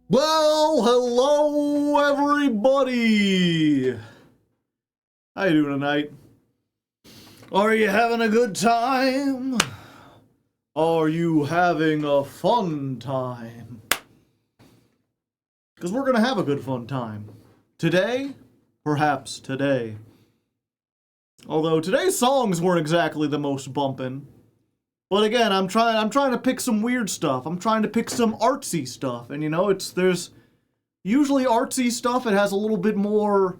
Well, hello everybody! How you doing tonight? Are you having a good time? Are you having a fun time? Because we're gonna have a good fun time. Today? Perhaps today. Although today's songs weren't exactly the most bumpin'. But again, I'm trying to pick some weird stuff. I'm trying to pick some artsy stuff. And you know, there's usually artsy stuff, it has a little bit more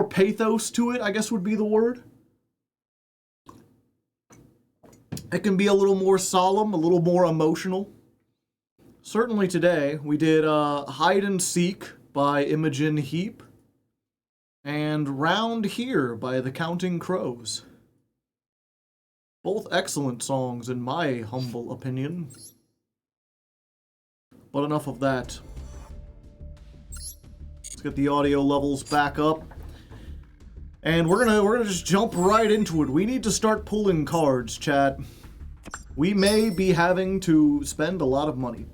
pathos to it, I guess would be the word. It can be a little more solemn, a little more emotional. Certainly today, we did Hide and Seek by Imogen Heap and Round Here by the Counting Crows. Both excellent songs in my humble opinion. But enough of that. Let's get the audio levels back up. And we're gonna just jump right into it. We need to start pulling cards, chat. We may be having to spend a lot of money.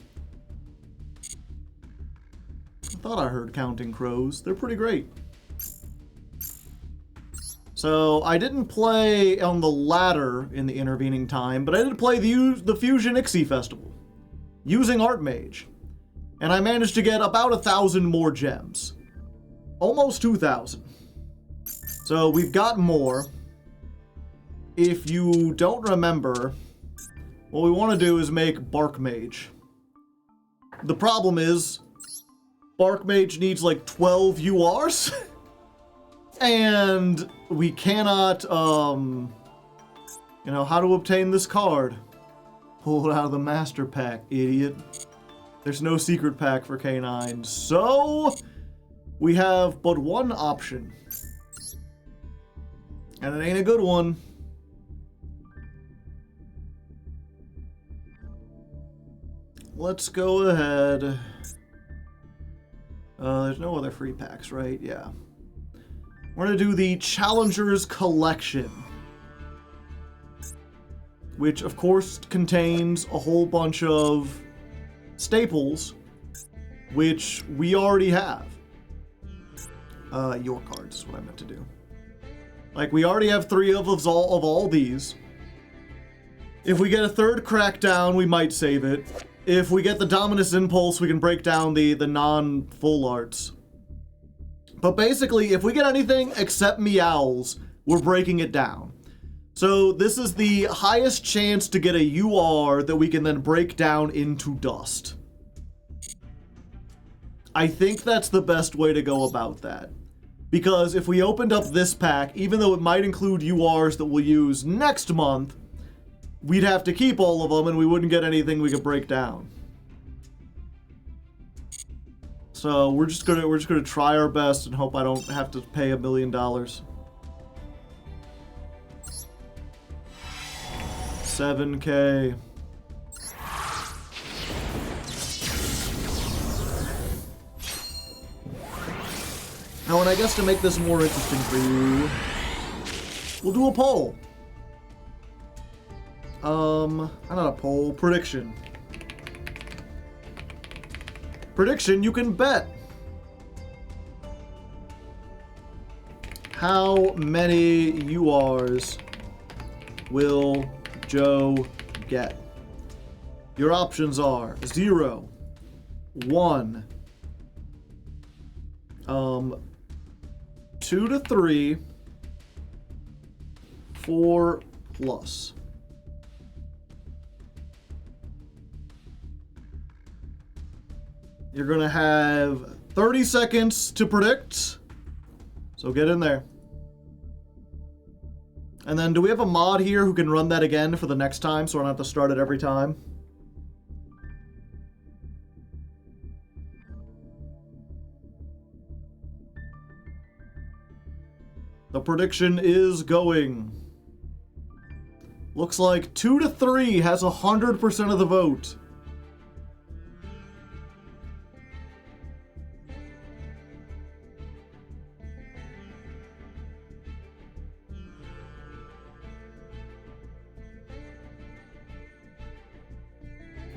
I thought I heard Counting Crows. They're pretty great. So, I didn't play on the ladder in the intervening time, but I did play the Fusion Ixie Festival using Artmage. And I managed to get about 1,000 more gems. Almost 2,000. So, we've got more. If you don't remember, what we want to do is make Bark Mage. The problem is, Bark Mage needs like 12 URs. And we cannot, you know, how to obtain this card? Pull it out of the master pack, idiot. There's no secret pack for K9, so we have but one option. And it ain't a good one. Let's go ahead. There's no other free packs, right? Yeah. We're going to do the Challengers Collection, which of course contains a whole bunch of staples, which we already have. Your cards is what I meant to do. Like, we already have 3 of all these. If we get a third Crackdown, we might save it. If we get the Dominus Impulse, we can break down the non-full arts. But basically, if we get anything except Meowls, we're breaking it down. So this is the highest chance to get a UR that we can then break down into dust. I think that's the best way to go about that. Because if we opened up this pack, even though it might include URs that we'll use next month, we'd have to keep all of them and we wouldn't get anything we could break down. So we're just gonna try our best and hope I don't have to pay $1 million. 7K. Now, and I guess to make this more interesting for you, we'll do a poll. Not a poll, prediction. Prediction, you can bet. How many URs will Joe get? Your options are 0, 1, 2 to 3, 4 plus. You're gonna have 30 seconds to predict, so get in there. And then, do we have a mod here who can run that again for the next time, so I don't have to start it every time? The prediction is going. Looks like 2 to 3 has 100% of the vote.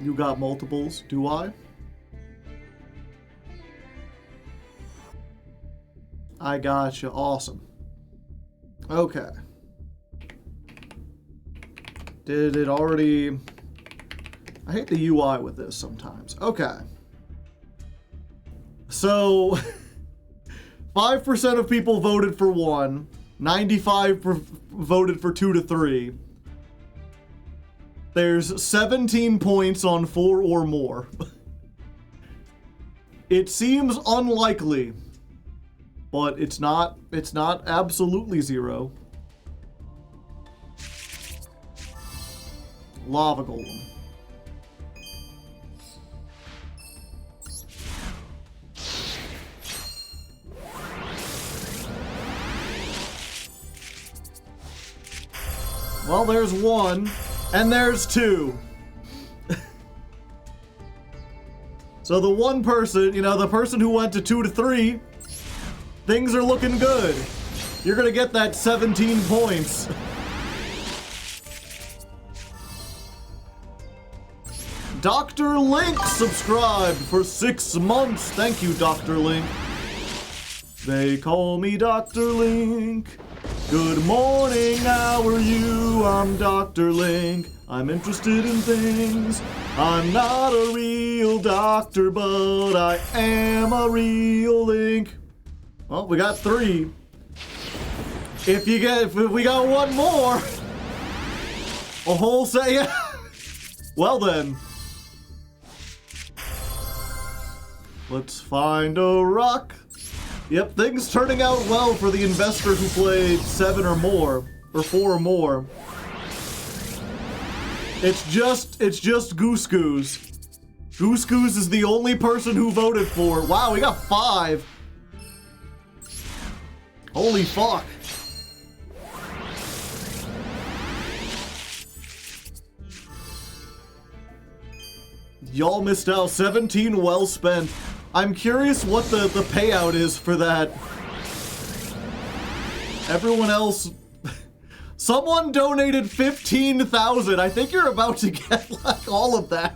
You got multiples, do I? I gotcha. Awesome. Okay. Did it already... I hate the UI with this sometimes. Okay. So, 5% of people voted for 1, 95% voted for 2 to 3. There's 17 points on 4 or more. It seems unlikely, but it's not absolutely 0. Lava Golem. Well, there's 1, and there's 2. So the one person, you know, the person who went to 2 to 3, things are looking good. You're gonna get that 17 points. Dr. Link subscribed for 6 months. Thank you, Dr. Link. They call me Dr. Link. Good morning, how are you? I'm Dr. Link. I'm interested in things. I'm not a real doctor, but I am a real Link. Well, we got 3. If we got 1 more, a whole set, yeah. Well then. Let's find a rock. Yep, things turning out well for the investor who played 7 or more, or 4 or more. It's just Goose Goose. Goose Goose is the only person who voted for. Wow, we got 5. Holy fuck. Y'all missed out. 17 well spent. I'm curious what the payout is for that. Everyone else... Someone donated 15,000. I think you're about to get, like, all of that.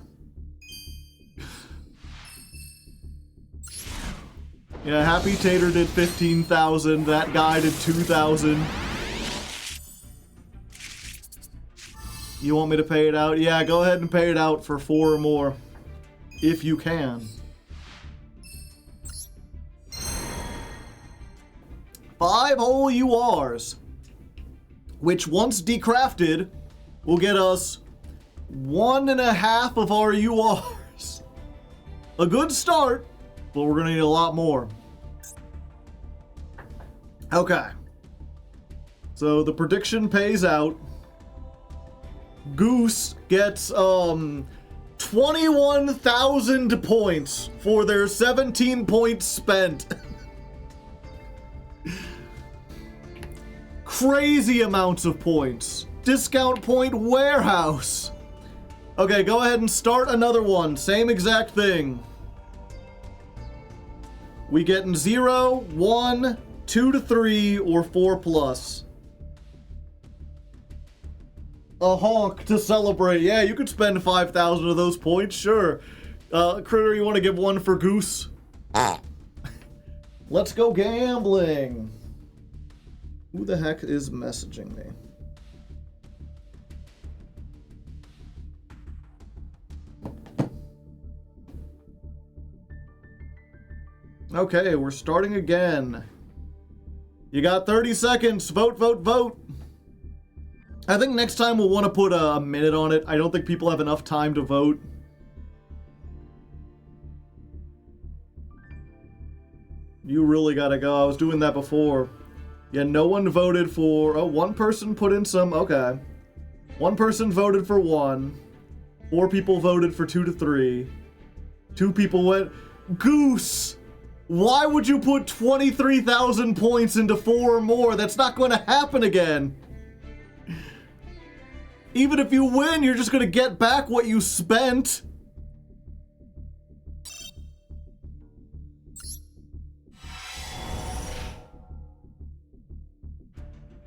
Yeah, Happy Tater did 15,000. That guy did 2,000. You want me to pay it out? Yeah, go ahead and pay it out for 4 or more. If you can. 5 whole URs. Which, once decrafted, will get us 1.5 of our URs. A good start, but we're gonna need a lot more. Okay. So the prediction pays out. Goose gets 21,000 points for their 17 points spent. Crazy amounts of points. Discount point warehouse. Okay, go ahead and start another one. Same exact thing. We getting 0, 1, 2 to 3, or 4 plus. A honk to celebrate. Yeah, you could spend 5,000 of those points, sure. Critter, you want to give 1 for Goose? Let's go gambling. Who the heck is messaging me? Okay, we're starting again. You got 30 seconds. Vote, vote, vote. I think next time we'll want to put a minute on it. I don't think people have enough time to vote. You really gotta go. I was doing that before. Yeah, no one voted for... Oh, 1 person put in some... Okay. 1 person voted for 1. 4 people voted for 2 to 3. 2 people went... Goose! Why would you put 23,000 points into 4 or more? That's not going to happen again. Even if you win, you're just going to get back what you spent.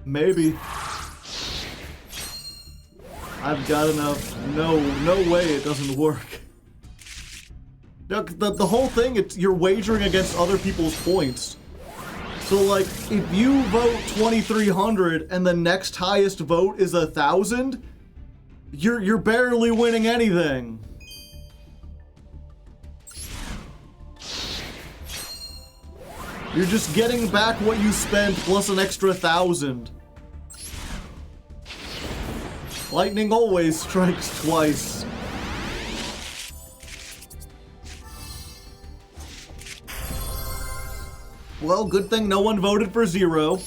Maybe. I've got enough. No way it doesn't work. The whole thing, you're wagering against other people's points. So, like, if you vote 2,300 and the next highest vote is 1,000, you're barely winning anything. You're just getting back what you spent plus an extra 1,000. Lightning always strikes twice. Well, good thing no one voted for 0,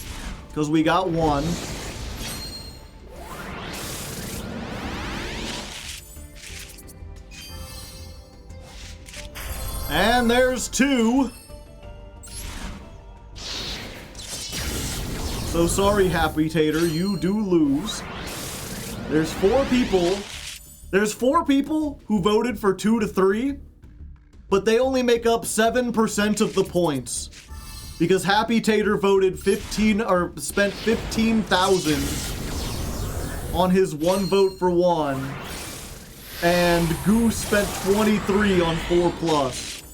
because we got 1. And there's 2. So sorry, Happy Tater, you do lose. There's 4 people. There's 4 people who voted for 2 to 3, but they only make up 7% of the points. Because Happy Tater voted 15 or spent 15,000 on his 1 vote for 1, and Goose spent 23 on 4 plus.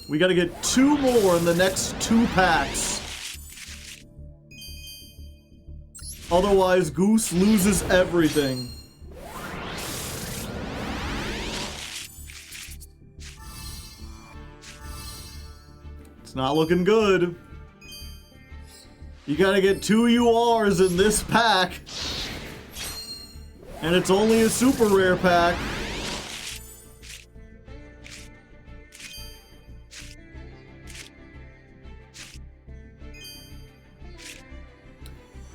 We gotta get 2 more in the next 2 packs. Otherwise, Goose loses everything. It's not looking good. You gotta get 2 URs in this pack. And it's only a super rare pack.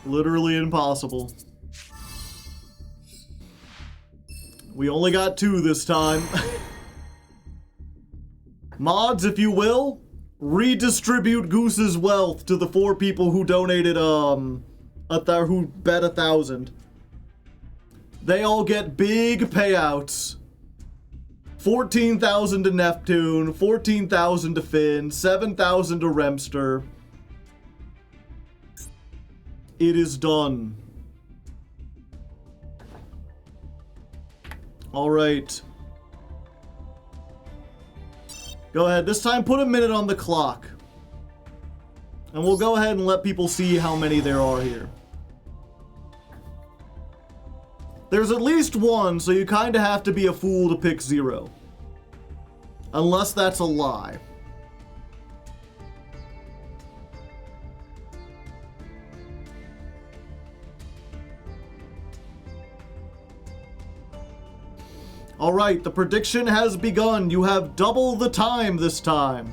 Literally impossible. We only got 2 this time. Mods, if you will, redistribute Goose's wealth to the 4 people who donated, who bet 1,000. They all get big payouts. 14,000 to Neptune, 14,000 to Finn, 7,000 to Remster. It is done. All right. Go ahead. This time, put a minute on the clock. And we'll go ahead and let people see how many there are here. There's at least 1, so you kind of have to be a fool to pick 0. Unless that's a lie. Alright, the prediction has begun. You have double the time this time.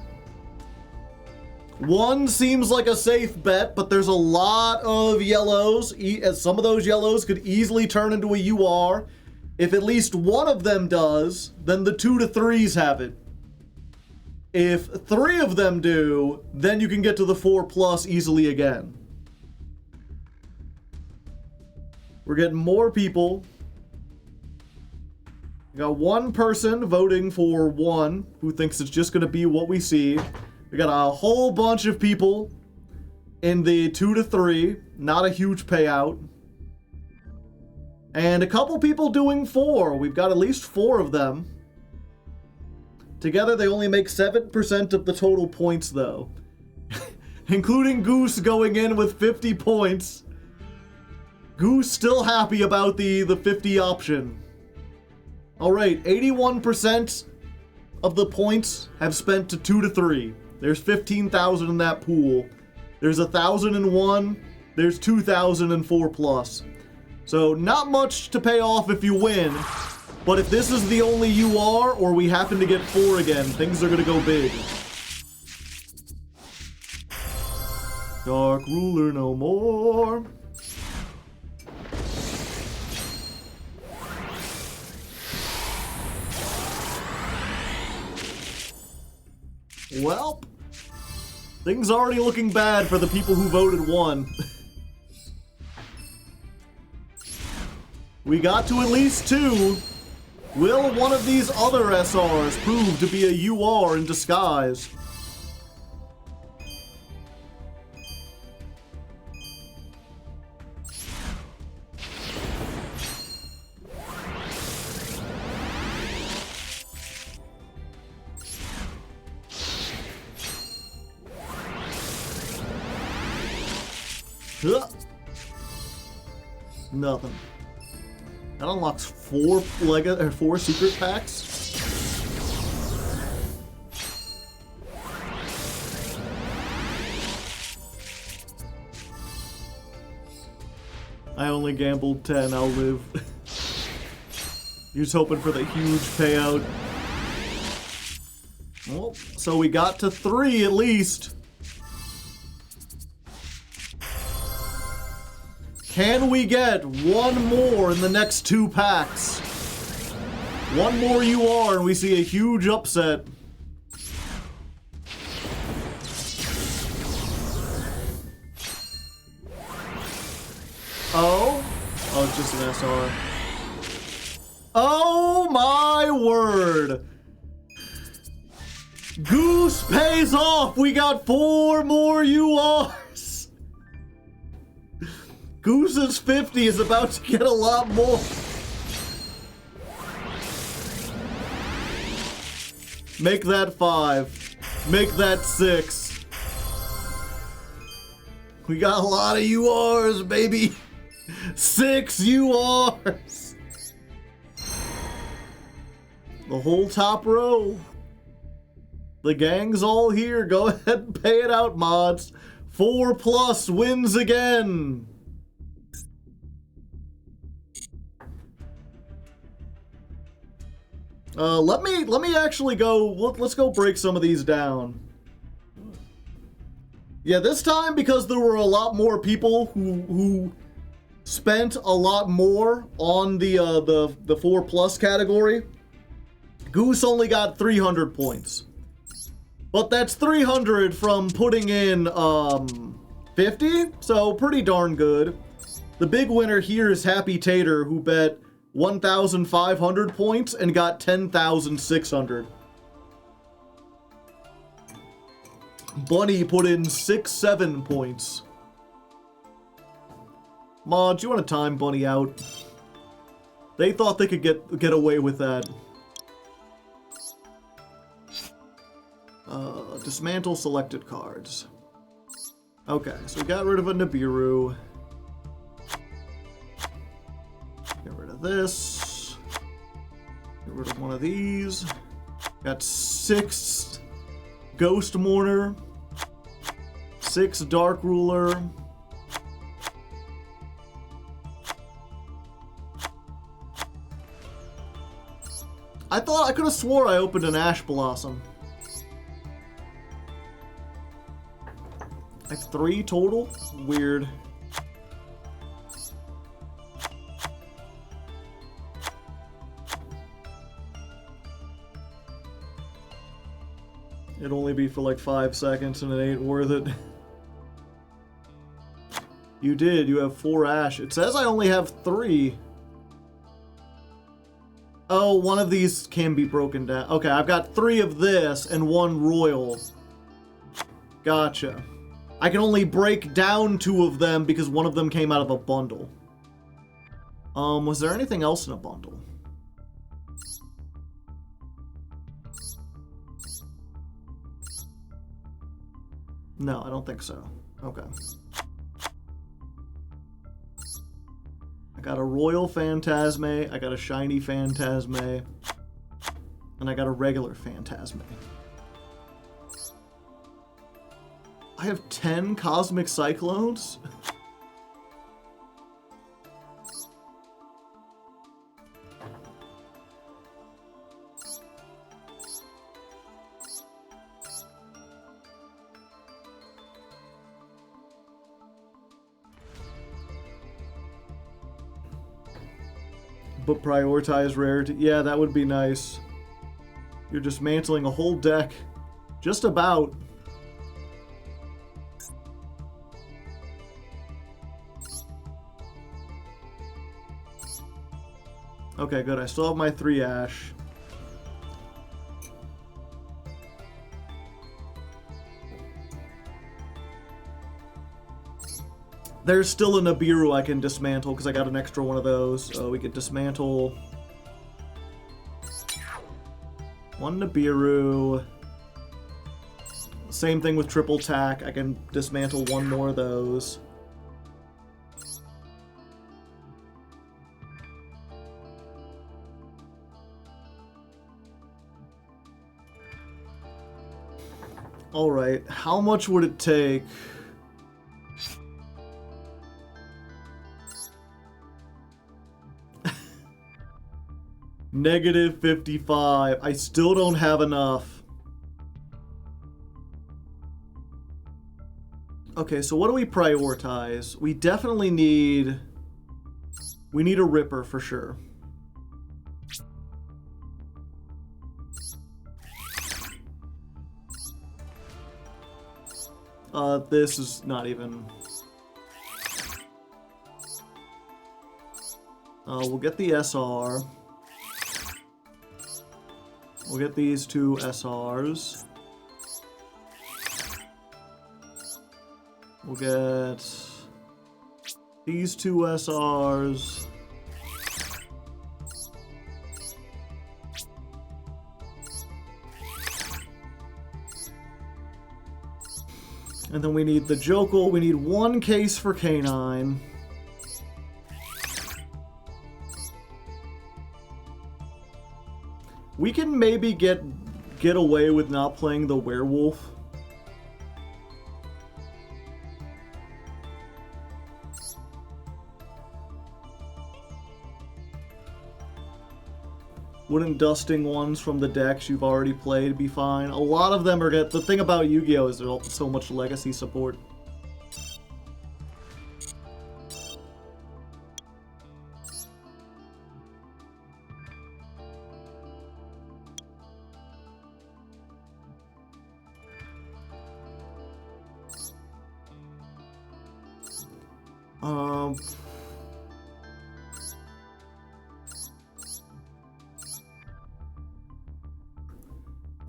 1 seems like a safe bet, but there's a lot of yellows. Some of those yellows could easily turn into a UR. If at least 1 of them does, then the 2 to 3s have it. If 3 of them do, then you can get to the 4 plus easily again. We're getting more people. We got 1 person voting for 1 who thinks it's just going to be what we see. We got a whole bunch of people in the 2 to 3, not a huge payout. And a couple people doing 4. We've got at least 4 of them. Together they only make 7% of the total points though. Including Goose going in with 50 points. Goose still happy about the 50 option. Alright, 81% of the points have spent to 2 to 3. There's 15,000 in that pool. There's 1,000 in 1. There's 2,000 in 4 plus. So not much to pay off if you win. But if this is the only UR, or we happen to get 4 again, things are gonna go big. Dark Ruler no more. Well, things already looking bad for the people who voted 1. We got to at least 2. Will one of these other SRs prove to be a UR in disguise? Nothing. That unlocks four secret packs. I only gambled 10, I'll live. You're just hoping for the huge payout. Well, so we got to 3 at least. Can we get one more in the next 2 packs? One more UR and we see a huge upset. Oh? Oh, it's just an SR. Oh my word! Goose pays off! We got 4 more URs! Goose's 50 is about to get a lot more. Make that 5. Make that 6. We got a lot of URs, baby. 6 URs. The whole top row. The gang's all here. Go ahead and pay it out, mods. 4+ wins again. Let me actually go. Let's go break some of these down. Yeah, this time because there were a lot more people who spent a lot more on the 4+ category. Goose only got 300 points. But that's 300 from putting in 50, so pretty darn good. The big winner here is Happy Tater, who bet 1,500 points and got 10,600. Bunny put in 6-7 points. Mods, you want to time Bunny out? They thought they could get away with that. Dismantle selected cards. Okay, so we got rid of a Nibiru. Get rid of this. Get rid of one of these. Got 6 Ghost Mourner. 6 Dark Ruler. I could have swore I opened an Ash Blossom. I have 3 total? Weird. It'd only be for like 5 seconds and it ain't worth it. You did, you have 4 Ash. It says I only have 3. Oh, one of these can be broken down. Okay, I've got 3 of this and 1 Royal. Gotcha. I can only break down 2 of them because one of them came out of a bundle. Was there anything else in a bundle? No, I don't think so. Okay. I got a Royal Phantasme, I got a Shiny Phantasme, and I got a regular Phantasme. I have 10 Cosmic Cyclones? But prioritize rarity. Yeah, that would be nice. You're dismantling a whole deck. Just about. Okay, good. I still have my 3 Ash. There's still a Nibiru I can dismantle because I got an extra one of those. So we could dismantle 1 Nibiru. Same thing with triple tack. I can dismantle 1 more of those. Alright, how much would it take? Negative 55. I still don't have enough. Okay, so what do we prioritize? We definitely need... We need a Ripper for sure. This is not even... we'll get the SR. We'll get these two SRs. We'll get these two SRs. And then we need the Jokel. We need one case for Canine. We can maybe get away with not playing the Werewolf. Wouldn't dusting ones from the decks you've already played be fine? A lot of them are the thing about Yu-Gi-Oh! Is there's so much legacy support.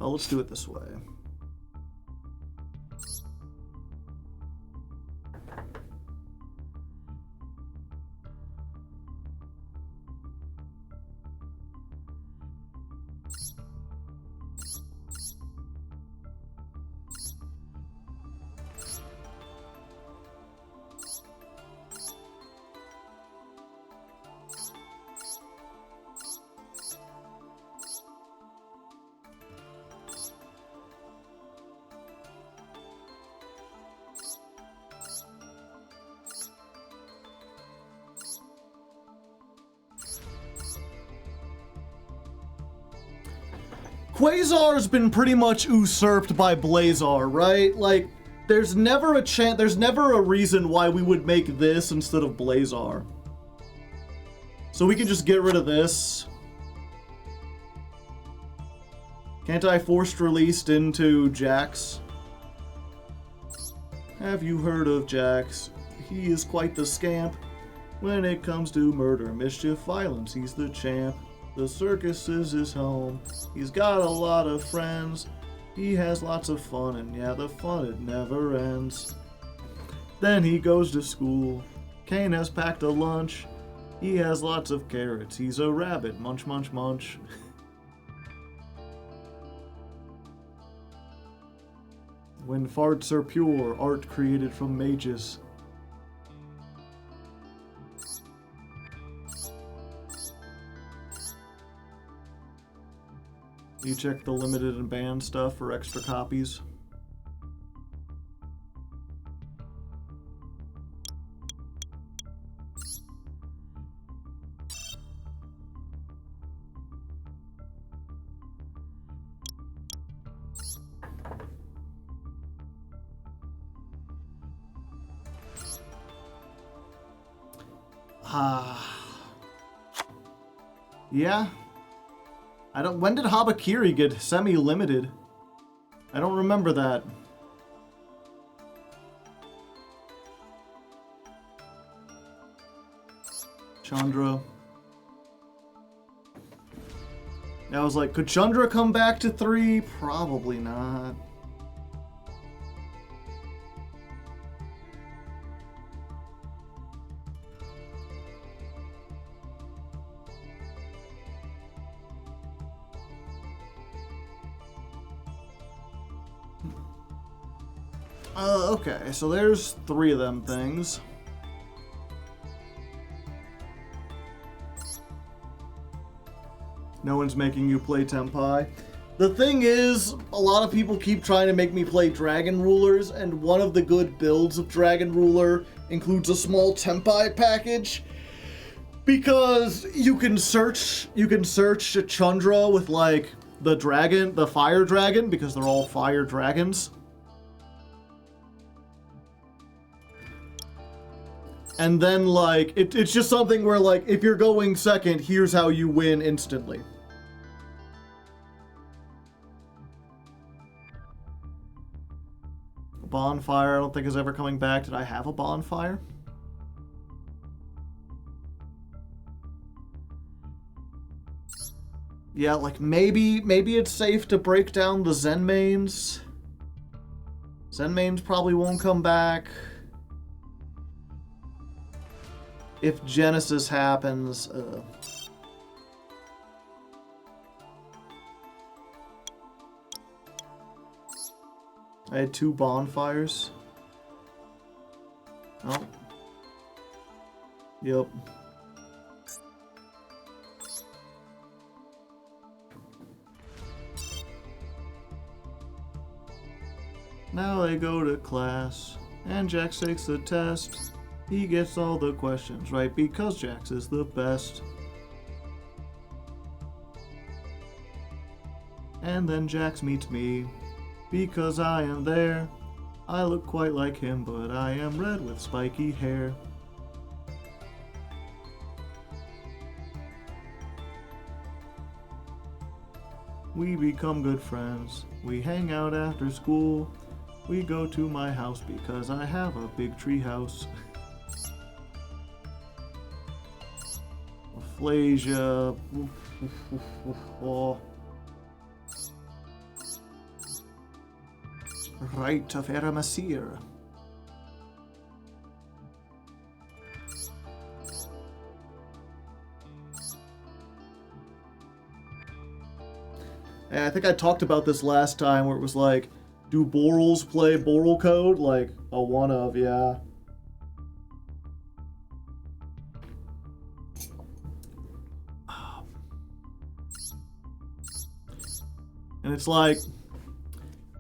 Oh, let's do it this way. Quasar's been pretty much usurped by Blazar, right? Like, there's never a chance, there's never a reason why we would make this instead of Blazar. So we can just get rid of this. Can't I forced released into Jax? Have you heard of Jax? He is quite the scamp. When it comes to murder, mischief, violence, he's the champ. The circus is his home. He's got a lot of friends. He has lots of fun, and yeah, the fun, it never ends. Then he goes to school. Kane has packed a lunch. He has lots of carrots. He's a rabbit. Munch, munch, munch. When farts are pure, art created from mages. You check the limited and banned stuff for extra copies. Yeah. When did Habakiri get semi-limited? I don't remember that. Chandra. I was like, could Chandra come back to 3? Probably not. Okay, so there's 3 of them things. No one's making you play Tenpai. The thing is, a lot of people keep trying to make me play Dragon Rulers, and one of the good builds of Dragon Ruler includes a small Tempai package, because you can search Chandra with like the fire dragon, because they're all fire dragons. And then like it's just something where like if you're going second, here's how you win instantly. Bonfire, I don't think is ever coming back. Did I have a bonfire? Yeah, like maybe it's safe to break down the Zen mains. Zen mains probably won't come back. If Genesis happens, I had 2 bonfires. Oh. Yep. Now they go to class, and Jax takes the test. He gets all the questions right because Jax is the best. And then Jax meets me because I am there. I look quite like him, but I am red with spiky hair. We become good friends. We hang out after school. We go to my house because I have a big tree house. Aphlasia. Right of Eramasir. I think I talked about this last time where it was like, do Borals play Boral code? Like, a one of, yeah. And it's like,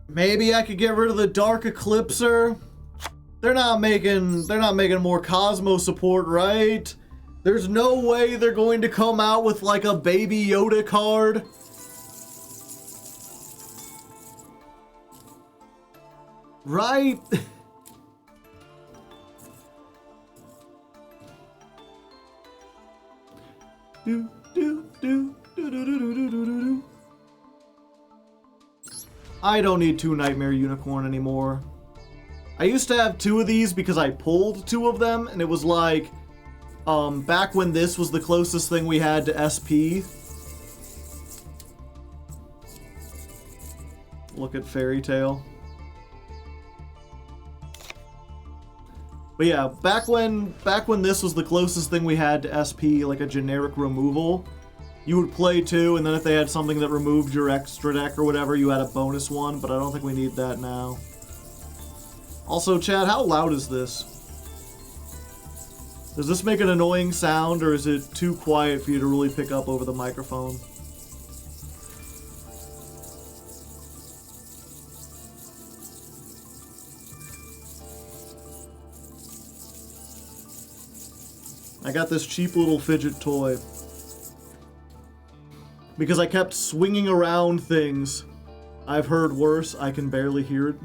maybe I could get rid of the Dark Eclipser. They're not making more Cosmo support, right? There's no way they're going to come out with like a Baby Yoda card. Right? do, do, do, do, do, do, do, do, do. I don't need 2 Nightmare Unicorn anymore. I used to have 2 of these because I pulled 2 of them, and it was like, back when this was the closest thing we had to SP. Look at Fairy Tail. But yeah, back when this was the closest thing we had to SP, like a generic removal, you would play 2, and then if they had something that removed your extra deck or whatever, you had a bonus one, but I don't think we need that now. Also, Chad, how loud is this? Does this make an annoying sound, or is it too quiet for you to really pick up over the microphone? I got this cheap little fidget toy because I kept swinging around things. I've heard worse, I can barely hear it.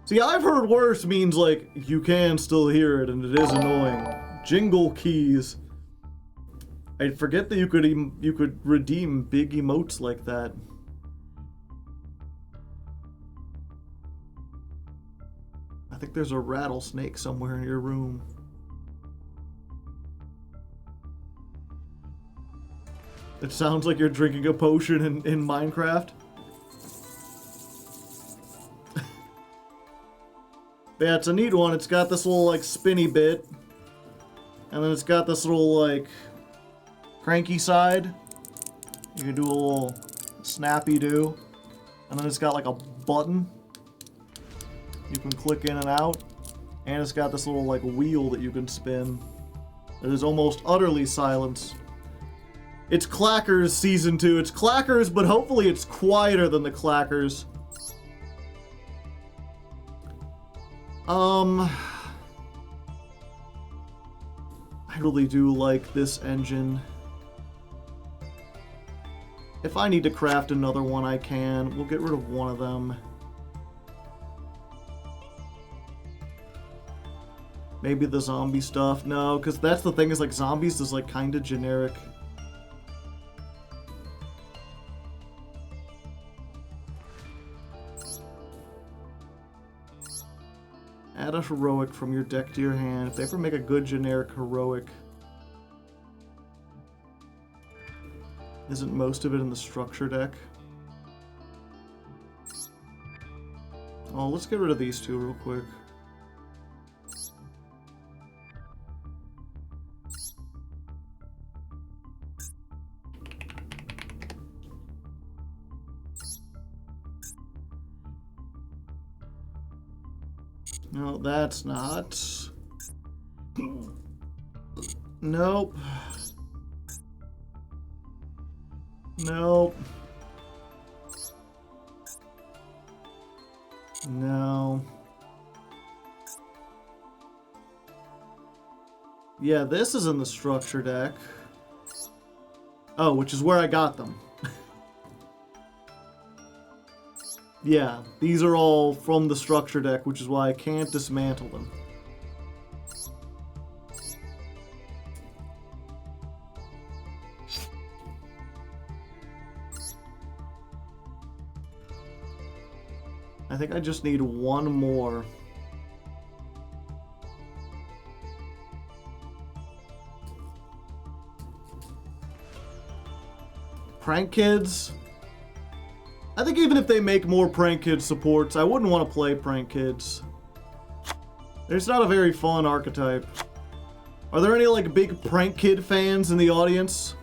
See, I've heard worse means like you can still hear it and it is annoying. Jingle keys. I forget that you could redeem big emotes like that. I think there's a rattlesnake somewhere in your room. It sounds like you're drinking a potion in Minecraft. Yeah, it's a neat one. It's got this little, like, spinny bit. And then it's got this little, like, cranky side. You can do a little snappy-do. And then it's got, like, a button. You can click in and out. And it's got this little, like, wheel that you can spin. It is almost utterly silent. It's Clackers Season 2. It's Clackers, but hopefully it's quieter than the Clackers. I really do like this engine. If I need to craft another one, I can. We'll get rid of one of them. Maybe the zombie stuff. No, because that's the thing, is like zombies is like kind of generic. Add a heroic from your deck to your hand. If they ever make a good generic heroic. Isn't most of it in the structure deck? Oh, let's get rid of these two real quick. No, that's not. Nope. Nope. No. Yeah, this is in the structure deck. Oh, which is where I got them. Yeah, these are all from the structure deck, which is why I can't dismantle them. I think I just need one more. Prank Kids? I think even if they make more Prank Kids supports, I wouldn't want to play Prank Kids. It's not a very fun archetype. Are there any like big Prank Kid fans in the audience?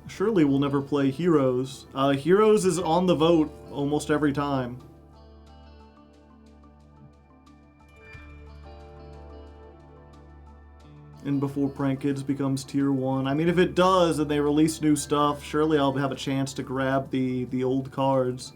Surely we'll never play Heroes. Heroes is on the vote almost every time. And before Prank Kids becomes tier 1. I mean, if it does and they release new stuff, surely I'll have a chance to grab the old cards.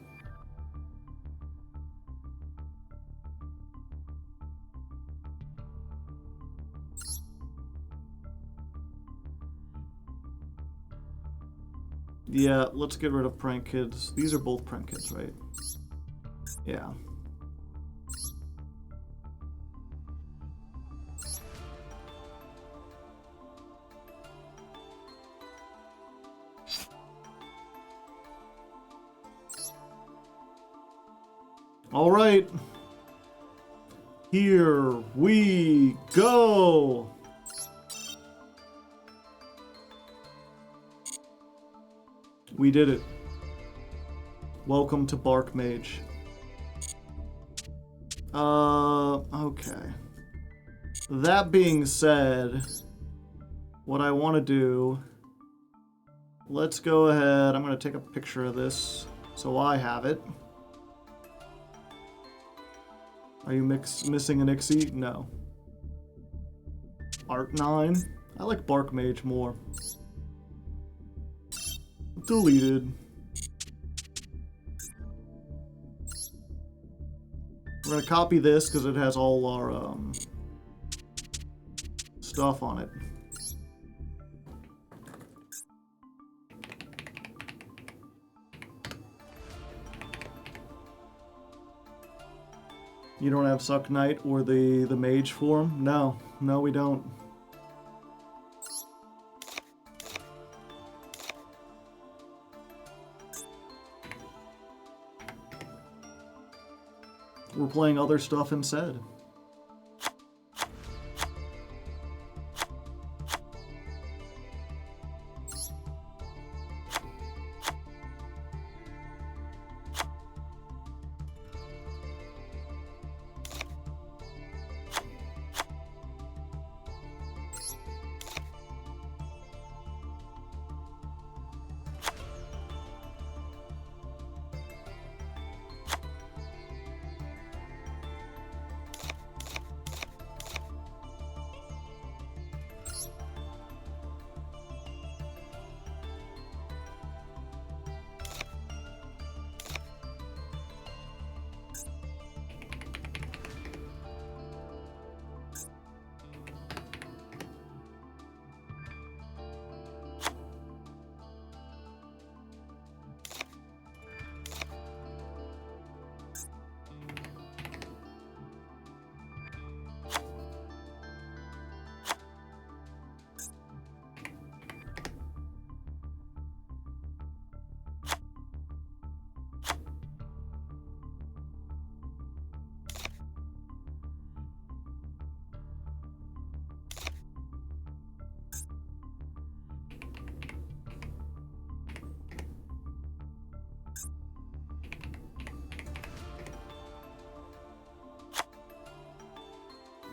Yeah, let's get rid of Prank Kids. These are both Prank Kids, right? Yeah. All right. Here we go. We did it. Welcome to Artmage. Okay. That being said, what I want to do, let's go ahead. I'm going to take a picture of this so I have it. Are you missing an Ixie? No. Art 9? I like Artmage more. Deleted. We're gonna copy this because it has all our stuff on it. You don't have Suck Knight or the mage form? No, no, we don't. We're playing other stuff instead.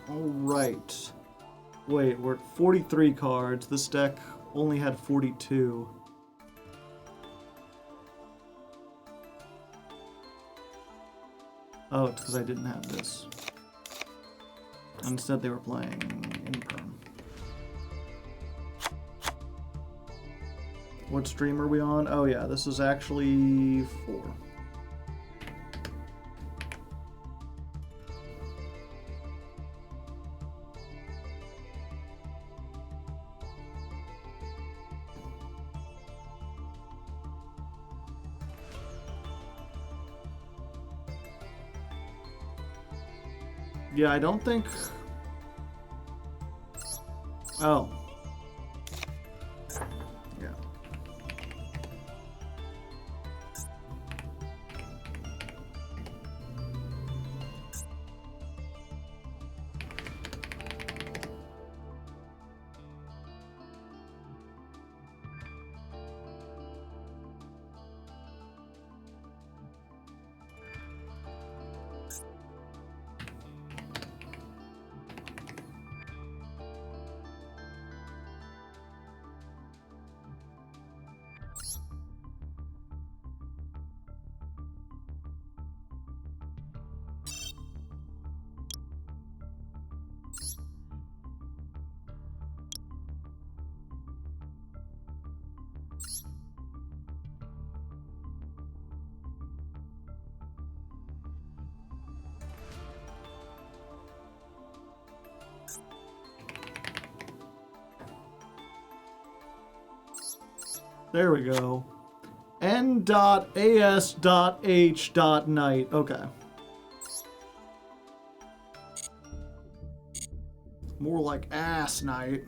Alright. Wait, we're at 43 cards. This deck only had 42. Oh, it's because I didn't have this. Instead, they were playing in Perm. What stream are we on? Oh yeah, this is actually 4. Yeah, I don't think... Oh. Yeah. There we go. N.as.h.night. Okay. More like ass night.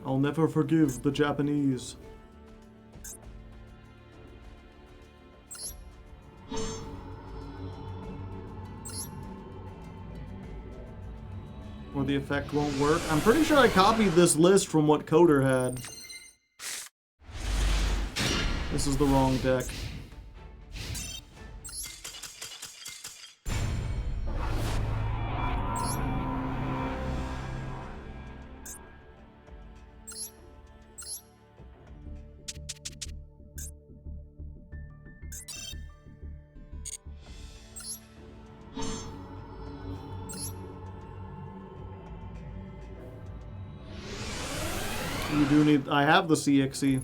I'll never forgive the Japanese. Or the effect won't work. I'm pretty sure I copied this list from what Coder had. This is the wrong deck. You do need... I have the CXE.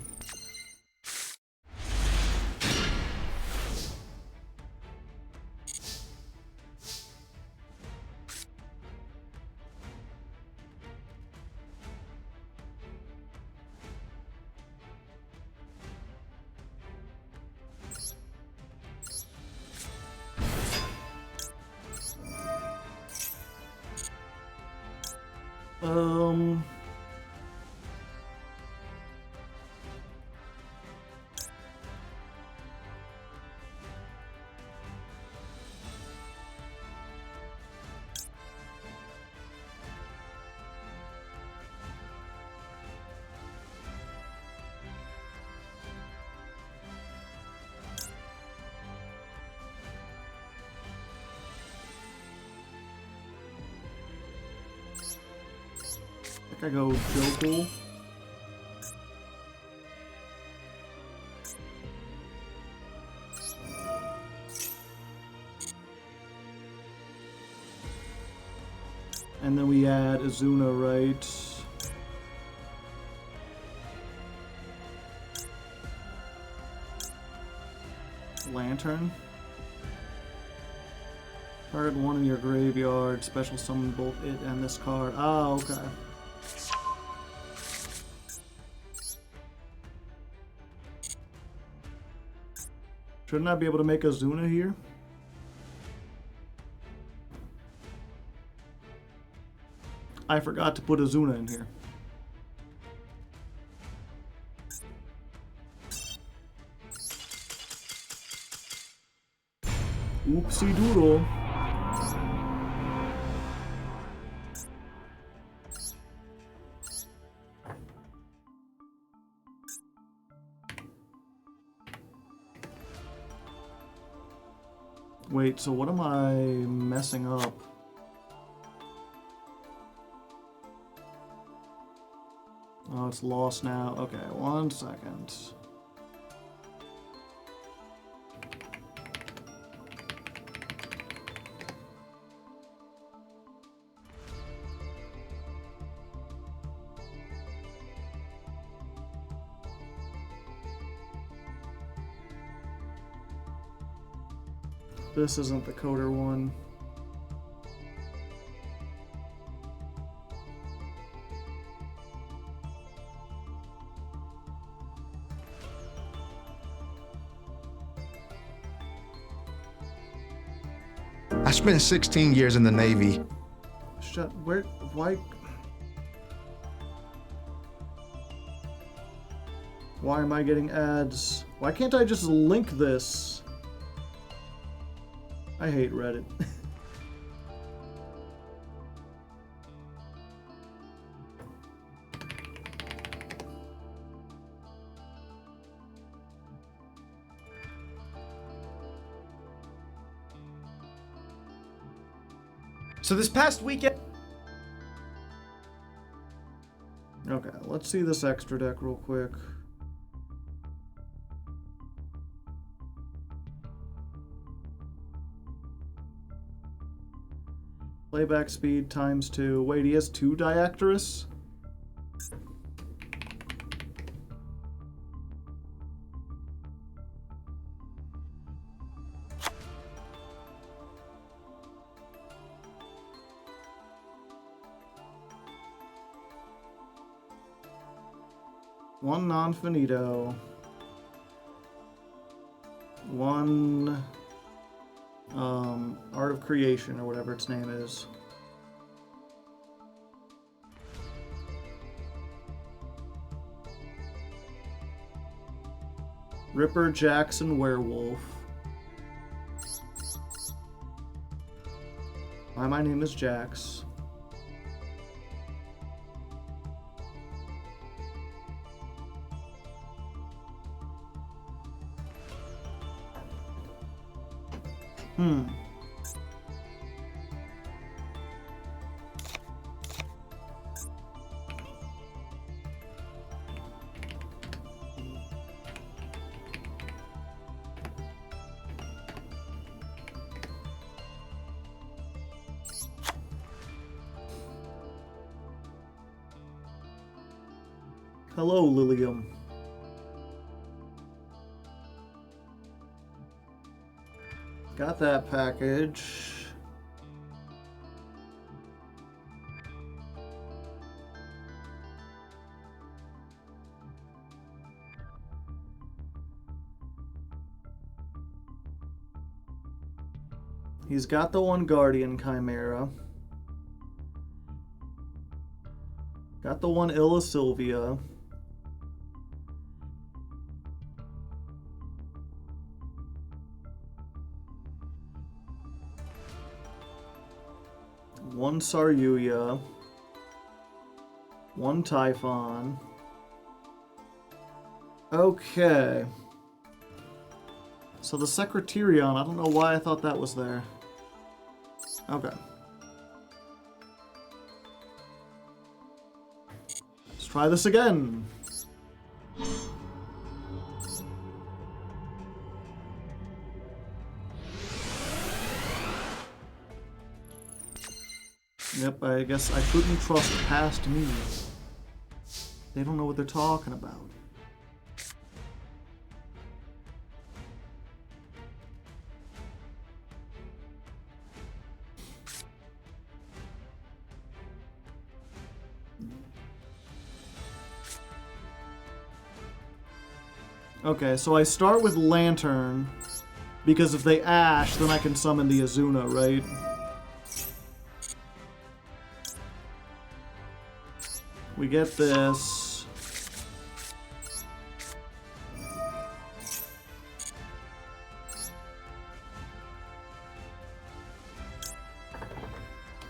I go Jokel. And then we add Azuna, right? Lantern. Target one in your graveyard, special summon both it and this card. Ah, okay. Shouldn't I be able to make Azuna here? I forgot to put Azuna in here. Oopsie doodle. Wait, so what am I messing up? Oh, it's lost now. Okay, 1 second. This isn't the coder one. I spent 16 years in the Navy. Where, why? Why am I getting ads? Why can't I just link this? I hate Reddit. So this past weekend... Okay, let's see this extra deck real quick. Playback speed ×2. Wait, he has 2 Diactorus? One non-finito. One Art of Creation, or whatever its name is. Ripper Jackson Werewolf. Hi, my name is Jax. Hello, Lilium. Got that package. He's got the one Guardian Chimera. Got the one Illa Sylvia. One Saryuya. One Typhon. Okay. So the Secretarion, I don't know why I thought that was there. Okay. Let's try this again. Yep, I guess I couldn't trust past me. They don't know what they're talking about. Okay, so I start with Lantern, because if they Ash, then I can summon the Azuna, right? We get this.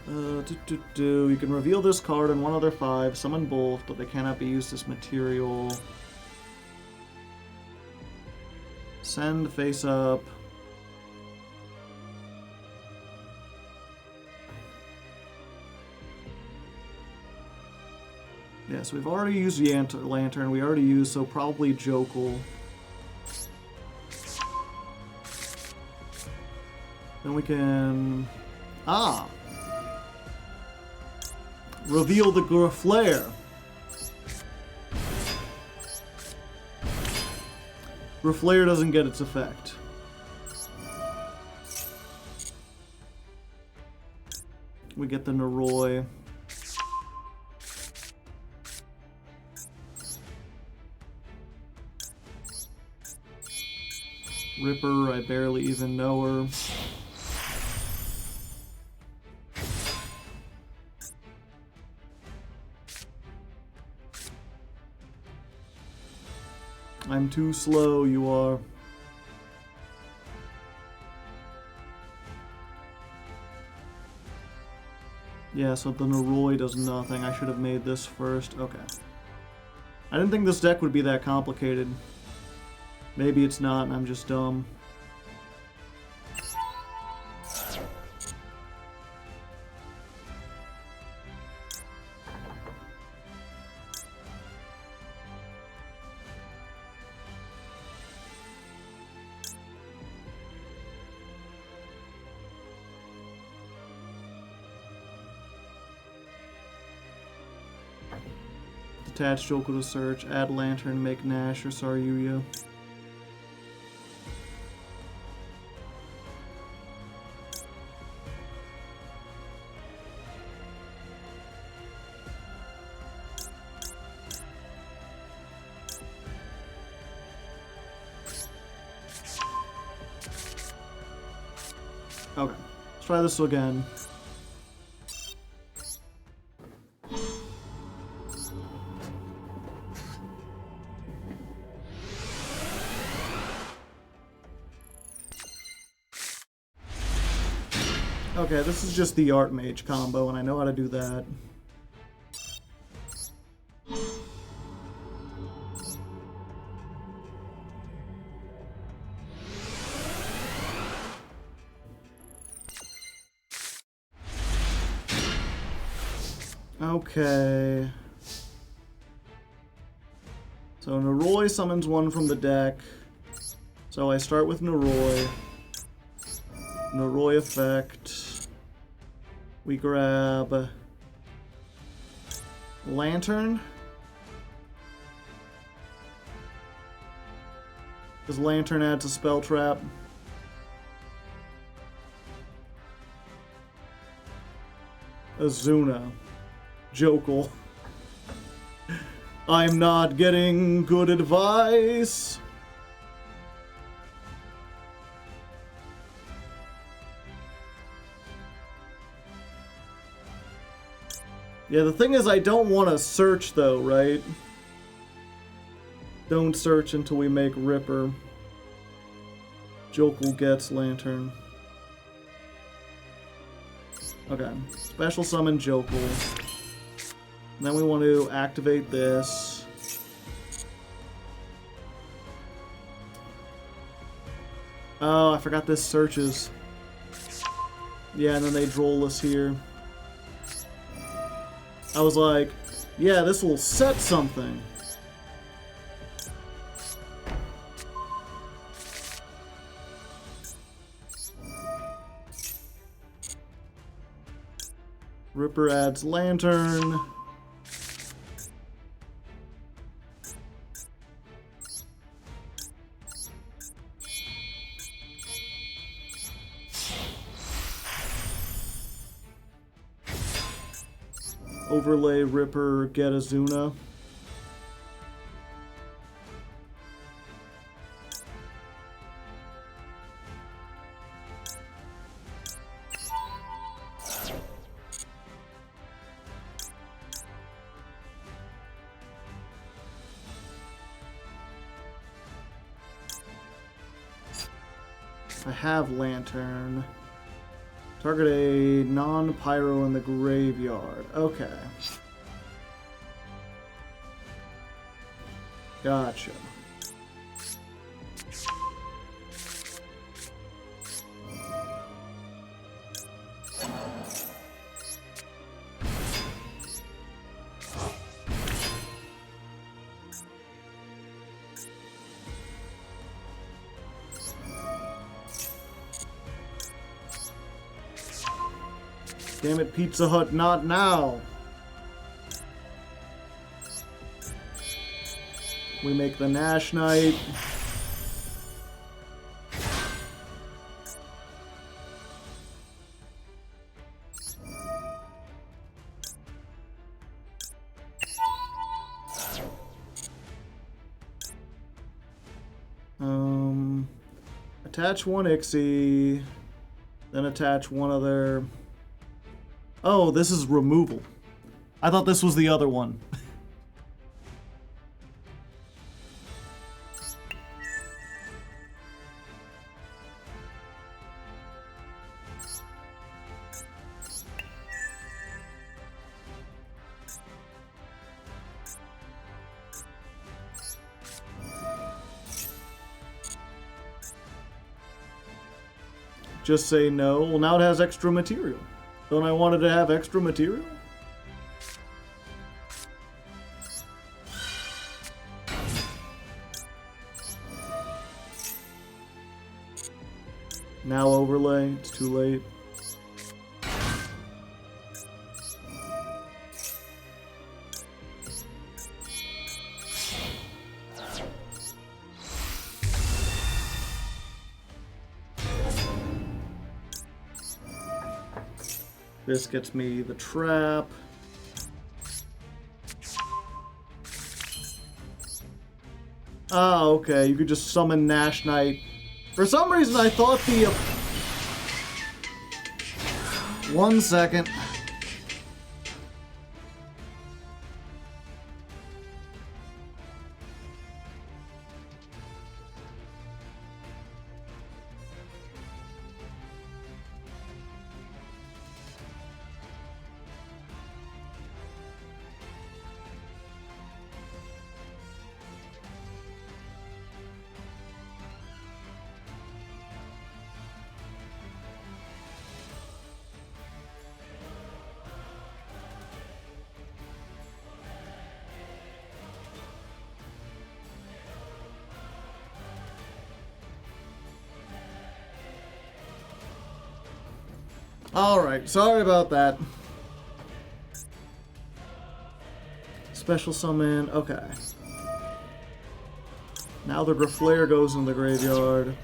You can reveal this card and one other 5, summon both, but they cannot be used as material. Send face up. Yeah, so we've already used Lantern. We already used, so probably Jokul. Then we can... Ah! Reveal the Graflair. Graflair doesn't get its effect. We get the Noroi. Ripper, I barely even know her. I'm too slow, you are. Yeah, so the Noroi does nothing. I should have made this first. Okay. I didn't think this deck would be that complicated. Maybe it's not, and I'm just dumb. Attach Jokul to search, add Lantern, make Nash or Saryuya. Okay, let's try this again. Okay, this is just the Artmage combo, and I know how to do that. Okay. So Noroi summons one from the deck. So I start with Noroi. Noroi effect. We grab Lantern. Because Lantern adds a spell trap. Azuna. Jokul. I'm not getting good advice. Yeah, the thing is I don't want to search though, right? Don't search until we make Ripper. Jokul gets Lantern. Okay, special summon Jokul. And then we want to activate this. Oh, I forgot this searches. Yeah, and then they droll us here. I was like, yeah, this will set something. Ripper adds Lantern. Overlay Ripper, get Azuna. I have Lantern. Target a non-pyro in the graveyard. Okay. Gotcha. Damn it, Pizza Hut, not now. We make the Nash Knight. Attach one Ixie, then attach one other. Oh, this is removal. I thought this was the other one. Just say no. Well, now it has extra material. Don't I want it to have extra material? Now overlay. It's too late. This gets me the trap. Ah, okay. You could just summon Nash Knight. For some reason, I thought the... 1 second. Alright, sorry about that. Special summon, okay. Now the Graflair goes in the graveyard.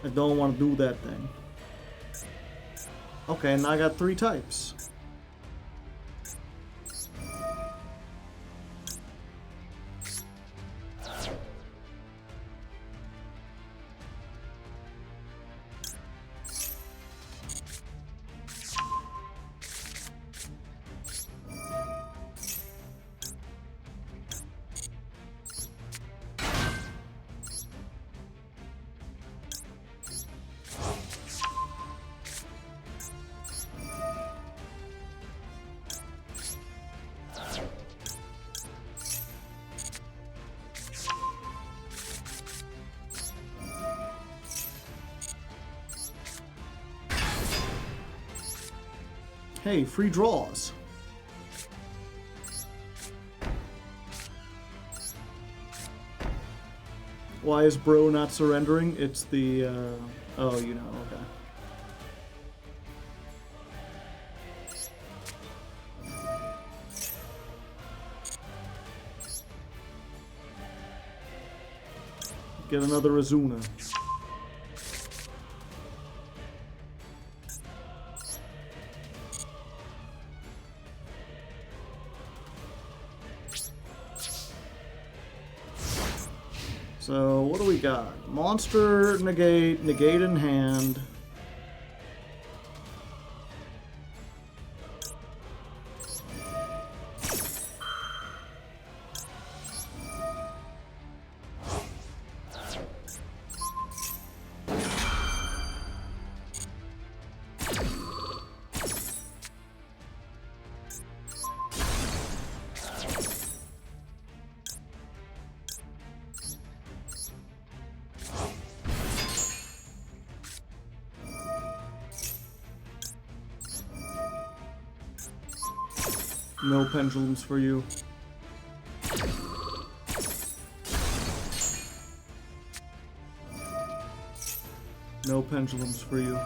I don't want to do that thing. Okay, now I got 3 types. Hey, free draws. Why is bro not surrendering? It's the, oh, you know, okay. Get another Azuna. So, what do we got? Monster, negate, negate in hand. No pendulums for you. No pendulums for you.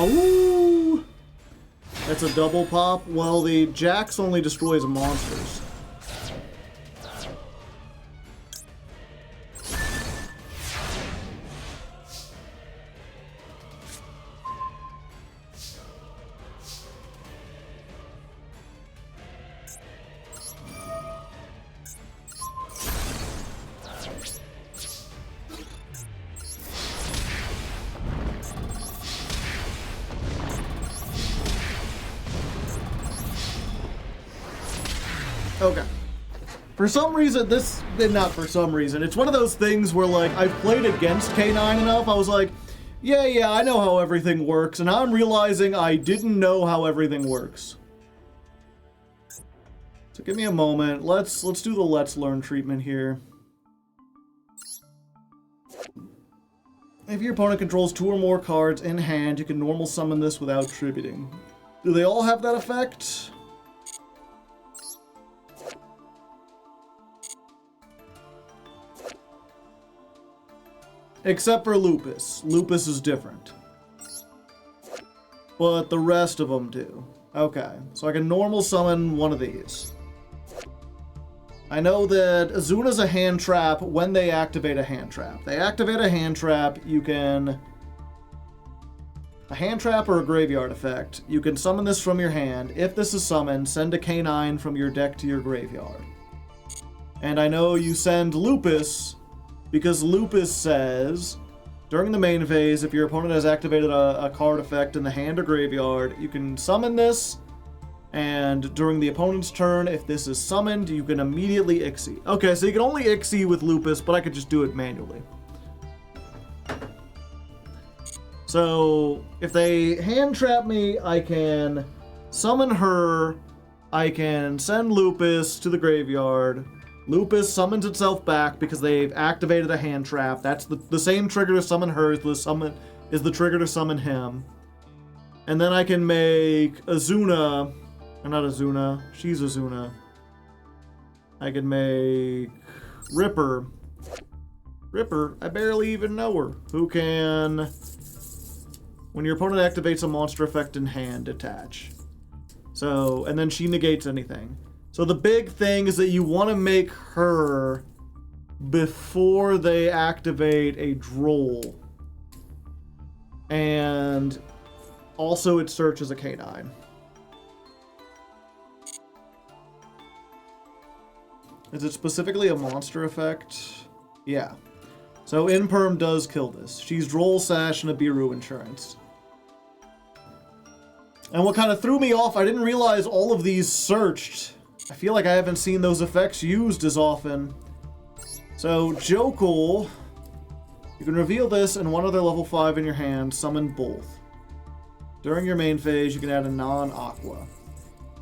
Woo! That's a double pop. Well, the Jax only destroys monsters. Okay. For some reason, not for some reason, it's one of those things where, like, I've played against K9 enough, I was like, yeah, I know how everything works, and now I'm realizing I didn't know how everything works. So give me a moment, let's do the Let's Learn treatment here. If your opponent controls 2 or more cards in hand, you can normal summon this without tributing. Do they all have that effect? Except for Lupus. Lupus is different. But the rest of them do. Okay, so I can normal summon one of these. I know that Azuna's a hand trap when they activate a hand trap. They activate a hand trap, you can... A hand trap or a graveyard effect. You can summon this from your hand. If this is summoned, send a K9 from your deck to your graveyard. And I know you send Lupus... because Lupus says, during the main phase, if your opponent has activated a card effect in the hand or graveyard, you can summon this, and during the opponent's turn, if this is summoned, you can immediately Ixie. Okay, so you can only Ixie with Lupus, but I could just do it manually. So, if they hand trap me, I can summon her, I can send Lupus to the graveyard. Lupus summons itself back because they've activated a hand trap. That's the same trigger to summon her is the trigger to summon him. And then I can make Azuna, or not Azuna, she's Azuna. I can make Ripper. Ripper, I barely even know her. Who can, when your opponent activates a monster effect in hand, detach. So, and then she negates anything. So the big thing is that you want to make her before they activate a Droll. And also it searches a K9. Is it specifically a monster effect? Yeah. So Imperm does kill this. She's Droll, Sash, and Abiru Insurance. And what kind of threw me off, I didn't realize all of these searched. I feel like I haven't seen those effects used as often. So, Jokul, you can reveal this and one other level 5 in your hand, summon both. During your main phase, you can add a non-aqua.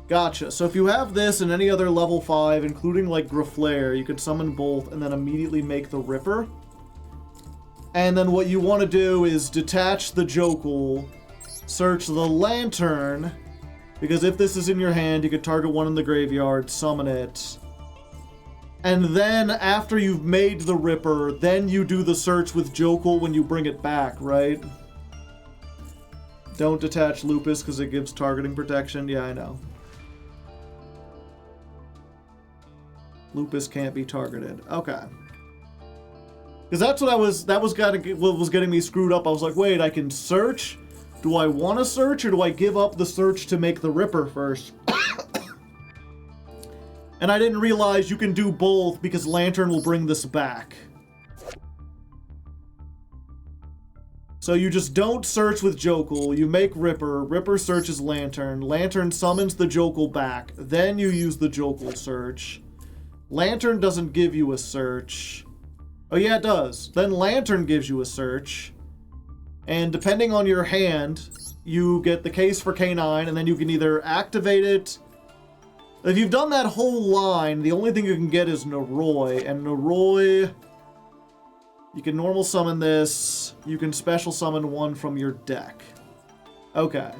Gotcha. So if you have this and any other level 5, including like Graflair, you can summon both and then immediately make the Ripper. And then what you want to do is detach the Jokul, search the Lantern, because if this is in your hand, you could target one in the graveyard, summon it. And then, after you've made the Ripper, then you do the search with Jokul when you bring it back, right? Don't detach Lupus, because it gives targeting protection. Yeah, I know. Lupus can't be targeted. Okay. Because that's what what was getting me screwed up. I was like, wait, I can search? Do I want to search, or do I give up the search to make the Ripper first? And I didn't realize you can do both because Lantern will bring this back. So you just don't search with Jokul, you make Ripper, Ripper searches Lantern, Lantern summons the Jokul back, then you use the Jokul search. Lantern doesn't give you a search. Oh yeah, it does. Then Lantern gives you a search. And depending on your hand, you get the case for K9, and then you can either activate it. If you've done that whole line, the only thing you can get is Noroi, and Noroi, you can normal summon this. You can special summon one from your deck. Okay.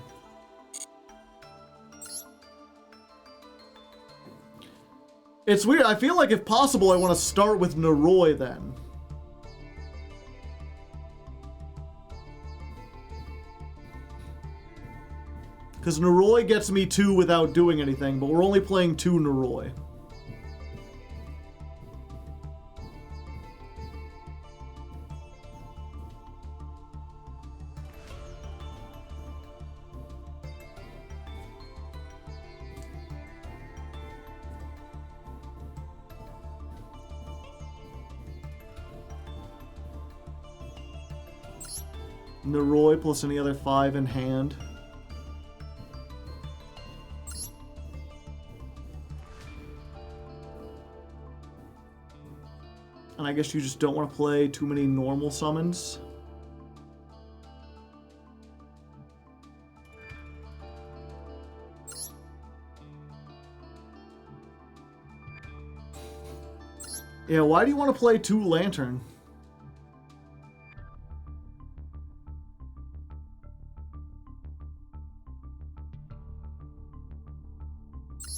It's weird. I feel like if possible, I want to start with Noroi then. Because Noroi gets me 2 without doing anything, but we're only playing 2 Noroi. Noroi plus any other 5 in hand. And I guess you just don't want to play too many normal summons. Yeah, why do you want to play 2 Lantern?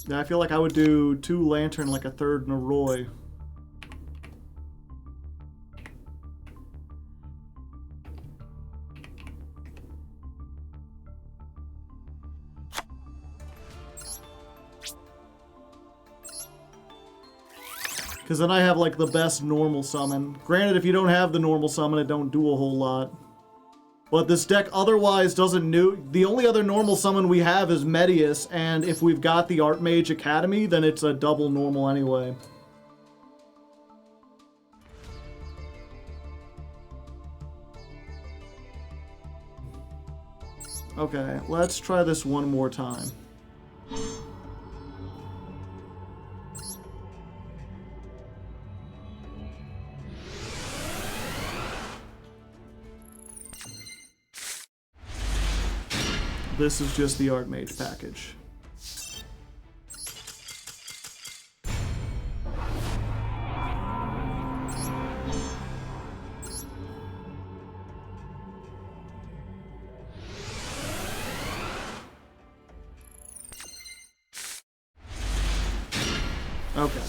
Yeah, I feel like I would do 2 Lantern like a 3rd Noroi. Because then I have like the best normal summon. Granted, if you don't have the normal summon, it don't do a whole lot. But this deck otherwise doesn't the only other normal summon we have is Medius, and if we've got the Artmage Academy, then it's a double normal anyway. Okay, let's try this one more time. This is just the Artmage package. Okay.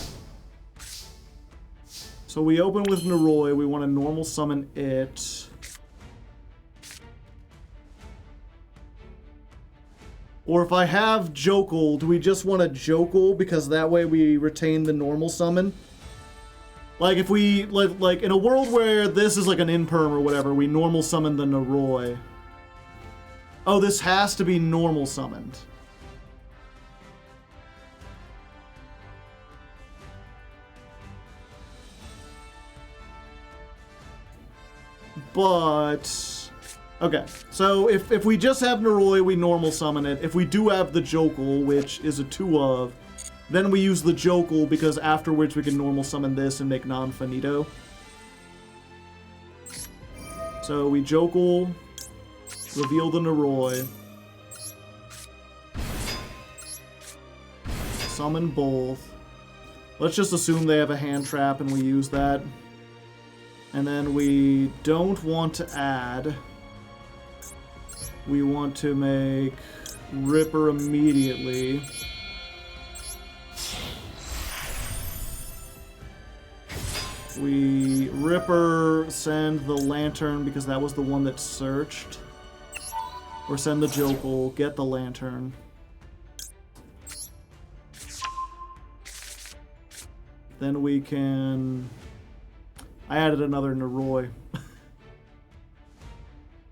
So we open with Noroi. We want to normal summon it. Or if I have Jokul, do we just want to Jokul because that way we retain the normal summon? Like if we, like in a world where this is like an Imperm or whatever, we normal summon the Noroi. Oh, this has to be normal summoned. But... Okay, so if we just have Noroi, we normal summon it. If we do have the Jokul, which is a 2 of, then we use the Jokul because afterwards we can normal summon this and make non-finito. So we Jokul, reveal the Noroi, summon both. Let's just assume they have a hand trap and we use that. And then we don't want to add... We want to make Ripper immediately. We Ripper, send the Lantern because that was the one that searched. Or send the Jokul, get the Lantern. Then we can... I added another Noroi.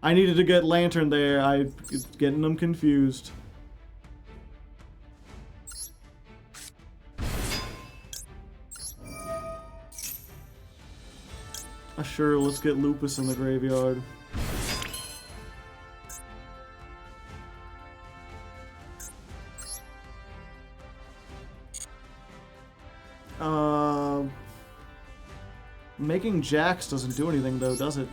I needed to get Lantern there. I'm getting them confused. Sure, let's get Lupus in the graveyard. Making Jax doesn't do anything though, does it?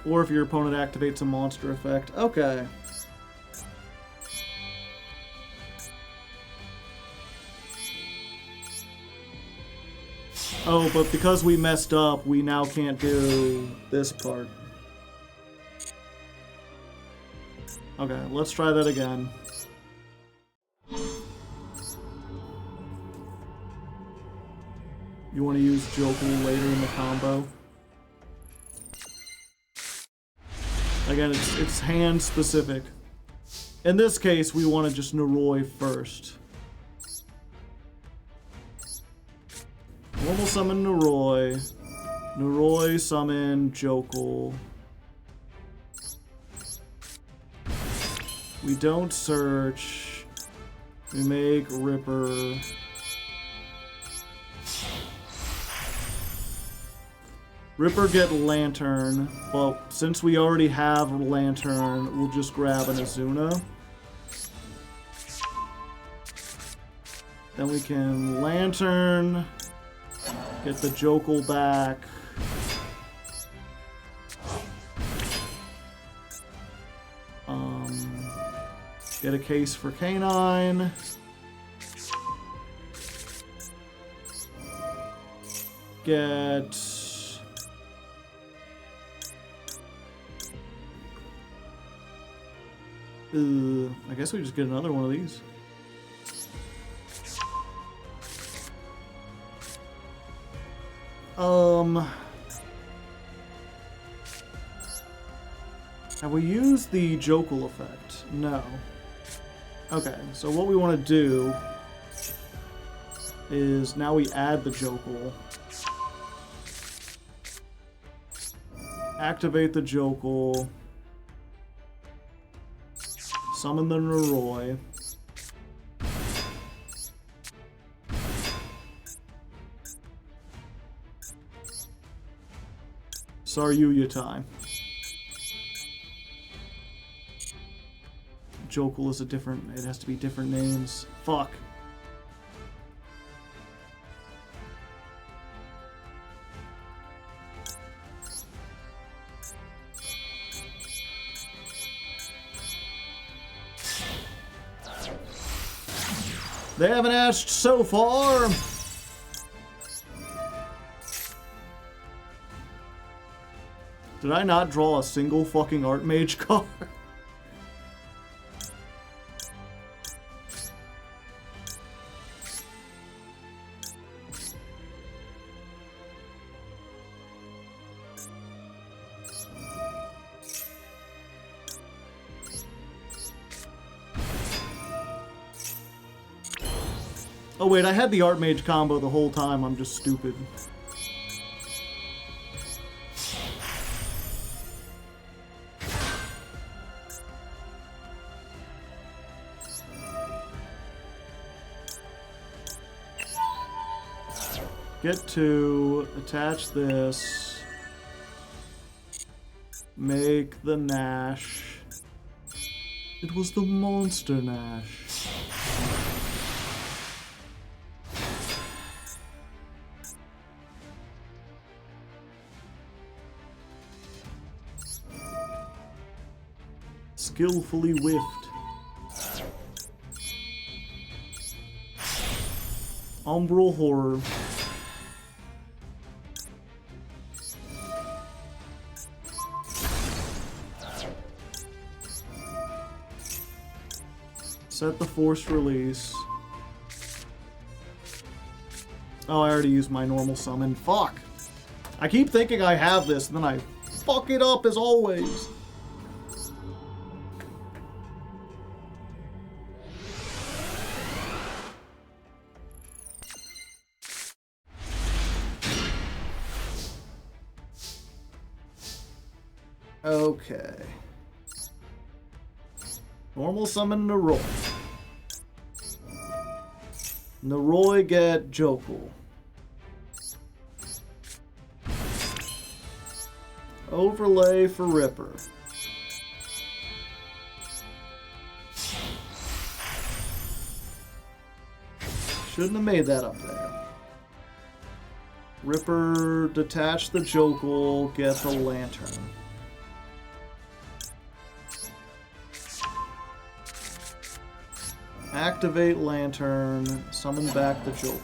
Or if your opponent activates a monster effect. Okay. Oh, but because we messed up, we now can't do this part. Okay, let's try that again. You want to use Jokel later in the combo? Again, it's hand specific. In this case, we want to just Noroi first. Normal summon Noroi. Noroi summon Jokel. We don't search. We make Ripper. Ripper get Lantern, but since we already have Lantern, we'll just grab an Azuna. Then we can Lantern, get the Jokel back. Get a case for Canine. Get... I guess we just get another one of these. Have we used the Jokel effect? No. Okay, so what we want to do is now we add the Jokel. Activate the Jokel. Summon the Noroi. Saryuya time. Jokel is a different... It has to be different names. Fuck. They haven't asked so far. Did I not draw a single fucking Artmage card? Oh wait, I had the Artmage combo the whole time, I'm just stupid. Get to attach this. Make the Nash. It was the monster Nash. Skillfully whiffed. Umbral Horror. Set the forced release. Oh, I already used my normal summon. Fuck! I keep thinking I have this, and then I fuck it up as always. Okay. Normal summon Noroi. Noroi get Jokel. Overlay for Ripper. Shouldn't have made that up there. Ripper, detach the Jokel, get the Lantern. Activate Lantern, summon back the Jokel.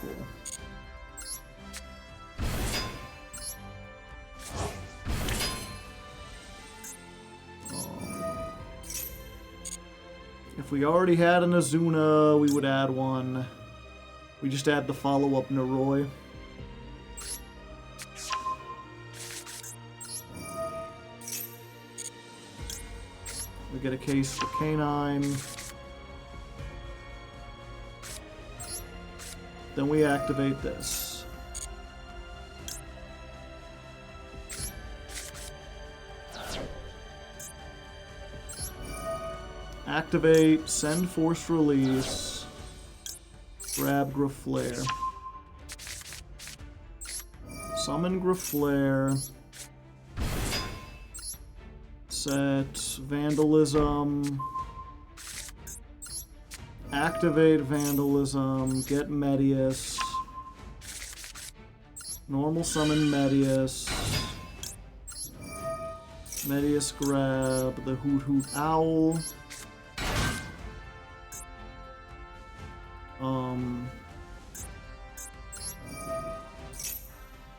If we already had an Azuna, we would add one. We just add the follow-up Noroi. We get a case for Canine. Then we activate this. Activate, send force release, grab Graflare. Summon Graflare. Set Vandalism. Activate Vandalism, get Medius. Normal summon Medius. Medius grab the Hoot Hoot Owl.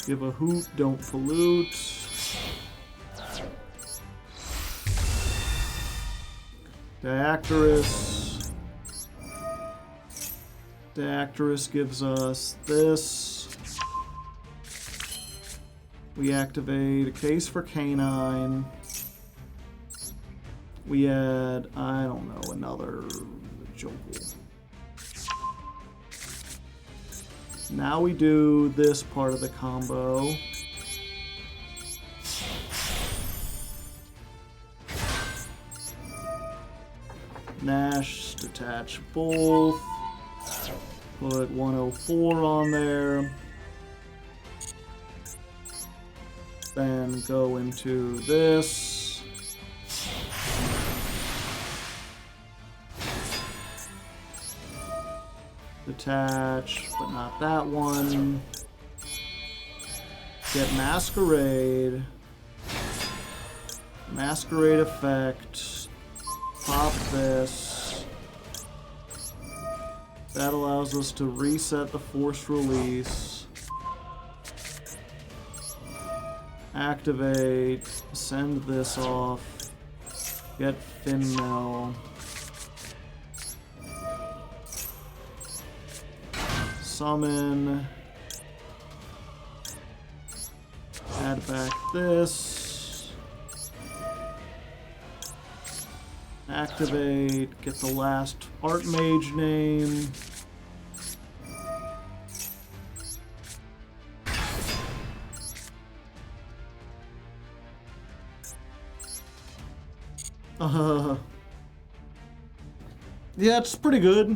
Give a hoot, don't pollute. Diactorus. Diactorus gives us this. We activate a case for Canine. We add, I don't know, another Jokel. Now we do this part of the combo. Nash, detach both. Put 104 on there. Then go into this. Detach, but not that one. Get Masquerade. Masquerade effect. Pop this. That allows us to reset the force release. Activate. Send this off. Get Finmel. Summon. Add back this. Activate. Get the last Artmage name. Yeah, it's pretty good.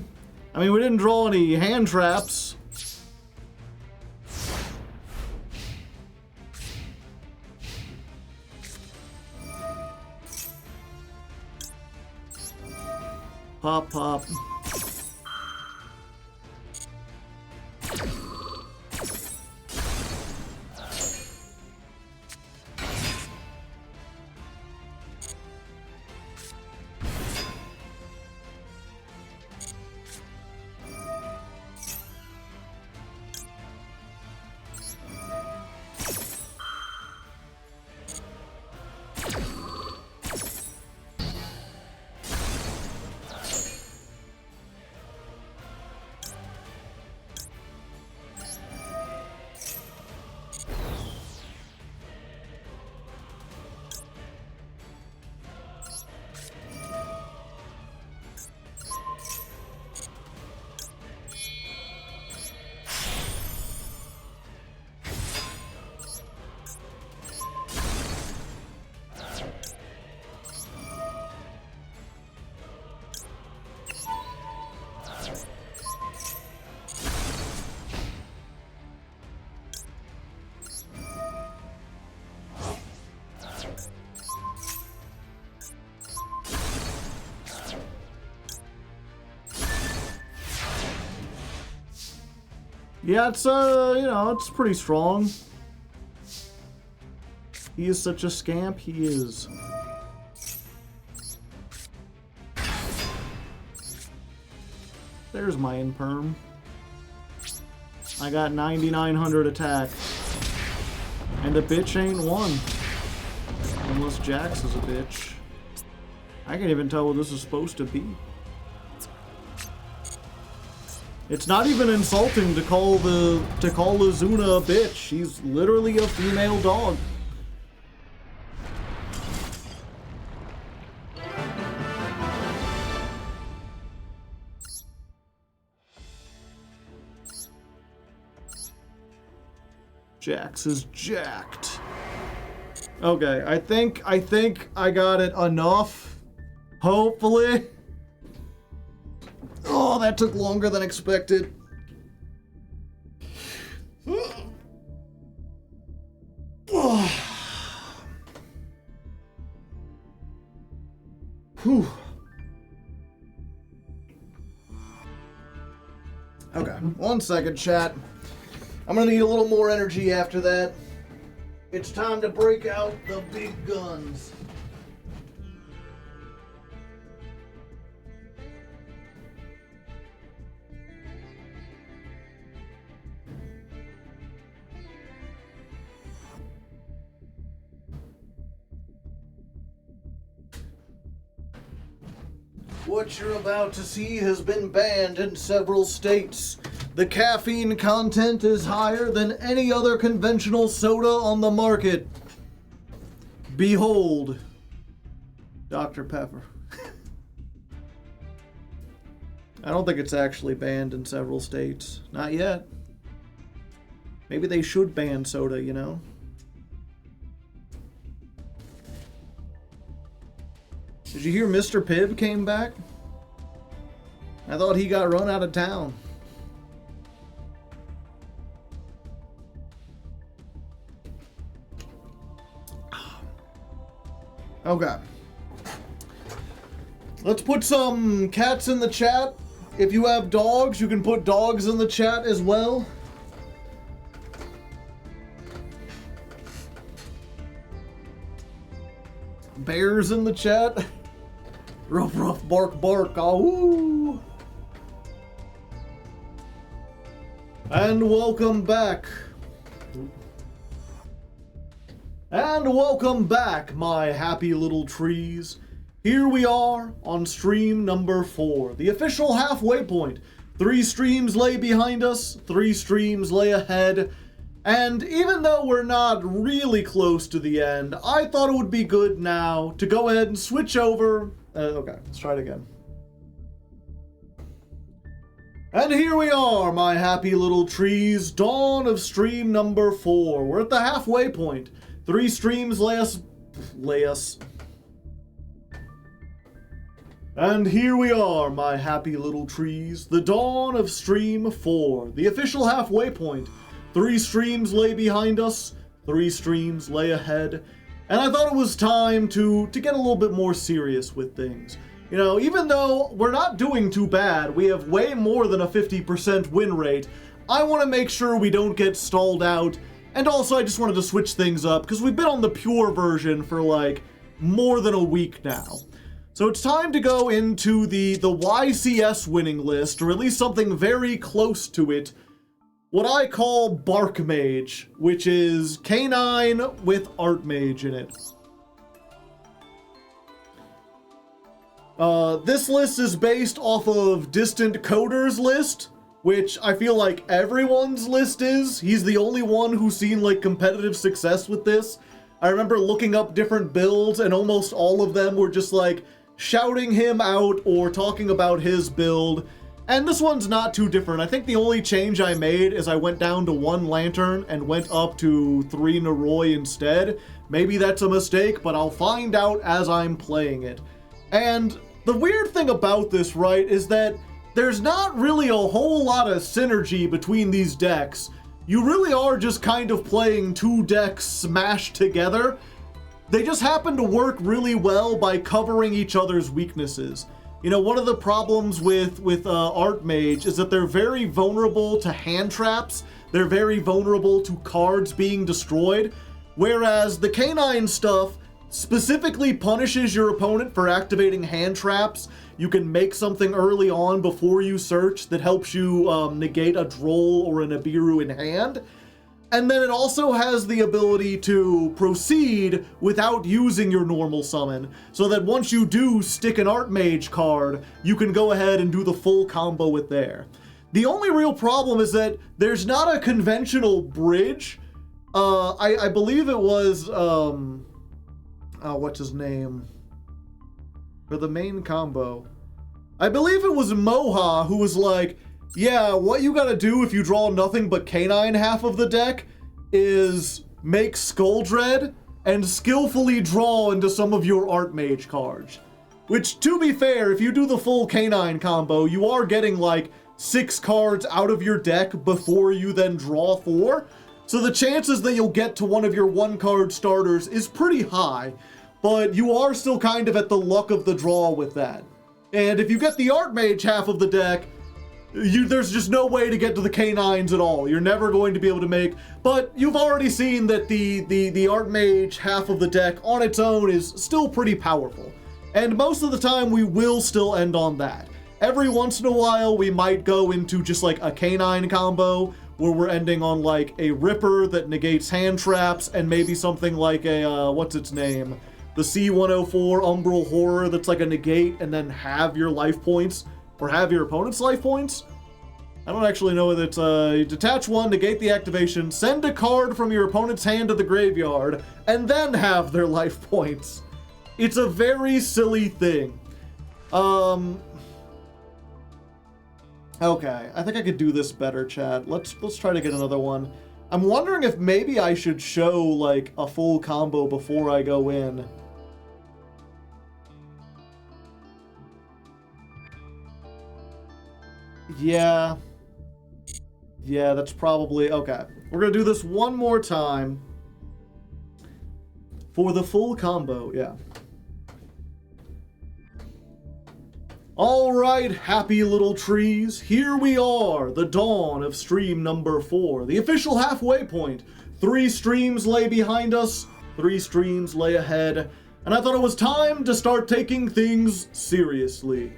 I mean, we didn't draw any hand traps. Pop, pop. Yeah, it's, you know, it's pretty strong. He is such a scamp, he is. There's my imperm. I got 9,900 attack. And the bitch ain't one. Unless Jax is a bitch. I can't even tell what this is supposed to be. It's not even insulting to call Azuna a bitch. She's literally a female dog. Jax is jacked. Okay, I think I got it enough. Hopefully. Oh, that took longer than expected. Whew. Okay, 1 second, chat. I'm gonna need a little more energy after that. It's time to break out the big guns. What you're about to see has been banned in several states. The caffeine content is higher than any other conventional soda on the market. Behold, Dr. Pepper. I don't think it's actually banned in several states. Not yet. Maybe they should ban soda, you know? Did you hear Mr. Pibb came back? I thought he got run out of town. Okay. Let's put some cats in the chat. If you have dogs, you can put dogs in the chat as well. Bears in the chat. Ruff, ruff, bark, bark. Ahoo. And welcome back. And welcome back, my happy little trees. Here we are on stream number 4, the official halfway point. 3 streams lay behind us, 3 streams lay ahead. And even though we're not really close to the end, I thought it would be good now to go ahead and switch over. Okay, let's try it again. And here we are, my happy little trees, dawn of stream number 4. We're at the halfway point. 3 streams lay us. And here we are, my happy little trees, the dawn of stream 4, the official halfway point. 3 streams lay behind us, 3 streams lay ahead, and I thought it was time to get a little bit more serious with things. You know, even though we're not doing too bad, we have way more than a 50% win rate, I want to make sure we don't get stalled out, and also I just wanted to switch things up, because we've been on the pure version for like more than a week now. So it's time to go into the YCS winning list, or at least something very close to it. What I call Artmage, which is K9 with Artmage in it. This list is based off of Distant Coder's list, which I feel like everyone's list is. He's the only one who's seen like competitive success with this. I remember looking up different builds and almost all of them were just like shouting him out or talking about his build. And this one's not too different. I think the only change I made is I went down to 1 Lantern and went up to 3 Naroi instead. Maybe that's a mistake, but I'll find out as I'm playing it. And the weird thing about this, right, is that there's not really a whole lot of synergy between these decks. You really are just kind of playing 2 decks smashed together. They just happen to work really well by covering each other's weaknesses. You know, one of the problems with Artmage is that they're very vulnerable to hand traps. They're very vulnerable to cards being destroyed. Whereas the K9 stuff, specifically punishes your opponent for activating hand traps. You can make something early on before you search that helps you negate a Droll or a Nibiru in hand. And then it also has the ability to proceed without using your normal summon, so that once you do stick an Artmage card, you can go ahead and do the full combo with there. The only real problem is that there's not a conventional bridge. I believe it was, what's his name? For the main combo. I believe it was Moha who was like, yeah, what you gotta do if you draw nothing but Canine half of the deck is make Skull Dread and skillfully draw into some of your Artmage cards. Which, to be fair, if you do the full Canine combo, you are getting like 6 cards out of your deck before you then draw 4. So the chances that you'll get to one of your 1-card starters is pretty high, but you are still kind of at the luck of the draw with that. And if you get the Artmage half of the deck, there's just no way to get to the Canines at all. You're never going to be able to make, but you've already seen that the Artmage half of the deck on its own is still pretty powerful. And most of the time we will still end on that. Every once in a while we might go into just like a Canine combo where we're ending on like a Ripper that negates hand traps and maybe something like a, what's its name? The C104 Umbral Horror that's like a negate and then have your life points. Or have your opponent's life points? I don't actually know whether it's you detach 1, negate the activation, send a card from your opponent's hand to the graveyard, and then have their life points. It's a very silly thing. Okay, I think I could do this better, chat. Let's try to get another one. I'm wondering if maybe I should show like a full combo before I go in. Yeah, that's probably, okay. We're gonna do this one more time for the full combo, yeah. All right, happy little trees, here we are, the dawn of stream number 4, the official halfway point. 3 streams lay behind us, 3 streams lay ahead, and I thought it was time to start taking things seriously.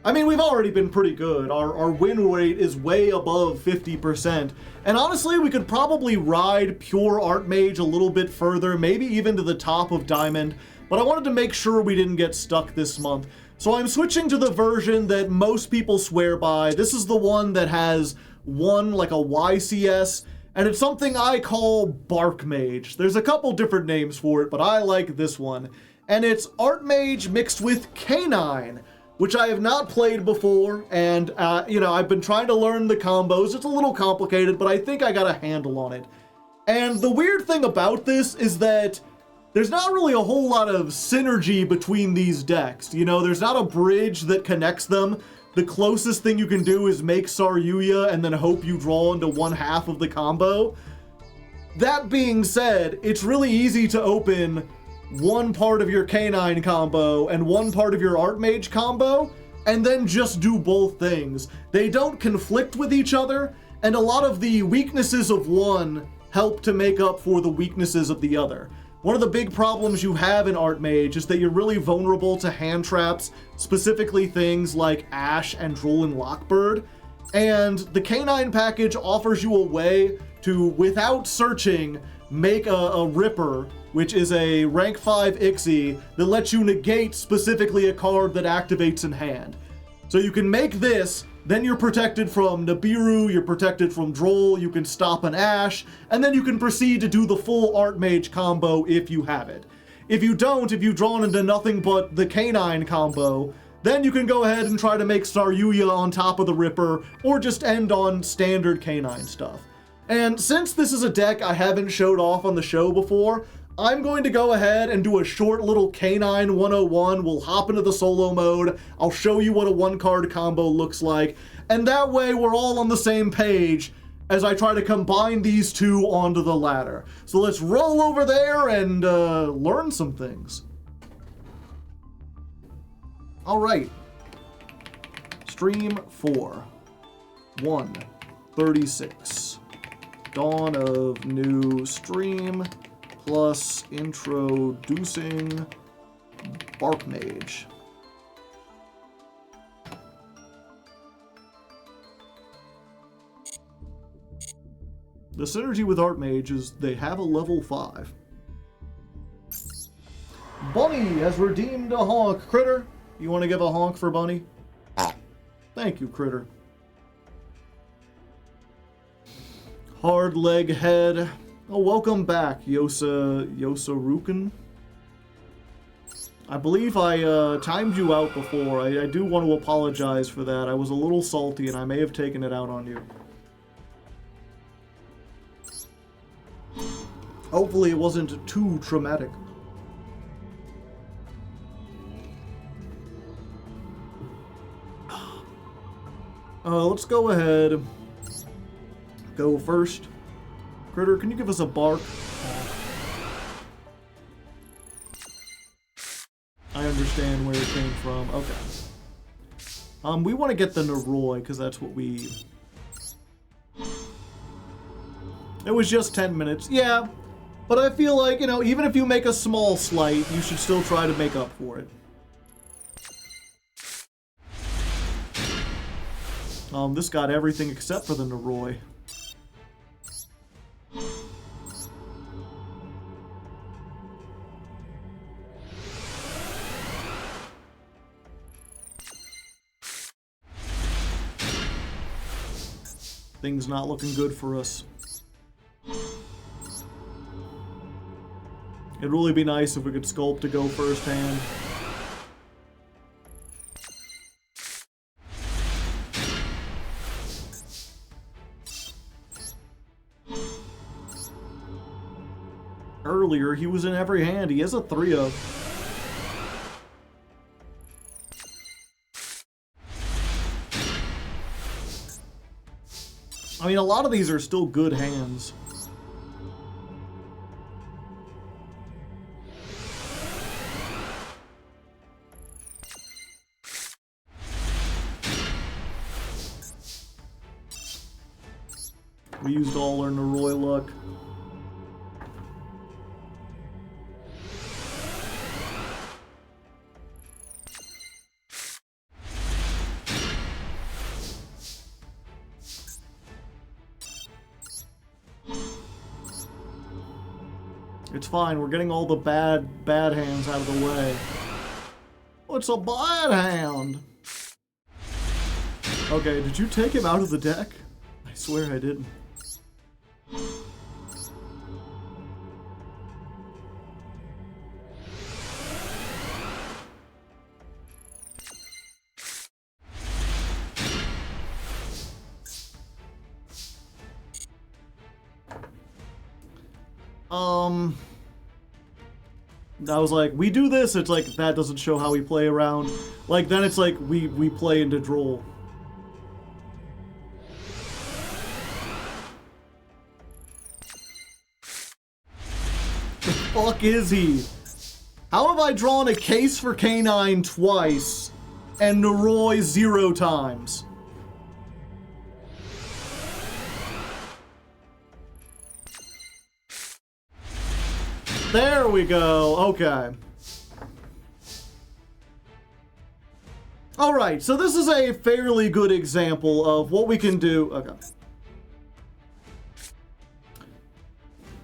I mean, we've already been pretty good. Our win rate is way above 50%. And honestly, we could probably ride pure Artmage a little bit further, maybe even to the top of Diamond. But I wanted to make sure we didn't get stuck this month. So I'm switching to the version that most people swear by. This is the one that has like a YCS. And it's something I call Bark Mage. There's a couple different names for it, but I like this one. And it's Artmage mixed with Canine, which I have not played before, and, you know, I've been trying to learn the combos. It's a little complicated, but I think I got a handle on it. And the weird thing about this is that there's not really a whole lot of synergy between these decks. You know, there's not a bridge that connects them. The closest thing you can do is make Saryuya and then hope you draw into one half of the combo. That being said, it's really easy to open one part of your Canine combo and one part of your Artmage combo, and then just do both things. They don't conflict with each other, and a lot of the weaknesses of one help to make up for the weaknesses of the other. One of the big problems you have in Artmage is that you're really vulnerable to hand traps, specifically things like Ash and Droll and Lockbird, and the Canine package offers you a way to, without searching, make a Ripper, which is a rank 5 Ixie that lets you negate specifically a card that activates in hand. So you can make this, then you're protected from Nibiru, you're protected from Droll, you can stop an Ash, and then you can proceed to do the full Artmage combo if you have it. If you don't, if you've drawn into nothing but the Canine combo, then you can go ahead and try to make Saryuya on top of the Ripper, or just end on standard Canine stuff. And since this is a deck I haven't showed off on the show before, I'm going to go ahead and do a short little Canine 101. We'll hop into the solo mode. I'll show you what a 1-card combo looks like. And that way we're all on the same page as I try to combine these two onto the ladder. So let's roll over there and learn some things. All right. Stream 4. 1:36. Dawn of new stream. plus introducing Artmage. The synergy with Artmage is they have a level 5. Bunny has redeemed a honk. Critter, you want to give a honk for Bunny? Thank you, Critter. Hardleg head. Oh, welcome back, Yosaruken. I believe I timed you out before. I do want to apologize for that. I was a little salty and I may have taken it out on you. Hopefully it wasn't too traumatic. Let's go ahead. Go first. Critter, can you give us a bark? I understand where it came from. Okay. We want to get the Noroi, because that's what we... It was just 10 minutes. Yeah, but I feel like, you know, even if you make a small slight, you should still try to make up for it. This got everything except for the Noroi. Things not looking good for us. It'd really be nice if we could sculpt to go first hand. Earlier, he was in every hand. He has a 3 of. I mean, a lot of these are still good hands. We used all our Noroi luck. It's fine, we're getting all the bad hands out of the way. Oh, it's a bad hand! Okay, did you take him out of the deck? I swear I didn't. I was like, we do this, it's like, that doesn't show how we play around. Like, then it's like, we play into droll. The fuck is he? How have I drawn a case for Canine twice, and Noroi 0 times? There we go. Okay. Alright, so this is a fairly good example of what we can do. Okay.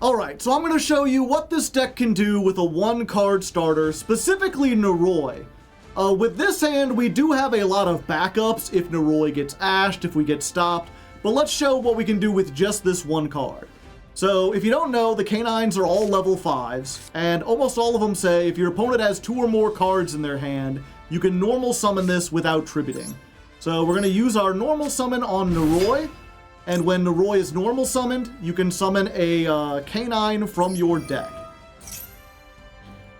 Alright, so I'm going to show you what this deck can do with a 1-card starter, specifically Noroi. With this hand, we do have a lot of backups if Noroi gets ashed, if we get stopped, but let's show what we can do with just this 1 card. So, if you don't know, the Canines are all level 5s, and almost all of them say if your opponent has 2 or more cards in their hand, you can normal summon this without tributing. So we're going to use our normal summon on Noroi, and when Noroi is normal summoned, you can summon a Canine from your deck.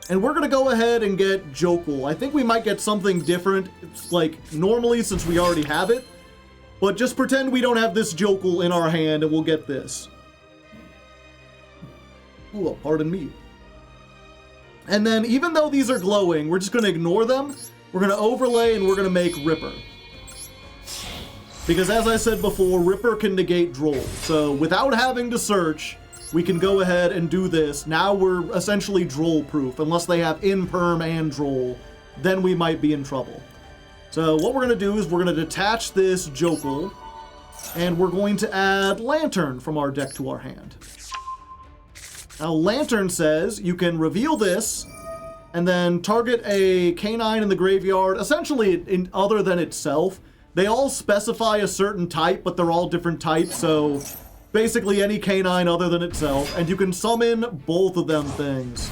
And we're going to go ahead and get Jokul. I think we might get something different, like normally since we already have it, but just pretend we don't have this Jokul in our hand and we'll get this. Ooh, pardon me. And then, even though these are glowing, we're just going to ignore them. We're going to overlay and we're going to make Ripper. Because as I said before, Ripper can negate Droll. So, without having to search, we can go ahead and do this. Now we're essentially droll proof, unless they have imperm and droll, then we might be in trouble. So what we're going to do is we're going to detach this Jokel, and we're going to add Lantern from our deck to our hand. Now Lantern says you can reveal this, and then target a canine in the graveyard, essentially other than itself. They all specify a certain type, but they're all different types, so basically any canine other than itself, and you can summon both of them things.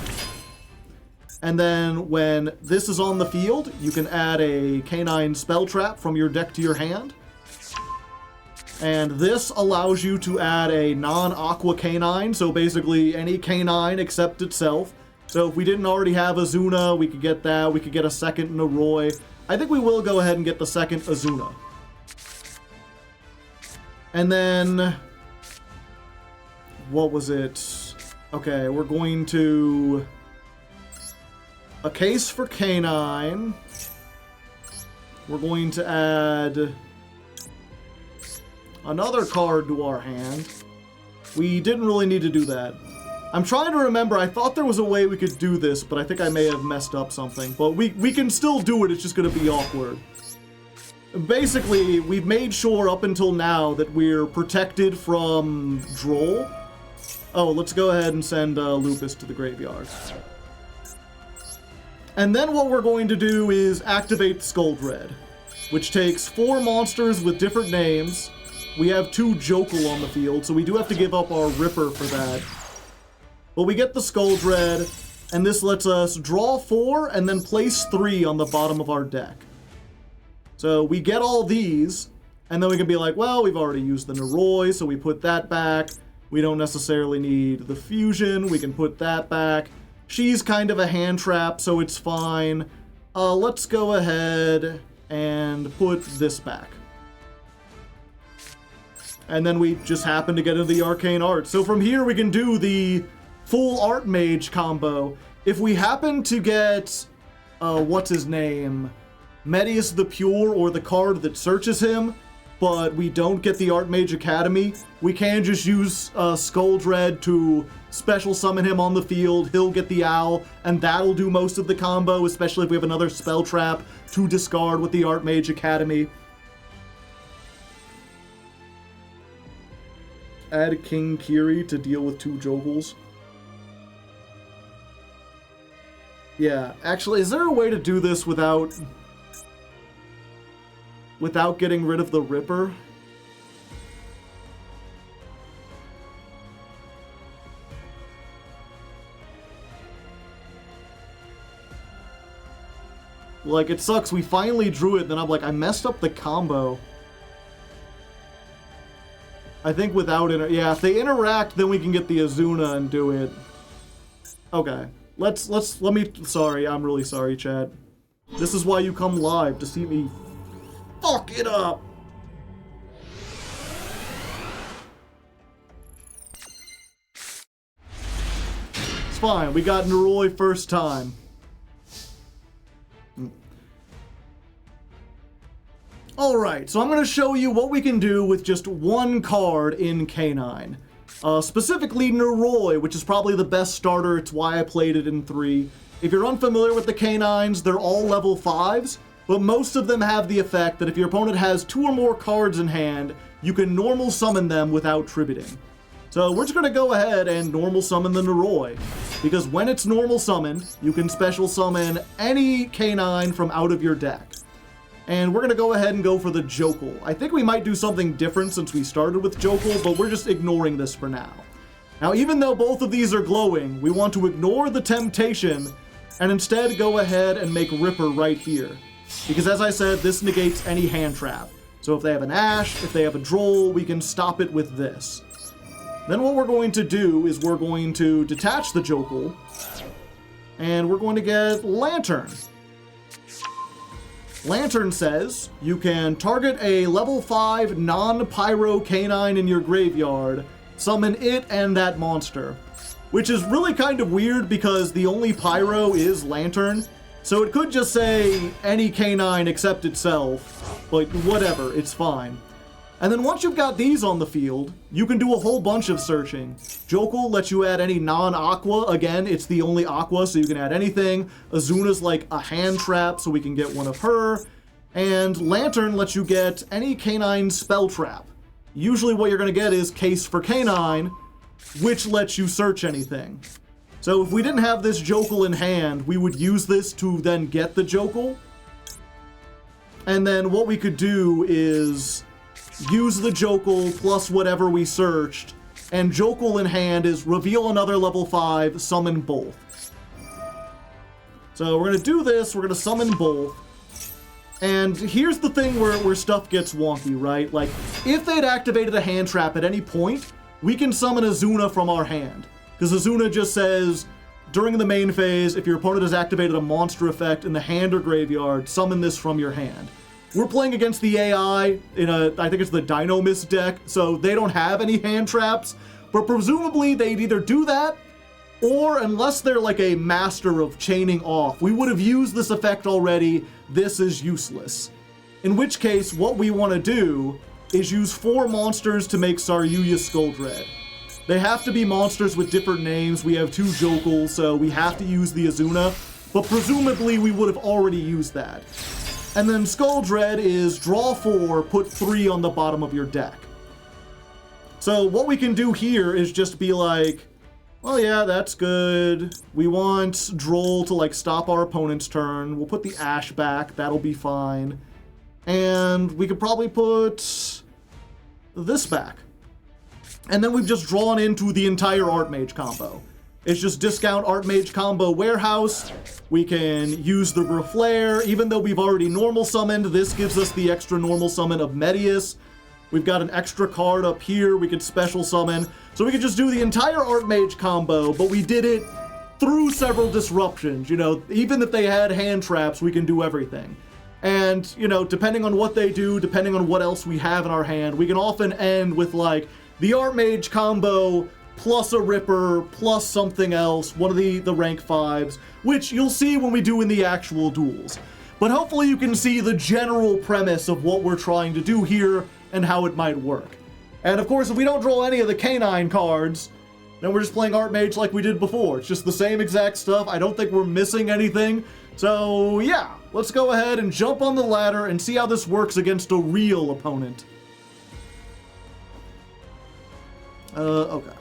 And then when this is on the field, you can add a canine spell trap from your deck to your hand. And this allows you to add a non-aqua canine, so basically any canine except itself. So if we didn't already have Azuna, we could get that. We could get a second Noroi. I think we will go ahead and get the second Azuna. And then, what was it? Okay, we're going to a case for canine. We're going to add another card to our hand. We didn't really need to do that. I'm trying to remember, I thought there was a way we could do this, but I think I may have messed up something. But we can still do it, it's just going to be awkward. Basically, we've made sure up until now that we're protected from Droll. Oh, let's go ahead and send Lupus to the graveyard. And then what we're going to do is activate Skuldred, which takes 4 monsters with different names. We have 2 Jokel on the field, so we do have to give up our Ripper for that. But we get the Skuldred, and this lets us draw 4 and then place 3 on the bottom of our deck. So we get all these, and then we can be like, well, we've already used the Noroi, so we put that back. We don't necessarily need the Fusion, we can put that back. She's kind of a hand trap, so it's fine. Let's go ahead and put this back. And then we just happen to get into the Arcane Art. So from here we can do the full Artmage combo. If we happen to get, what's his name? Medius the Pure, or the card that searches him, but we don't get the Artmage Academy, we can just use Skuldred to special summon him on the field. He'll get the Owl, and that'll do most of the combo, especially if we have another spell trap to discard with the Artmage Academy. Add King Kiri to deal with 2 Jogels. Yeah, actually, is there a way to do this without getting rid of the Ripper? Like, it sucks. We finally drew it, then I'm like, I messed up the combo. I think without it, yeah, if they interact, then we can get the Azuna and do it. Okay. Let me, sorry, I'm really sorry, chat. This is why you come live, to see me fuck it up. It's fine, we got Noroi first time. Alright, so I'm going to show you what we can do with just 1 card in K9. Specifically Noroi, which is probably the best starter, it's why I played it in 3. If you're unfamiliar with the K9s, they're all level 5s, but most of them have the effect that if your opponent has 2 or more cards in hand, you can normal summon them without tributing. So we're just going to go ahead and normal summon the Noroi, because when it's normal summoned, you can special summon any K9 from out of your deck. And we're going to go ahead and go for the Jokel. I think we might do something different since we started with Jokel, but we're just ignoring this for now. Now, even though both of these are glowing, we want to ignore the temptation and instead go ahead and make Ripper right here. Because as I said, this negates any hand trap. So if they have an Ash, if they have a Droll, we can stop it with this. Then what we're going to do is we're going to detach the Jokel, and we're going to get Lantern. Lantern says you can target a level 5 non-pyro canine in your graveyard, summon it and that monster. Which is really kind of weird because the only pyro is Lantern, so it could just say any canine except itself, but whatever, it's fine. And then once you've got these on the field, you can do a whole bunch of searching. Jokul lets you add any non-aqua. Again, it's the only aqua, so you can add anything. Azuna's like a hand trap, so we can get one of her. And Lantern lets you get any canine spell trap. Usually what you're going to get is Case for Canine, which lets you search anything. So if we didn't have this Jokul in hand, we would use this to then get the Jokul. And then what we could do is use the Jokul plus whatever we searched, and Jokul in hand is reveal another level 5, summon both. So we're going to do this, we're going to summon both, and here's the thing where stuff gets wonky, right? Like, if they'd activated a hand trap at any point, we can summon Azuna from our hand, because Azuna just says, during the main phase, if your opponent has activated a monster effect in the hand or graveyard, summon this from your hand. We're playing against the AI in I think it's the Dino-Mist deck, so they don't have any hand traps, but presumably they'd either do that, or unless they're like a master of chaining off, we would have used this effect already, this is useless. In which case, what we want to do is use 4 monsters to make Saryuya Skuldred. They have to be monsters with different names, we have 2 Jokuls, so we have to use the Azuna, but presumably we would have already used that. And then Skuldred is draw 4, put 3 on the bottom of your deck. So what we can do here is just be like, well, yeah, that's good. We want Droll to like stop our opponent's turn. We'll put the Ash back. That'll be fine. And we could probably put this back. And then we've just drawn into the entire Artmage combo. It's just discount Artmage combo warehouse. We can use the Graflare. Even though we've already normal summoned, this gives us the extra normal summon of Medius. We've got an extra card up here we could special summon. So we could just do the entire Artmage combo, but we did it through several disruptions. You know, even if they had hand traps, we can do everything. And, you know, depending on what they do, depending on what else we have in our hand, we can often end with like the Artmage combo plus a Ripper, plus something else, one of the rank 5s, which you'll see when we do in the actual duels. But hopefully you can see the general premise of what we're trying to do here and how it might work. And of course, if we don't draw any of the canine cards, then we're just playing Artmage like we did before. It's just the same exact stuff. I don't think we're missing anything. So yeah, let's go ahead and jump on the ladder and see how this works against a real opponent. Okay.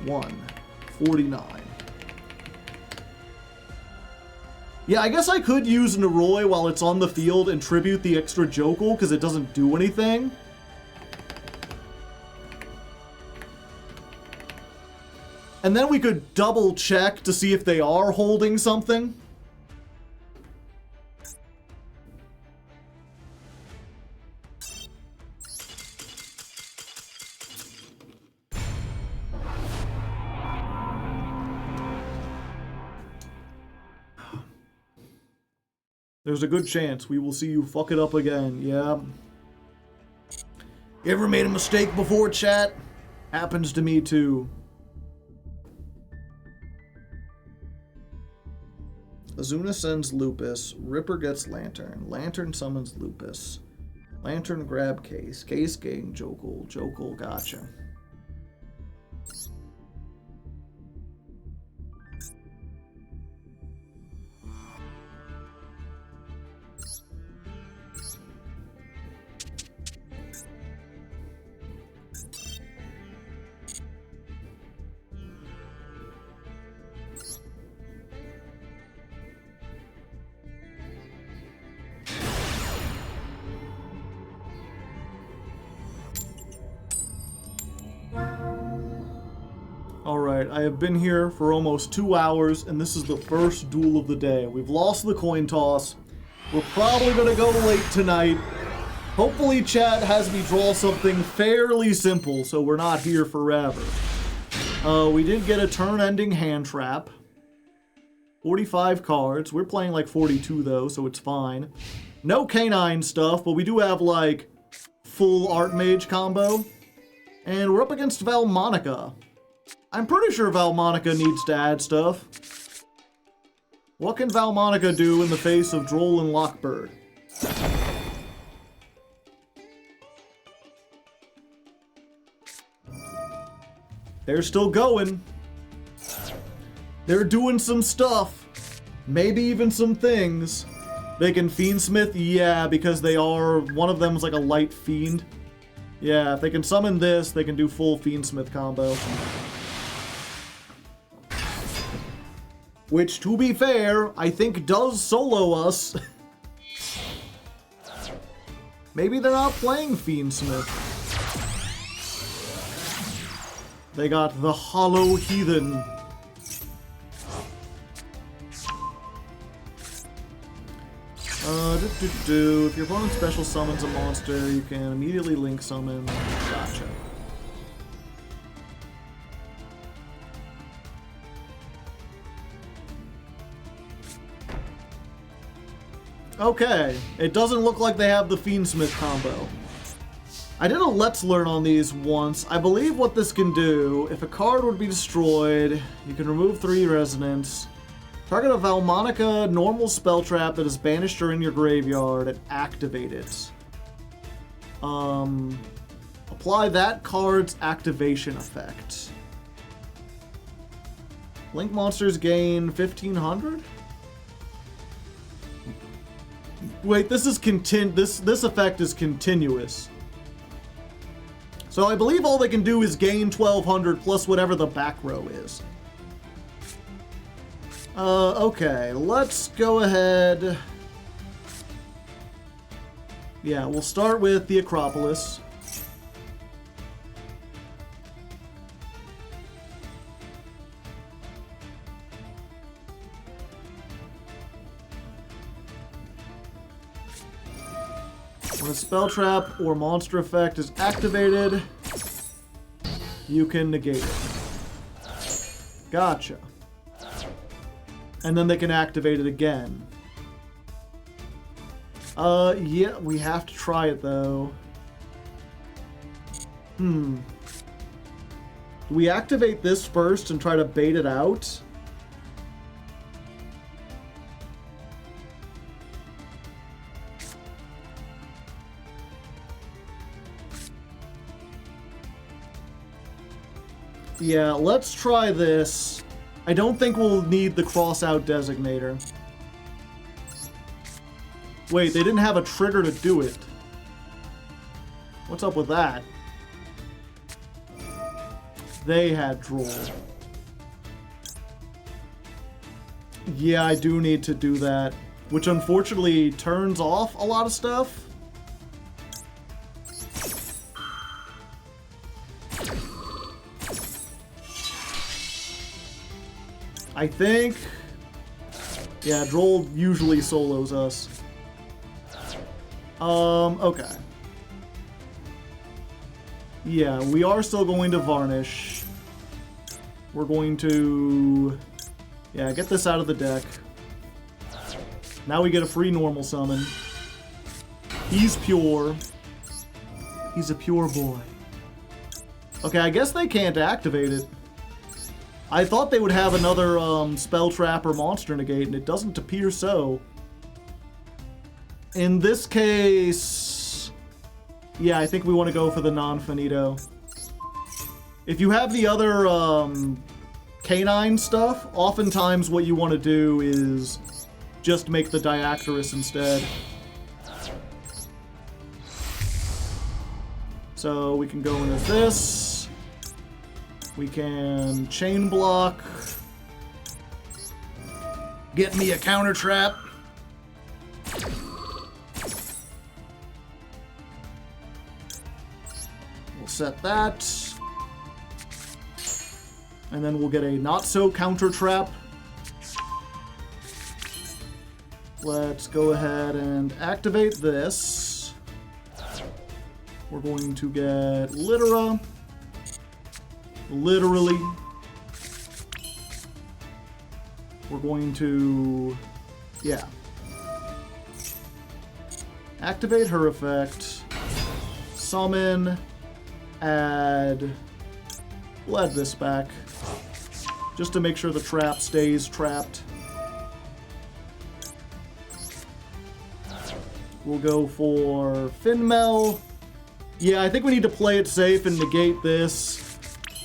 149. Yeah, I guess I could use Naroi while it's on the field and tribute the extra Jokul because it doesn't do anything. And then we could double check to see if they are holding something. There's a good chance we will see you fuck it up again, yeah. You ever made a mistake before, chat? Happens to me too. Azuna sends Lupus, Ripper gets Lantern, Lantern summons Lupus, Lantern grab Case, Case gang Jokul, Jokul gotcha. Alright, I have been here for almost 2 hours, and this is the first duel of the day. We've lost the coin toss. We're probably going to go late tonight. Hopefully chat has me draw something fairly simple, so we're not here forever. We did get a turn-ending hand trap. 45 cards. We're playing like 42 though, so it's fine. No canine stuff, but we do have like full Artmage combo. And we're up against Valmonica. I'm pretty sure Valmonica needs to add stuff. What can Valmonica do in the face of Droll and Lockbird? They're still going. They're doing some stuff. Maybe even some things. They can Fiendsmith? Yeah, because they are... One of them is like a light fiend. Yeah, if they can summon this, they can do full Fiendsmith combo. Which, to be fair, I think does solo us. Maybe they're not playing Fiendsmith. They got the Hollow Heathen. If your opponent special summons a monster, you can immediately link summon. Gotcha. Okay, it doesn't look like they have the Fiendsmith combo. I did a Let's Learn on these once. I believe what this can do, if a card would be destroyed, you can remove 3 resonance. Target a Valmonica normal spell trap that is banished or in your graveyard and activate it. Apply that card's activation effect. Link monsters gain 1500? Wait, this is this effect is continuous. So I believe all they can do is gain 1200 plus whatever the back row is. Okay, let's go ahead. Yeah, we'll start with the Acropolis. When a spell trap or monster effect is activated, you can negate it. Gotcha. And then they can activate it again. Yeah, we have to try it though. Do we activate this first and try to bait it out? Yeah, let's try this. I don't think we'll need the cross-out designator. Wait, they didn't have a trigger to do it. What's up with that? They had draw. Yeah, I do need to do that. Which unfortunately turns off a lot of stuff. I think... Yeah, Droll usually solos us. Okay. Yeah, we are still going to Varnish. We're going to... Yeah, get this out of the deck. Now we get a free normal summon. He's pure. He's a pure boy. Okay, I guess they can't activate it. I thought they would have another spell trap or monster negate, and it doesn't appear so. In this case... Yeah, I think we want to go for the non-finito. If you have the other canine stuff, oftentimes what you want to do is just make the Diactorus instead. So we can go into this. We can chain block. Get me a counter trap. We'll set that. And then we'll get a not so counter trap. Let's go ahead and activate this. We're going to get Litera. Literally. We're going to... Yeah. Activate her effect. Summon. Add... We'll add this back. Just to make sure the trap stays trapped. We'll go for Finmel. Yeah, I think we need to play it safe and negate this.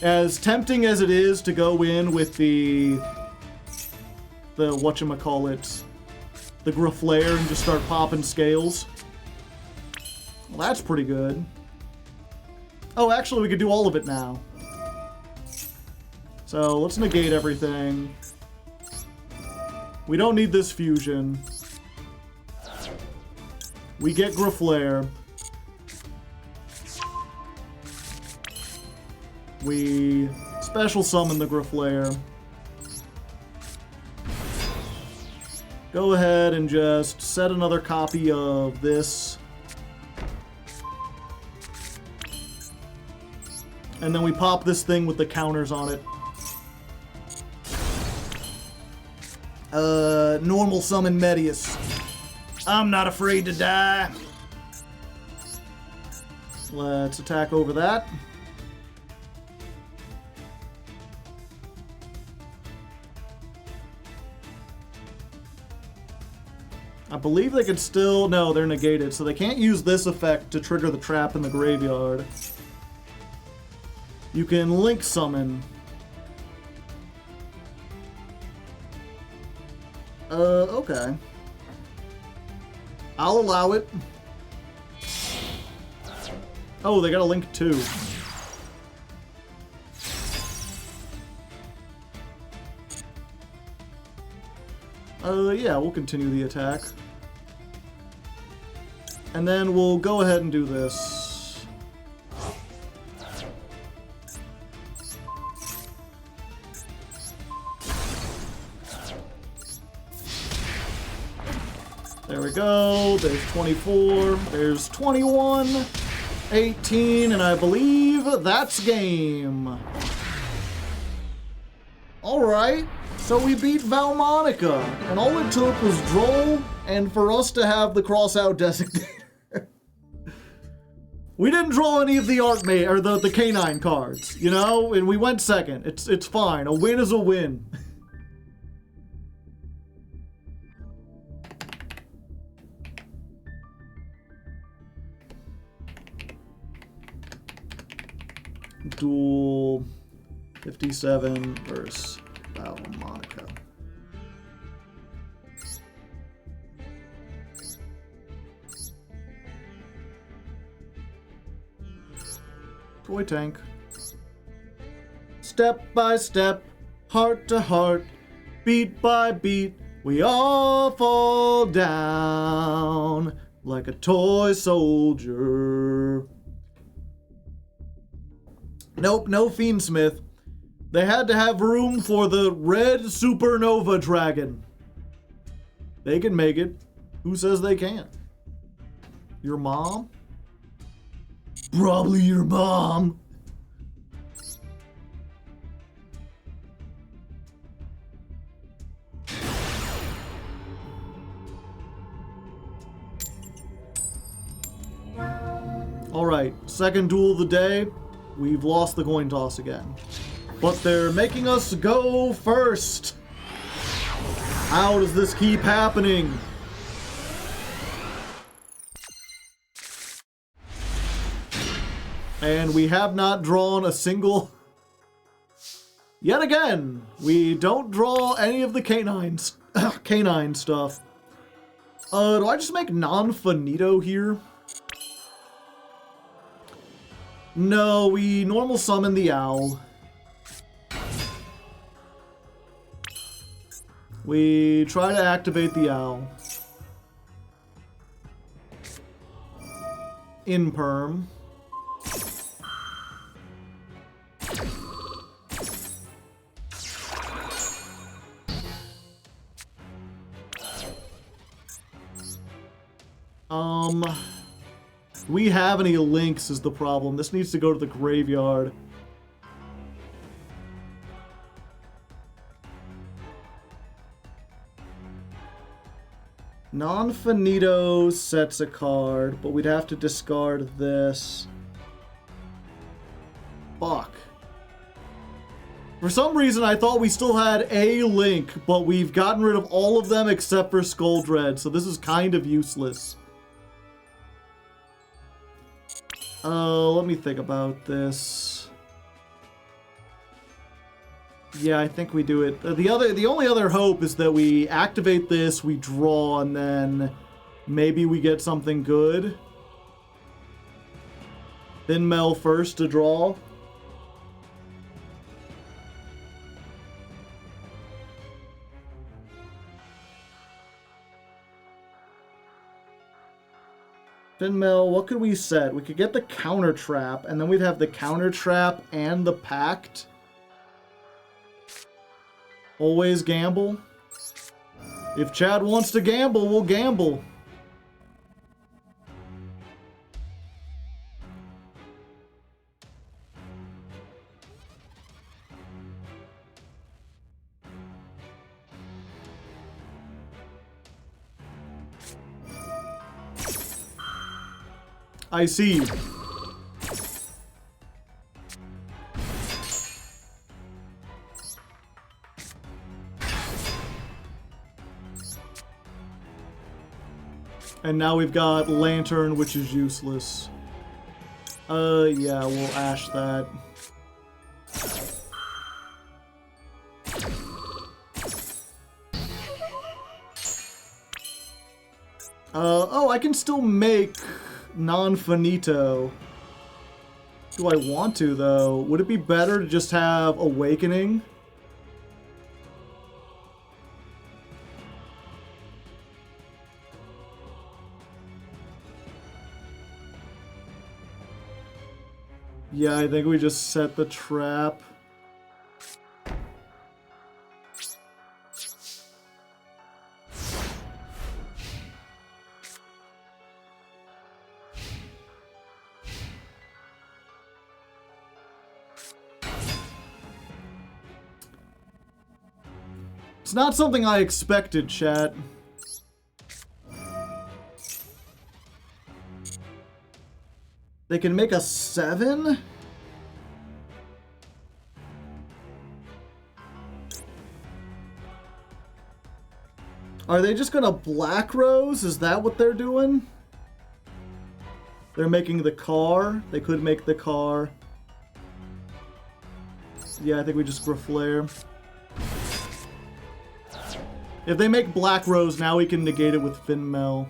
As tempting as it is to go in with the whatchamacallit, the Graflair and just start popping scales. Well, that's pretty good. Oh, actually, we could do all of it now. So, let's negate everything. We don't need this fusion. We get Graflair. We special summon the Graflair. Go ahead and just set another copy of this. And then we pop this thing with the counters on it. Normal summon Medius. I'm not afraid to die. Let's attack over that. I believe they can still... No, they're negated, so they can't use this effect to trigger the trap in the graveyard. You can link summon. Okay. I'll allow it. Oh, they got a link too. Yeah, we'll continue the attack. And then we'll go ahead and do this. There we go. There's 24. There's 21. 18. And I believe that's game. Alright. So we beat Valmonica. And all it took was Droll and for us to have the cross-out designator. We didn't draw any of the Artmage or the canine cards, you know? And we went second. It's fine. A win is a win. Duel 57 versus Valmonica. Toy tank. Step by step, heart to heart, beat by beat, we all fall down like a toy soldier. Nope, no Fiendsmith. They had to have room for the red supernova dragon. They can make it. Who says they can't? Your mom? Probably your mom. Alright, second duel of the day. We've lost the coin toss again. But they're making us go first. How does this keep happening? And we have not drawn a single... Yet again, we don't draw any of the canines. Canine stuff. Do I just make non-finito here? No, we normal summon the owl. We try to activate the owl. In perm. Do we have any links is the problem. This needs to go to the graveyard. Non-finito sets a card, but we'd have to discard this. Fuck. For some reason, I thought we still had a link, but we've gotten rid of all of them except for Skuldred, so this is kind of useless. Let me think about this. Yeah, I think we do it. The only other hope is that we activate this, we draw, and then maybe we get something good. Then Mel first to draw. Finmel, what could we set? We could get the counter trap, and then we'd have the counter trap and the pact. Always gamble. If Chad wants to gamble, we'll gamble. I see. And now we've got Lantern, which is useless. Yeah, we'll ash that. Oh, I can still make non-finito. Do I want to, though? Would it be better to just have Awakening? Yeah, I think we just set the trap. It's not something I expected, chat. They can make a 7? Are they just gonna Black Rose? Is that what they're doing? They're making the car. They could make the car. Yeah, I think we just Graflare. If they make Black Rose, now we can negate it with Finmel.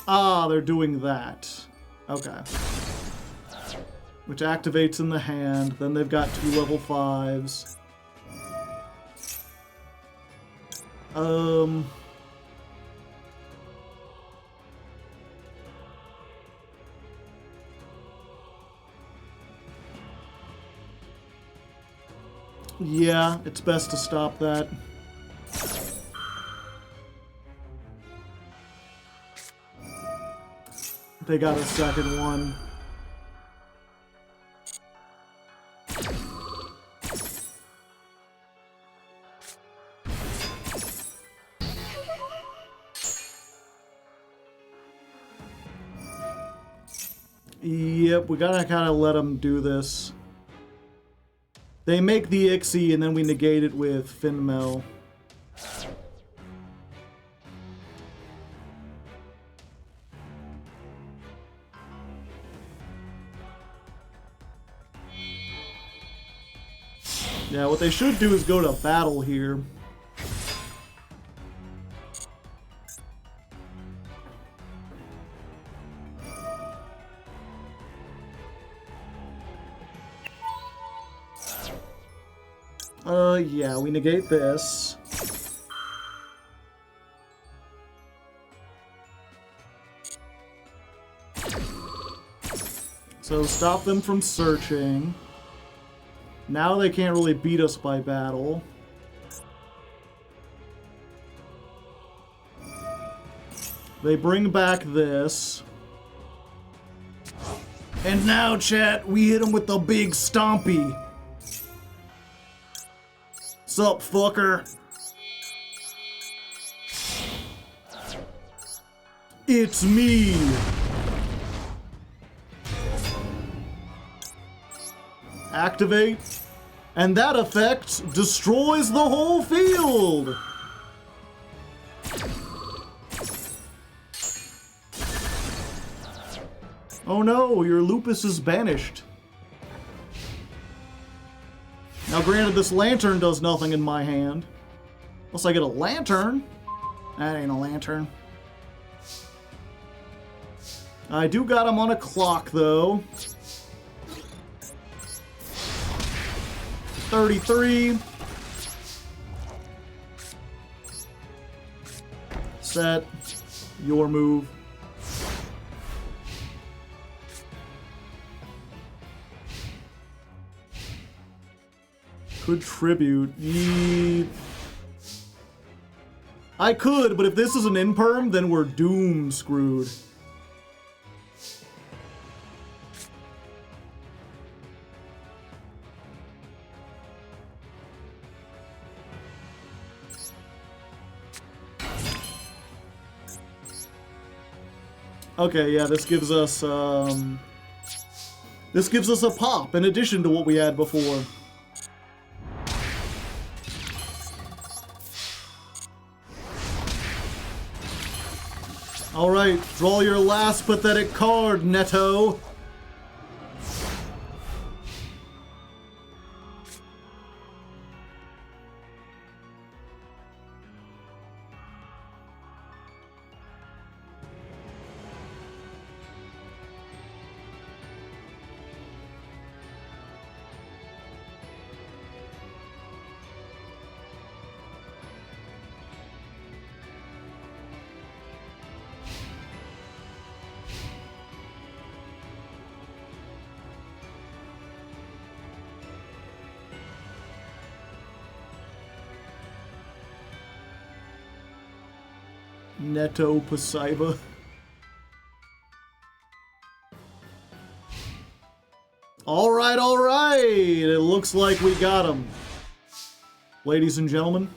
Ah, they're doing that. Okay. Which activates in the hand. Then they've got 2 level 5s. Yeah, it's best to stop that. They got a second one. Yep, we gotta kind of let them do this. They make the Ixie and then we negate it with Finmel. Yeah, what they should do is go to battle here. Yeah, we negate this. So stop them from searching. Now they can't really beat us by battle. They bring back this. And now, chat, we hit them with the big stompy. Sup, fucker? It's me! Activate. And that effect destroys the whole field! Oh no, your lupus is banished. Now granted, this lantern does nothing in my hand. Unless I get a lantern. That ain't a lantern. I do got him on a clock, though. 33. Set. Your move. Could tribute. I could, but if this is an imperm, then we're doom screwed. Okay, yeah, this gives us a pop in addition to what we had before. All right, draw your last pathetic card, Netto. Netto Posaiba. All right. It looks like we got him. Ladies and gentlemen.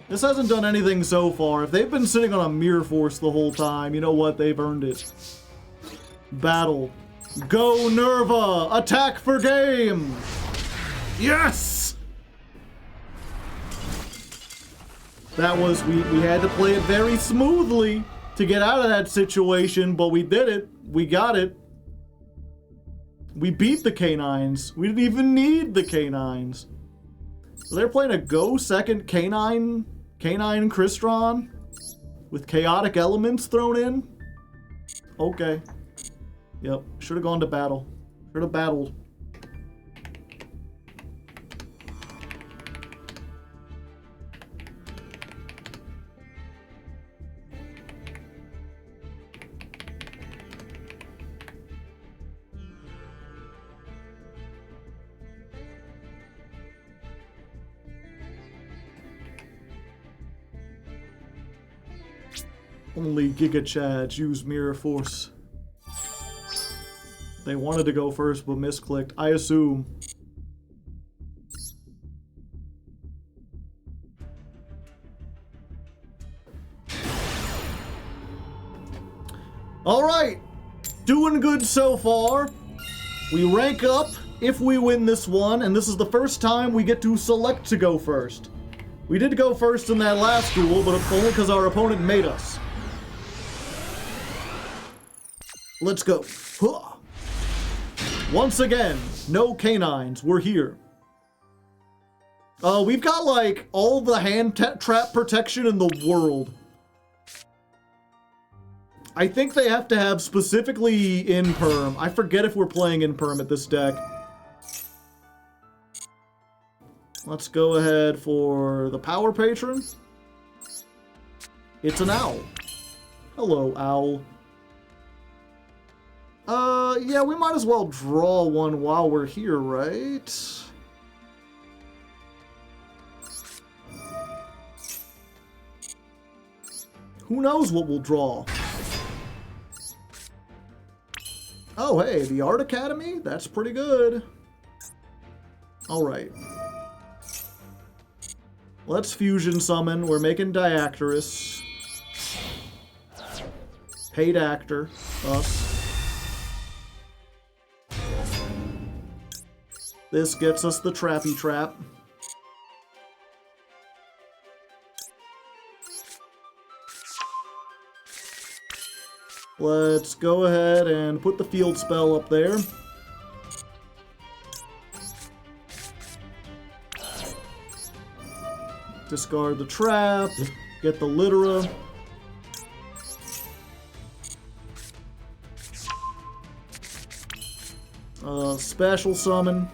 This hasn't done anything so far. If they've been sitting on a mirror force the whole time, you know what? They've earned it. Battle. Go Nerva! Attack for game! Yes! That was, we had to play it very smoothly to get out of that situation, but we did it. We got it. We beat the Canines. We didn't even need the Canines. So they're playing a go second Canine Crystron with chaotic elements thrown in? Okay. Yep, should have gone to battle. Should have battled. Only Giga Chads use Mirror Force. They wanted to go first, but misclicked. I assume. Alright! Doing good so far. We rank up if we win this one, and this is the first time we get to select to go first. We did go first in that last duel, but only because our opponent made us. Let's go. Huh. Once again, no canines. We're here. We've got, like, all the hand trap protection in the world. I think they have to have specifically Imperm. I forget if we're playing Imperm at this deck. Let's go ahead for the Power Patron. It's an owl. Hello, owl. Yeah, we might as well draw one while we're here, right? Who knows what we'll draw? Oh, hey, the Art Academy? That's pretty good. Alright. Let's fusion summon. We're making Diactorus. Paid actor. Us. This gets us the Trappy Trap. Let's go ahead and put the field spell up there. Discard the trap. Get the Litera. Special summon.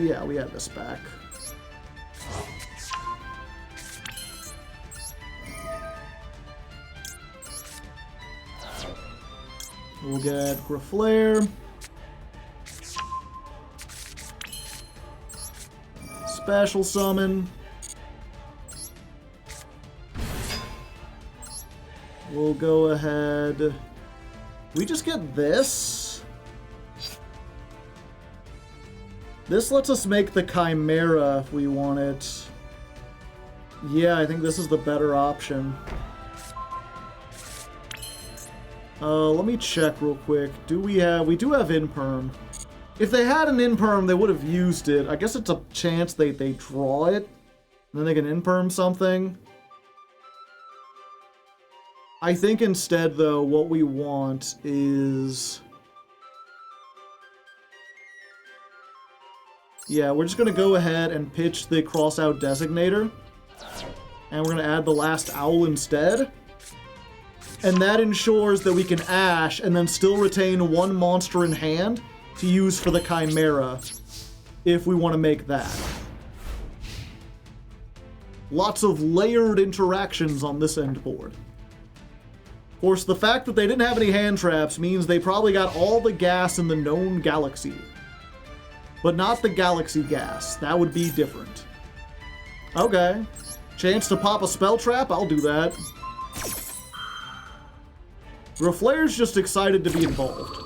Yeah, we have this back. We'll get Graflare. Special summon. We'll go ahead. We just get this. This lets us make the Chimera if we want it. Yeah, I think this is the better option. Let me check real quick. We do have Imperm. If they had an Imperm, they would have used it. I guess it's a chance they draw it, and then they can Imperm something. I think instead, though, what we want is... Yeah, we're just going to go ahead and pitch the Cross-Out Designator. And we're going to add the last Owl instead. And that ensures that we can Ash and then still retain one monster in hand to use for the Chimera, if we want to make that. Lots of layered interactions on this end board. Of course, the fact that they didn't have any hand traps means they probably got all the gas in the known galaxy. But not the galaxy gas. That would be different. Okay. Chance to pop a spell trap? I'll do that. Graflare's just excited to be involved.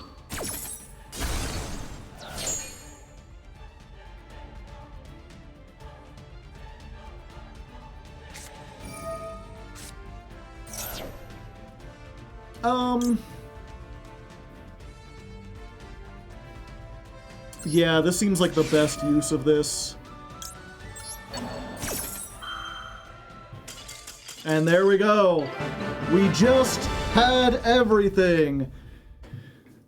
Yeah, this seems like the best use of this. And there we go. We just had everything.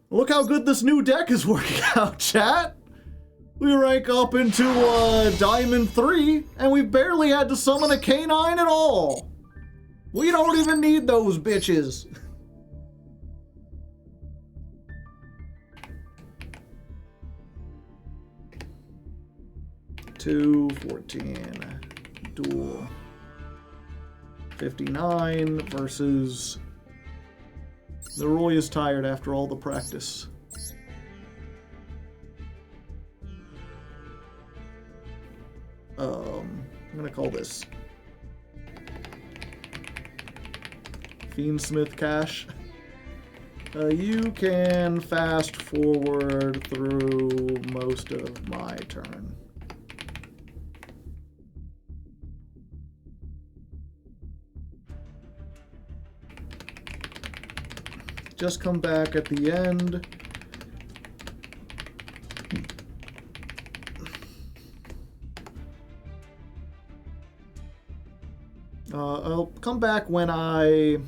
Look how good this new deck is working out, chat. We rank up into Diamond 3, and we barely had to summon a canine at all. We don't even need those bitches. 2, 14, duel. 59 versus... The Roy is tired after all the practice. I'm gonna call this Fiendsmith Cash. You can fast forward through most of my turn. Just come back at the end. I'll come back when I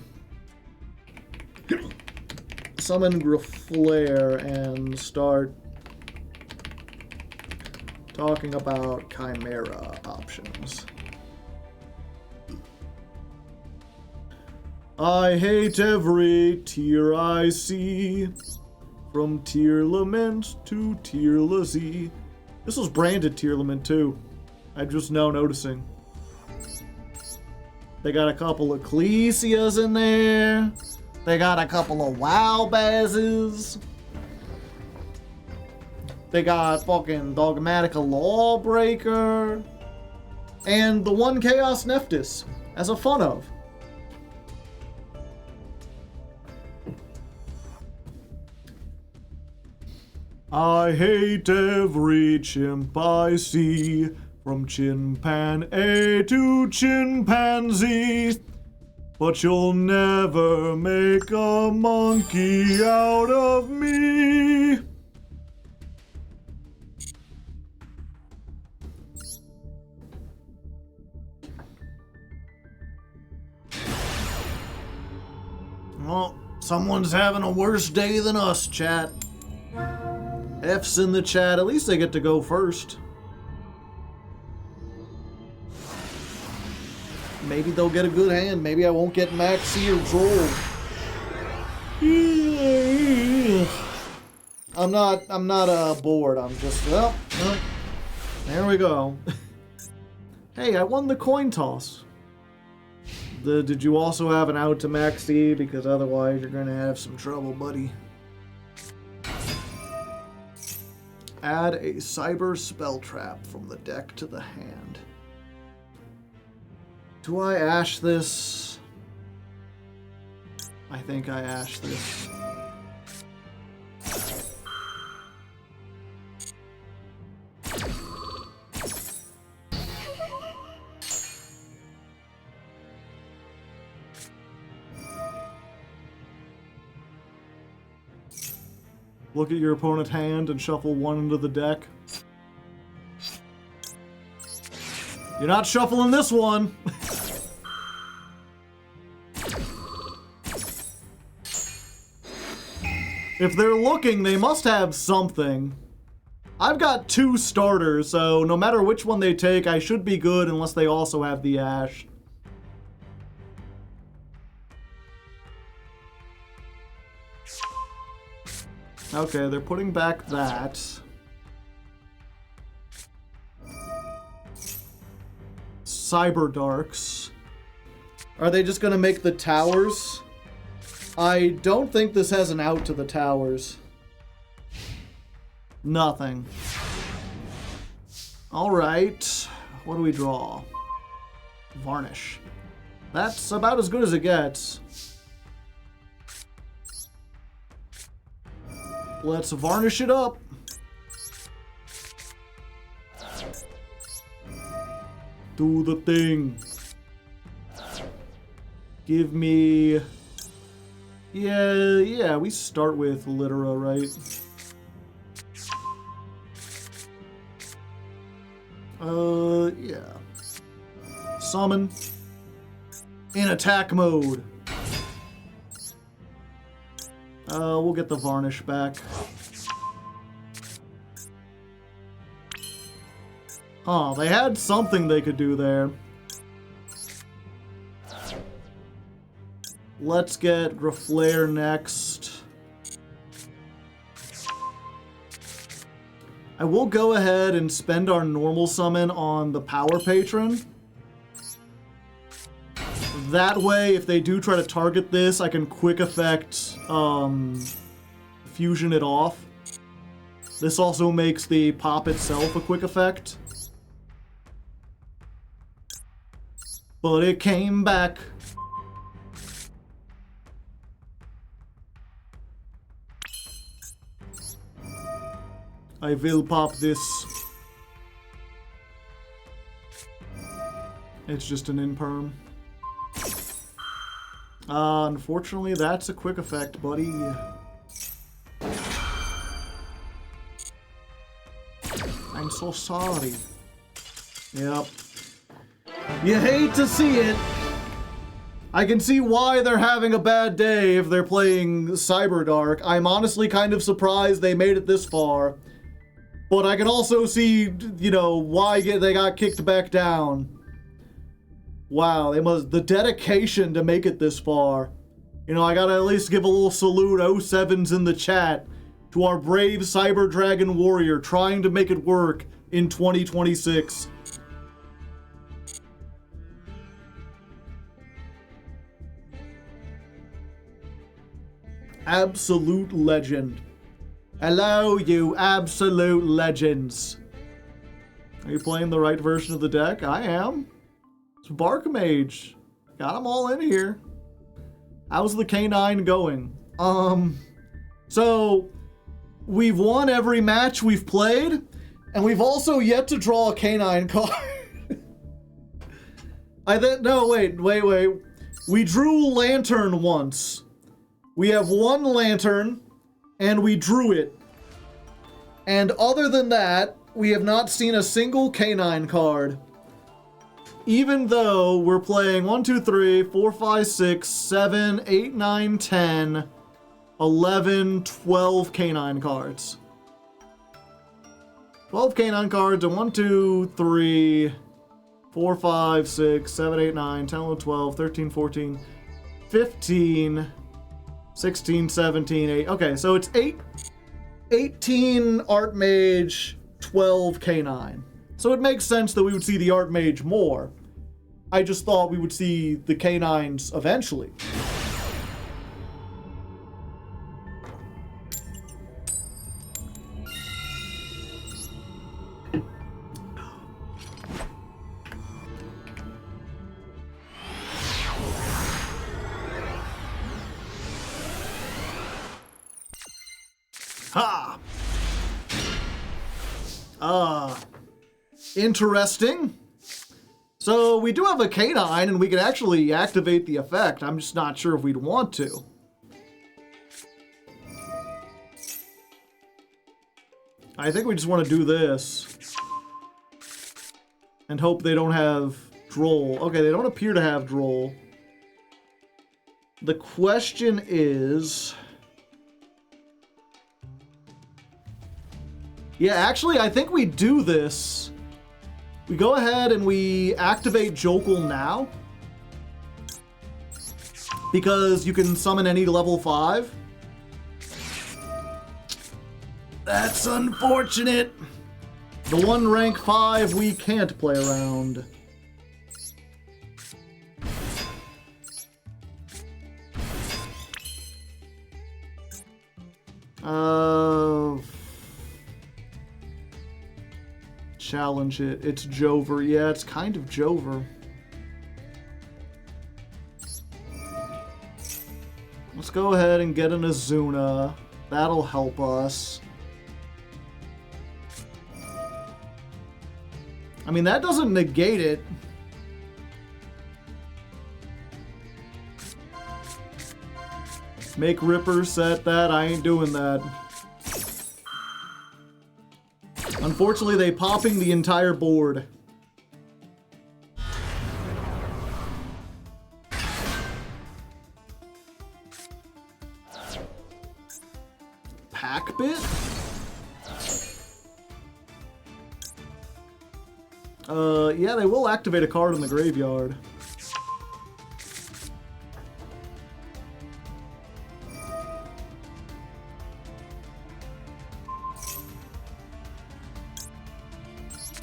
summon Graflare and start talking about Chimera options. I hate every tear I see, from Tear Lament to Tear Lazy. This was branded Tear Lament too. I'm just now noticing. They got a couple of Ecclesias in there. They got a couple of Wowbazes. They got fucking Dogmatica Lawbreaker. And the one Chaos Nephthys as a fun of. I hate every chimp I see, from Chinpan A to Chimpanzee, but you'll never make a monkey out of me. Well, someone's having a worse day than us, chat. F's in the chat. At least they get to go first. Maybe they'll get a good hand. Maybe I won't get Maxi or Droll. I'm not bored. I'm just, well, there we go. Hey, I won the coin toss. Did you also have an out to Maxi? Because otherwise you're gonna have some trouble, buddy. Add a cyber spell trap from the deck to the hand. Do I ash this? I think I ash this. Look at your opponent's hand and shuffle one into the deck. You're not shuffling this one! If they're looking, they must have something. I've got 2 starters, so no matter which one they take, I should be good unless they also have the Ash. Okay, they're putting back that. Cyber Darks. Are they just gonna make the towers? I don't think this has an out to the towers. Nothing. Alright. What do we draw? Varnish. That's about as good as it gets. Let's varnish it up. Do the thing. Give me... Yeah, we start with Littera, right? Yeah. Summon. In attack mode. We'll get the varnish back. Huh, they had something they could do there. Let's get Graflair next. I will go ahead and spend our normal summon on the Power Patron. That way, if they do try to target this, I can quick effect fusion it off. This also makes the pop itself a quick effect. But it came back. I will pop this. It's just an imperm. Unfortunately, that's a quick effect, buddy. I'm so sorry. Yep. You hate to see it. I can see why they're having a bad day if they're playing Cyberdark. I'm honestly kind of surprised they made it this far. But I can also see, you know, why they got kicked back down. Wow, the dedication to make it this far. You know, I gotta at least give a little salute, 07s in the chat, to our brave Cyber Dragon Warrior trying to make it work in 2026. Absolute legend. Hello, you absolute legends. Are you playing the right version of the deck? I am. It's Artmage. Got them all in here. How's the K9 going? So we've won every match we've played, and we've also yet to draw a K9 card. No, wait. We drew Lantern once. We have one Lantern, and we drew it. And other than that, we have not seen a single K9 card. Even though we're playing 1, 2, 3, 4, 5, 6, 7, 8, 9, 10, 11, 12 K9 cards. 12 canine cards, and 1, 2, 3, 4, 5, 6, 7, 8, 9, 10, 11, 12, 13, 14, 15, 16, 17, 8. Okay, so it's 18 Artmage, 12 canine. So it makes sense that we would see the Artmage more. I just thought we would see the canines eventually. Ha! Interesting. So we do have a canine and we can actually activate the effect. I'm just not sure if we'd want to. I think we just want to do this. And hope they don't have Droll. Okay, they don't appear to have Droll. The question is... Yeah, actually, I think we do this. We go ahead and we activate Jokul now. Because you can summon any level 5. That's unfortunate. The one rank 5 we can't play around. Challenge it. It's Jover. Yeah, it's kind of Jover. Let's go ahead and get an Azuna. That'll help us. I mean, that doesn't negate it. Make Ripper set that. I ain't doing that. Unfortunately, they popping the entire board. Pack bit? Yeah, they will activate a card in the graveyard.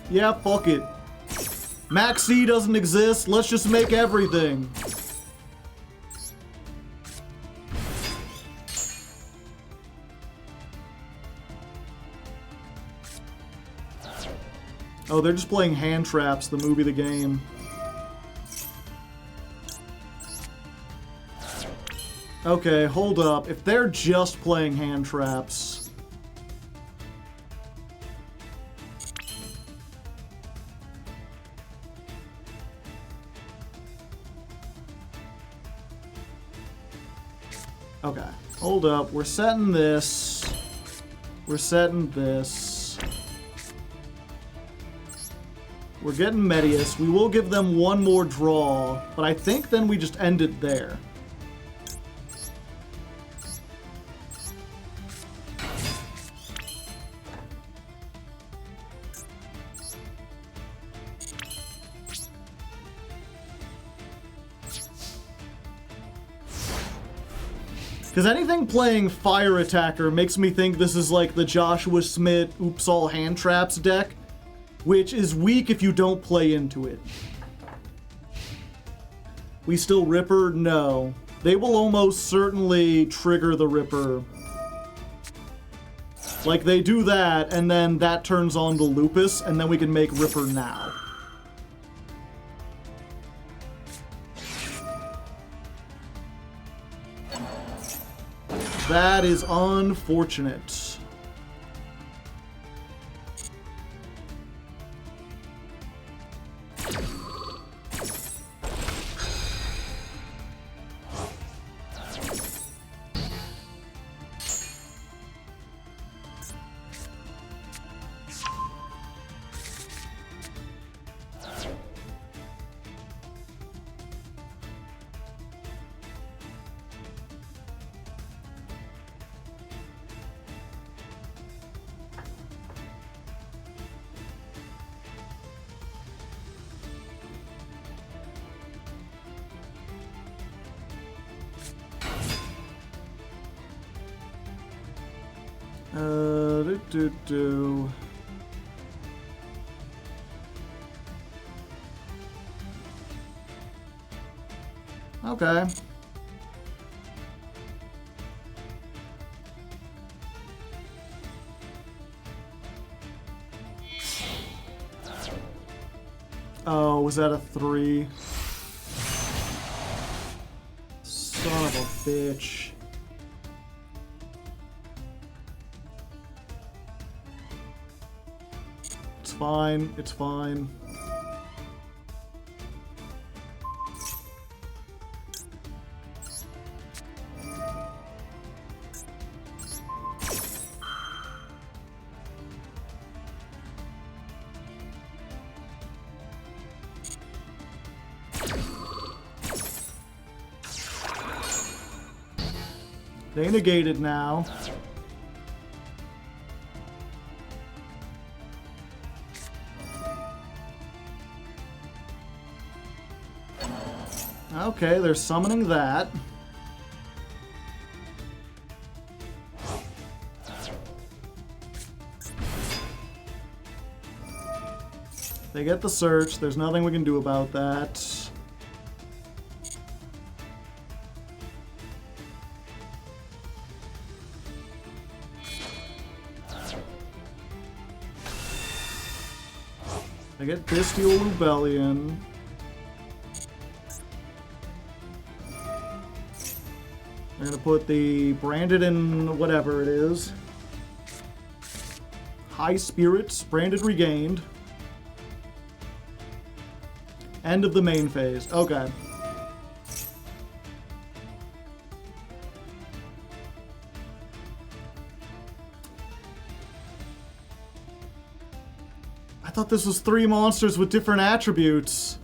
Yeah, fuck it. Max C doesn't exist. Let's just make everything. Oh, they're just playing Hand Traps, the movie, the game. Okay, hold up. If they're just playing Hand Traps... Okay, hold up. We're setting this. We're setting this. We're getting Medius. We will give them one more draw, but I think then we just end it there. Because anything playing Fire Attacker makes me think this is like the Joshua Smith Oops All Hand Traps deck, which is weak if you don't play into it. We still Ripper? No. They will almost certainly trigger the Ripper. Like, they do that, and then that turns on the Lupus, and then we can make Ripper now. That is unfortunate. do. Okay. Oh, was that a 3? Son of a bitch. It's fine. It's fine. They negated now. Okay, they're summoning that. They get the search. There's nothing we can do about that. I get Bestial Rebellion. They're gonna put the branded in whatever it is. High Spirits, branded regained. End of the main phase. Okay. I thought this was 3 monsters with different attributes.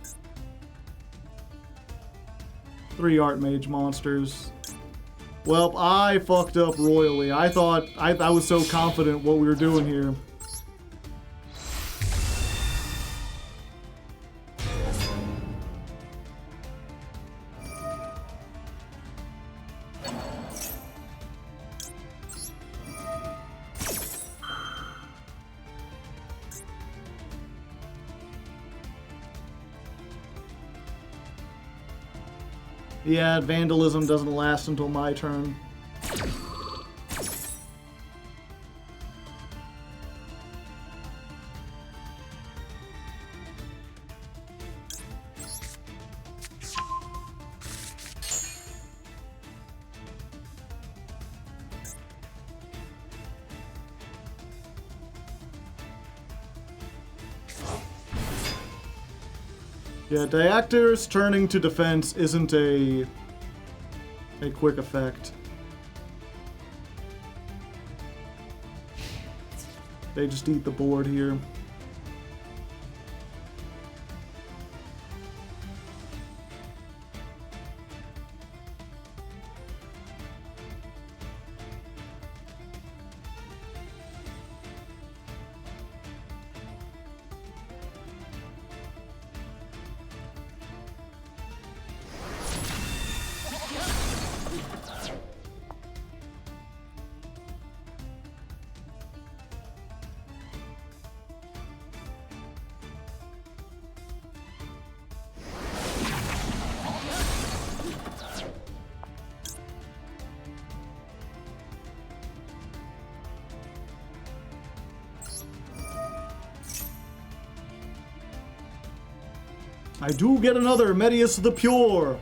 3 Artmage monsters. Well, I fucked up royally. I thought I was so confident what we were doing here. Yeah, vandalism doesn't last until my turn. Yeah, Diactors turning to defense isn't a quick effect. They just eat the board here. I do get another Medius the Pure.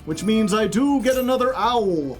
Which means I do get another Owl.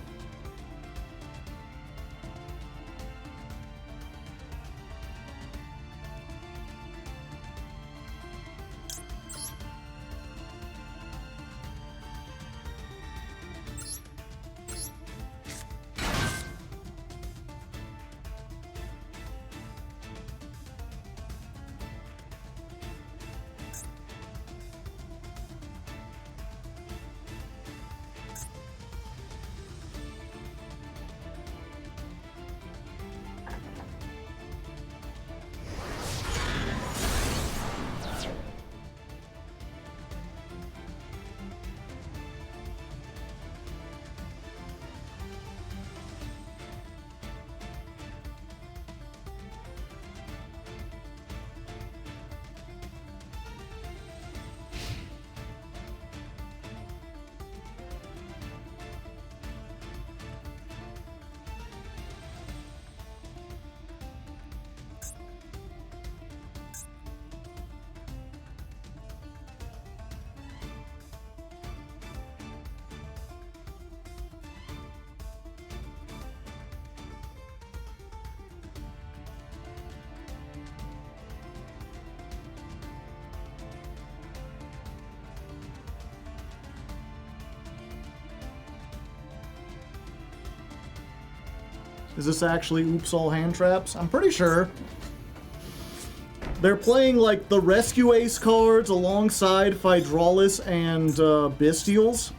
Is this actually Oops All Hand Traps? I'm pretty sure. They're playing like the Rescue Ace cards alongside Phydraulis and Bestials.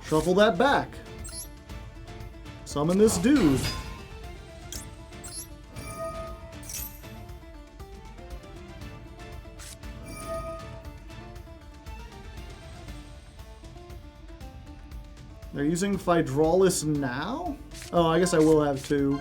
Shuffle that back. Summon this dude. They're using Phydraulis now? Oh, I guess I will have two.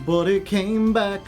But it came back.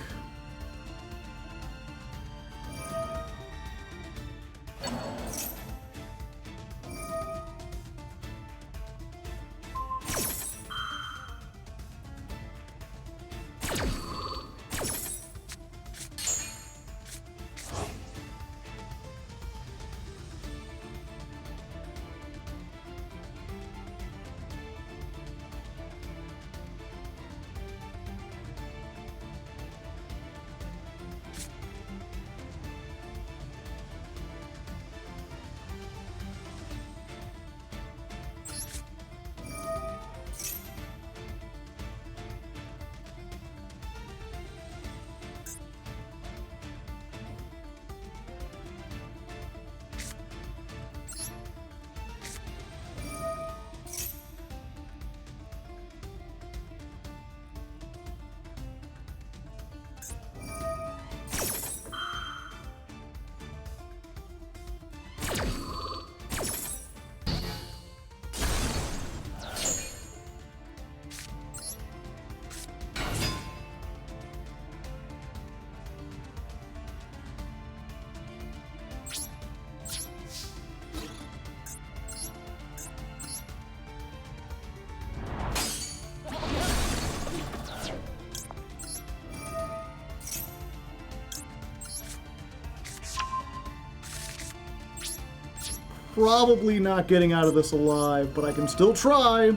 Probably not getting out of this alive, but I can still try.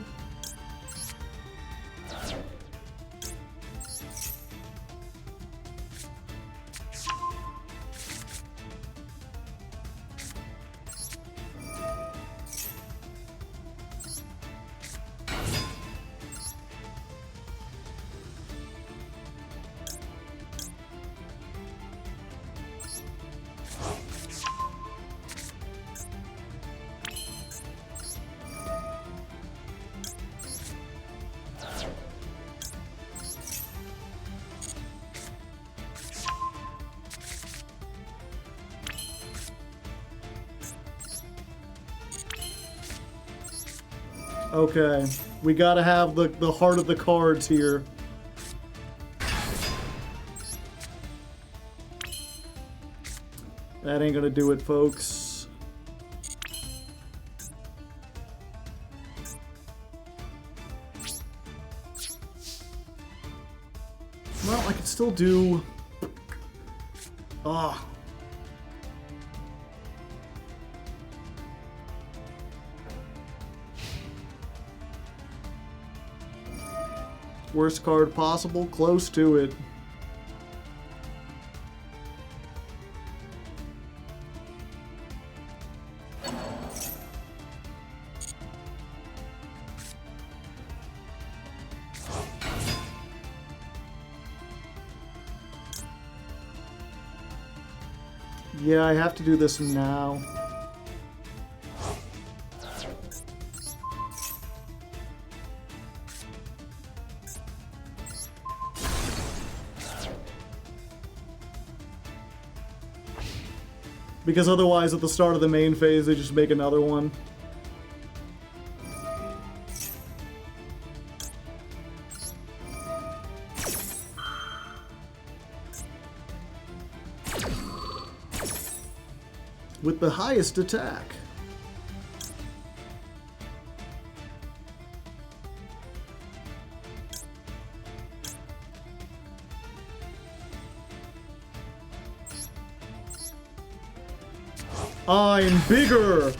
Okay, we gotta have the heart of the cards here. That ain't gonna do it, folks. Well, I can still do... Ah. Worst card possible, close to it. Yeah, I have to do this now. Because otherwise, at the start of the main phase, they just make another one. With the highest attack. I'm bigger!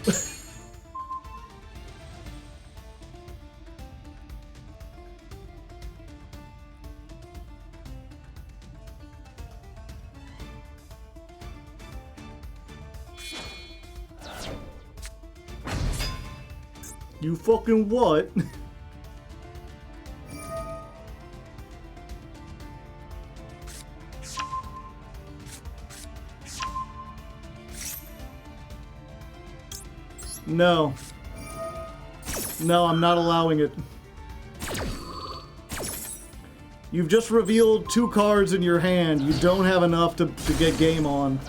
You fucking what? No. No, I'm not allowing it. You've just revealed 2 cards in your hand. You don't have enough to get game on.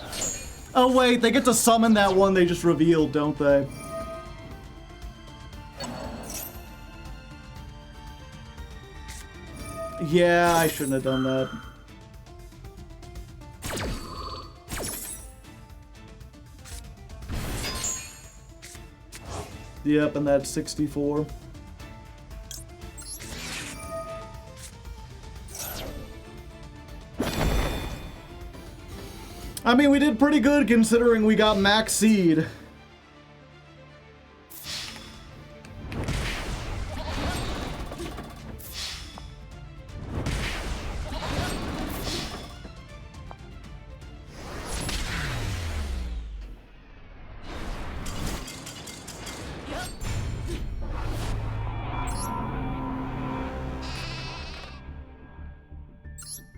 Oh wait, they get to summon that one they just revealed, don't they? Yeah, I shouldn't have done that. Yep, and that's 64. I mean, we did pretty good considering we got max seed.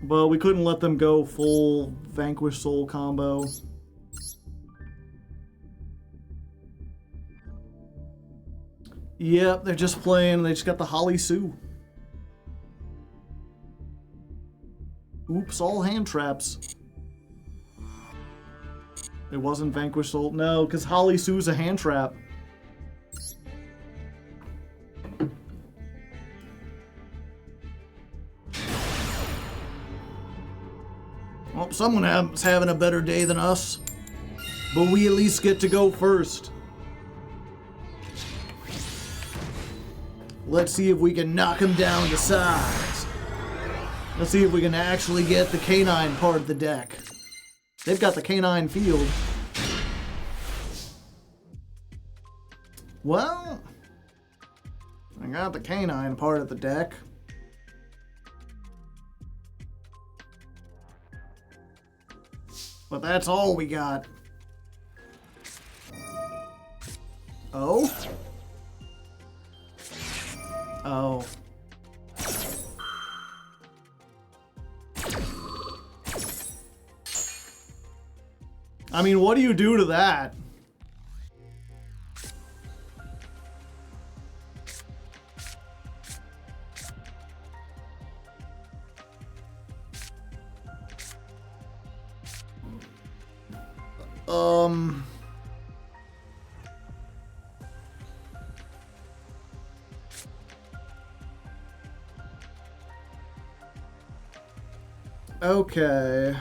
But we couldn't let them go full Vanquish Soul combo. Yep, they're just playing, they just got the Holly Sue. Oops, all hand traps. It wasn't Vanquish Soul. No, because Holly Sue's a hand trap. Well, someone's having a better day than us. But we at least get to go first. Let's see if we can knock him down to size. Let's see if we can actually get the canine part of the deck. They've got the canine field. Well, I got the canine part of the deck. But that's all we got. Oh? Oh. I mean, what do you do to that? Okay.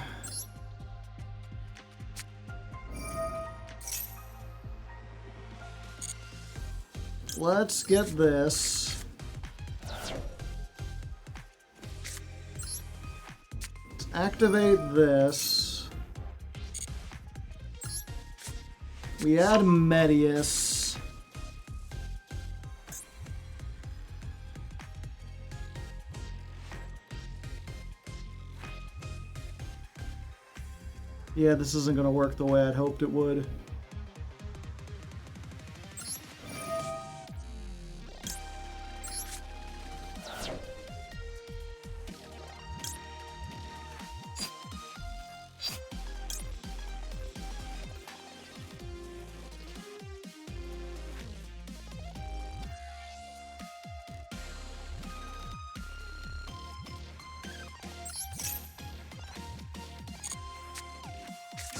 Let's get this. Let's activate this. We add Medius. Yeah, this isn't going to work the way I'd hoped it would.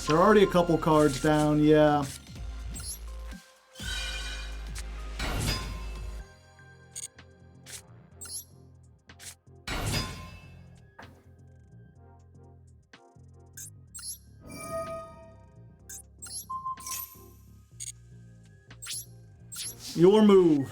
There are already a couple cards down, yeah. Your move.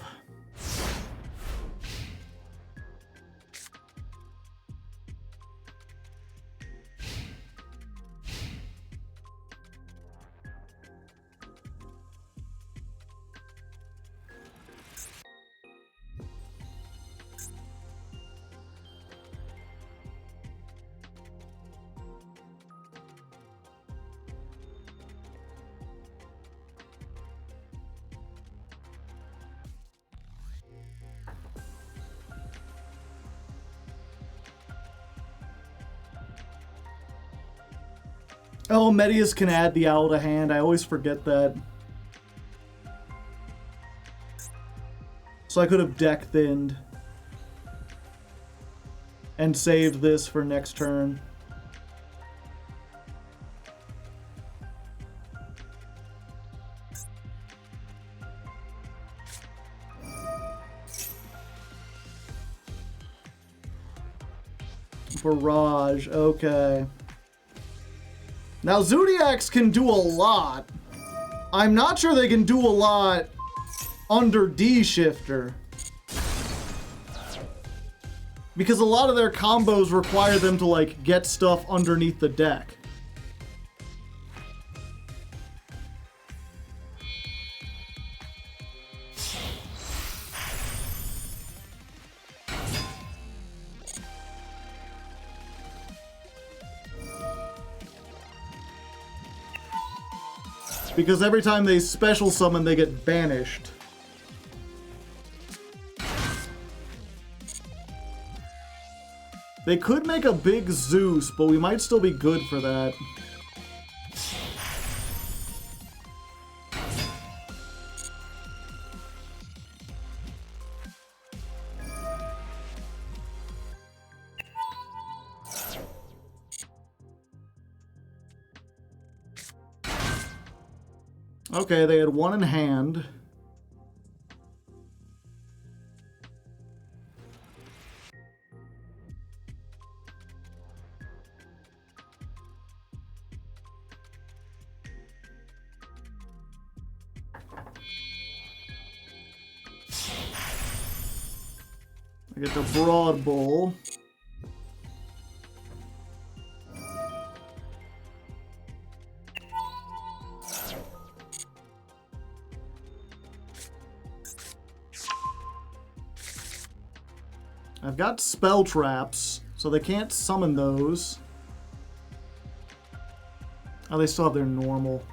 Oh, Medius can add the owl to hand. I always forget that. So I could have deck thinned and saved this for next turn. Barrage, okay. Now, Zodiacs can do a lot. I'm not sure they can do a lot under D-Shifter. Because a lot of their combos require them to, like, get stuff underneath the deck. Because every time they special summon, they get banished. They could make a big Zeus, but we might still be good for that. Okay, they had one in hand. I get the Broad Bull. I've got spell traps, so they can't summon those. Oh, they still have their normal.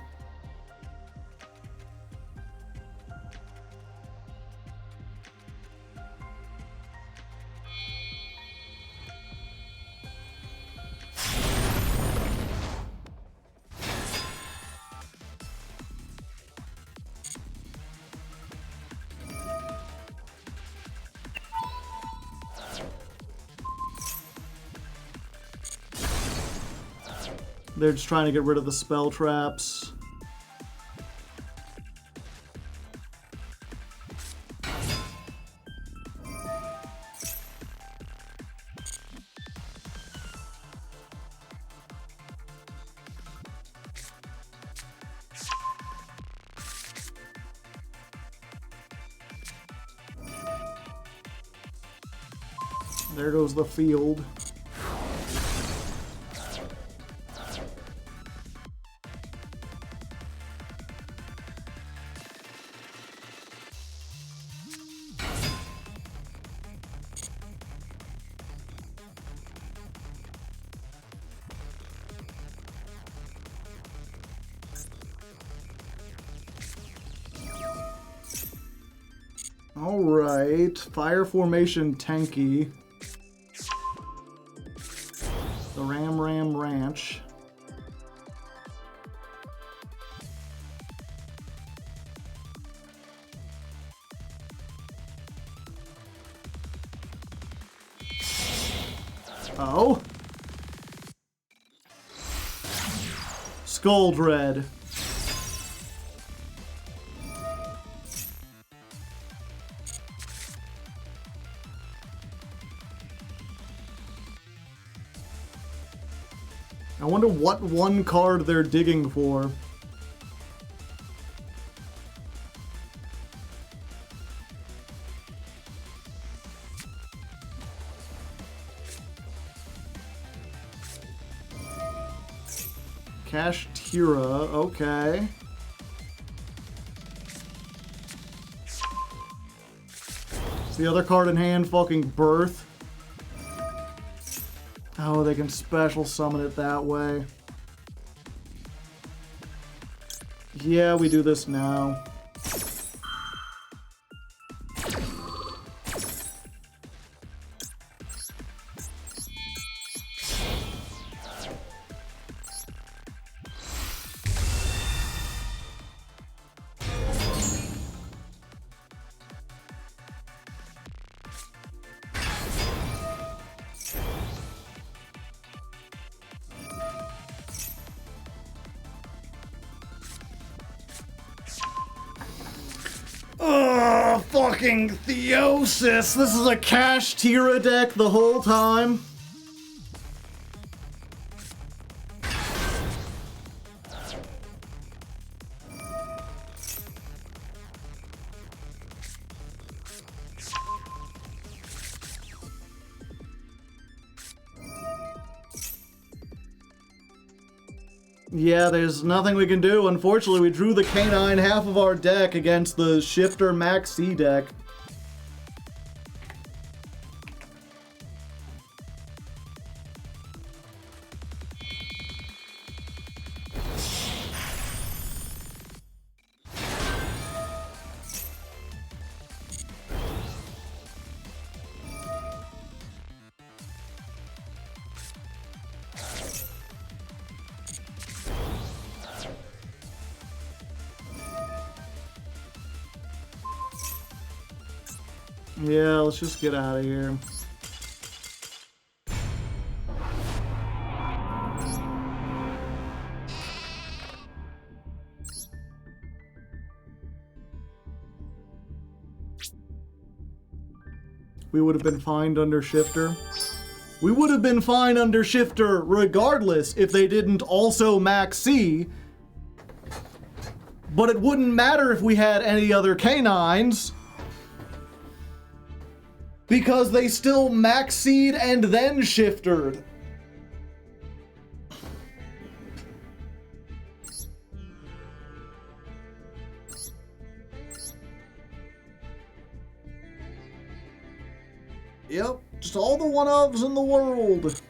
They're just trying to get rid of the spell traps. There goes the field. Alright, fire formation tanky. The Ram Ranch. Skull Dread. I wonder what one card they're digging for. Kashtira, okay. Is the other card in hand fucking Birth? Oh, they can special summon it that way. Yeah, we do this now. Ugh, fucking Theosis! This is a Kashtira deck the whole time. Yeah, there's nothing we can do. Unfortunately, we drew the Canine half of our deck against the Shifter Max C deck. Yeah, let's just get out of here. We would have been fined under Shifter. We would have been fine under Shifter regardless if they didn't also Max C. But it wouldn't matter if we had any other canines, because they still Max C'd and then Shiftered. Yep, just all the one-ofs in the world.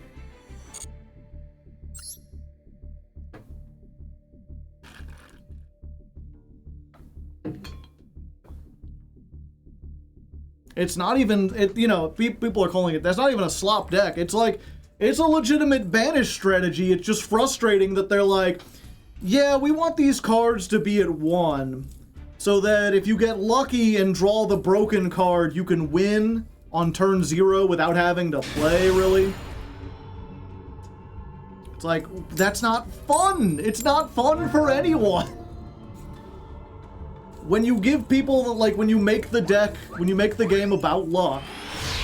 It's not even, you know, people are calling it, that's not even a slop deck. It's like, it's a legitimate banish strategy. It's just frustrating that they're like, yeah, we want these cards to be at 1, so that if you get lucky and draw the broken card, you can win on turn 0 without having to play, really. It's like, that's not fun. It's not fun for anyone. When you give people, like, when you make the deck, when you make the game about luck,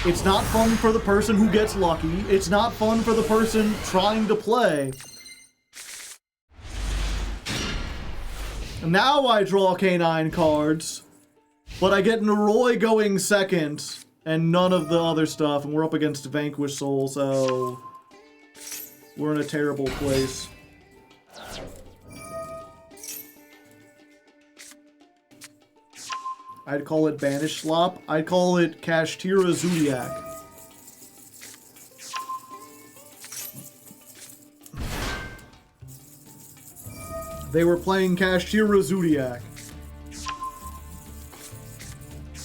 it's not fun for the person who gets lucky. It's not fun for the person trying to play. And now I draw Canine cards, but I get Noroi going second, and none of the other stuff, and we're up against Vanquish Soul, so we're in a terrible place. I'd call it Banish Slop. I'd call it Kashtira Zodiac. They were playing Kashtira Zodiac.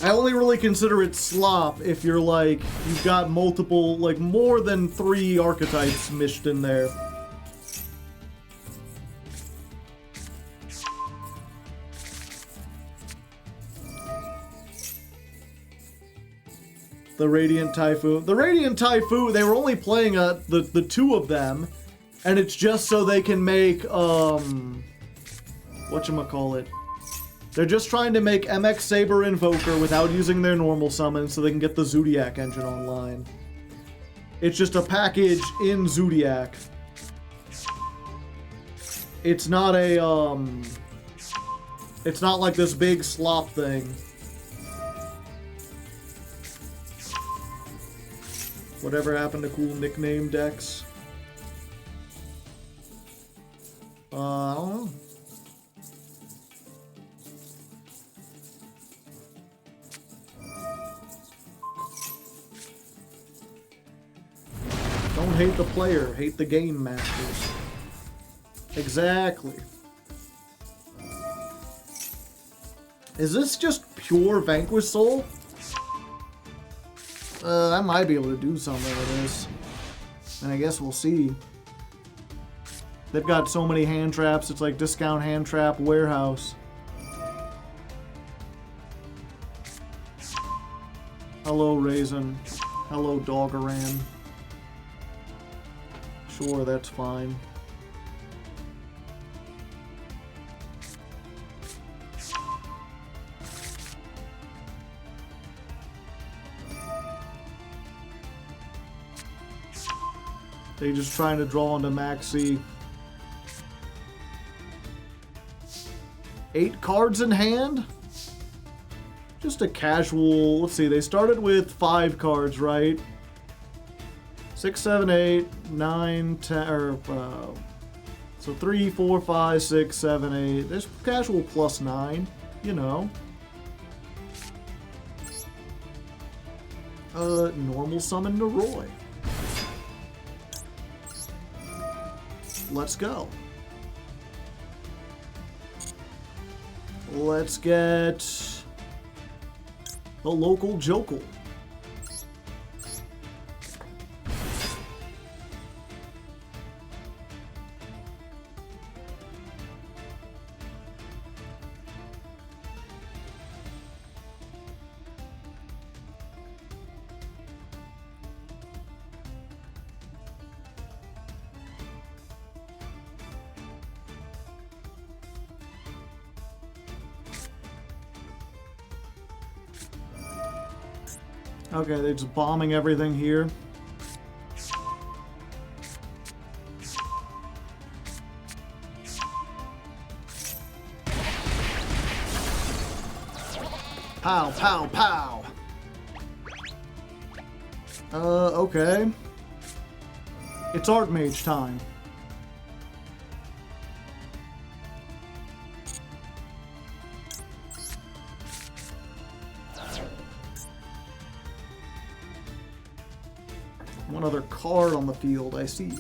I only really consider it slop if you're like, you've got multiple, like more than 3 archetypes mished in there. The Radiant Typhoon. The Radiant Typhoon, they were only playing the 2 of them. And it's just so they can make, whatchamacallit. They're just trying to make MX Saber Invoker without using their normal summon so they can get the Zodiac engine online. It's just a package in Zodiac. It's not a, it's not like this big slop thing. Whatever happened to cool nickname decks? I don't know. Don't hate the player, hate the game masters. Exactly. Is this just pure Vanquish Soul? I might be able to do something with this. And I guess we'll see. They've got so many hand traps, it's like discount hand trap warehouse. Hello, Raisin. Hello, Doggeran. Sure, that's fine. They just trying to draw into Maxi. 8 cards in hand? Just a casual, let's see, they started with 5 cards, right? 6, 7, 8, 9, 10, or, so 3, 4, 5, 6, 7, 8. There's casual plus 9, you know. Normal summon to Roy. Let's go. Let's get the local Jokel. Okay, they're just bombing everything here. Pow, pow, pow. Okay. It's Artmage time. One other card on the field, I see.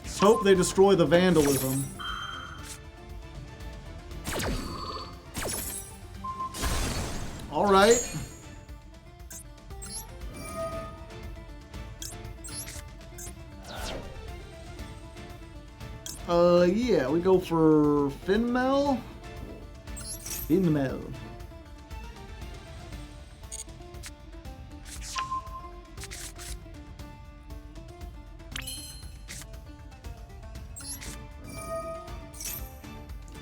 Let's hope they destroy the vandalism. All right. Yeah, we go for Finmel. Finmel.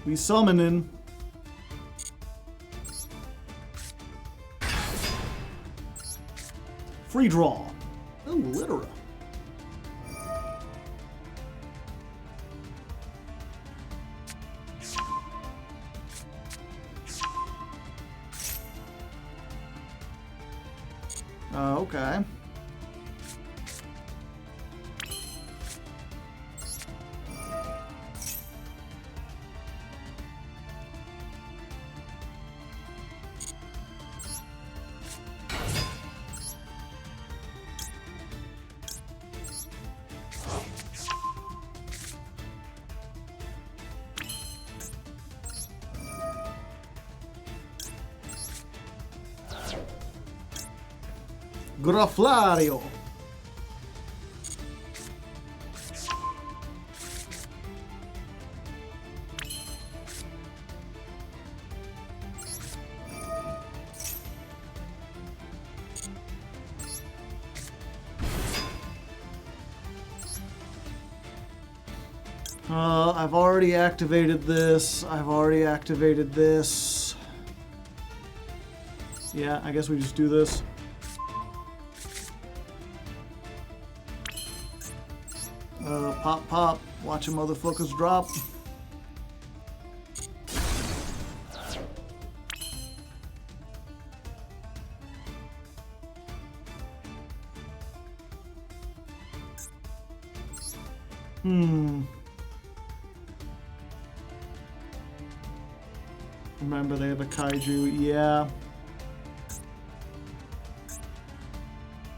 We summoning. Free draw. Ooh, Littera. Okay. Graflario. I've already activated this. I've already activated this. Yeah, I guess we just do this. Pop, pop. Watch them motherfuckers drop. Remember, they have a kaiju. Yeah.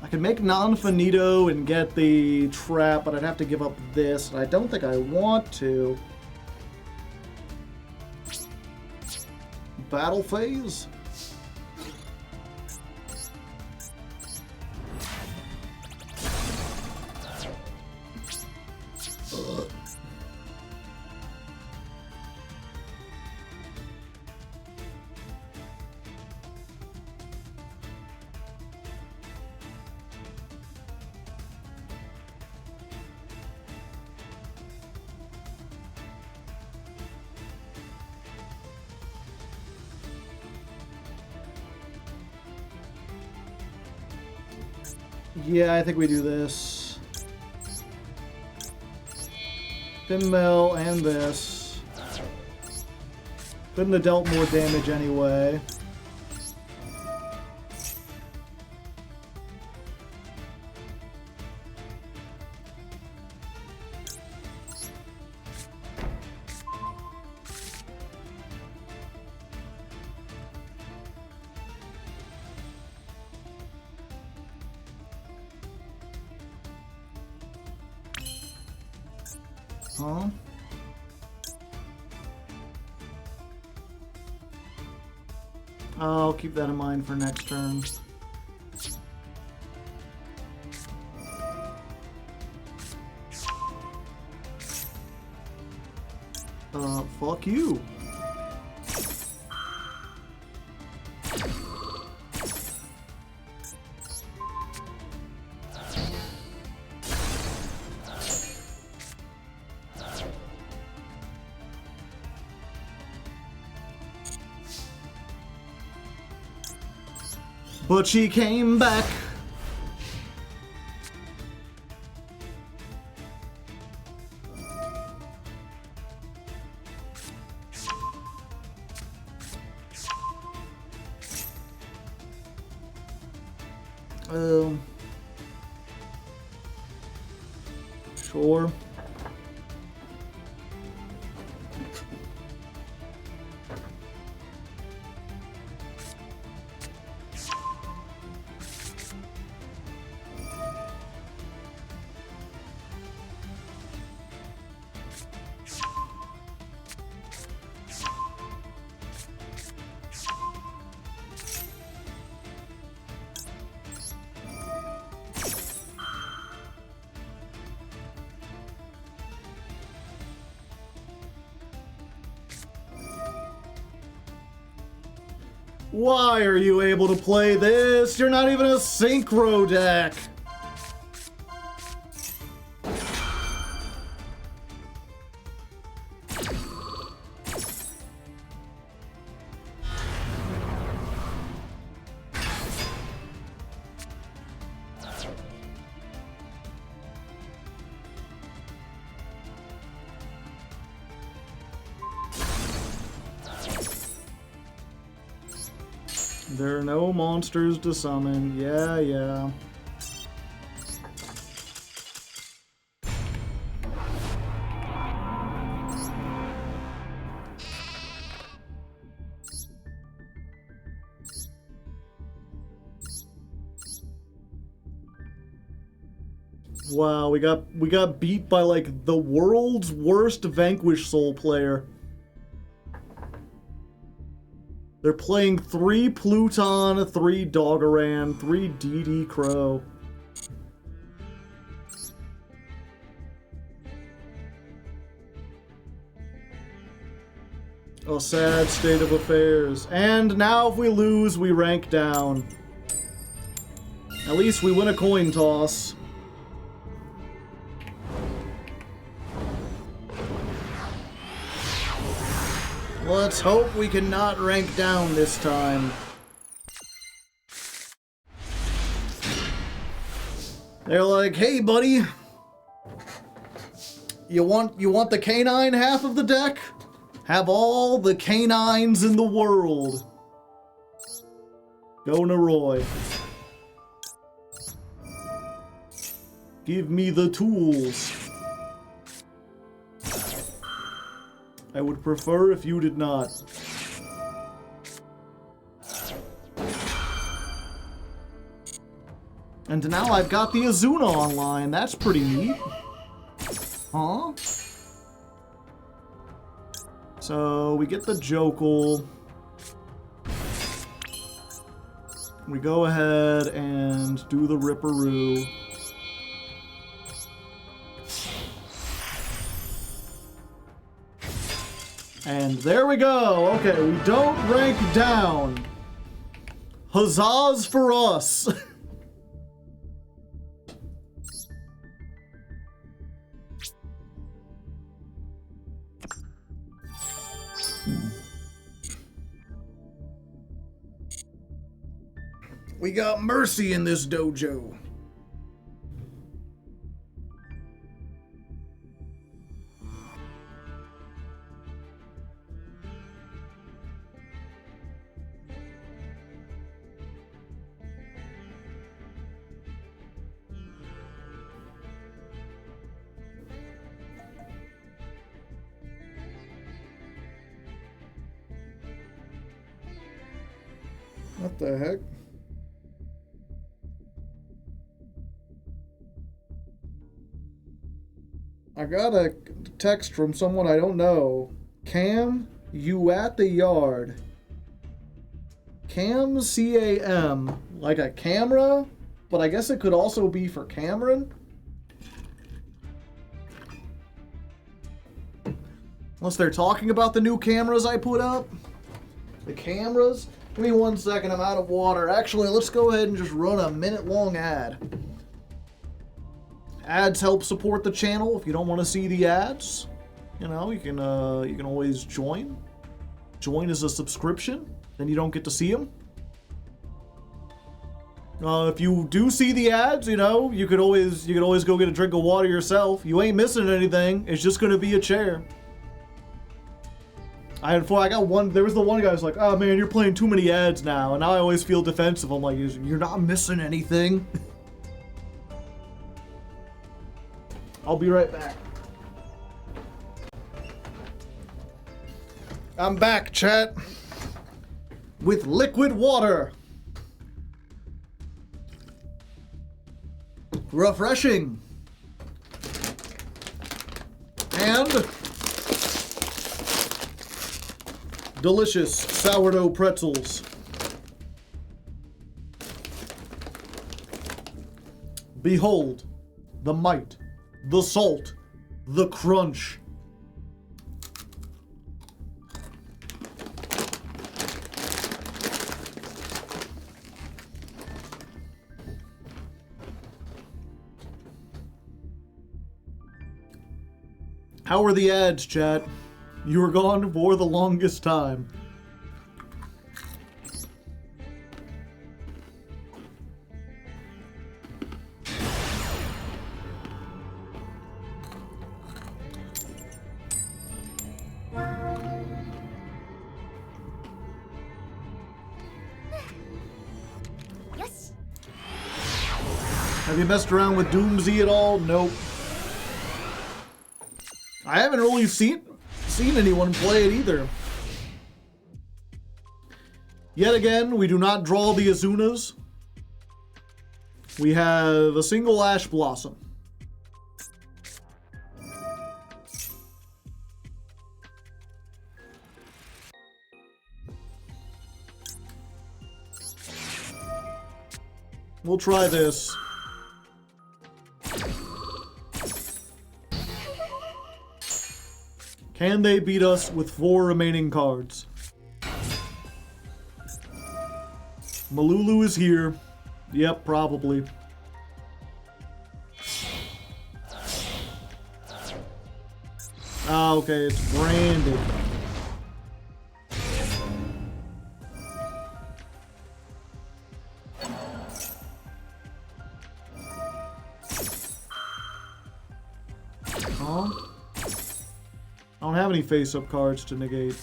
I could make non-finito and get the trap, but I'd have to give up this, and I don't think I want to. Battle phase? Yeah, I think we do this. Pinmill and this. Couldn't have dealt more damage anyway. Huh? I'll keep that in mind for next turn. Fuck you. But she came back. Sure. Why are you able to play this? You're not even a synchro deck. There are no monsters to summon. Yeah, yeah. Wow, we got beat by like the world's worst Vanquish Soul player. They're playing 3 Pluton, 3 Doggeran, 3 DD Crow. A sad state of affairs. And now if we lose, we rank down. At least we win a coin toss. Let's hope we can not rank down this time. They're like, hey buddy, you want the canine half of the deck? Have all the canines in the world. Go Naroi. Give me the tools. I would prefer if you did not. And now I've got the Azuna online. That's pretty neat. Huh? So we get the Jokel. We go ahead and do the Ripperoo. And there we go. Okay, we don't rank down. Huzzahs for us. We got mercy in this dojo. What the heck? I got a text from someone I don't know. Cam, you at the yard. Cam, C-A-M. Like a camera? But I guess it could also be for Cameron? Unless they're talking about the new cameras I put up. The cameras? Give me 1 second, I'm out of water. Actually, let's go ahead and just run a minute-long ad. Ads help support the channel. If you don't want to see the ads, you know, you can always join. Join as a subscription, then you don't get to see them. If you do see the ads, you know, you could always go get a drink of water yourself. You ain't missing anything. It's just gonna be a chair. I got one. There was the one guy who's like, "Oh man, you're playing too many ads now," and now I always feel defensive. I'm like, "You're not missing anything." I'll be right back. I'm back, chat, with liquid water. Refreshing. And delicious sourdough pretzels. Behold the might, the salt, the crunch. How are the ads, chat? You were gone for the longest time. Have you messed around with Doomsy at all? Nope. I haven't really seen anyone play it either. Yet again, we do not draw the Azunas. We have a single Ash Blossom. We'll try this. Can they beat us with 4 remaining cards? Malulu is here. Yep, probably. Ah, okay, it's branded. Huh? I don't have any face-up cards to negate.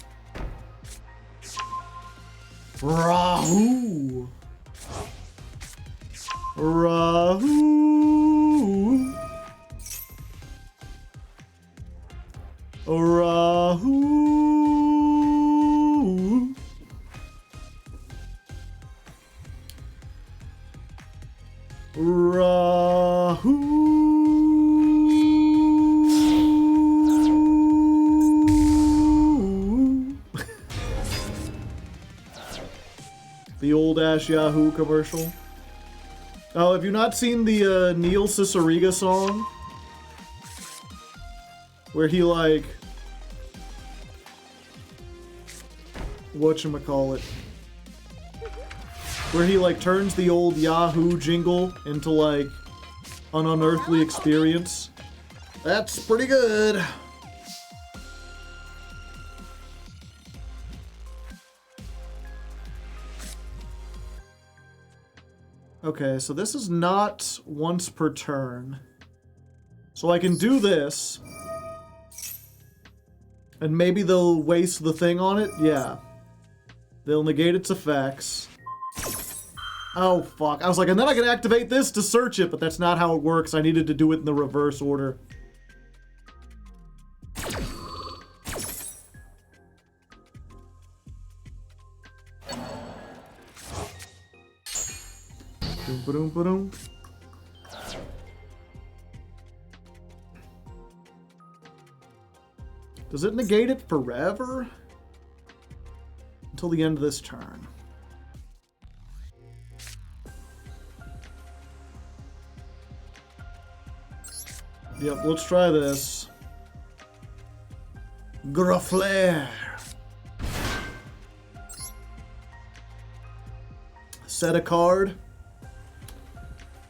Rahu! Rahu! Rahu! Rahu! The old Ash Yahoo commercial. Oh, have you not seen the Neil Cicierega song? Where he like... whatchamacallit? Where he like turns the old Yahoo jingle into like an unearthly experience. That's pretty good. Okay, so this is not once per turn. So I can do this. And maybe they'll waste the thing on it? Yeah. They'll negate its effects. Oh, fuck. I was like, and then I can activate this to search it, but that's not how it works. I needed to do it in the reverse order. Boom, boom, boom. Does it negate it forever? Until the end of this turn. Yep, let's try this. Graflair. Set a card.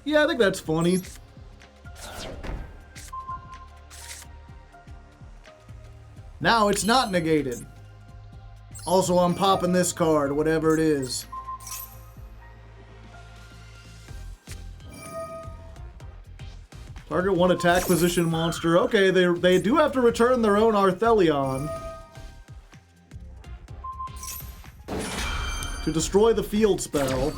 Yeah, I think that's funny. Now it's not negated. Also, I'm popping this card, whatever it is. Target 1 attack position monster. Okay, they do have to return their own Arthelion to destroy the field spell.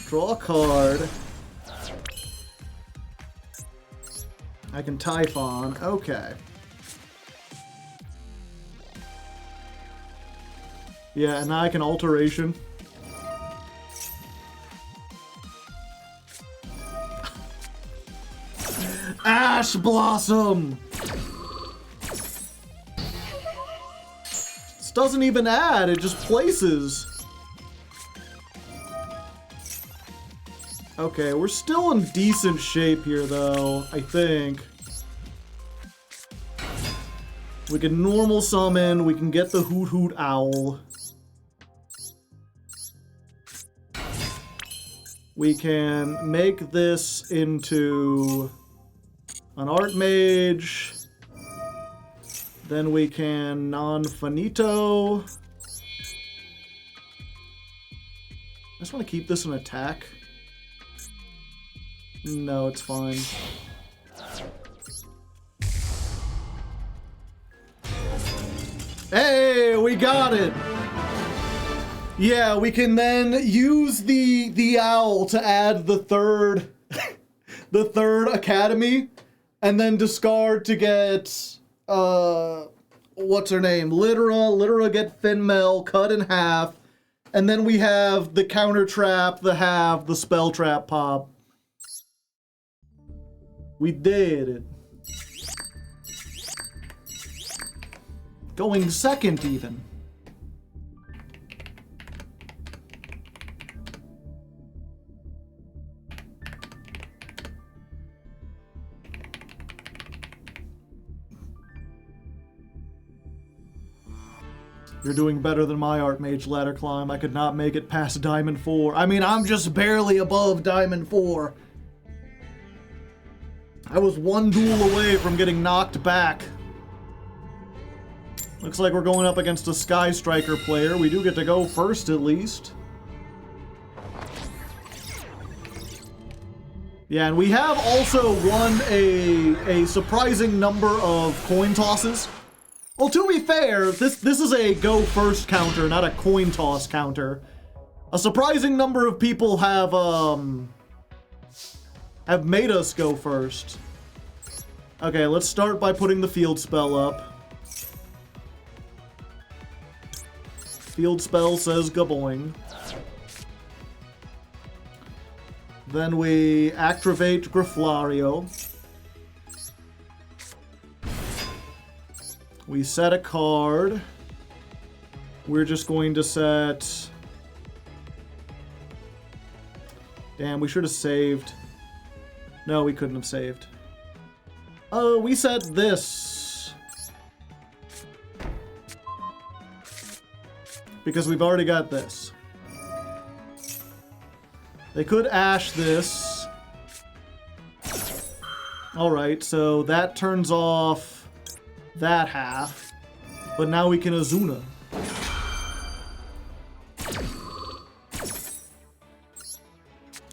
Draw a card. I can Typhon. Okay. Yeah, and now I can Alteration. Ash Blossom! This doesn't even add, it just places. Okay, we're still in decent shape here, though, I think. We can normal summon, we can get the Hoot Hoot Owl. We can make this into an Artmage. Then we can non-finito. I just want to keep this an attack. No, it's fine. Hey, we got it! Yeah, we can then use the owl to add the third the third academy, and then discard to get what's her name? Littera get Finmel cut in half, and then we have the counter trap, the halve, the spell trap pop. We did it. Going second, even. You're doing better than my Artmage ladder climb. I could not make it past Diamond 4. I mean, I'm just barely above Diamond 4. I was one duel away from getting knocked back. Looks like we're going up against a Sky Striker player. We do get to go first, at least. Yeah, and we have also won a surprising number of coin tosses. Well, to be fair, this is a go first counter, not a coin toss counter. A surprising number of people have made us go first. Okay, let's start by putting the field spell up. Field spell says gaboing. Then we activate Griflario. We set a card. We're just going to set... Damn, we should have saved. No, we couldn't have saved. Oh, we set this. Because we've already got this. They could Ash this. Alright, so that turns off that half, but now we can Azuna.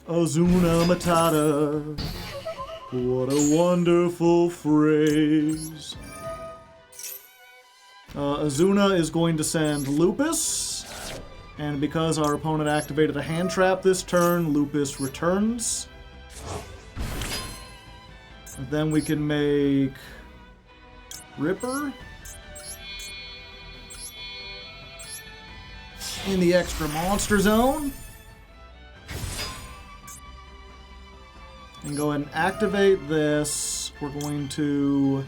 Azuna Matata. What a wonderful phrase. Azuna is going to send Lupus, and because our opponent activated a hand trap this turn, Lupus returns. And then we can make Ripper in the extra monster zone. And go ahead and activate this. We're going to...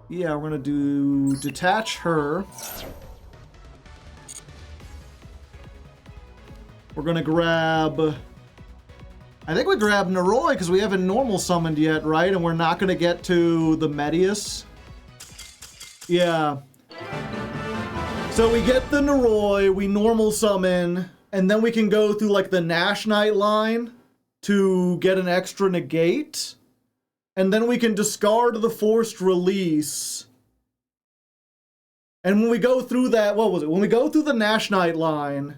Yeah, we're going to do detach her. We're going to grab... I think we grabbed Naroi because we haven't normal summoned yet, right? And we're not going to get to the Medius. Yeah. So we get the Naroi, we normal summon, and then we can go through like the Nash Knight line to get an extra negate. And then we can discard the forced release. And when we go through that, what was it? When we go through the Nash Knight line...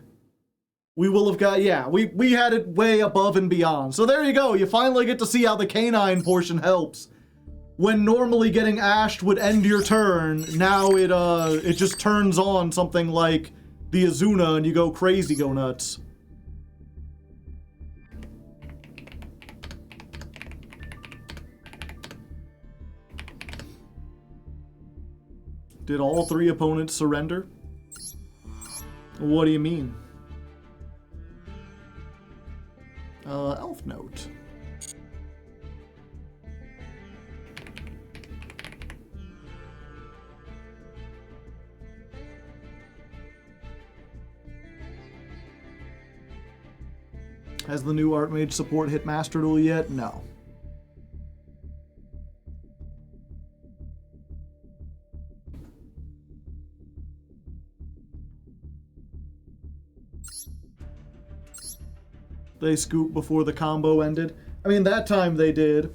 We will have got, yeah, we had it way above and beyond. So there you go. You finally get to see how the canine portion helps. When normally getting ashed would end your turn, now it just turns on something like the Azuna and you go crazy, go nuts. Did all three opponents surrender? What do you mean? Elf note. Has the new Artmage support hit Master Duel yet? No. They scooped before the combo ended. I mean, that time they did.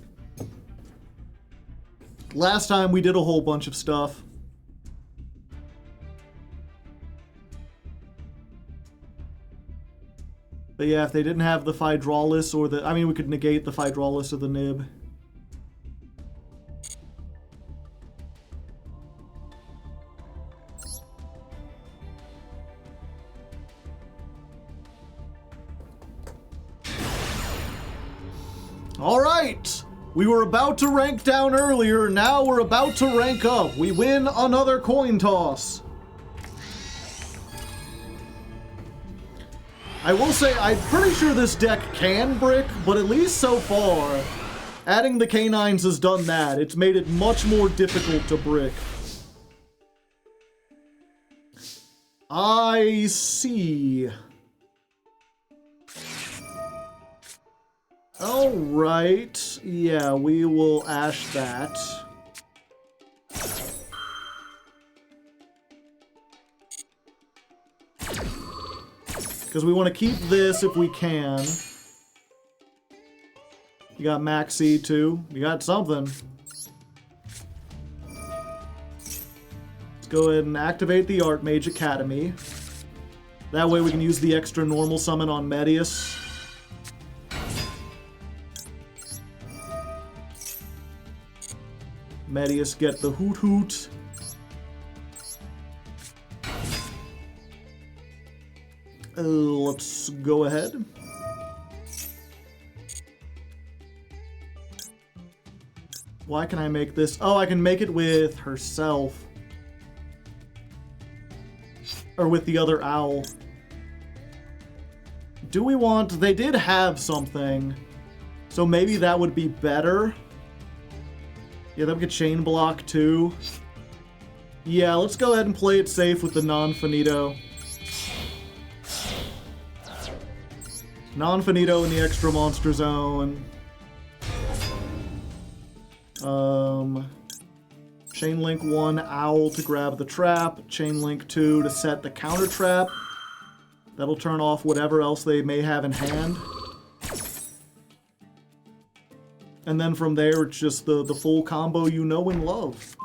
Last time we did a whole bunch of stuff. But yeah, if they didn't have the Phydralis or the... I mean, we could negate the Phydralis or the Nib. Alright! We were about to rank down earlier, now we're about to rank up. We win another coin toss. I will say, I'm pretty sure this deck can brick, but at least so far, Adding the canines has done that. It's made it much more difficult to brick. I see. Alright. Yeah, we will ash that. Because we want to keep this if we can. You got Maxi too. You got something. Let's go ahead and activate the Artmage Academy. That way we can use the extra normal summon on Medius. Medius get the hoot hoot. Let's go ahead. Why can I make this? Oh, I can make it with herself. Or with the other owl. Do we want... They did have something. So maybe that would be better. Yeah, then we could chain block too. Yeah, let's go ahead and play it safe with the non-finito. Non-finito in the extra monster zone. Chain link 1 owl to grab the trap. Chain link 2 to set the counter trap. That'll turn off whatever else they may have in hand. And then from there, it's just the full combo you know and love.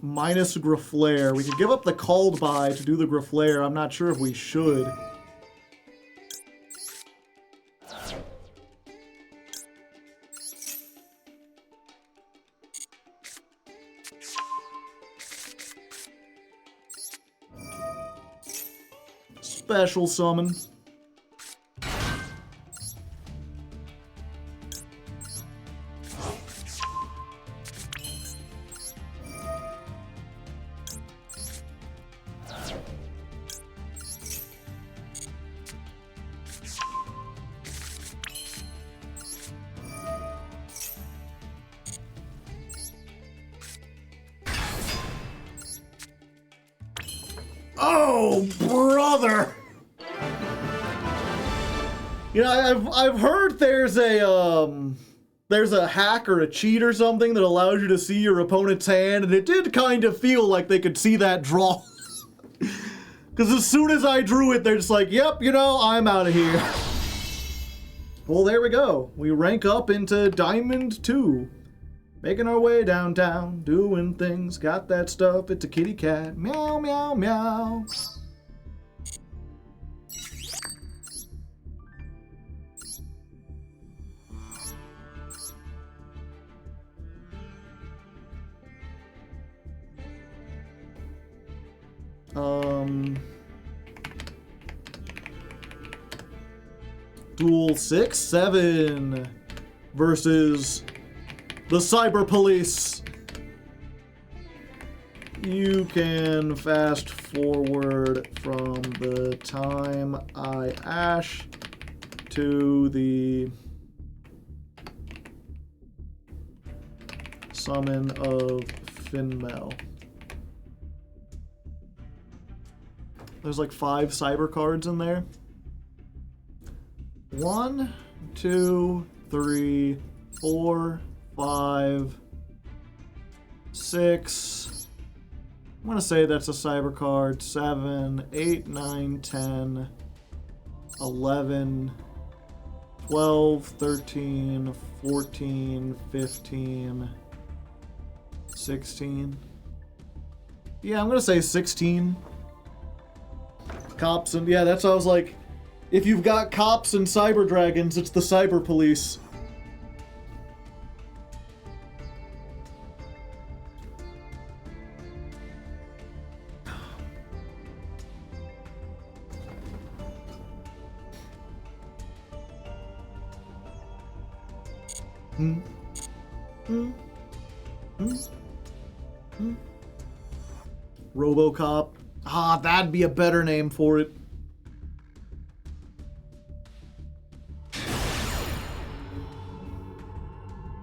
Minus Graflare. We could give up the called by to do the Graflare. I'm not sure if we should. Special summon. Oh, brother! You know, I've heard there's a hack or a cheat or something that allows you to see your opponent's hand, and it did kind of feel like they could see that draw. Because as soon as I drew it, they're just like, yep, you know, I'm out of here. Well, there we go. We rank up into Diamond 2. Making our way downtown, doing things, got that stuff, it's a kitty cat. Meow, meow, meow. Duel 6-7 versus the Cyber Police. You can fast forward from the time I ash to the summon of Finmel. There's like 5 cyber cards in there. 1, 2, 3, 4, 5, 6. I'm gonna say that's a cyber card. 7, 8, 9, 10, 11, 12, 13, 14, 15, 16. Yeah, I'm gonna say 16. Cops and yeah, that's how I was like, if you've got cops and cyber dragons, it's the Cyber Police. RoboCop. Ah, that'd be a better name for it.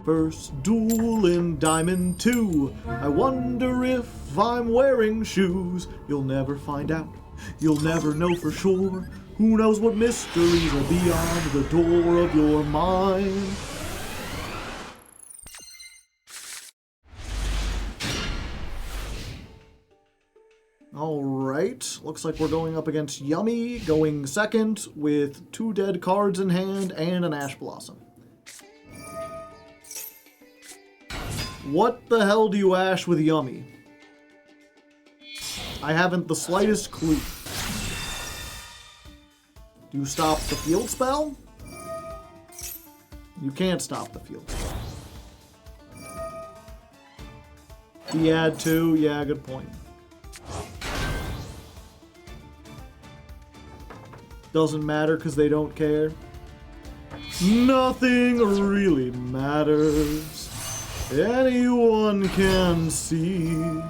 First duel in Diamond 2. I wonder if I'm wearing shoes. You'll never find out. You'll never know for sure. Who knows what mysteries are beyond the door of your mind? Alright, looks like we're going up against Yummy, going second with 2 dead cards in hand and an Ash Blossom. What the hell do you Ash with Yummy? I haven't the slightest clue. Do you stop the field spell? You can't stop the field spell. Do you add 2? Yeah, good point. Doesn't matter because they don't care. Nothing really matters. Anyone can see.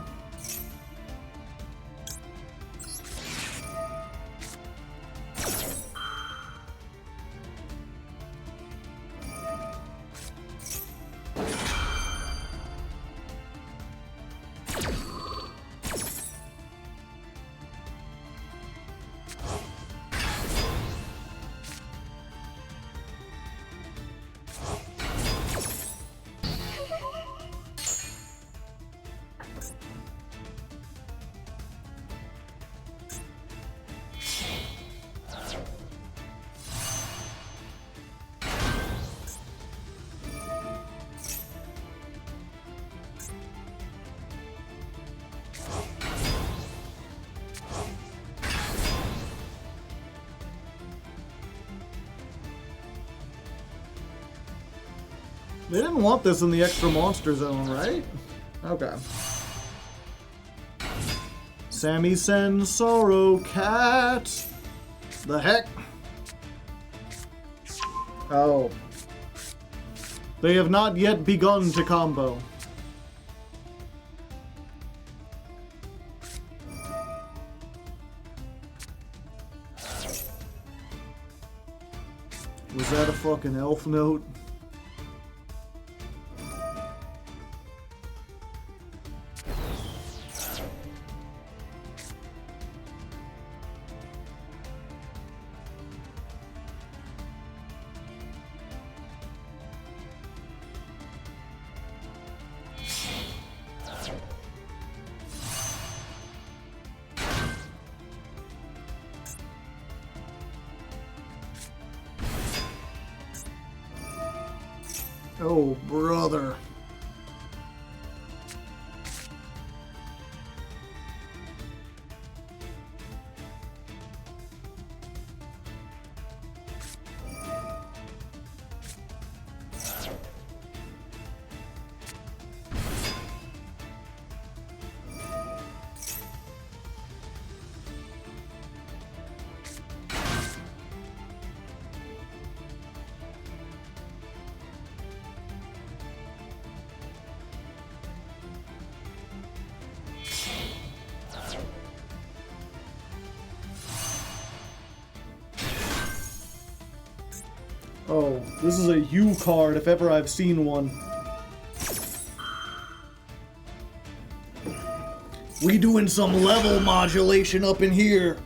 They didn't want this in the extra monster zone, right? Okay. Sammy sends Sorrow Cat. The heck? Oh. They have not yet begun to combo. Was that a fucking elf note? Oh, brother. Oh, this is a U card if ever I've seen one. We doing some level modulation up in here.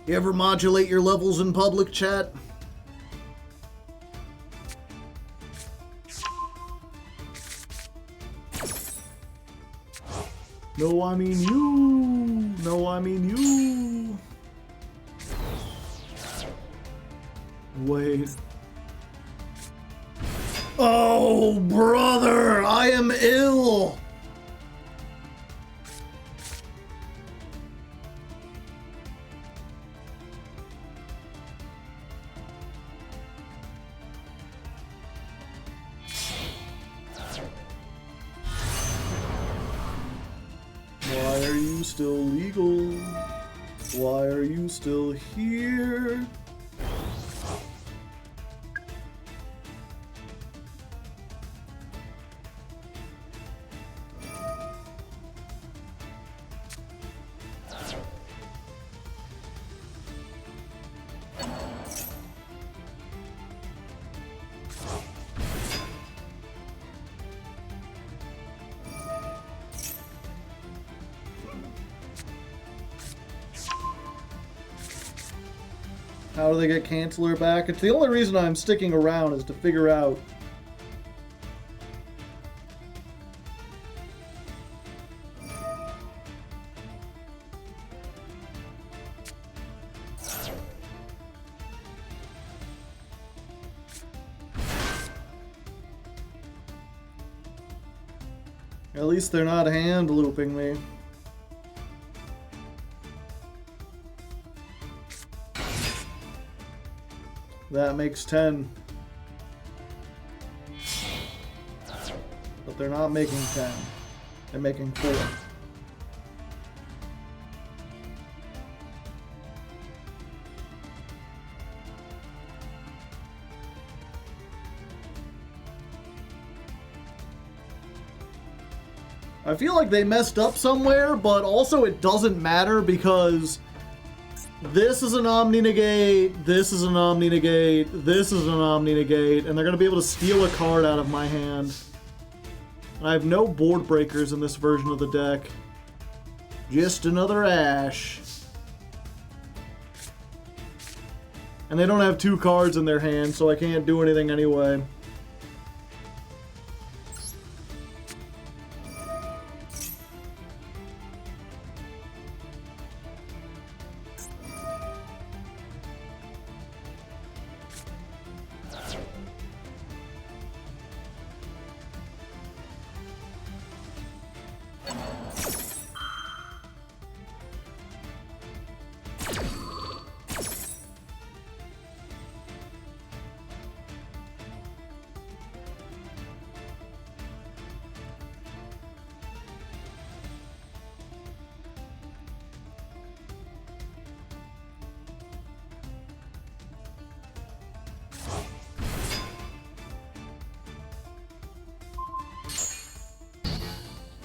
You ever modulate your levels in public, chat? No, I mean you. No, I mean you. Wait. Oh, brother, I am ill. Why are you still legal? Why are you still here? How do they get Canceller back? It's the only reason I'm sticking around is to figure out. At least they're not hand looping me. That makes 10. But they're not making 10. They're making 4. I feel like they messed up somewhere, but also it doesn't matter because this is an Omni-Negate, this is an Omni-Negate, this is an Omni-Negate, and they're going to be able to steal a card out of my hand. I have no board breakers in this version of the deck. Just another Ash. And they don't have 2 cards in their hand, so I can't do anything anyway.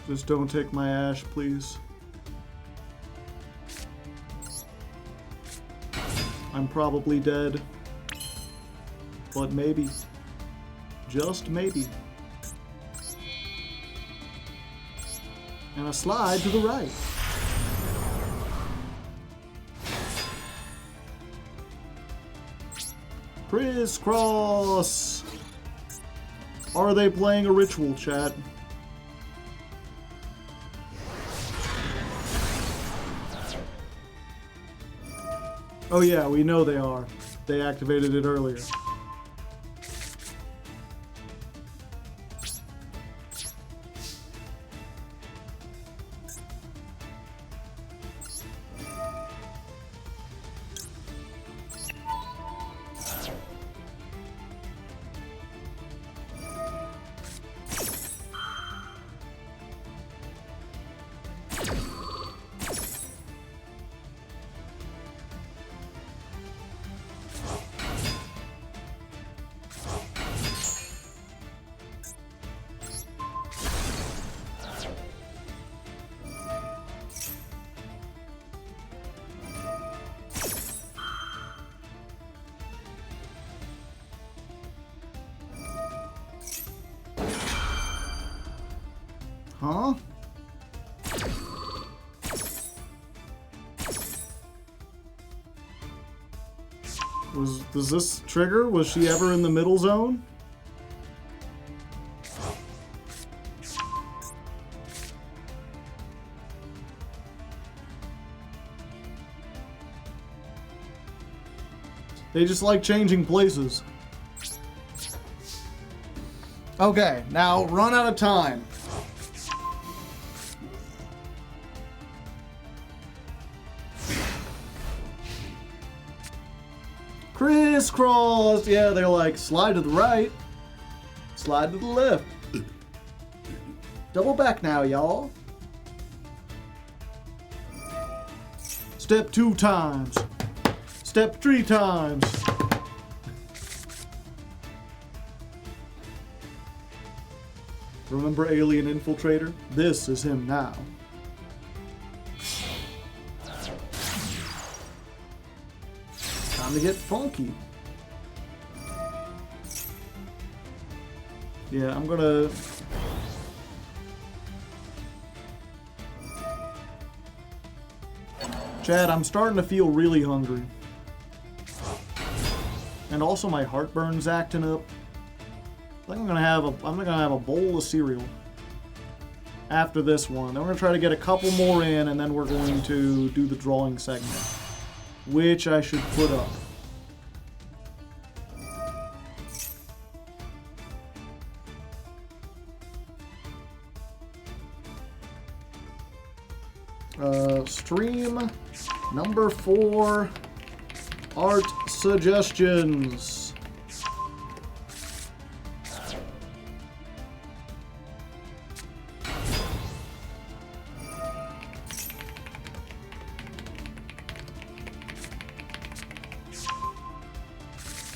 Just don't take my Ash, please. I'm probably dead. But maybe. Just maybe. And a slide to the right. Crisscross! Are they playing a ritual, chat? Oh yeah, we know they are. They activated it earlier. Huh? Does this trigger? Was she ever in the middle zone? They just like changing places. Okay, now run out of time. Crisscross! Yeah, they're like, slide to the right, slide to the left. Double back now, y'all. Step 2 times. Step 3 times. Remember Alien Infiltrator? This is him now. Time to get funky. Yeah, I'm gonna... Chad, I'm starting to feel really hungry. And also my heartburn's acting up. I think I'm gonna have a bowl of cereal after this one. Then we're gonna try to get a couple more in, and then we're going to do the drawing segment, which I should put up. Stream number 4, art suggestions.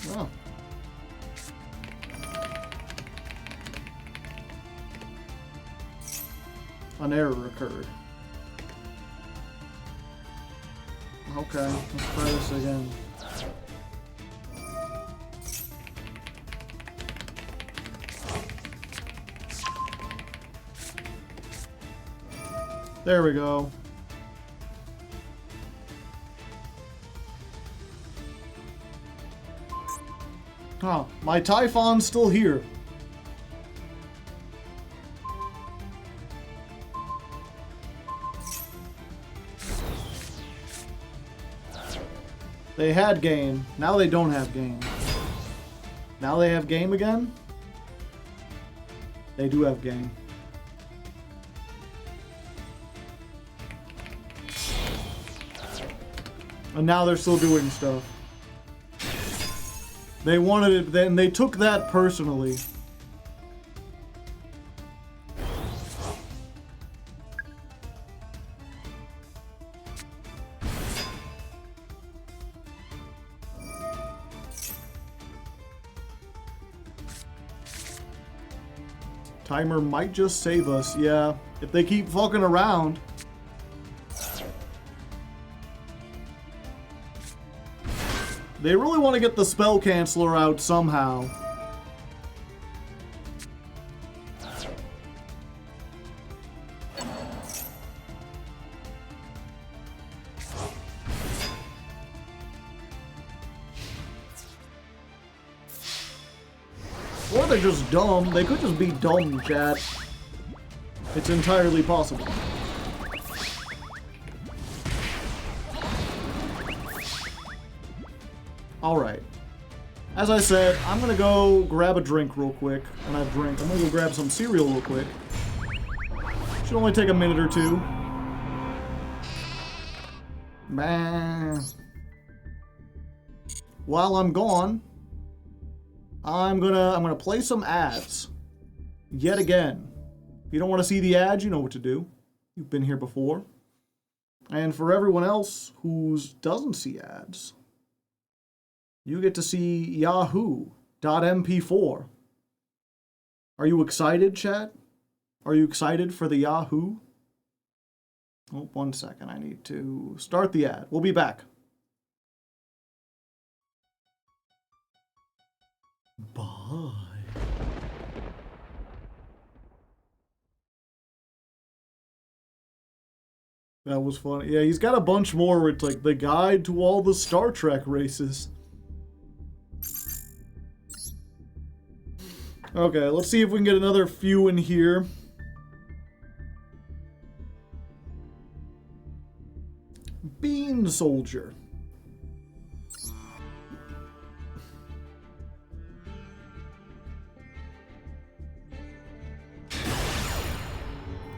Oh. An error occurred. Okay, let's try this again. There we go. Oh, my Typhon's still here. They had game. Now they don't have game. Now they have game again? They do have game. And now they're still doing stuff. They wanted it, then they took that personally. Timer might just save us, yeah. If they keep fucking around. They really want to get the spell canceller out somehow. Or they're just dumb. They could just be dumb, chat. It's entirely possible. Alright. As I said, I'm gonna go grab a drink real quick. When I drink, I'm gonna go grab some cereal real quick. Should only take a minute or two. Man. While I'm gone, I'm gonna play some ads. Yet again. If you don't want to see the ads, you know what to do. You've been here before. And for everyone else who doesn't see ads, you get to see Yahoo.mp4. Are you excited, chat? Are you excited for the Yahoo? Oh, 1 second. I need to start the ad. We'll be back. Bye. That was funny. Yeah, he's got a bunch more where it's like the guide to all the Star Trek races. Okay, let's see if we can get another few in here. Bean Soldier.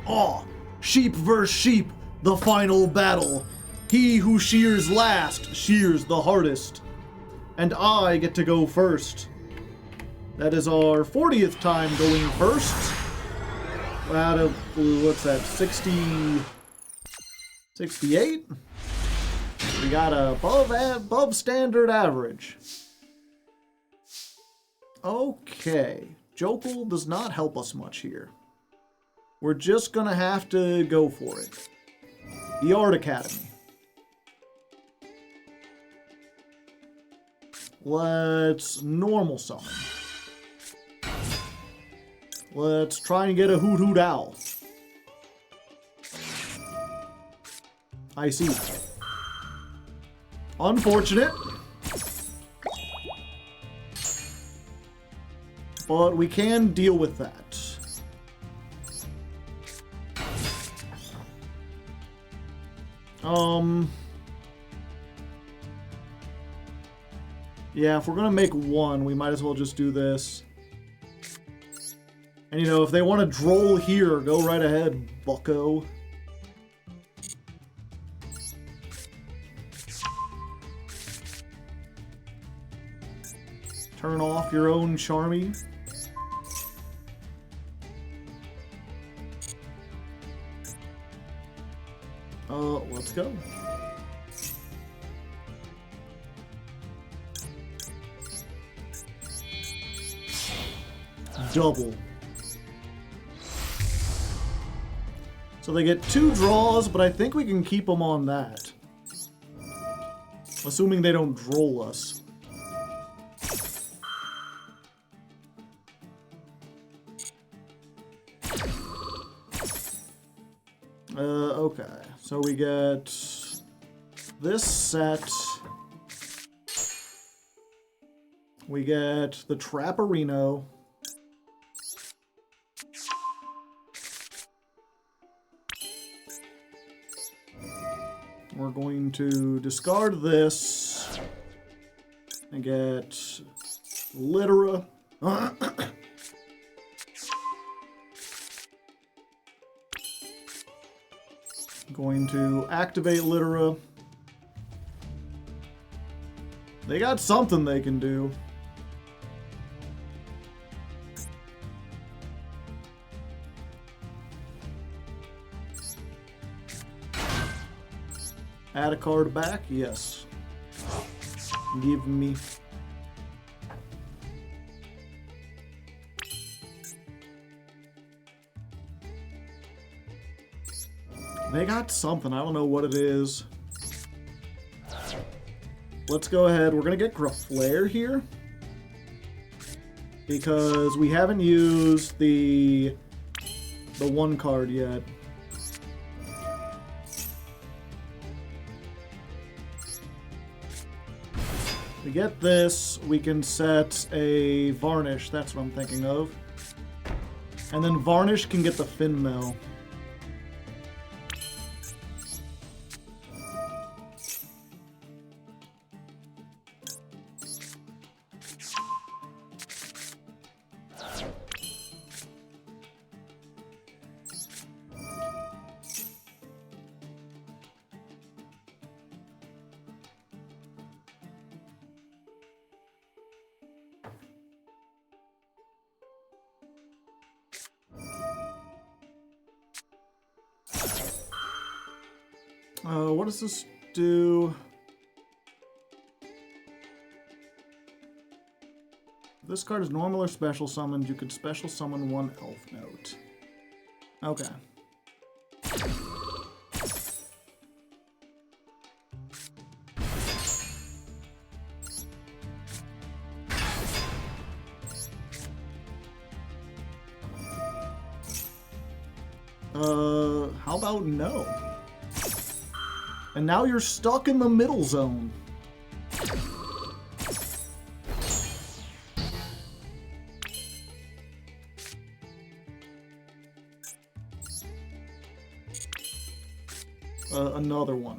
Oh, sheep versus sheep, the final battle. He who shears last shears the hardest. And I get to go first. That is our 40th time going first. Out of, what's that, 68? We got above standard average. Okay. Jokul does not help us much here. We're just gonna have to go for it. The Art Academy. Let's normal summon. Let's try and get a Hoot Hoot Owl. I see. Unfortunate. but we can deal with that. Yeah, if we're gonna make one, we might as well just do this. And you know, if they want to droll here, go right ahead, bucko. Turn off your own Charmy. Let's go. Double. So they get 2 draws, but I think we can keep them on that. Assuming they don't droll us. Okay. So we get this set. We get the Trapperino. We're going to discard this and get Littera. Going to activate Littera. They got something they can do. Add a card back? Yes. Give me. They got something. I don't know what it is. Let's go ahead. We're going to get Graflair here. Because we haven't used the 1 card yet. We get this, we can set a Varnish, that's what I'm thinking of. And then Varnish can get the Fin Mill. What does this do? This card is normal or special summoned. You could special summon 1 elf note. Okay. How about no? And now you're stuck in the middle zone. Another one.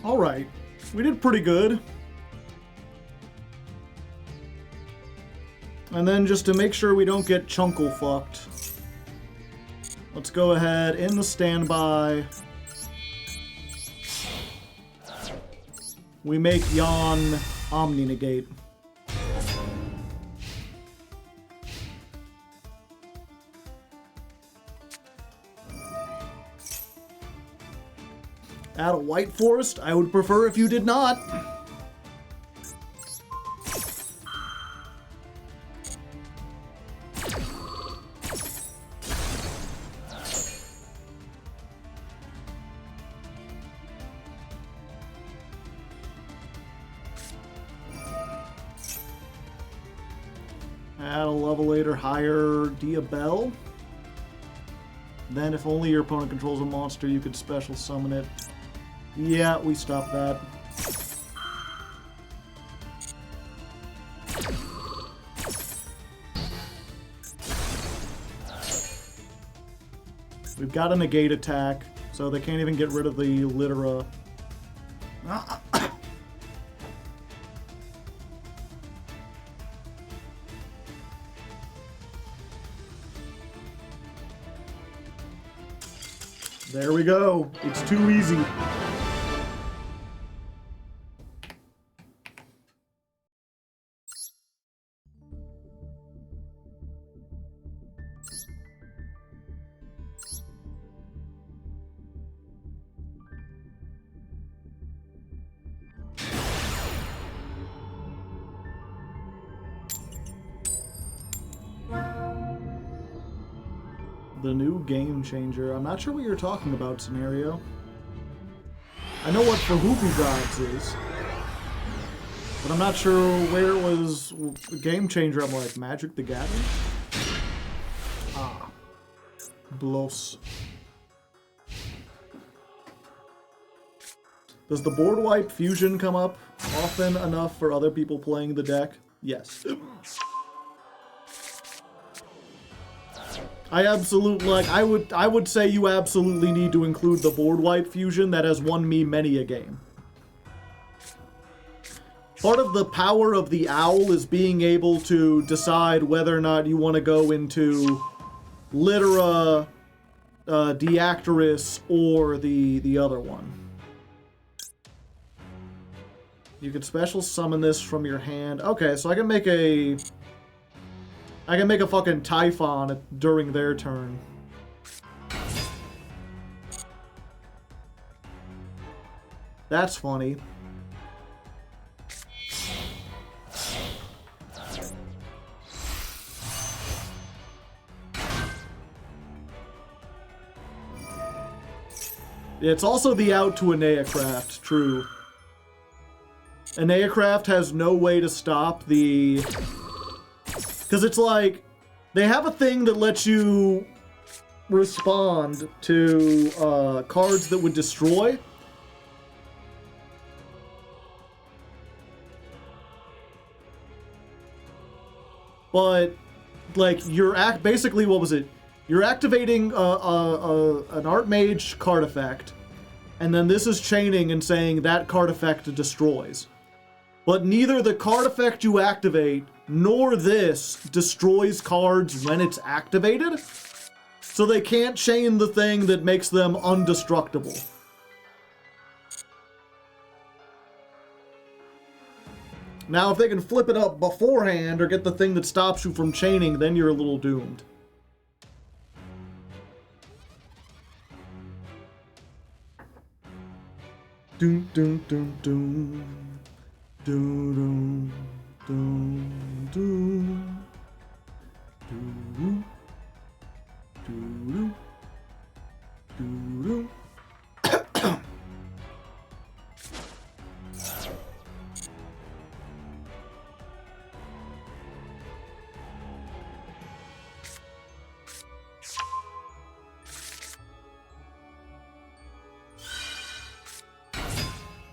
Alright, we did pretty good. And then just to make sure we don't get chunkle fucked, let's go ahead in the standby. We make Yon Omni negate. Add a White Forest? I would prefer if you did not. Add a level 8 or higher Diabell. Then if only your opponent controls a monster, you could special summon it. Yeah, we stopped that. We've got a negate attack, so they can't even get rid of the Litera. There we go. It's too easy. The new game changer. I'm not sure what you're talking about, Scenario. I know what Fahuku Gods is, but I'm not sure where it was game changer. I'm like, Magic the Gathering? Ah. Bloss. Does the board wipe fusion come up often enough for other people playing the deck? Yes. I would say you absolutely need to include the board wipe fusion that has won me many a game. Part of the power of the owl is being able to decide whether or not you want to go into Litera, Deactorus, or the other one. You could special summon this from your hand. Okay, so I can make a fucking Typhon during their turn. That's funny. It's also the out to Aneacraft, true. Aneacraft has no way to stop the... Because it's like, they have a thing that lets you respond to cards that would destroy. But, like, basically, what was it? You're activating an Artmage card effect, and then this is chaining and saying that card effect destroys. But neither the card effect you activate nor this destroys cards when it's activated, so they can't chain the thing that makes them undestructible. Now, if they can flip it up beforehand or get the thing that stops you from chaining, then you're a little doomed. Doom, doom, doom, doom. Doom, doom. Doom, doom, doom, doom, doom, doom.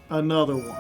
Another one.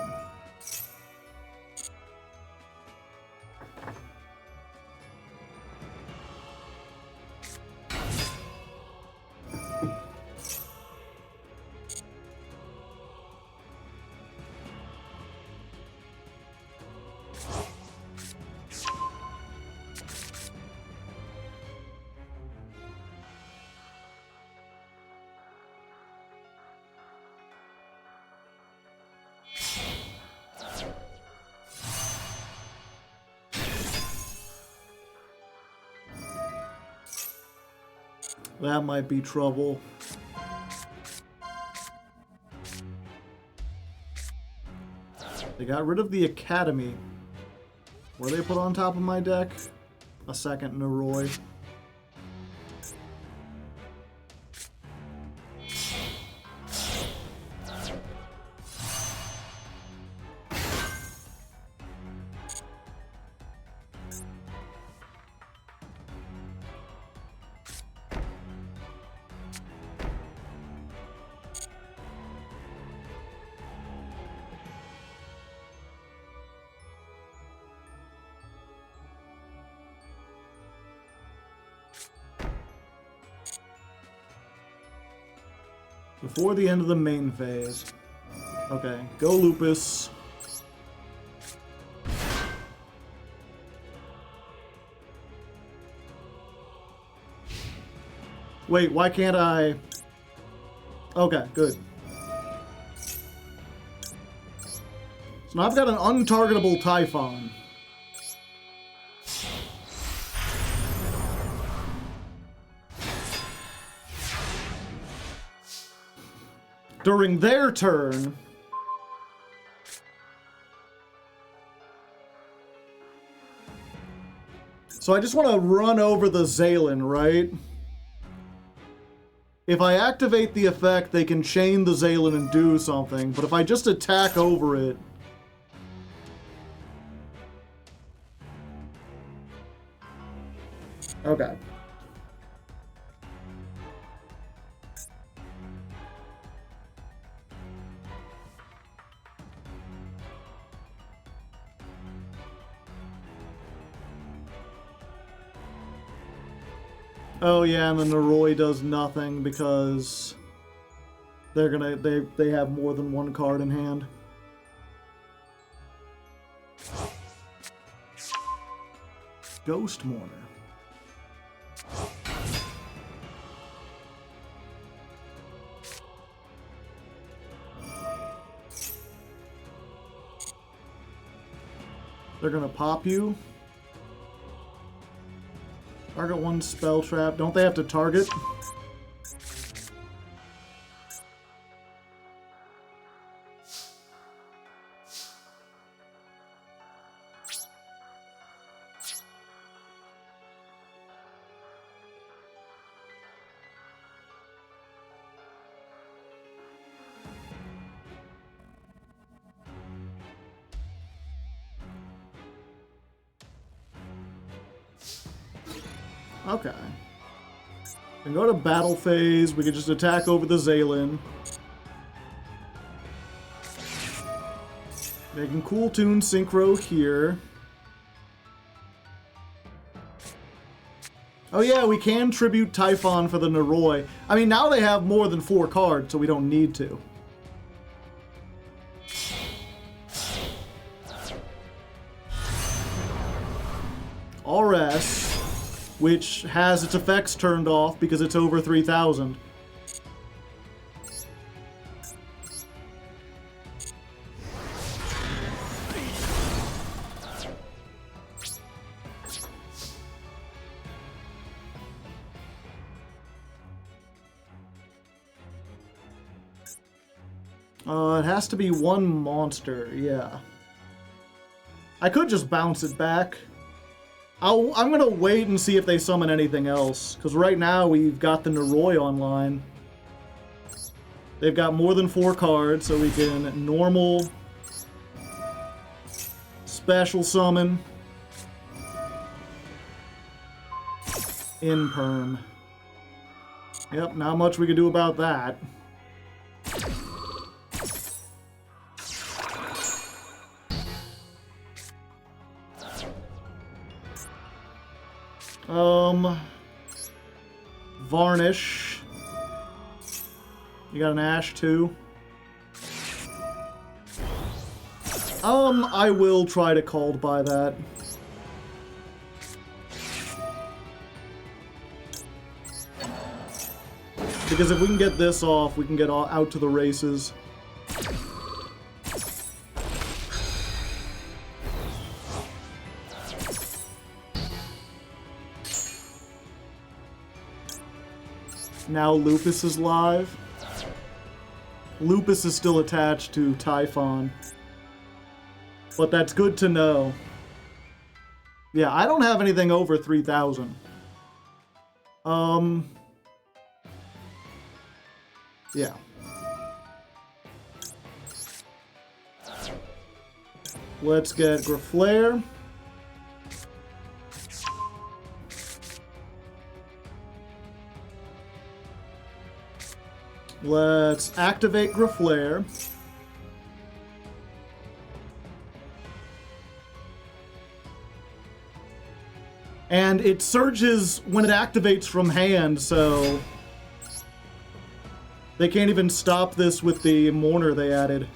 That might be trouble. They got rid of the Academy. What do they put on top of my deck? A second Naroi. Before the end of the main phase. Okay, go Lupus. Wait, why can't I... Okay, good. So now I've got an untargetable Typhon. During their turn... So I just want to run over the Zaylin, right? If I activate the effect, they can chain the Zaylin and do something, but if I just attack over it... Okay. Oh yeah, and then Noroi does nothing because they're gonna they have more than one card in hand. Ghost Mourner. They're gonna pop you. Target one spell trap. Don't they have to target? Okay. And go to battle phase. We can just attack over the Zaylin. They can cool tune synchro here. Oh yeah, we can tribute Typhon for the Noroi. I mean, now they have more than 4 cards, so we don't need to. RS, which has its effects turned off because it's over 3,000. It has to be one monster, yeah. I could just bounce it back. I'm gonna wait and see if they summon anything else, because right now we've got the Noroi online. They've got more than 4 cards, so we can normal, special summon, imperm. Yep, not much we can do about that. Varnish. You got an Ash too? I will try to called by that. Because if we can get this off, we can get out to the races. Now Lupus is live. Lupus is still attached to Typhon. But that's good to know. Yeah, I don't have anything over 3,000. Yeah. Let's get Graflair. Let's activate Graflair. And it surges when it activates from hand, so... They can't even stop this with the mourner they added.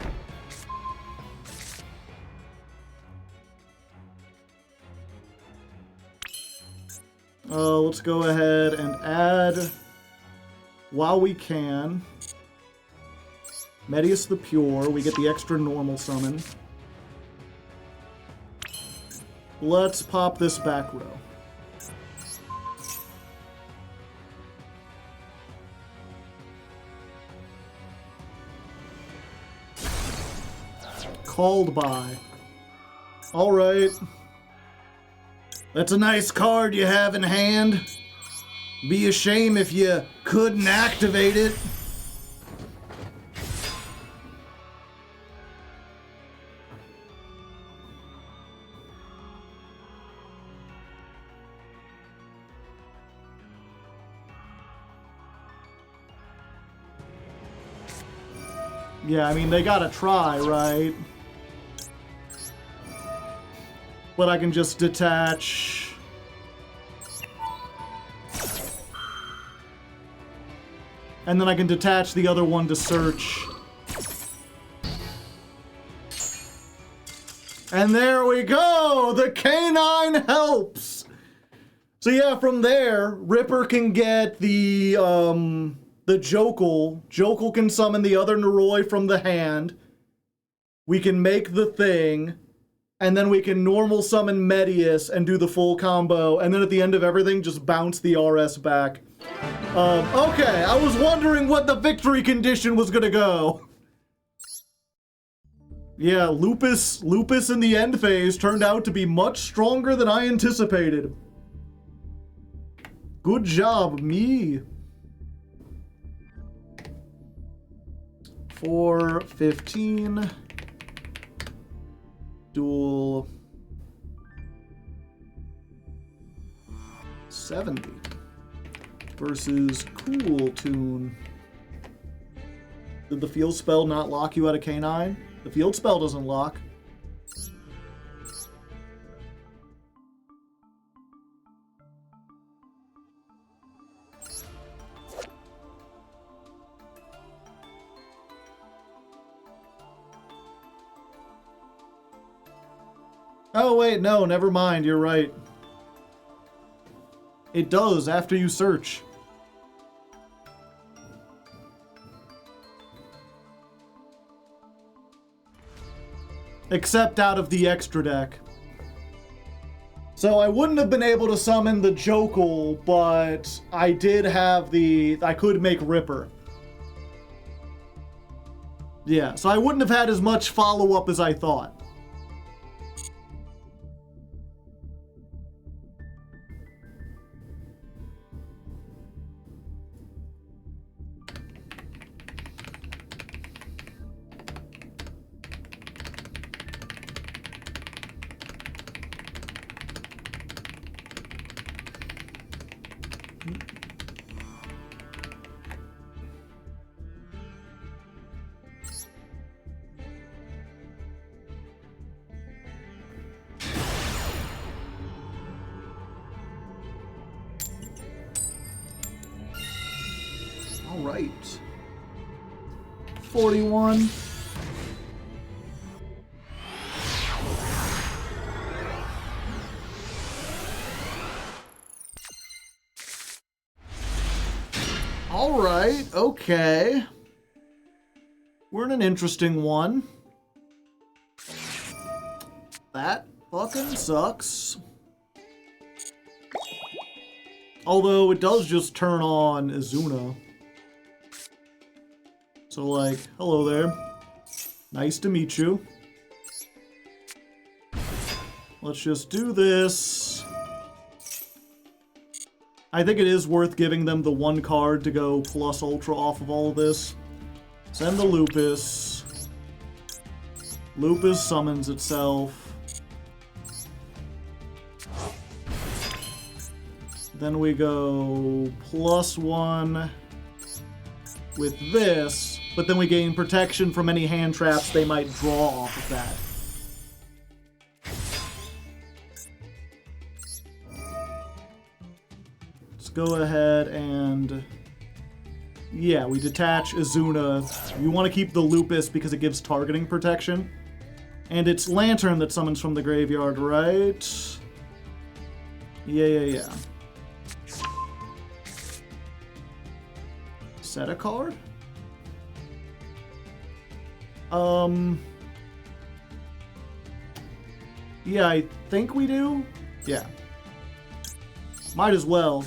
Let's go ahead and add, while we can, Medius the Pure. We get the extra normal summon. Let's pop this back row. Called by. Alright. That's a nice card you have in hand. Be a shame if you couldn't activate it. Yeah, I mean, they gotta try, right? But I can just detach. And then I can detach the other one to search. And there we go! The canine helps! So yeah, from there, Ripper can get the Jokel. Jokel can summon the other Noroi from the hand. We can make the thing. And then we can normal summon Medius and do the full combo. And then at the end of everything, just bounce the RS back. Okay, I was wondering what the victory condition was gonna go. Yeah, Lupus in the end phase turned out to be much stronger than I anticipated. Good job, me. 415. Dual 70 versus Cool Tune. Did the field spell not lock you out of K9? The field spell doesn't lock. Oh wait, no, never mind, you're right. It does after you search. Except out of the extra deck. So I wouldn't have been able to summon the Jokel, but I did have I could make Ripper. Yeah, so I wouldn't have had as much follow-up as I thought. All right. 41. All right, okay. We're in an interesting one. That fucking sucks. Although it does just turn on Izuna. So like, hello there. Nice to meet you. Let's just do this. I think it is worth giving them the one card to go plus ultra off of all of this. Send the Lupus. Lupus summons itself. Then we go +1 with this, but then we gain protection from any hand traps they might draw off of that. Let's go ahead and Yeah, we detach Izuna. You want to keep the Lupus because it gives targeting protection. And it's Lantern that summons from the graveyard, right? Yeah. Set a card? Yeah, I think we do. Yeah. Might as well.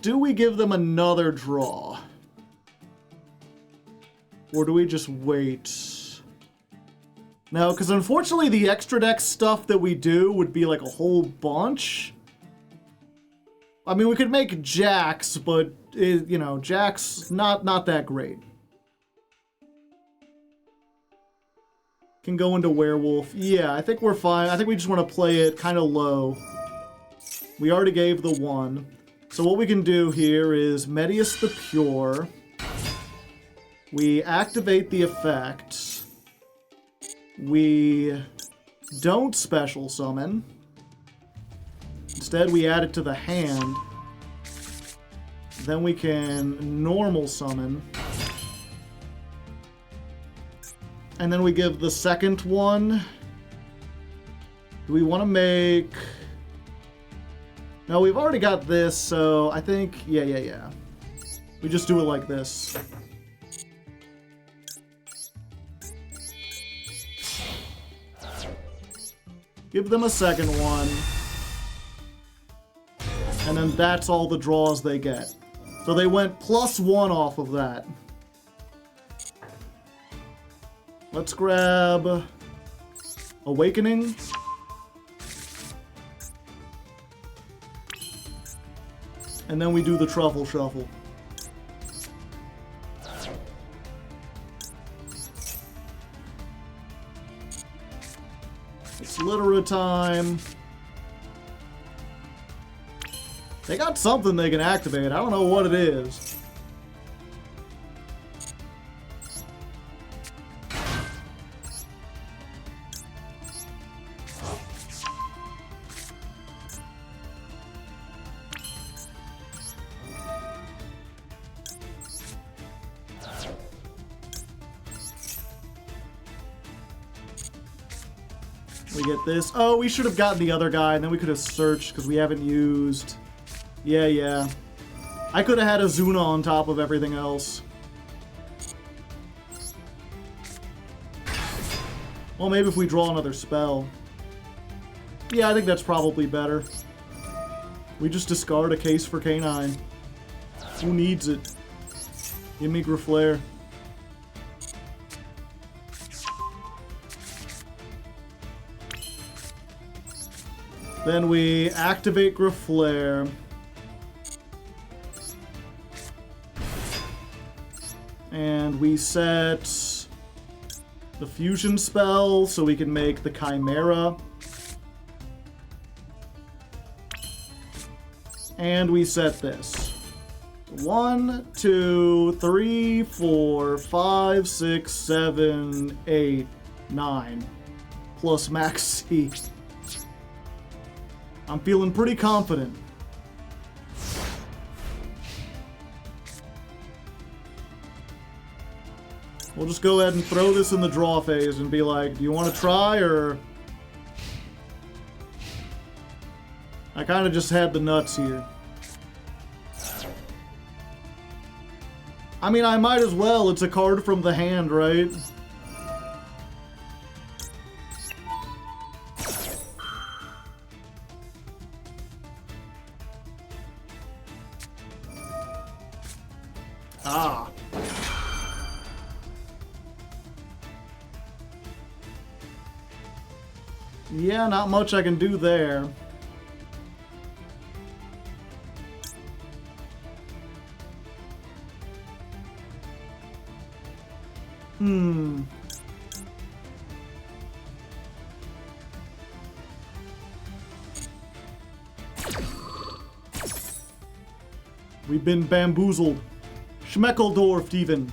Do we give them another draw? Or do we just wait? No, because unfortunately the extra deck stuff that we do would be like a whole bunch. I mean, we could make Jax, but, you know, Jax, not that great. Can go into Werewolf. Yeah, I think we're fine. I think we just want to play it kind of low. We already gave the 1. So what we can do here is Medius the Pure. We activate the effect. We don't special summon. Instead, we add it to the hand. Then we can normal summon. And then we give the second one. Do we want to make... No, we've already got this, so I think... Yeah. We just do it like this. Give them a second one. And then that's all the draws they get. So they went +1 off of that. Let's grab Awakening. And then we do the Truffle Shuffle. It's Litera time. They got something they can activate. I don't know what it is. We get this. Oh, we should have gotten the other guy, and then we could have searched, because we haven't used... Yeah. I could have had Azuna on top of everything else. Well, maybe if we draw another spell. Yeah, I think that's probably better. We just discard a case for K9. Who needs it? Give me Griflair. Then we activate Griflair. And we set the fusion spell so we can make the Chimera. And we set this. 1, 2, 3, 4, 5, 6, 7, 8, 9. Plus max C. I'm feeling pretty confident. We'll just go ahead and throw this in the draw phase and be like, do you want to try, or... I kind of just had the nuts here. I mean, I might as well. It's a card from the hand, right? Ah. Yeah, not much I can do there. We've been bamboozled. Schmeckeldorfed even.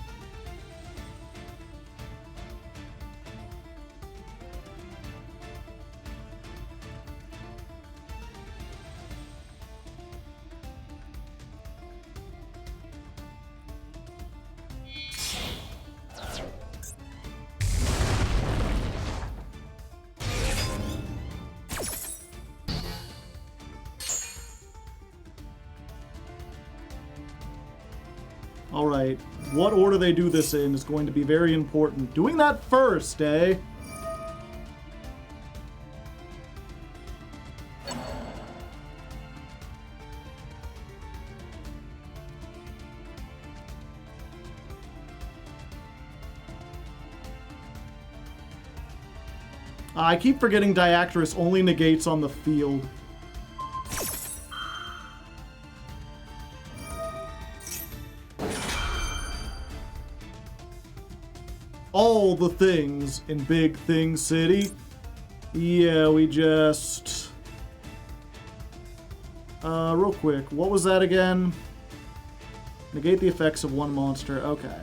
Alright, what order they do this in is going to be very important. Doing that first, eh? I keep forgetting Diactrys only negates on the field. All the things in Big Thing City. Yeah, we just... real quick, what was that again? Negate the effects of one monster. Okay.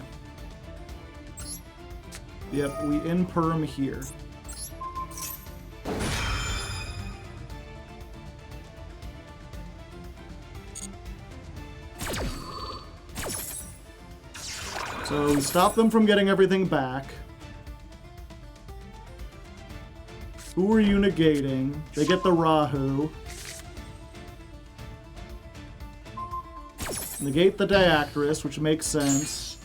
Yep, we imperm here. So we stop them from getting everything back. Who are you negating? They get the Rahu. Negate the Diactrys, which makes sense.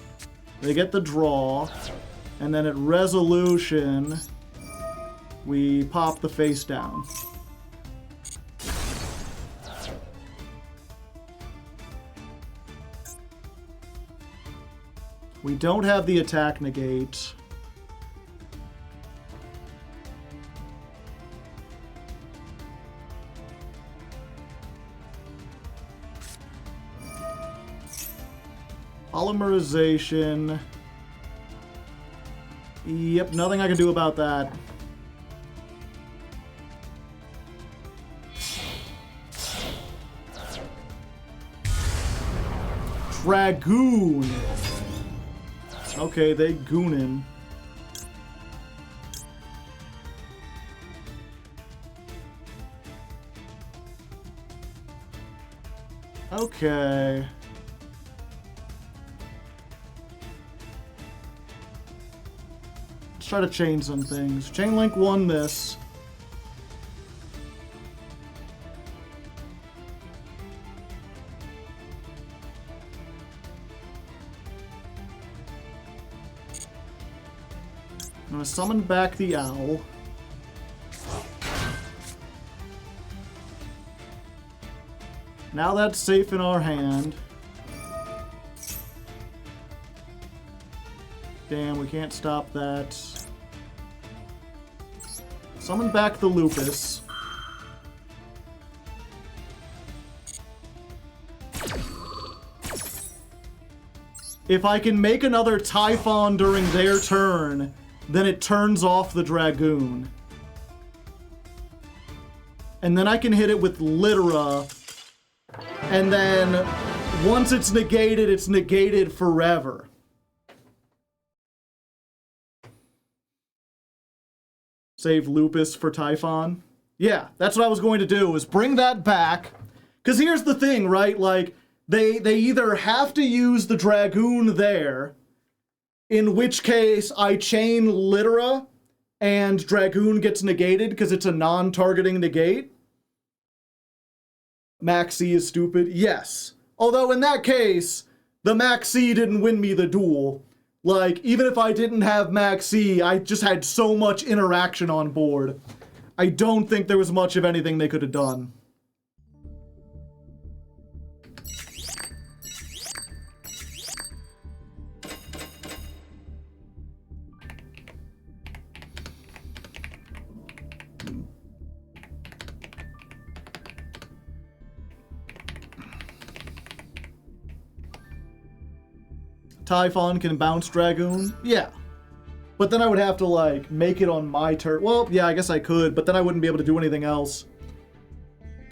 They get the draw. And then at resolution, we pop the face down. We don't have the attack negate. Polymerization. Yep, nothing I can do about that. Dragoon. Okay, they goonin'. Okay. Let's try to change some things. Chain Link won this. I'm gonna summon back the owl. Now that's safe in our hand. Damn, we can't stop that. Summon back the Lupus. If I can make another Typhon during their turn, then it turns off the Dragoon. And then I can hit it with Litera. And then once it's negated forever. Save Lupus for Typhon. Yeah, that's what I was going to do, is bring that back. Because here's the thing, right? Like, they either have to use the Dragoon there, in which case I chain Litera and Dragoon gets negated because it's a non-targeting negate. Maxi is stupid. Yes. Although in that case, the Maxi didn't win me the duel. Like, even if I didn't have Maxi, I just had so much interaction on board. I don't think there was much of anything they could have done. Typhon can bounce Dragoon? Yeah. But then I would have to, like, make it on my turn. Well, yeah, I guess I could, but then I wouldn't be able to do anything else.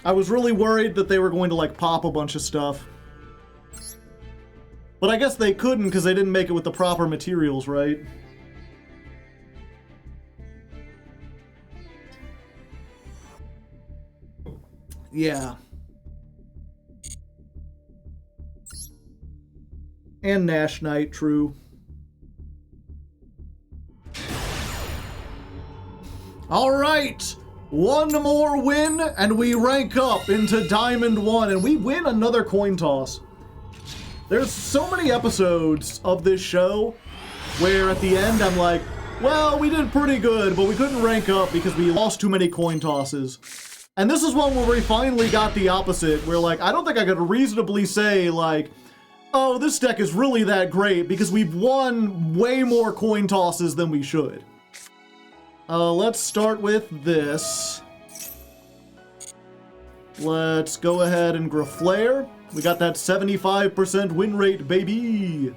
I was really worried that they were going to, like, pop a bunch of stuff. But I guess they couldn't because they didn't make it with the proper materials, right? Yeah. And Nash Knight, true. Alright! One more win, and we rank up into Diamond 1, and we win another coin toss. There's so many episodes of this show where at the end I'm like, well, we did pretty good, but we couldn't rank up because we lost too many coin tosses. And this is one where we finally got the opposite, where like, I don't think I could reasonably say like, oh, this deck is really that great because we've won way more coin tosses than we should. Let's start with this. Let's go ahead and Graflare. We got that 75% win rate, baby.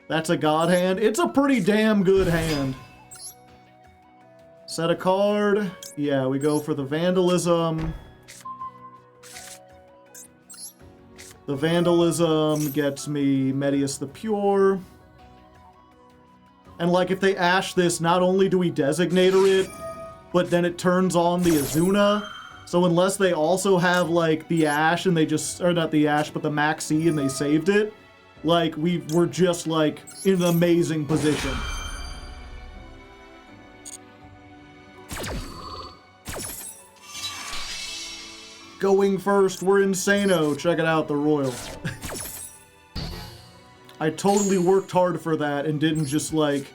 That's a god hand. It's a pretty damn good hand. Set a card. Yeah, we go for the Vandalism. The Vandalism gets me Medius the Pure. And like if they ash this, not only do we Designator it, but then it turns on the Azuna. So unless they also have like the Ash and they just, or not the Ash, but the Maxi and they saved it, like we're just like in an amazing position. Going first, we're Insano. Check it out, the Royal. I totally worked hard for that and didn't just like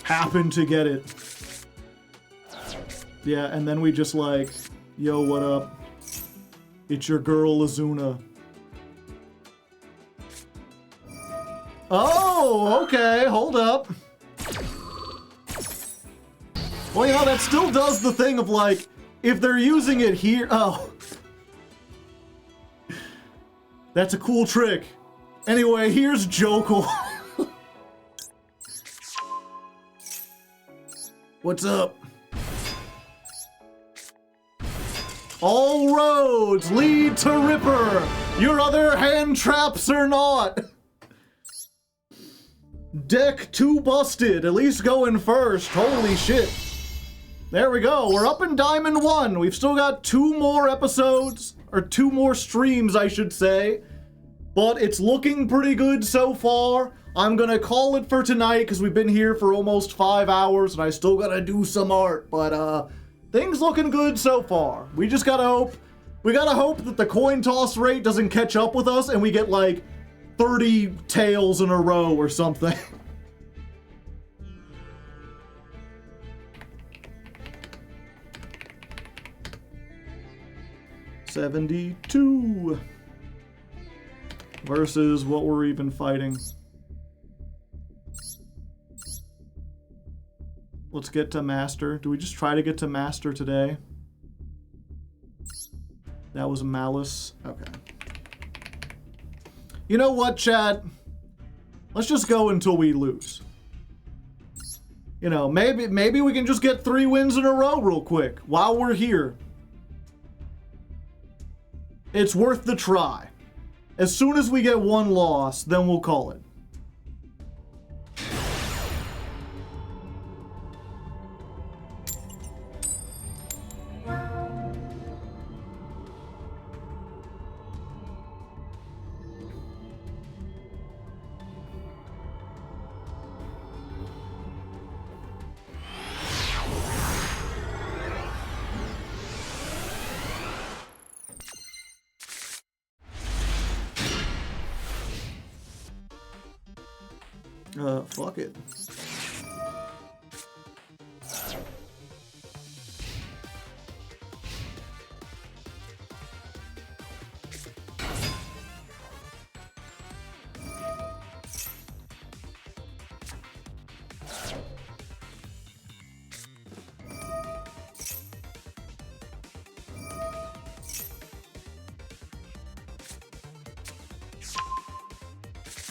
happen to get it. Yeah, and then we just like, yo, what up? It's your girl Azuna. Oh, okay, hold up. Well, you know, that still does the thing of like, if they're using it here, oh. That's a cool trick. Anyway, here's Jokel. What's up? All roads lead to Ripper. Your other hand traps are not. Deck 2 busted. At least going first. Holy shit. There we go. We're up in Diamond 1. We've still got 2 more episodes. Or 2 more streams, I should say. But it's looking pretty good so far. I'm gonna call it for tonight because we've been here for almost 5 hours and I still gotta do some art. But things looking good so far. We just gotta hope. We gotta hope that the coin toss rate doesn't catch up with us and we get like 30 tails in a row or something. $72 versus what we're even fighting. Let's get to Master. Do we just try to get to Master today? That was Malice. Okay. You know what, chat? Let's just go until we lose. You know, maybe we can just get 3 wins in a row real quick while we're here. It's worth the try. As soon as we get 1 loss, then we'll call it. Fuck it.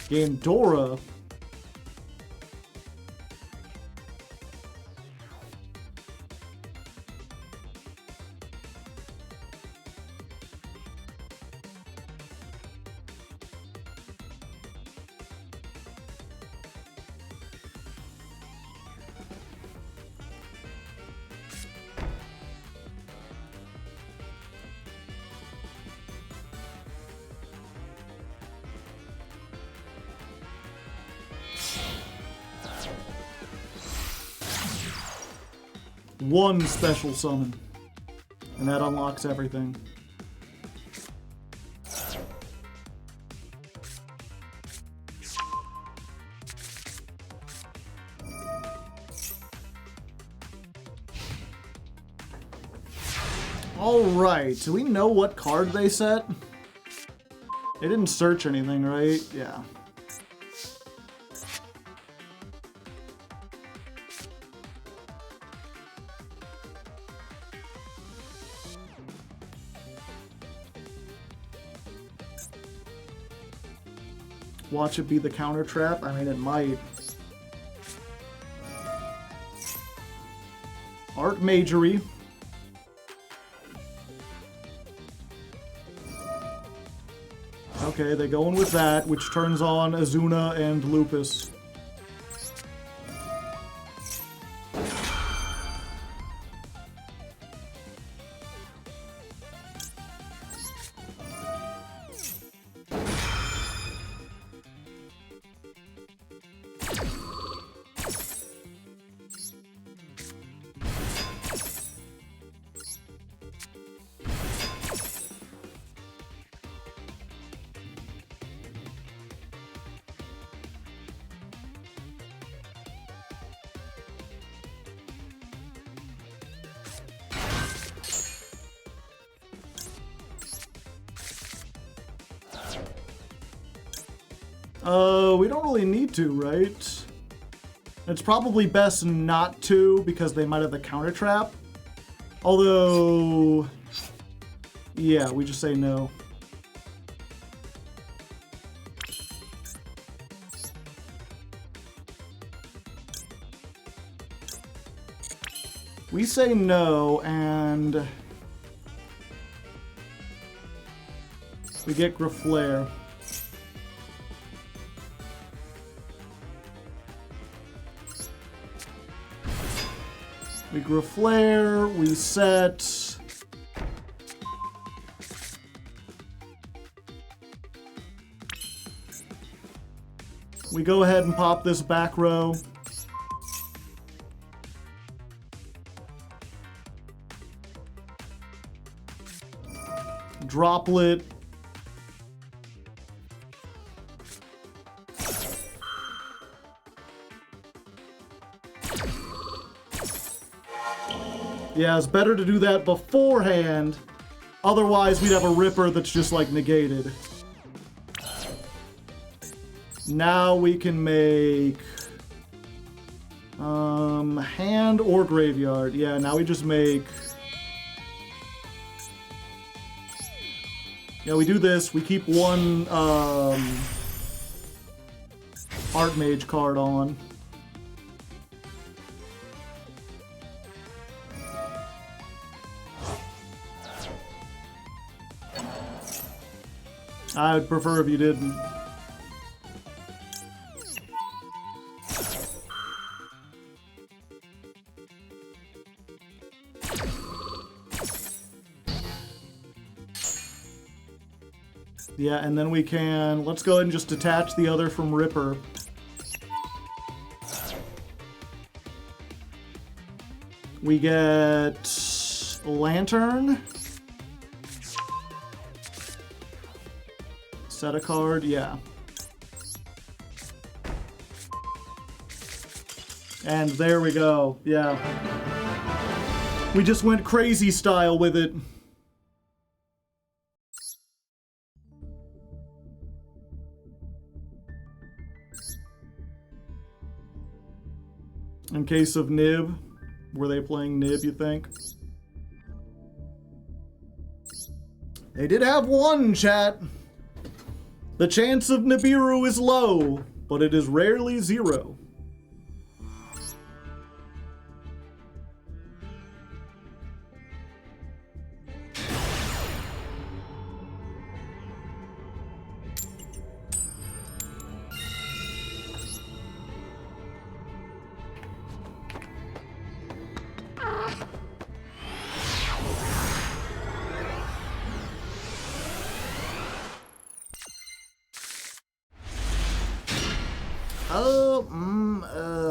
Gandora. One special summon, and that unlocks everything. Alright, do we know what card they set? They didn't search anything, right? Yeah. Watch it be the counter trap? I mean, it might. Artmagery. Okay, they're going with that, which turns on Azuna and Lupus. We don't really need to, right? It's probably best not to, because they might have the counter trap. Although, yeah, we just say no. We say no, and we get Graflare. We Graflare, we set. We go ahead and pop this back row. Droplet. Yeah, it's better to do that beforehand. Otherwise, we'd have a Ripper that's just, like, negated. Now we can make... hand or graveyard. Yeah, now we just make... Yeah, we do this. We keep one, Artmage card on. I'd prefer if you didn't. Yeah, and then we can... Let's go ahead and just detach the other from Ripper. We get... Lantern. Set a card, yeah. And there we go, yeah. We just went crazy style with it. In case of Nib, were they playing Nib, you think? They did have one, chat. The chance of Nibiru is low, but it is rarely zero.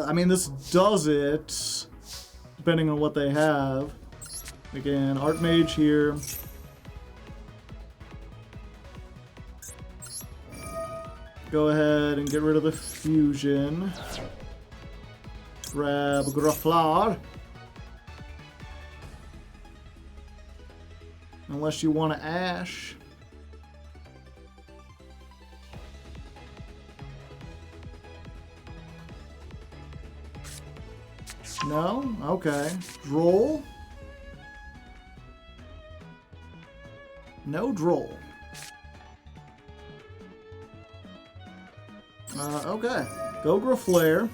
I mean, this does it, depending on what they have. Again, Artmage here. Go ahead and get rid of the fusion. Grab Graflar. Unless you want to Ash. No? Okay. Droll? No Droll. Okay. Gogra Flare.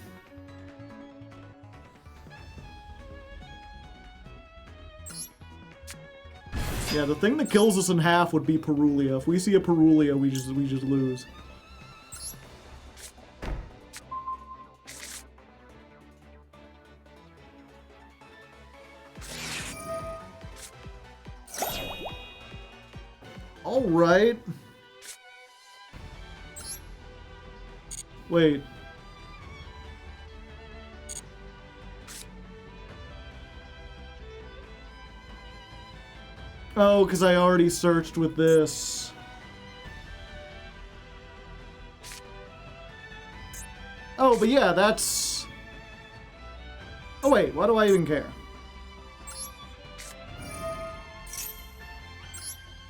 Yeah, the thing that kills us in half would be Perulia. If we see a Perulia, we just lose. All right. Wait. Oh, because I already searched with this. Oh, but yeah, that's... Oh wait, why do I even care?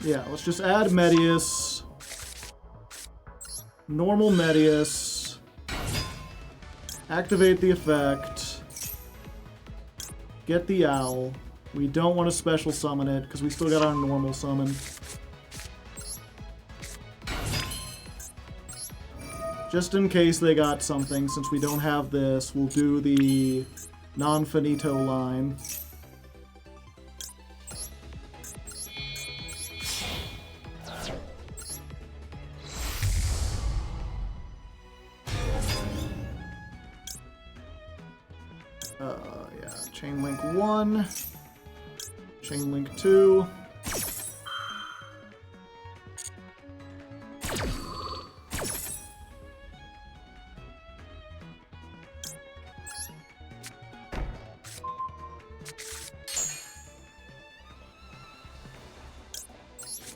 Yeah, let's just add Medius. Normal Medius. Activate the effect. Get the owl. We don't want to special summon it, because we still got our normal summon. Just in case they got something, since we don't have this, we'll do the non-finito line. Yeah, Chain Link 1. Chain Link 2.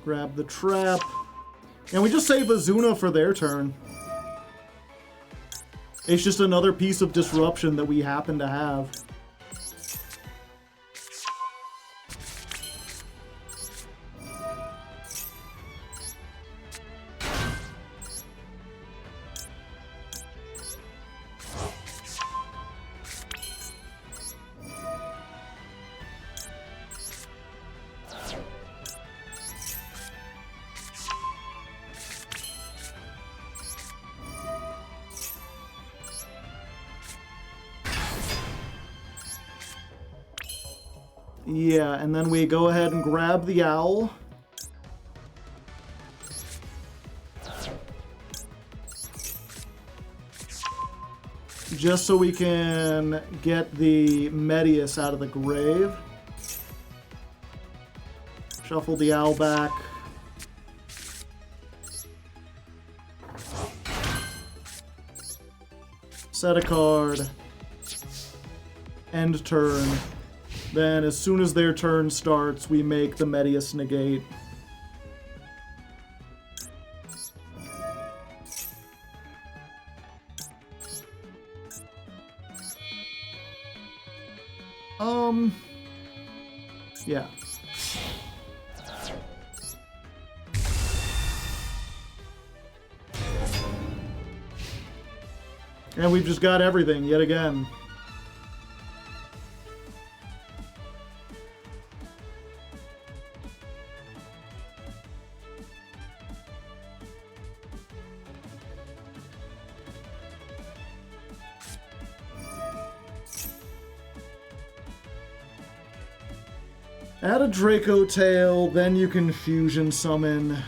Grab the trap. And we just save Azuna for their turn. It's just another piece of disruption that we happen to have. Yeah, and then we go ahead and grab the owl. Just so we can get the Medius out of the grave. Shuffle the owl back. Set a card. End turn. Then, as soon as their turn starts, we make the Medius negate. Yeah. And we've just got everything, yet again. Add a Draco Tail, then you can fusion summon.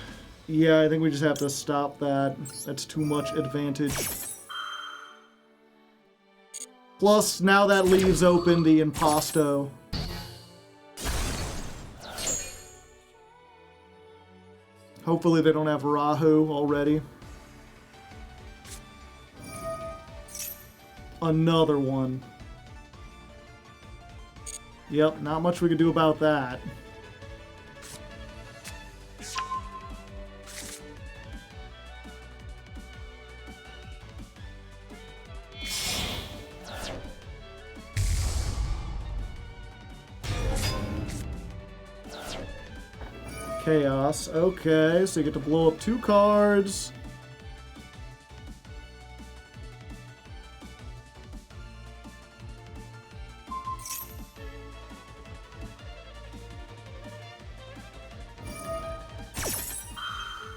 Yeah, I think we just have to stop that. That's too much advantage. Plus, now that leaves open the Impasto. Hopefully they don't have Rahu already. Another one. Yep, not much we could do about that. Chaos. Okay, so you get to blow up 2 cards.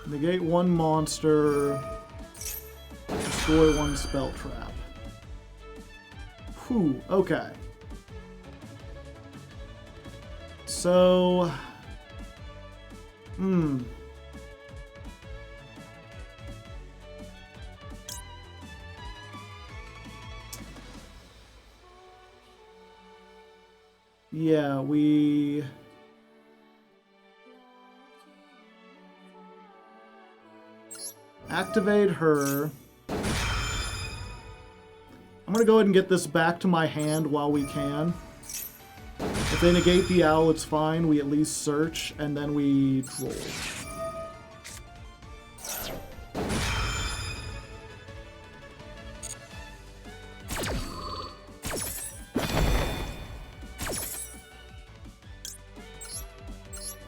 Negate 1 monster. Destroy 1 spell trap. Whew, okay. So... Yeah, we... Activate her. I'm gonna go ahead and get this back to my hand while we can. If they negate the owl, it's fine. We at least search, and then we roll.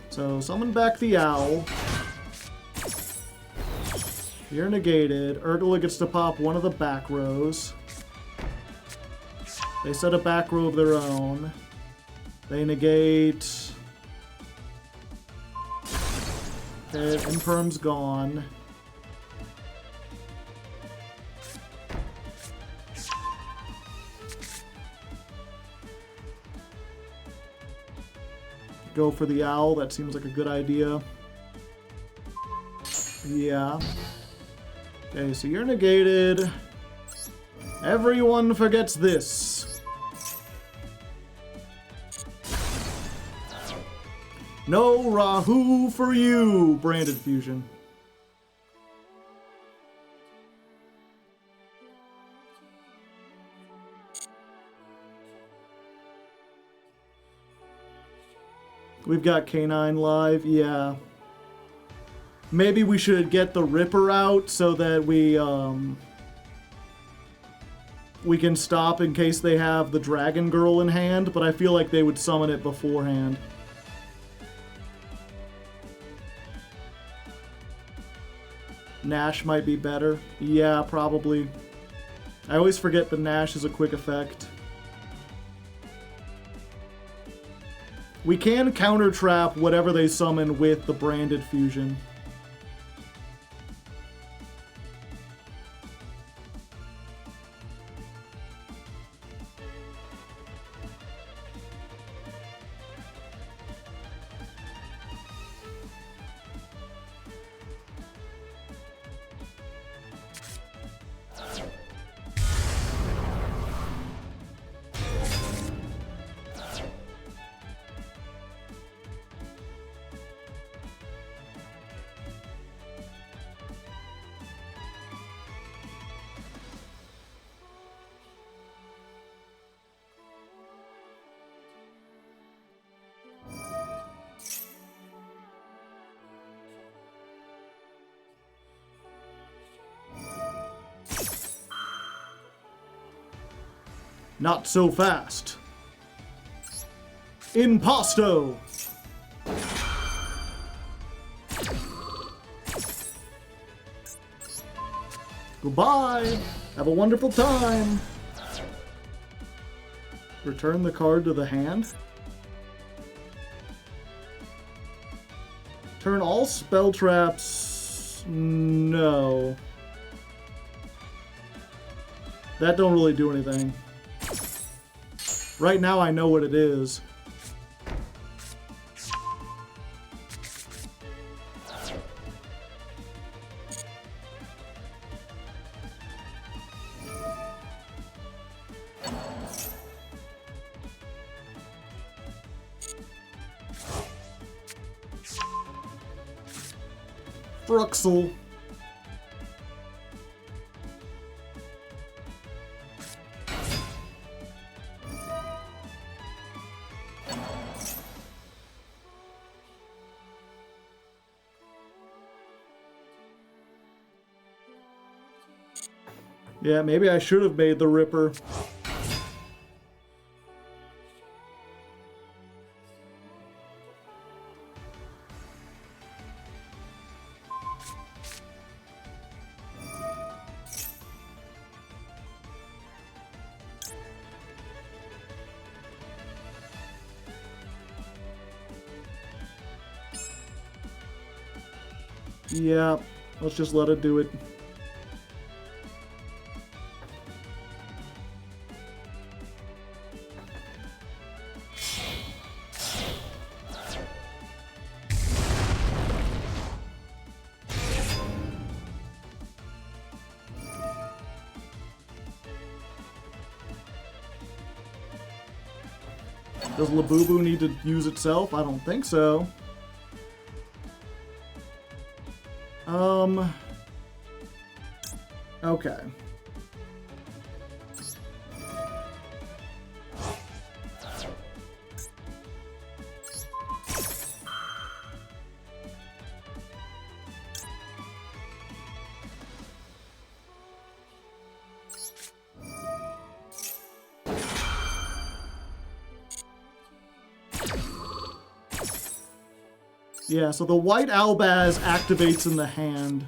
So, summon back the owl. You're negated. Urgula gets to pop one of the back rows. They set a back row of their own. They negate... Okay, Imperm's gone. Go for the owl, that seems like a good idea. Yeah. Okay, so you're negated. Everyone forgets this. No Rahu for you, Branded Fusion. We've got K9 live, yeah. Maybe we should get the Ripper out so that we can stop in case they have the Dragon Girl in hand, but I feel like they would summon it beforehand. Nash might be better. Yeah, probably. I always forget the Nash is a quick effect. We can counter trap whatever they summon with the Branded Fusion. Not so fast. Impasto! Goodbye! Have a wonderful time! Return the card to the hand. Turn all spell traps... No. That don't really do anything. Right now I know what it is. Fruxel. Yeah, maybe I should have made the Ripper. Yeah, let's just let it do it. Does Labubu need to use itself? I don't think so. Okay. Yeah, so the white Albaz activates in the hand.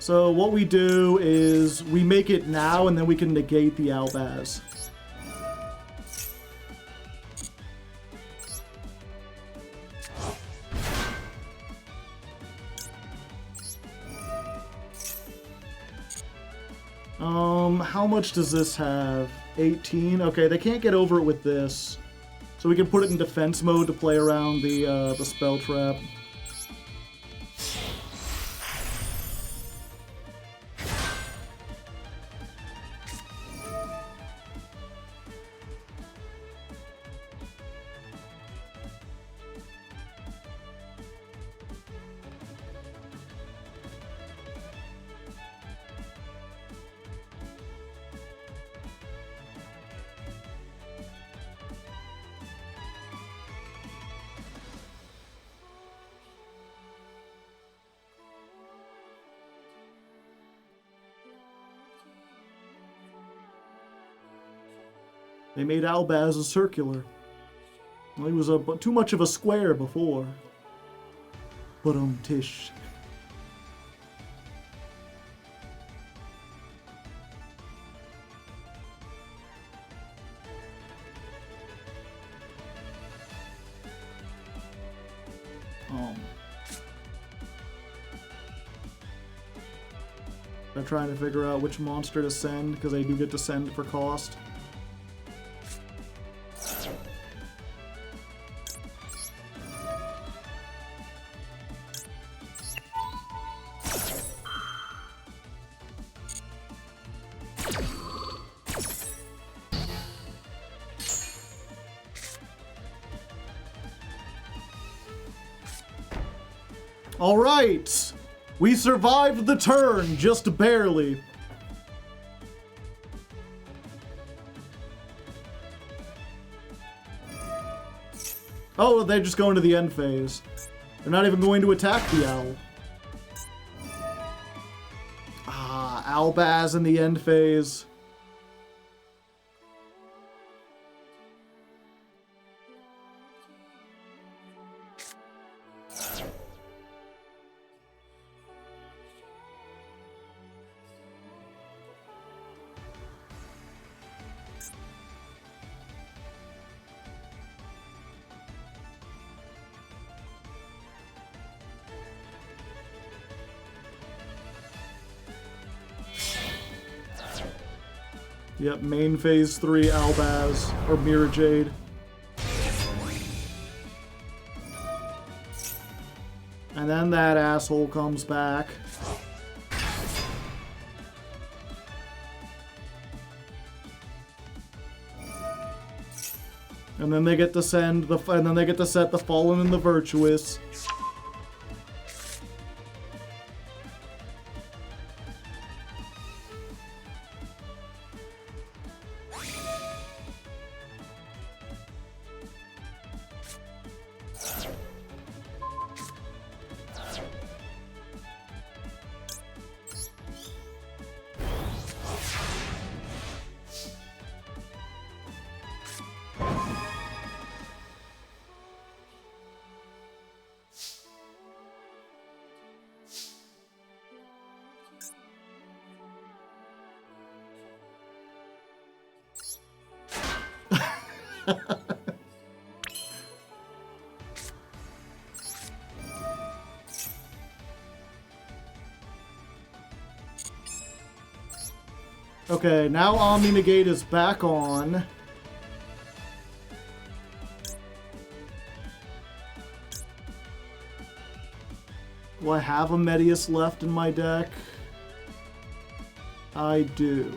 So what we do is we make it now and then we can negate the Albaz. How much does this have? 18? Okay, they can't get over it with this. So we can put it in defense mode to play around the spell trap. They made Albaz a circular. Well, he was too much of a square before. But tish. They're trying to figure out which monster to send, because they do get to send for cost. All right, we survived the turn, just barely. Oh, they're just going to the end phase. They're not even going to attack the owl. Ah, Albaz in the end phase. Yep, main phase 3 Albaz, or Mirror Jade. And then that asshole comes back. And then they get to send the, and then they get to set the Fallen and the Virtuous. Okay, now Omni Negate is back on. Do I have a Medius left in my deck? I do.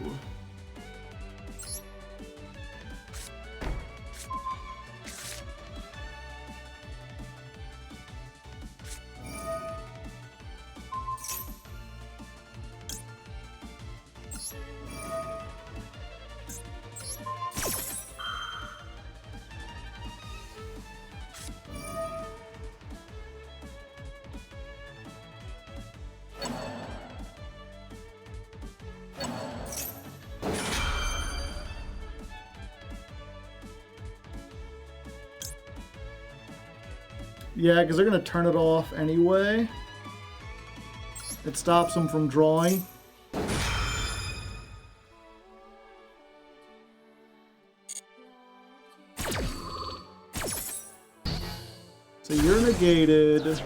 Yeah, because they're going to turn it off anyway. It stops them from drawing. So you're negated.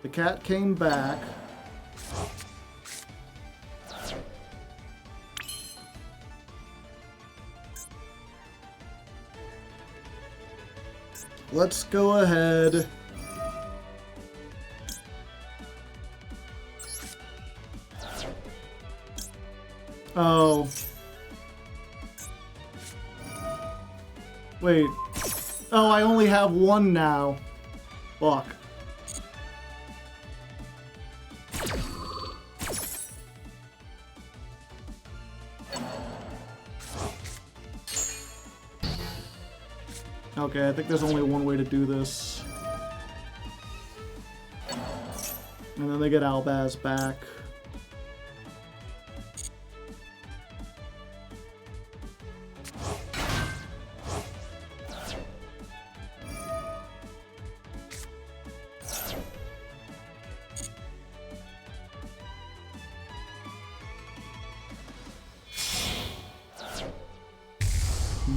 The cat came back. Let's go ahead. Oh. Wait. Oh, I only have one now. Fuck. Okay, I think there's only one way to do this. And then they get Albaz back.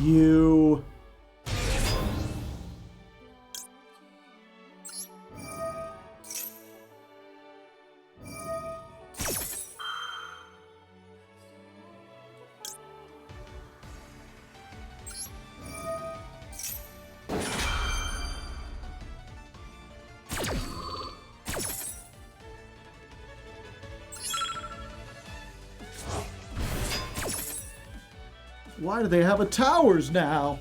You... Why do they have a towers now?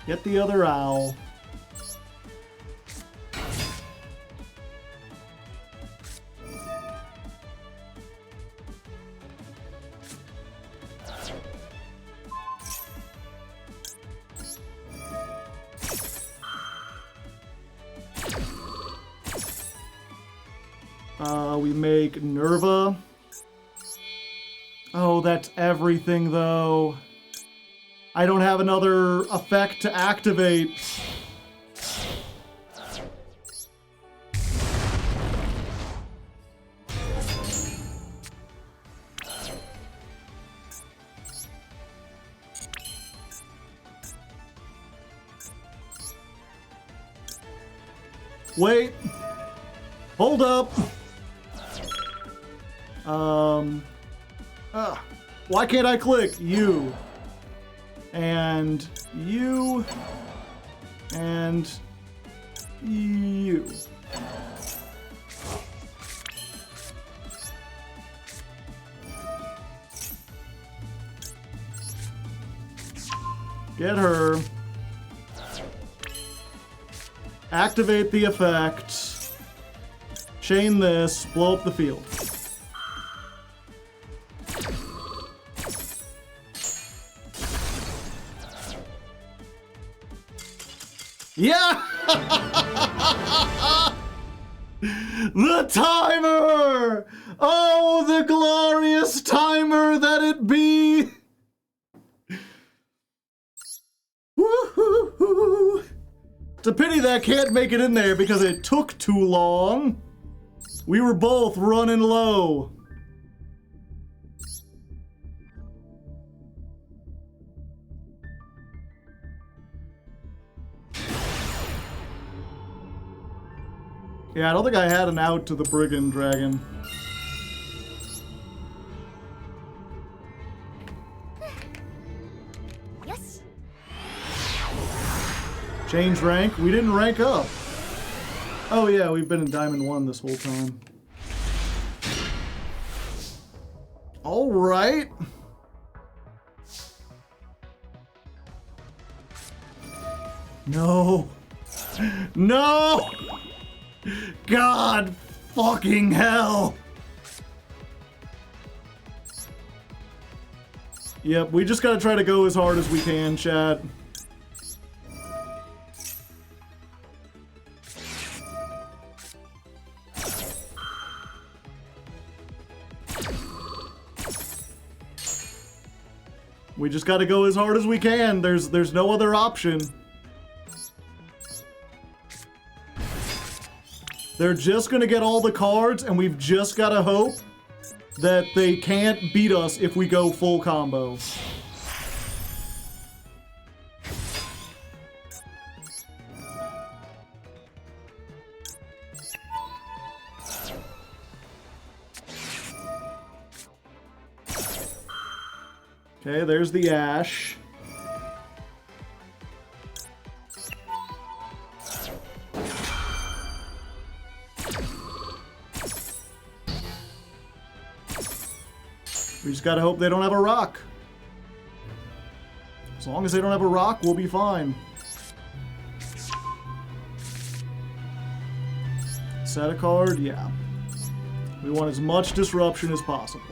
Get the other owl. We make Nerva. Oh, that's everything, though. I don't have another effect to activate. Wait. Hold up. Why can't I click? You. And you. And you. Get her. Activate the effect. Chain this. Blow up the field. Yeah! The timer! Oh, the glorious timer that it be! Woo-hoo-hoo! It's a pity that I can't make it in there because it took too long. We were both running low. Yeah, I don't think I had an out to the Brigand Dragon. Yes. Change rank? We didn't rank up. Oh yeah, we've been in Diamond 1 this whole time. Alright. No. No! God fucking hell! Yep, we just gotta try to go as hard as we can, chat. We just gotta go as hard as we can. There's no other option. They're just gonna get all the cards, and we've just gotta hope that they can't beat us if we go full combo. Okay, there's the Ash. We just gotta hope they don't have a rock. As long as they don't have a rock, we'll be fine. Set a card? Yeah. We want as much disruption as possible.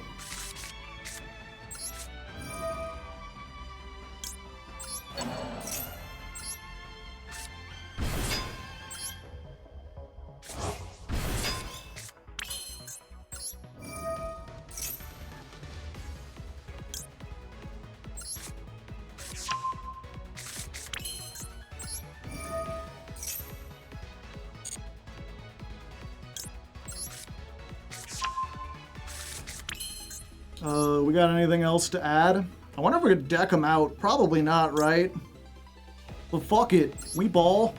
We got anything else to add? I wonder if we could deck them out. Probably not, right? But fuck it. We ball.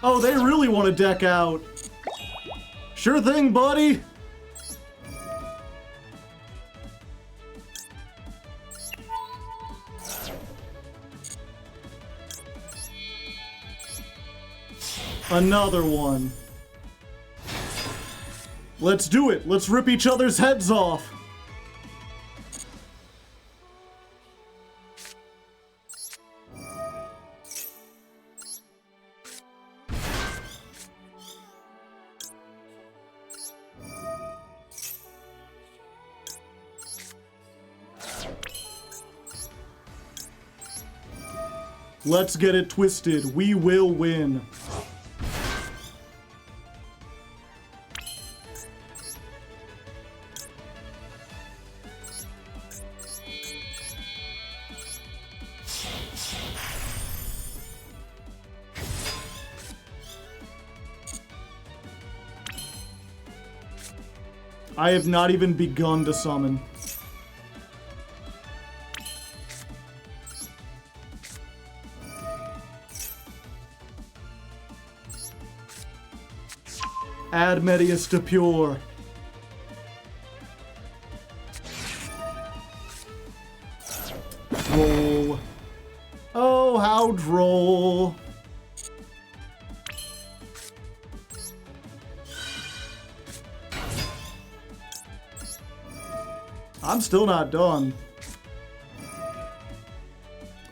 Oh, they really want to deck out. Sure thing, buddy. Another one. Let's do it. Let's rip each other's heads off. Let's get it twisted. We will win. I have not even begun to summon. Add Medius to Pure. Roll. Oh, I'm still not done.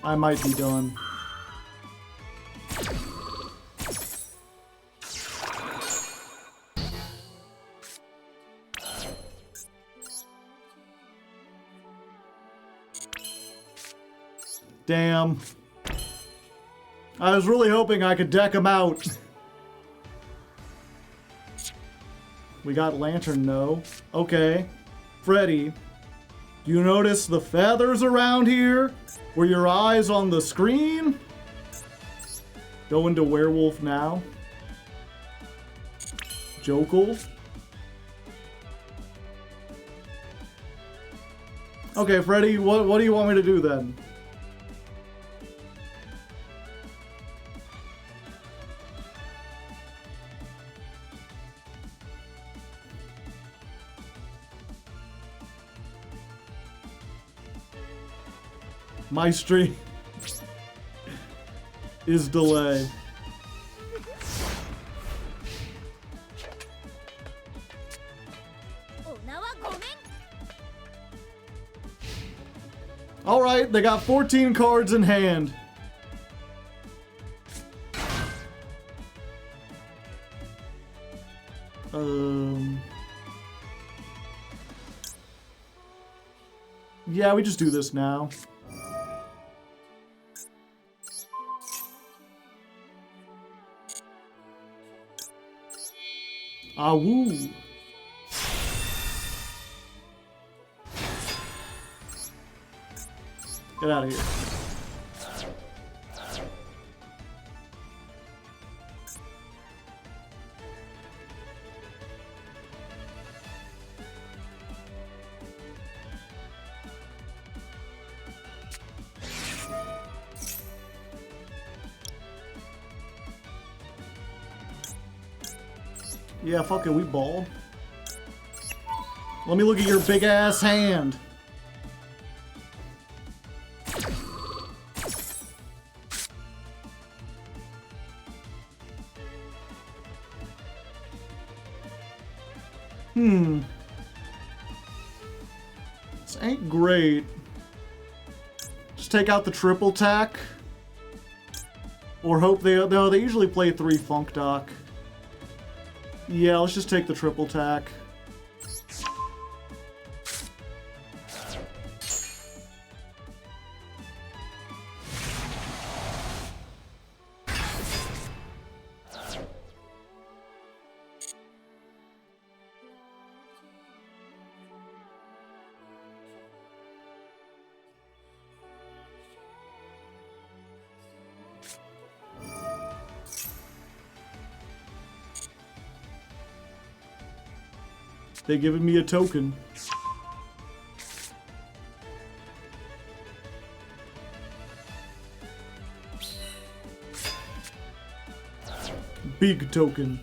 I might be done. Damn. I was really hoping I could deck him out. We got Lantern, no. Okay. Freddy, do you notice the feathers around here? Were your eyes on the screen? Go into Werewolf now. Jokel. Okay, Freddy, what do you want me to do then? My stream is delay. Alright, they got 14 cards in hand. Yeah, we just do this now. Ah, woo. Get out of here. Yeah, fuck it, we ball. Let me look at your big ass hand. This ain't great. Just take out the triple tack. Or hope they usually play 3 Funk Dock. Yeah, let's just take the triple tack. They giving me a token. Big token.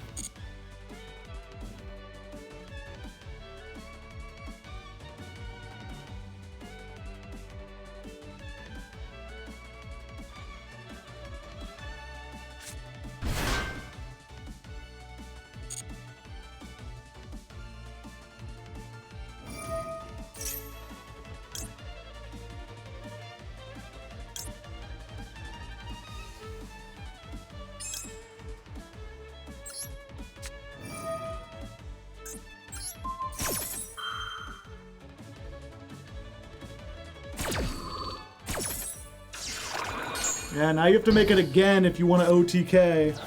Yeah, now you have to make it again if you want to OTK.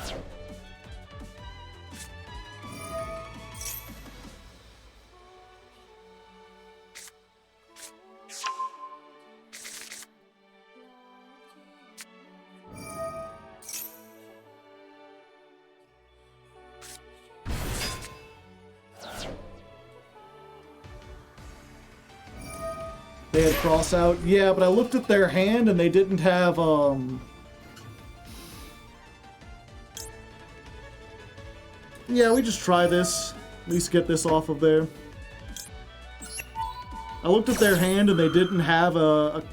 They had cross out. Yeah, but I looked at their hand and they didn't have, Yeah, we just try this. At least get this off of there. I looked at their hand and they didn't have a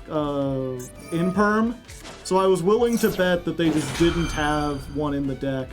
imperm, so I was willing to bet that they just didn't have one in the deck.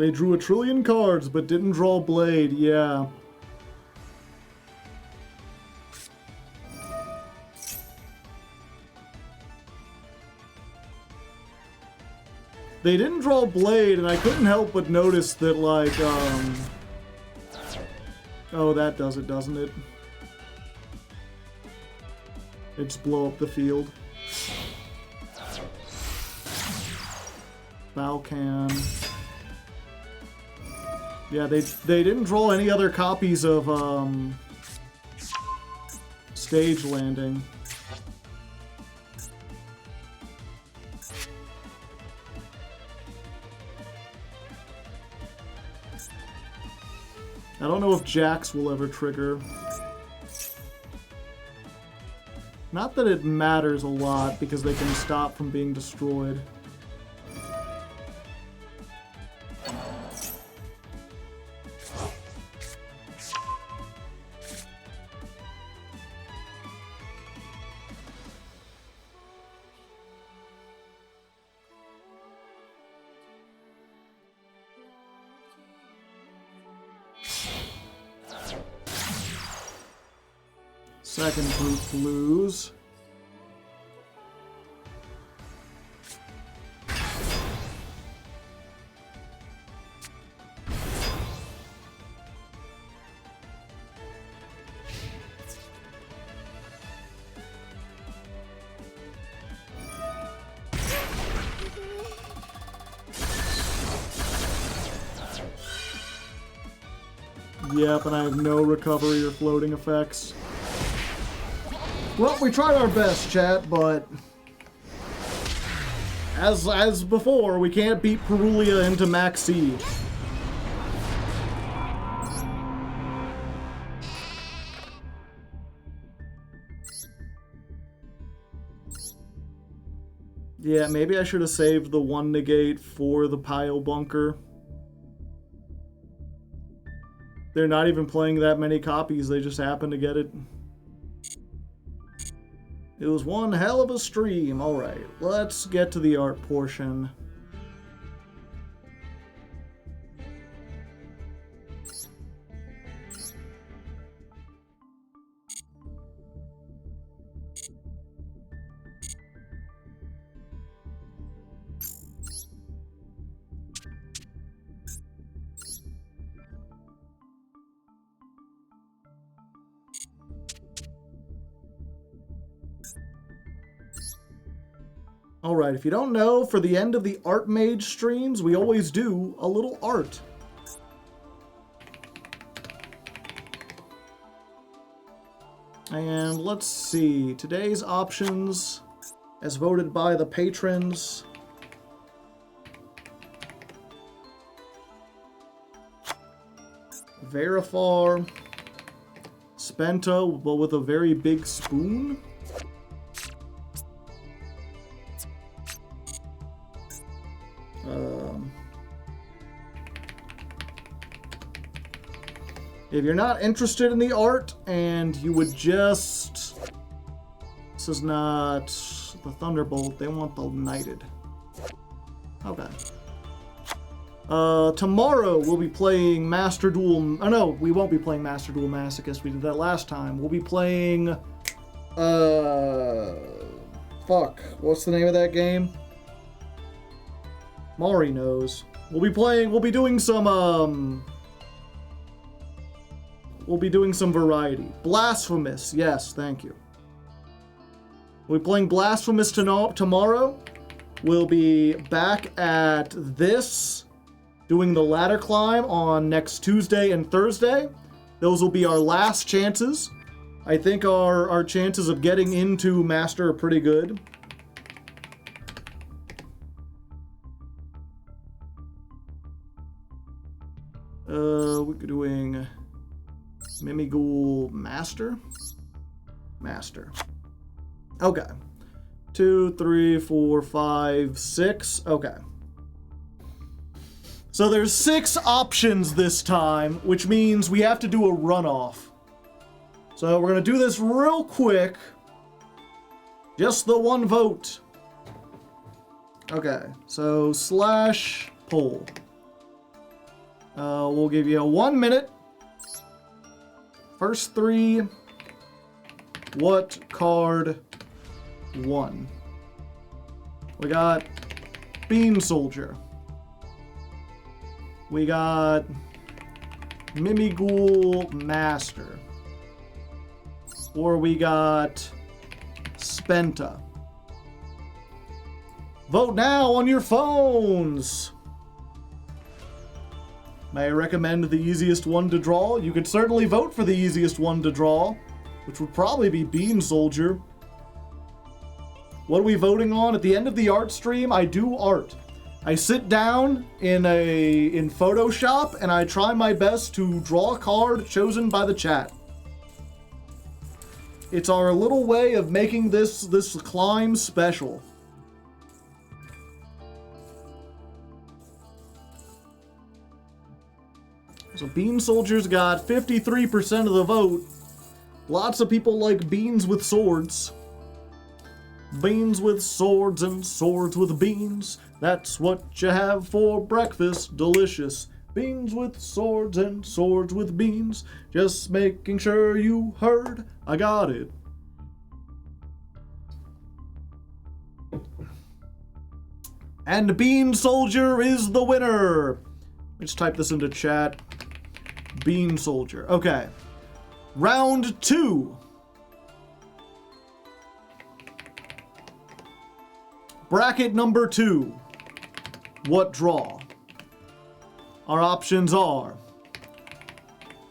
They drew 1 trillion cards, but didn't draw Blade, yeah. They didn't draw Blade, and I couldn't help but notice that, like, oh, that does it, doesn't it? It just blow up the field. Valcan. Yeah, they didn't draw any other copies of, Stage Landing. I don't know if Jax will ever trigger. Not that it matters a lot, because they can stop from being destroyed. Second group blues. Yep, and I have no recovery or floating effects. Well, we tried our best, chat, but as before, we can't beat Perulia into Max Siege. Yeah, maybe I should have saved the 1 negate for the pile bunker. They're not even playing that many copies, they just happen to get it. It was one hell of a stream. Alright, let's get to the art portion. Alright, if you don't know, for the end of the Artmage streams, we always do a little art. And let's see, today's options, as voted by the patrons. Verifar, Spenta, but with a very big spoon. If you're not interested in the art and you would just... This is not the Thunderbolt, they want the Knighted. Okay. Tomorrow we'll be playing Master Duel... Oh no, we won't be playing Master Duel Masochist, we did that last time. We'll be playing... Fuck, what's the name of that game? Mari knows. We'll be doing some, We'll be doing some variety. Blasphemous, yes, thank you. We'll be playing Blasphemous tomorrow. We'll be back at this, doing the ladder climb on next Tuesday and Thursday. Those will be our last chances. I think our chances of getting into Master are pretty good. We're doing Mimighoul Master? Master. Okay. 2, 3, 4, 5, 6. Okay. So there's 6 options this time, which means we have to do a runoff. So we're going to do this real quick. Just the 1 vote. Okay, so /poll. We'll give you 1 minute. First three. What card won? We got Bean Soldier. We got Mimighoul Master. Or we got Spenta. Vote now on your phones! May I recommend the easiest one to draw? You could certainly vote for the easiest one to draw, which would probably be Bean Soldier. What are we voting on? At the end of the art stream, I do art. I sit down in Photoshop and I try my best to draw a card chosen by the chat. It's our little way of making this climb special. So Bean Soldier's got 53% of the vote. Lots of people like beans with swords. Beans with swords and swords with beans. That's what you have for breakfast. Delicious. Beans with swords and swords with beans. Just making sure you heard. I got it. And Bean Soldier is the winner. Let's type this into chat. Bean Soldier. Okay. Round 2. Bracket number 2. What draw? Our options are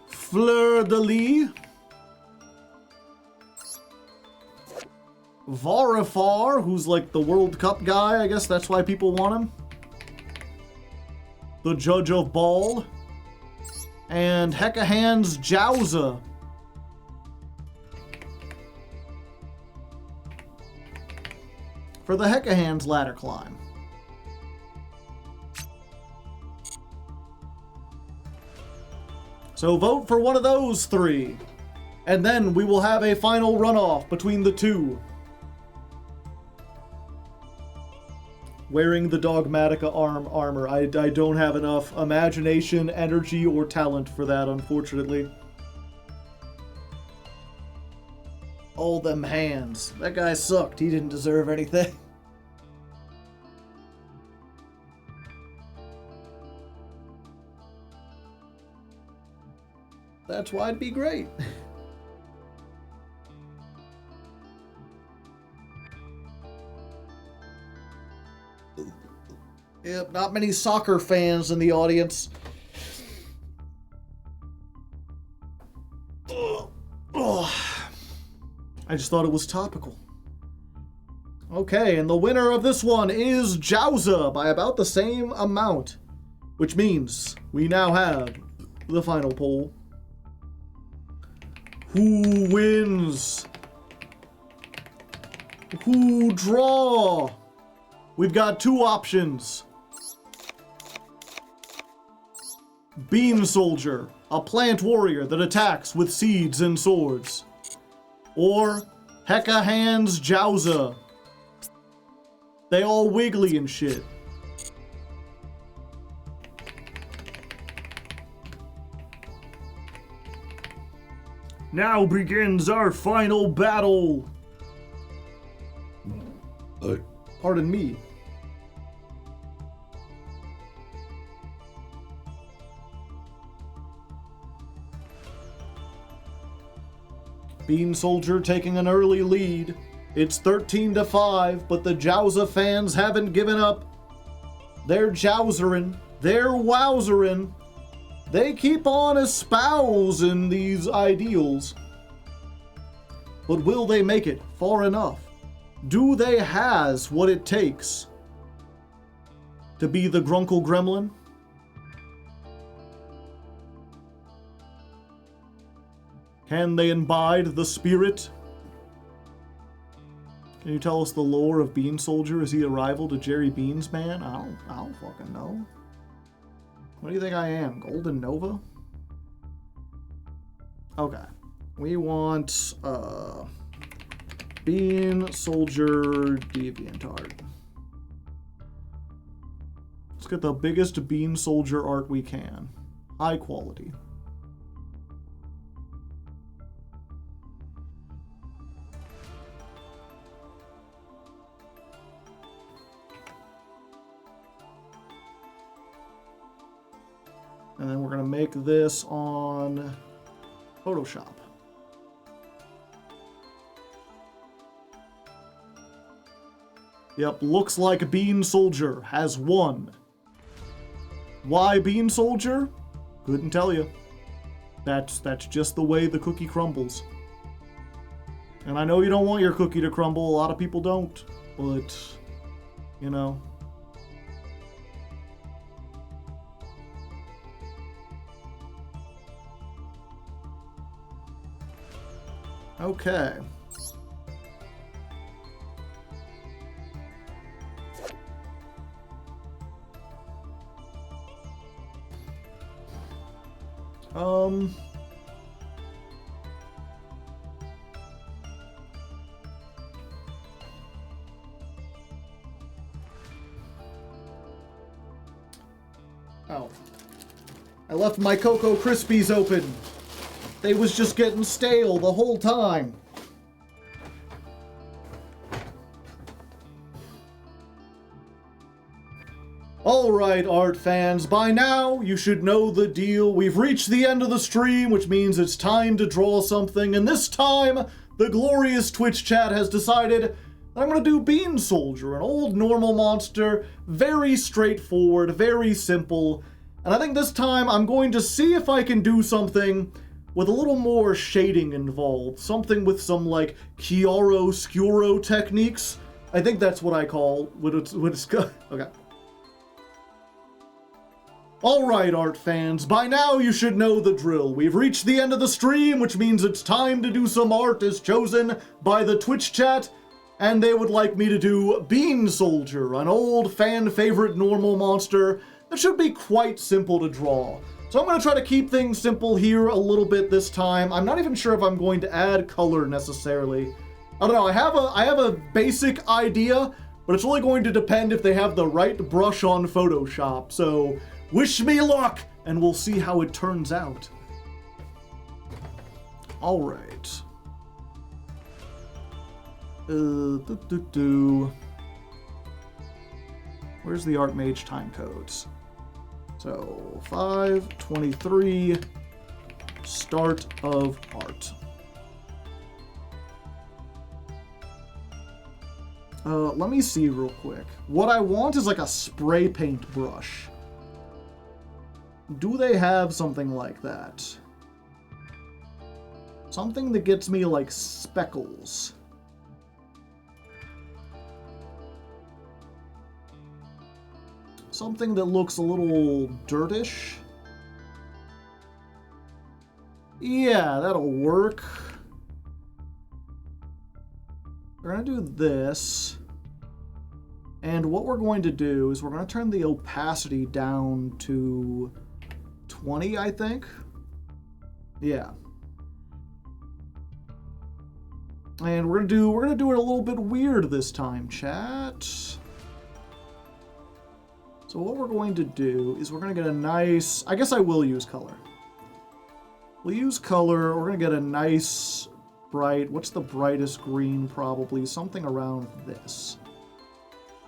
Fleur de Lis, Varifar, who's like the World Cup guy, I guess that's why people want him, the Judge of Ball, and Hekahan's Jowza. For the Hekahan's ladder climb. So vote for one of those three, and then we will have a final runoff between the two. Wearing the Dogmatica armor. I don't have enough imagination, energy, or talent for that, unfortunately. All them hands. That guy sucked. He didn't deserve anything. That's why it'd be great. Yep, not many soccer fans in the audience. I just thought it was topical. Okay, and the winner of this one is Jowza by about the same amount, which means we now have the final poll. Who wins? Who draw? We've got two options. Bean Soldier, a plant warrior that attacks with seeds and swords. Or Hekahan's Jowza. They all wiggly and shit. Now begins our final battle. Pardon me. Bean Soldier taking an early lead. It's 13-5, but the Jowza fans haven't given up. They're Jowzerin. They're wowzerin. They keep on espousing these ideals. But will they make it far enough? Do they has what it takes to be the Grunkle Gremlin? Can they imbibe the spirit? Can you tell us the lore of Bean Soldier? Is he a rival to Jerry Beans Man? I don't fucking know. What do you think I am? Golden Nova? Okay. We want Bean Soldier DeviantArt. Let's get the biggest Bean Soldier art we can. high quality. And then we're going to make this on Photoshop. Yep, looks like Bean Soldier has won. Why Bean Soldier? Couldn't tell you. That's just the way the cookie crumbles. And I know you don't want your cookie to crumble, a lot of people don't, but, you know. Okay. Oh. I left my Cocoa Krispies open. They was just getting stale the whole time. Alright, art fans, by now you should know the deal. We've reached the end of the stream, which means it's time to draw something, and this time, the glorious Twitch chat has decided I'm gonna do Bean Soldier, an old normal monster, very straightforward, very simple, and I think this time I'm going to see if I can do something with a little more shading involved, something with some, like, chiaroscuro techniques. I think that's what I call what it's okay. Alright, art fans, by now you should know the drill. We've reached the end of the stream, which means it's time to do some art as chosen by the Twitch chat, and they would like me to do Bean Soldier, an old fan-favorite normal monster that should be quite simple to draw. So I'm going to try to keep things simple here a little bit this time. I'm not even sure if I'm going to add color necessarily. I don't know, I have a basic idea, but it's really going to depend if they have the right brush on Photoshop, so wish me luck, and we'll see how it turns out. Alright. Where's the Artmage time codes? So, 5:23, start of art. Let me see real quick. What I want is like a spray paint brush. Do they have something like that? Something that gets me like speckles. Something that looks a little dirtish. Yeah, that'll work. We're gonna do this. And what we're going to do is we're gonna turn the opacity down to 20, I think. Yeah. And we're gonna do it a little bit weird this time, chat. So what we're going to do is we're going to get a nice... I guess I will use color. We'll use color. We're going to get a nice, bright... What's the brightest green, probably? Something around this.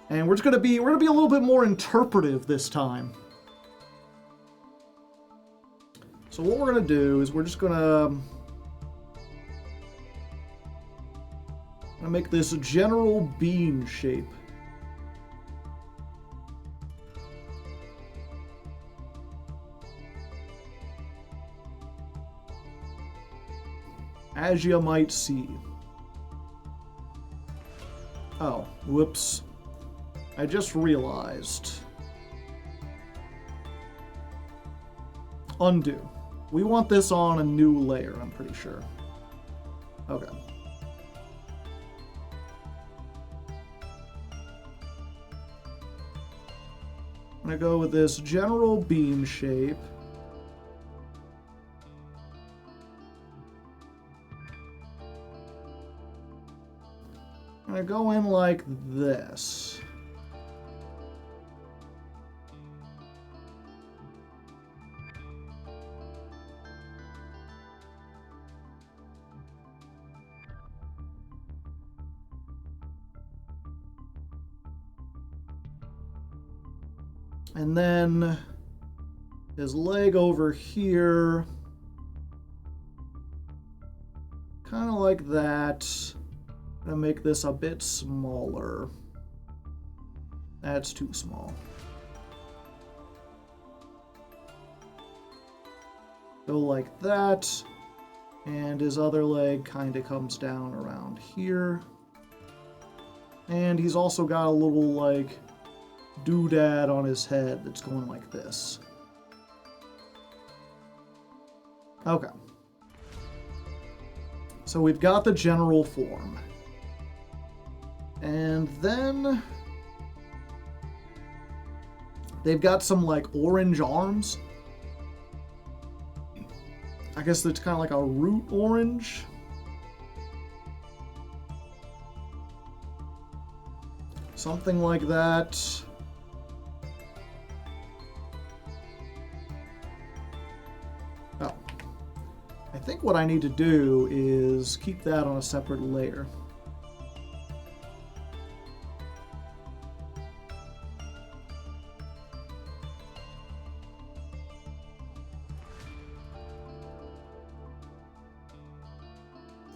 And we're going to be a little bit more interpretive this time. So what we're going to do is we're just going to... make this general bean shape. As you might see. Oh, whoops. I just realized. Undo. We want this on a new layer, I'm pretty sure. Okay. I'm gonna go with this general bean shape. I'm gonna go in like this. And then his leg over here. Kind of like that. I'm gonna make this a bit smaller. That's too small. Go like that. And his other leg kind of comes down around here. And he's also got a little, like, doodad on his head that's going like this. Okay. So we've got the general form. And then they've got some, like, orange arms. I guess it's kind of like a root orange. Something like that. Oh. I think what I need to do is keep that on a separate layer.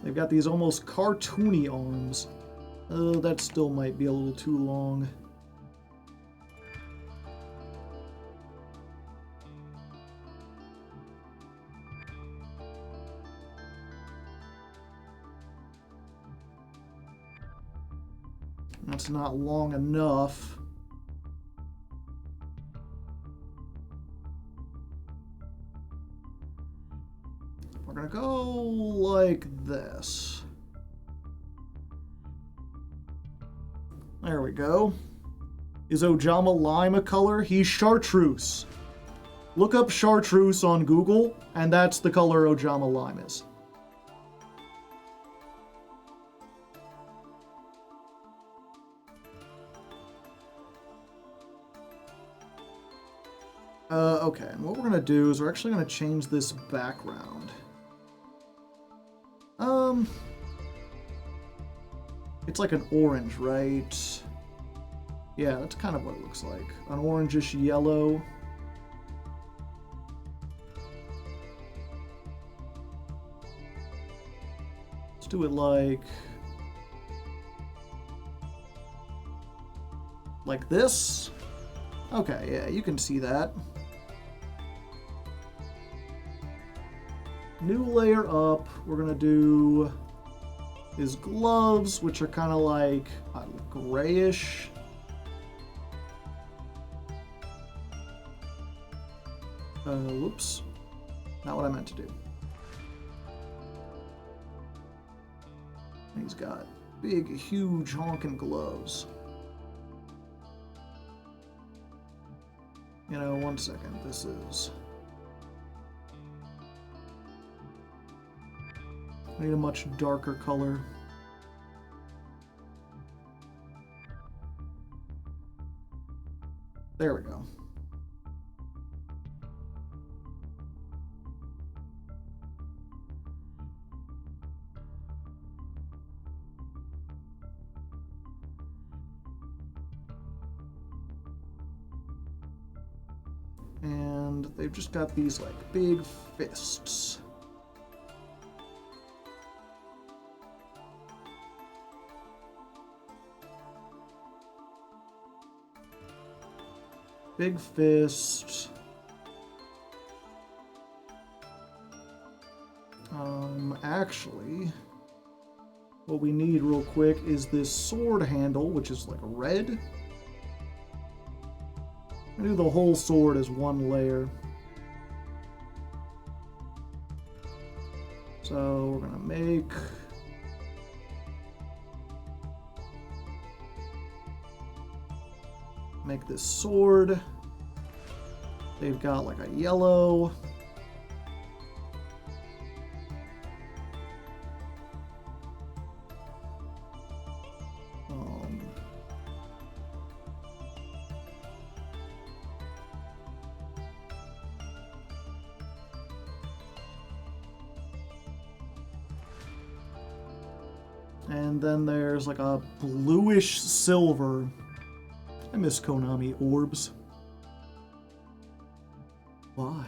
They've got these almost cartoony arms. Oh, that still might be a little too long. That's not long enough. We're gonna go like this. There we go. Is Ojama Lime a color? He's chartreuse. Look up chartreuse on Google, and that's the color Ojama Lime is. Okay, and what we're gonna do is we're actually gonna change this background. It's like an orange, right? Yeah, that's kind of what it looks like. An orangish yellow. Let's do it like this. Okay, yeah, you can see that. New layer up, we're gonna do his gloves, which are kind of like grayish. Whoops, not what I meant to do. He's got big, huge, honking gloves. You know, one second, this is... I need a much darker color. There we go. And they've just got these like big fists. Big fist. Actually, what we need real quick is this sword handle, which is like red. I do the whole sword as one layer. So we're gonna make this sword. They've got like a yellow. And then there's like a bluish silver. I miss Konami orbs. Why?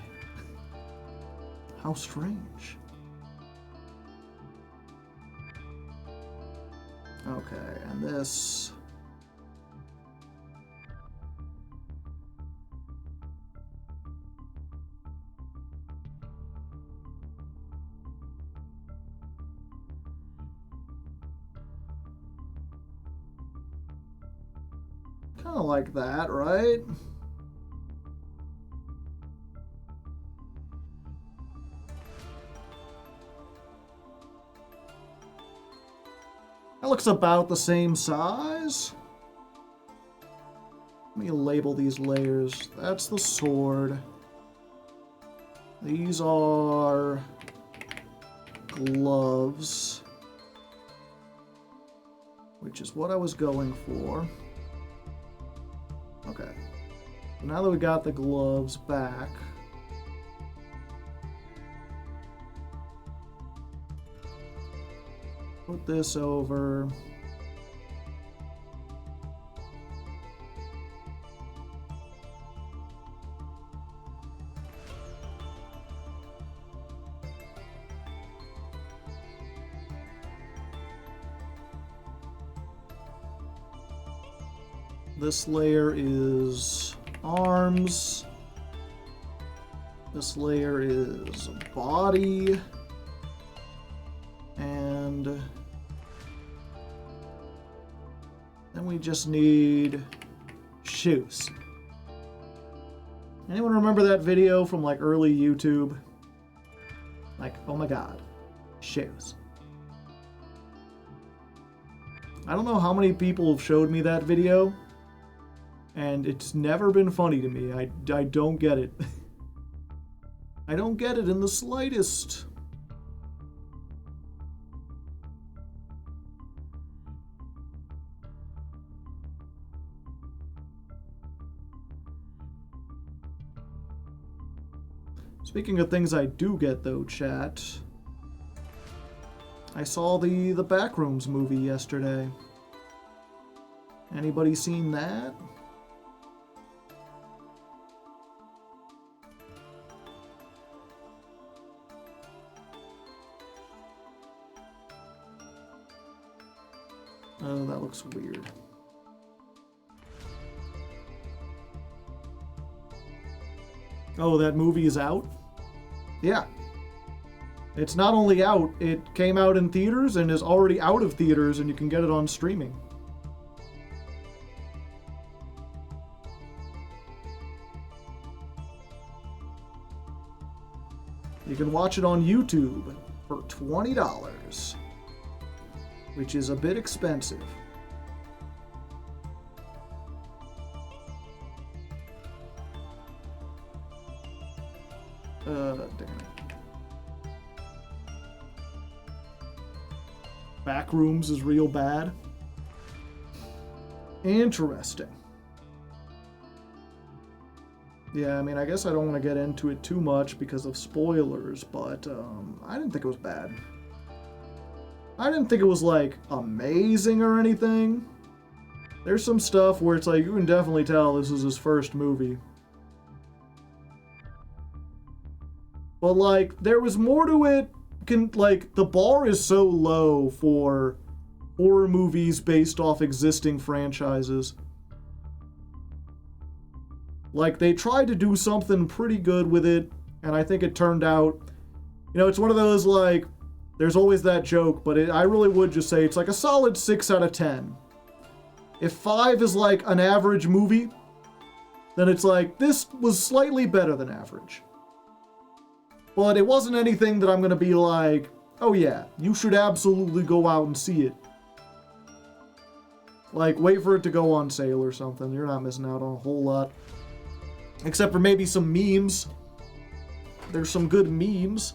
How strange. Okay, and this... Kind of like that, right? That looks about the same size. Let me label these layers. That's the sword. These are gloves, which is what I was going for. Okay. So now that we got the gloves back, put this over. This layer is arms. This layer is body. And then we just need shoes. Anyone remember that video from like early YouTube? Like, oh my god, shoes. I don't know how many people have showed me that video, and it's never been funny to me. I don't get it. I don't get it in the slightest. Speaking of things I do get though, chat, I saw the Backrooms movie yesterday. Anybody seen that? Oh, that looks weird. Oh, that movie is out? Yeah. It's not only out, it came out in theaters and is already out of theaters, and you can get it on streaming. You can watch it on YouTube for $20, which is a bit expensive. Damn it. Backrooms is real bad. Interesting. Yeah, I mean, I guess I don't want to get into it too much because of spoilers, but I didn't think it was bad. I didn't think it was, like, amazing or anything. There's some stuff where it's like, you can definitely tell this is his first movie. But, like, there was more to it. Like, the bar is so low for horror movies based off existing franchises. Like, they tried to do something pretty good with it, and I think it turned out... You know, it's one of those, like, there's always that joke, but I really would just say it's like a solid 6 out of 10. If 5 is, like, an average movie, then it's like, this was slightly better than average. But it wasn't anything that I'm going to be like, oh yeah, you should absolutely go out and see it. Like, wait for it to go on sale or something. You're not missing out on a whole lot. Except for maybe some memes. There's some good memes.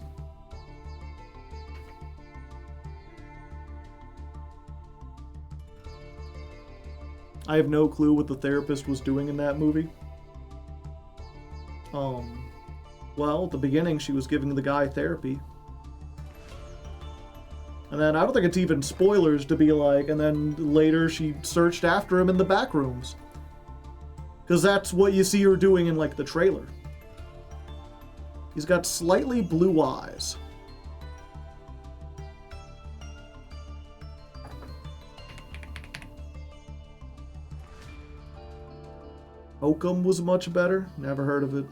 I have no clue what the therapist was doing in that movie. Well, at the beginning, she was giving the guy therapy. And then, I don't think it's even spoilers to be like, and then later she searched after him in the back rooms. Because that's what you see her doing in, like, the trailer. He's got slightly blue eyes. Oakham was much better. Never heard of it.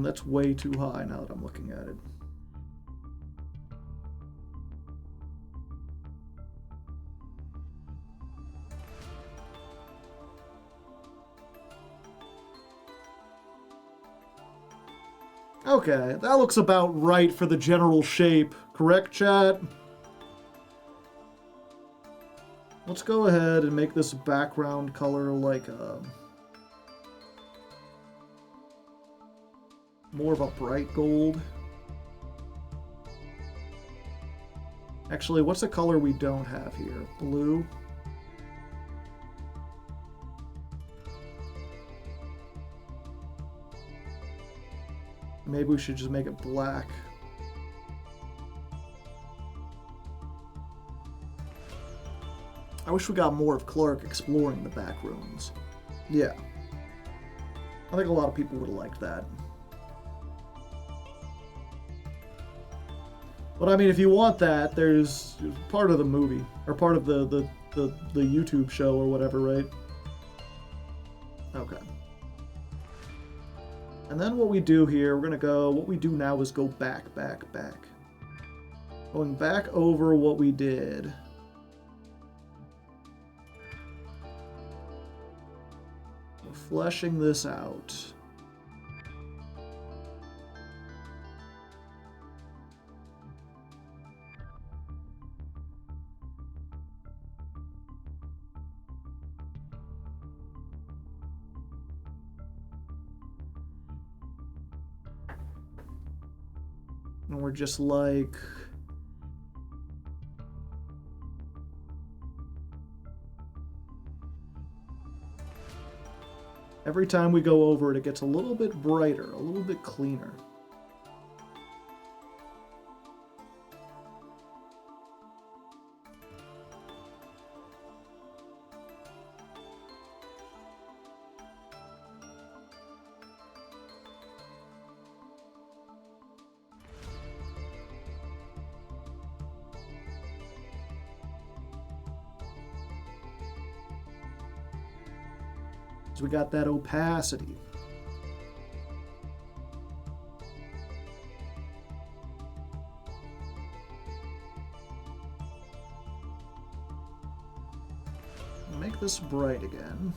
That's way too high now that I'm looking at it. Okay, that looks about right for the general shape. Correct, chat? Let's go ahead and make this background color like more of a bright gold. Actually, what's the color we don't have here? Blue. Maybe we should just make it black. I wish we got more of Clark exploring the back rooms. Yeah. I think a lot of people would have liked that. But I mean, if you want that, there's part of the movie, or part of the YouTube show or whatever, right? Okay. And then what we do here, we're gonna go, what we do now is go back. Going back over what we did. We're fleshing this out. And we're just like... Every time we go over it, it gets a little bit brighter, a little bit cleaner. So we got that opacity. Make this bright again.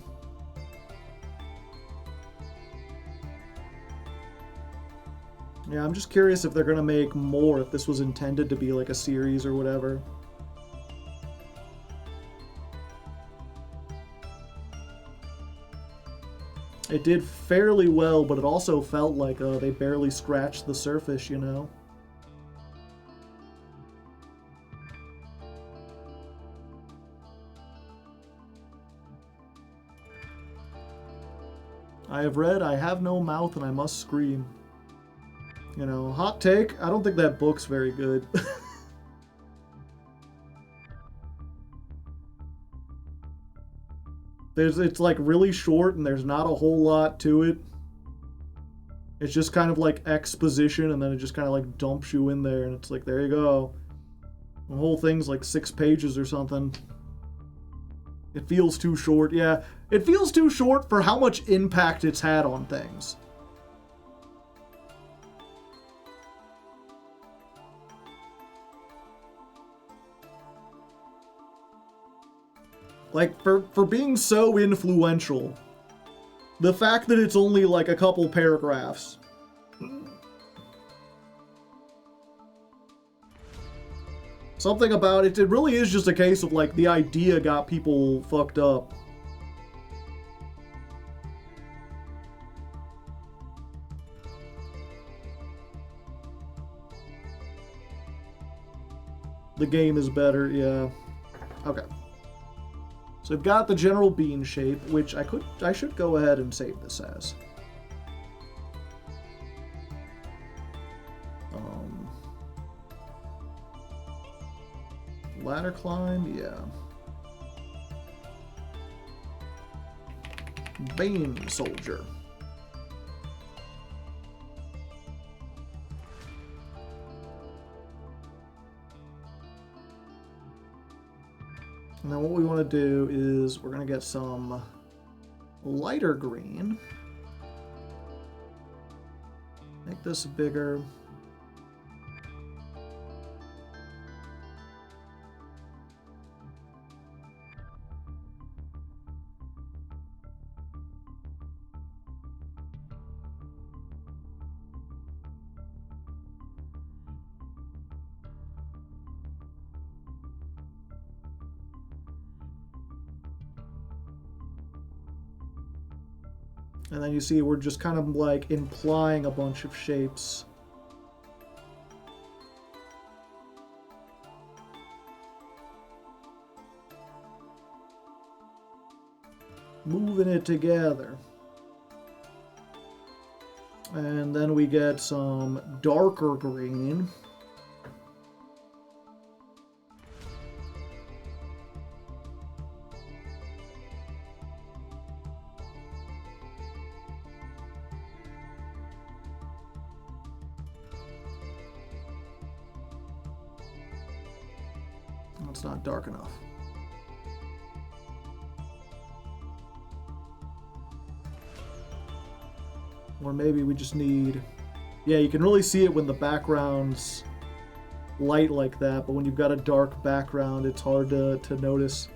Yeah, I'm just curious if they're gonna make more, if this was intended to be like a series or whatever. It did fairly well, but it also felt like they barely scratched the surface, you know? I have read, I have no mouth, and I must scream. You know, hot take, I don't think that book's very good. It's like really short and there's not a whole lot to it. It's just kind of like exposition and then it just kind of like dumps you in there and it's like, there you go. The whole thing's like 6 pages or something. It feels too short. Yeah, it feels too short for how much impact it's had on things. Like, for being so influential, the fact that it's only like a couple paragraphs. Something about it, it really is just a case of like the idea got people fucked up. the game is better, yeah. Okay. So we've got the general bean shape, which I should go ahead and save this as. Ladder climb, yeah. Bean soldier. And then what we want to do is we're going to get some lighter green. Make this bigger. And then you see we're just kind of like implying a bunch of shapes. Moving it together. And then we get some darker green. It's not dark enough. Or maybe we just need... Yeah, you can really see it when the background's light like that, but when you've got a dark background, it's hard to notice.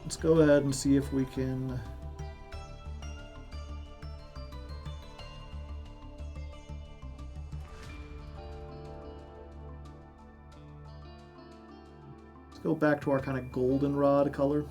Let's go ahead and see if we can... Go back to our kind of goldenrod color.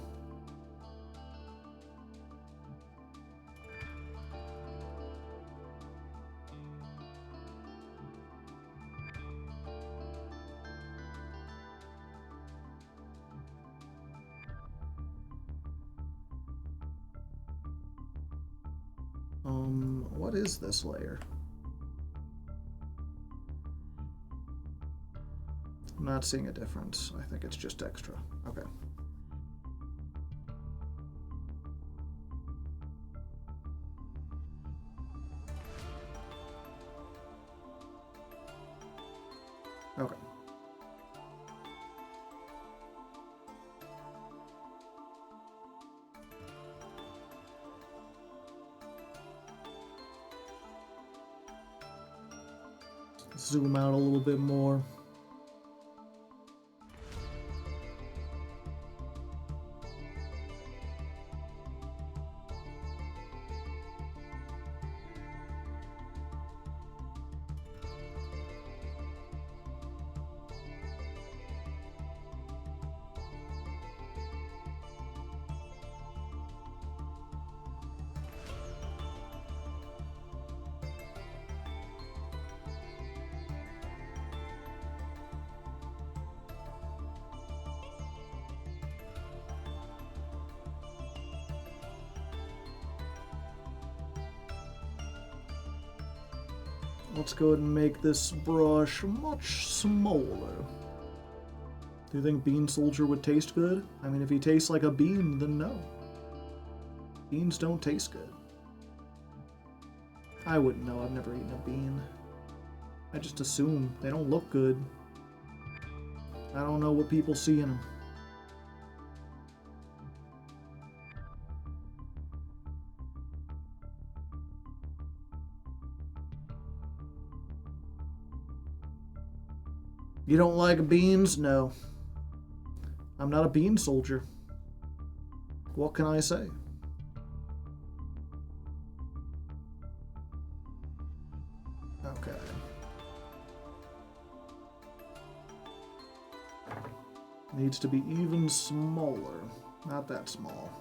What is this layer? I'm not seeing a difference. I think it's just extra. Okay. Okay. Zoom out a little bit more. Let's go ahead and make this brush much smaller. Do you think Bean Soldier would taste good? I mean, if he tastes like a bean, then no. Beans don't taste good. I wouldn't know. I've never eaten a bean. I just assume they don't look good. I don't know what people see in them. You don't like beans? No. I'm not a bean soldier. What can I say? Okay. Needs to be even smaller. Not that small.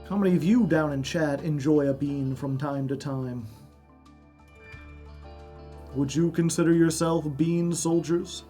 How many of you down in chat enjoy a bean from time to time? Would you consider yourself bean soldiers?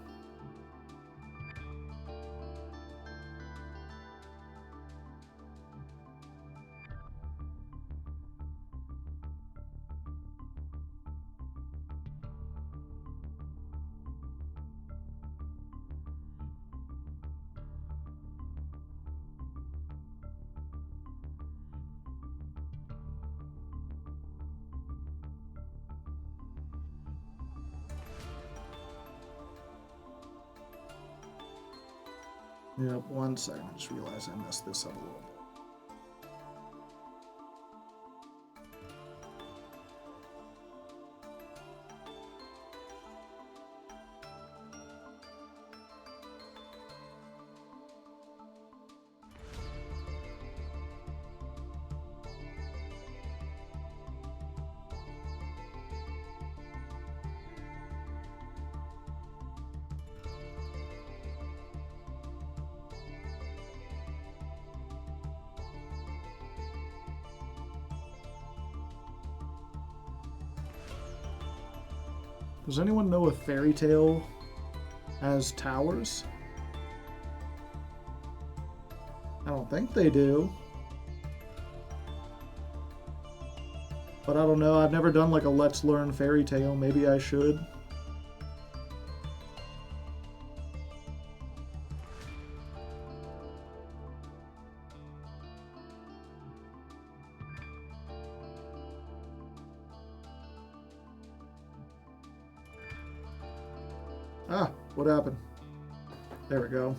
Yep, 1 second. I just realized I messed this up a little bit. Does anyone know if Fairy Tale has towers? I don't think they do. But I don't know, I've never done like a Let's Learn Fairy Tale. Maybe I should. Ah, what happened? There we go.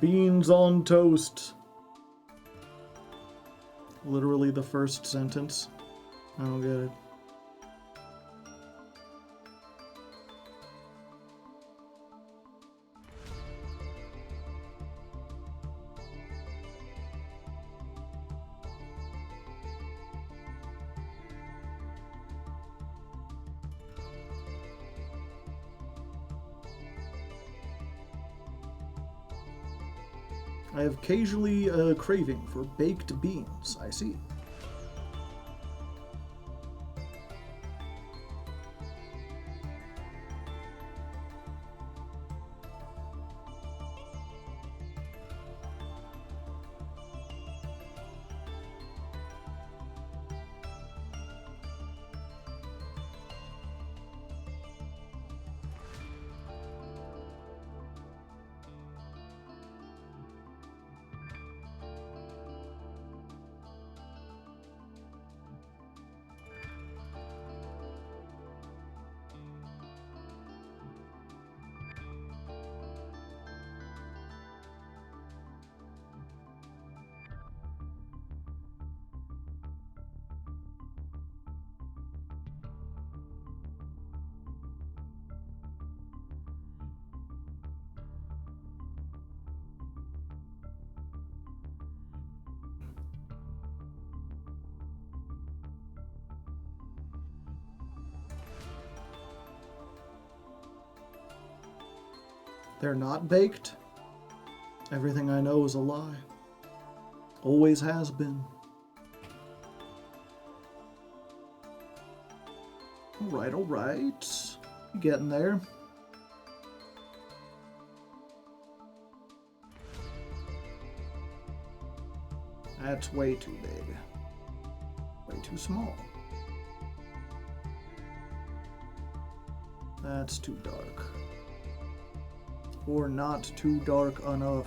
Beans on toast. Literally the first sentence. I don't get it. I have occasionally a craving for baked beans. I see. They're not baked? Everything I know is a lie. Always has been. Alright, alright. Getting there. That's way too big. Way too small. That's too dark. Or not too dark enough.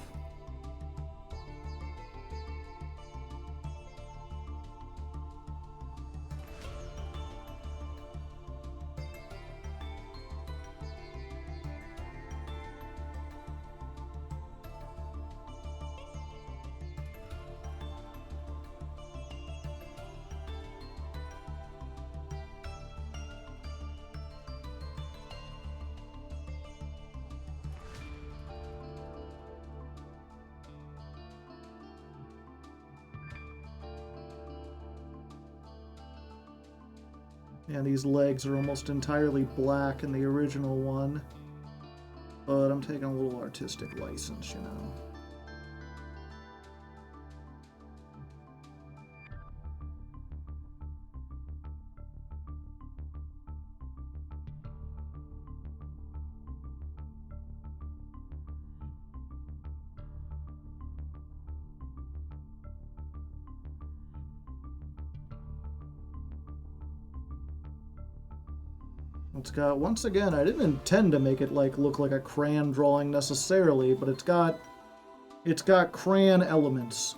And these legs are almost entirely black in the original one. But I'm taking a little artistic license, you know. It's got, once again, I didn't intend to make it like look like a crayon drawing necessarily, but it's got crayon elements.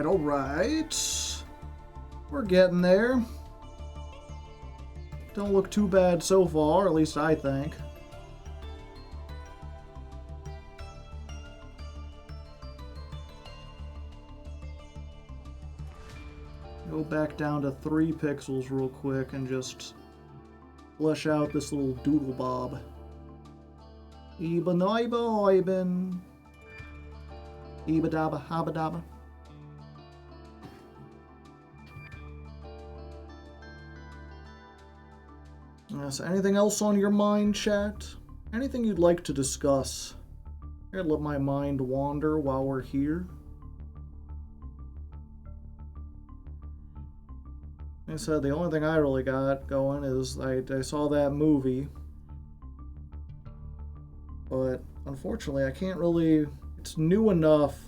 All right. We're getting there. Don't look too bad so far, at least I think. Go back down to 3 pixels real quick and just flesh out this little doodle bob. Iba noiba oiben. Iba daba haba daba. Yes, anything else on your mind, chat? Anything you'd like to discuss? I'm gonna let my mind wander while we're here. Like I said, the only thing I really got going is I saw that movie. But unfortunately, I can't really... It's new enough.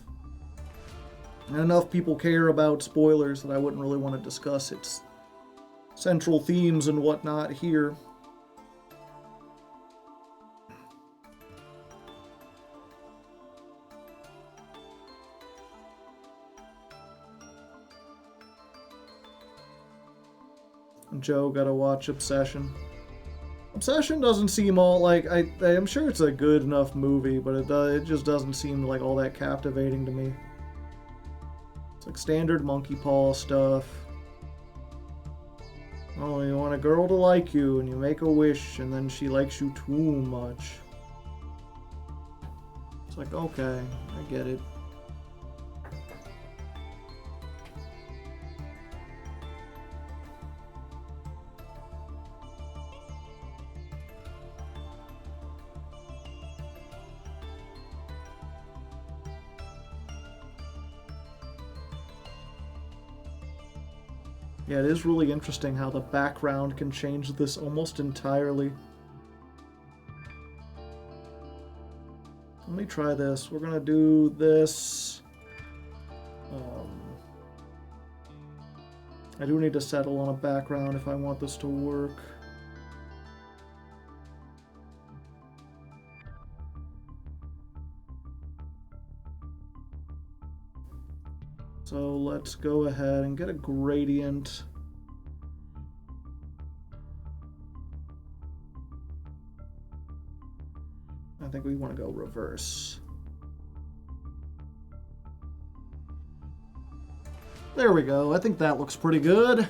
And enough people care about spoilers that I wouldn't really want to discuss its central themes and whatnot here. Joe gotta watch Obsession. Obsession doesn't seem all like I'm sure it's a good enough movie, but it just doesn't seem like all that captivating to me. It's like standard monkey paw stuff. Oh, you want a girl to like you, and you make a wish, and then she likes you too much. It's like, okay, I get it. Yeah, it is really interesting how the background can change this almost entirely. Let me try this. We're gonna do this. I do need to settle on a background if I want this to work. So let's go ahead and get a gradient. I think we want to go reverse. There we go. I think that looks pretty good.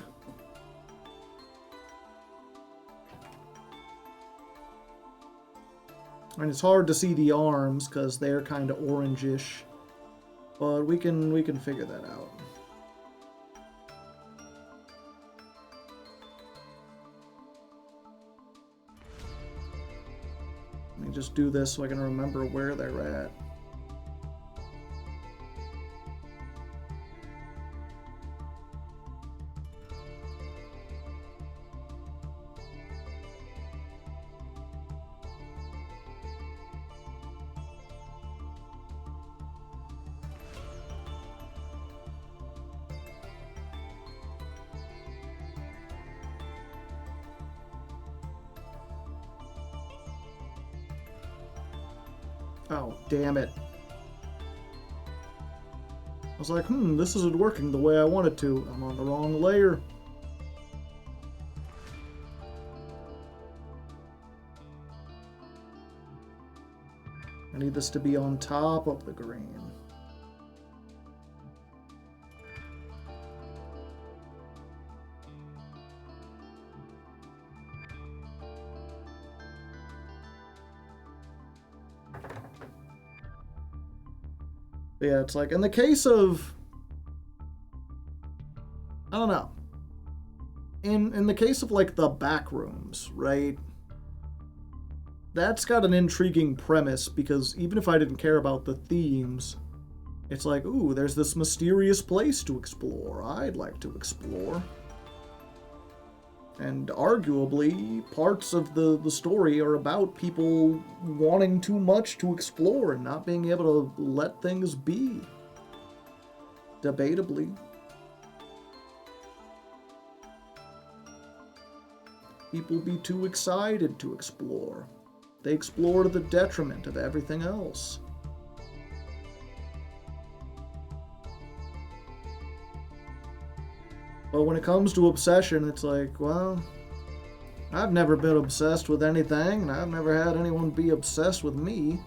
And it's hard to see the arms because they're kind of orangish. But we can figure that out. Let me just do this so I can remember where they're at. Oh, damn it. I was like, this isn't working the way I want it to. I'm on the wrong layer. I need this to be on top of the green. Yeah, it's like, in the case of, I don't know. In the case of, like, the back rooms, right? That's got an intriguing premise, because even if I didn't care about the themes, it's like, ooh, there's this mysterious place to explore. I'd like to explore. And arguably, parts of the story are about people wanting too much to explore and not being able to let things be. Debatably. People be too excited to explore. They explore to the detriment of everything else. But when it comes to obsession, it's like, well, I've never been obsessed with anything, and I've never had anyone be obsessed with me.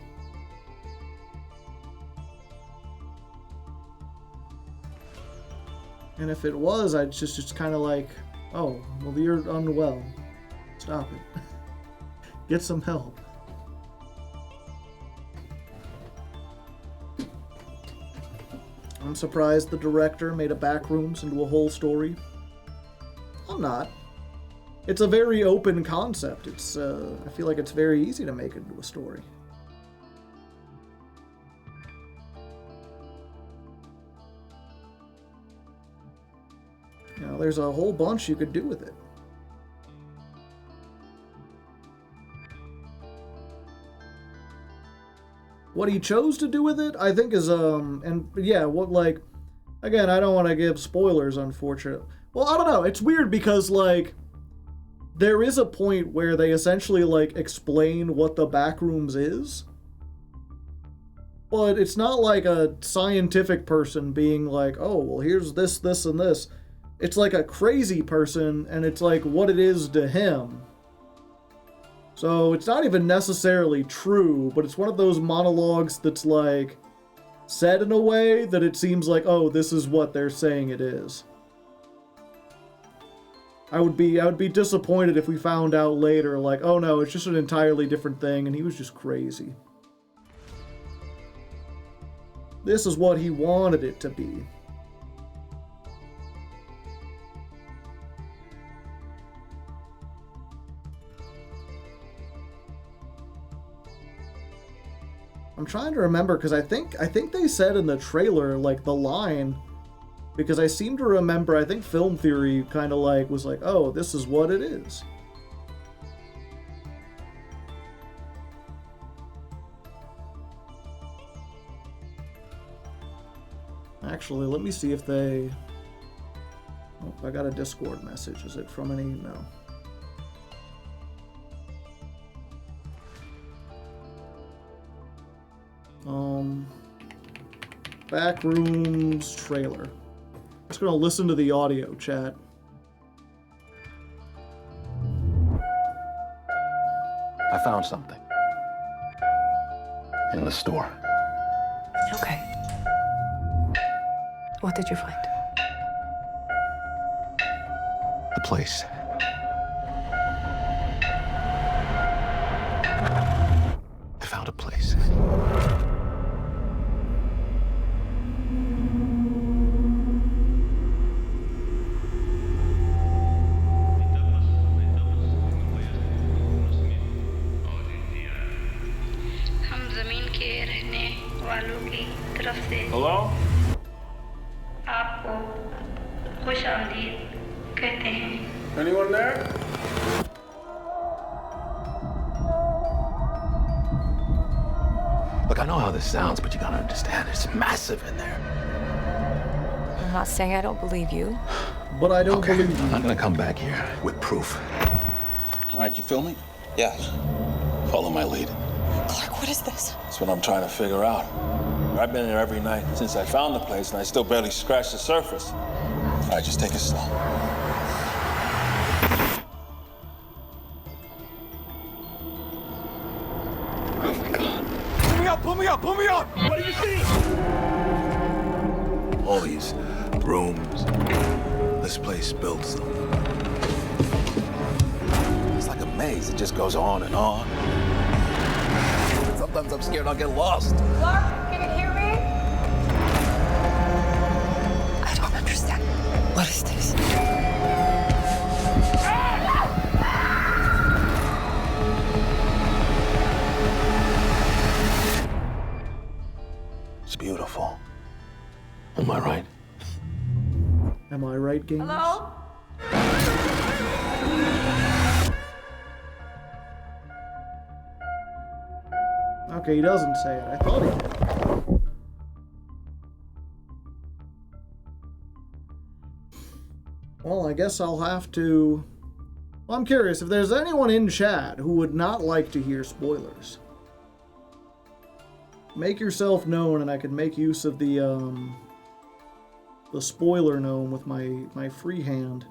And if it was, I'd just kind of like, oh, well, you're unwell. Stop it. Get some help. I'm surprised the director made a backrooms into a whole story. I'm not. It's a very open concept. It's, I feel like it's very easy to make it into a story. You know, there's a whole bunch you could do with it. What he chose to do with it, I think is, and yeah, what, like, again, I don't want to give spoilers, unfortunately. Well, I don't know, it's weird because, like, there is a point where they essentially, like, explain what the backrooms is. But it's not like a scientific person being like, oh, well, here's this, this, and this. It's like a crazy person, and it's like what it is to him. So it's not even necessarily true, but it's one of those monologues that's like said in a way that it seems like, oh, this is what they're saying it is. I would be disappointed if we found out later, like, oh no, it's just an entirely different thing, and he was just crazy. This is what he wanted it to be. I'm trying to remember, because I think they said in the trailer, like, the line, because I seem to remember, I think Film Theory kind of, like, was like, oh, this is what it is. Actually, let me see if they... Oh, I got a Discord message. Is it from any... No. Backrooms trailer. Just gonna listen to the audio, chat. I found something. In the store. Okay. What did you find? The place. I found a place. Hello? आपको खुशामदीद कहते हैं। Anyone there? Look, I know how this sounds, but you gotta understand, it's massive in there. I'm not saying I don't believe you. But I don't Okay, believe you. I'm gonna come back here with proof. All right, you filming? Yeah. Follow my lead. Clark, what is this? That's what I'm trying to figure out. I've been there every night since I found the place, and I still barely scratched the surface. All right, just take it slow. Oh my God. Pull me up, pull me up, pull me up! What do you see? All these rooms. This place builds them. It's like a maze. It just goes on and on. Sometimes I'm scared I'll get lost. Clark, can you hear me? I don't understand. What is this? It's beautiful. Am I right? Am I right, games? Hello? Okay, he doesn't say it. I thought he did. Well, I guess I'll have to... Well, I'm curious if there's anyone in chat who would not like to hear spoilers. Make yourself known and I can make use of the spoiler gnome with my free hand.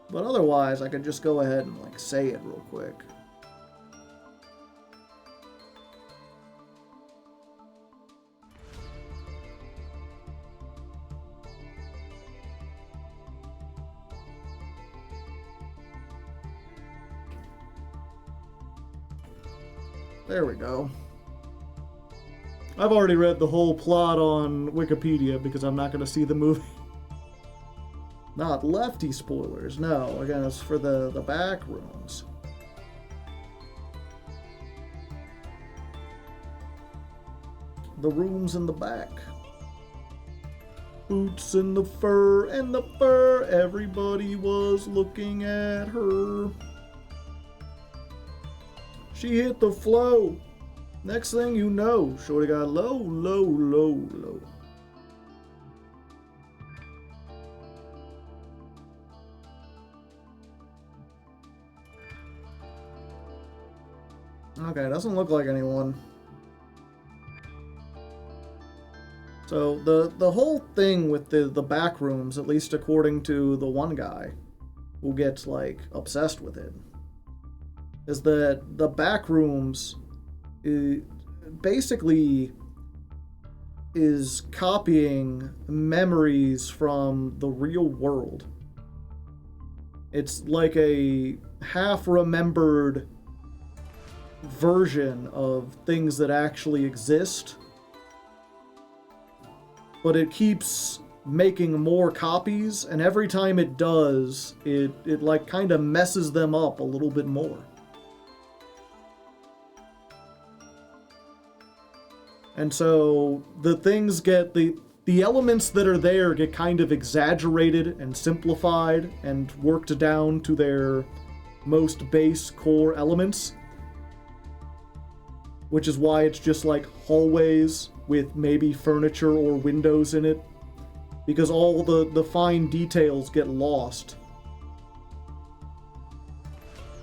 But otherwise, I could just go ahead and like say it real quick. There we go. I've already read the whole plot on Wikipedia because I'm not going to see the movie. Not lefty spoilers, no. Again, it's for the back rooms. The rooms in the back. Boots in the fur, everybody was looking at her. She hit the flow. Next thing you know, shorty got low, low, low, low. Okay, doesn't look like anyone. So the whole thing with the back rooms, at least according to the one guy who gets like obsessed with it, is that the back rooms basically is copying memories from the real world. It's like a half-remembered version of things that actually exist, but it keeps making more copies, and every time it does, it like kind of messes them up a little bit more. And so the things get, the elements that are there get kind of exaggerated and simplified and worked down to their most base core elements. Which is why it's just like hallways with maybe furniture or windows in it. Because all the fine details get lost.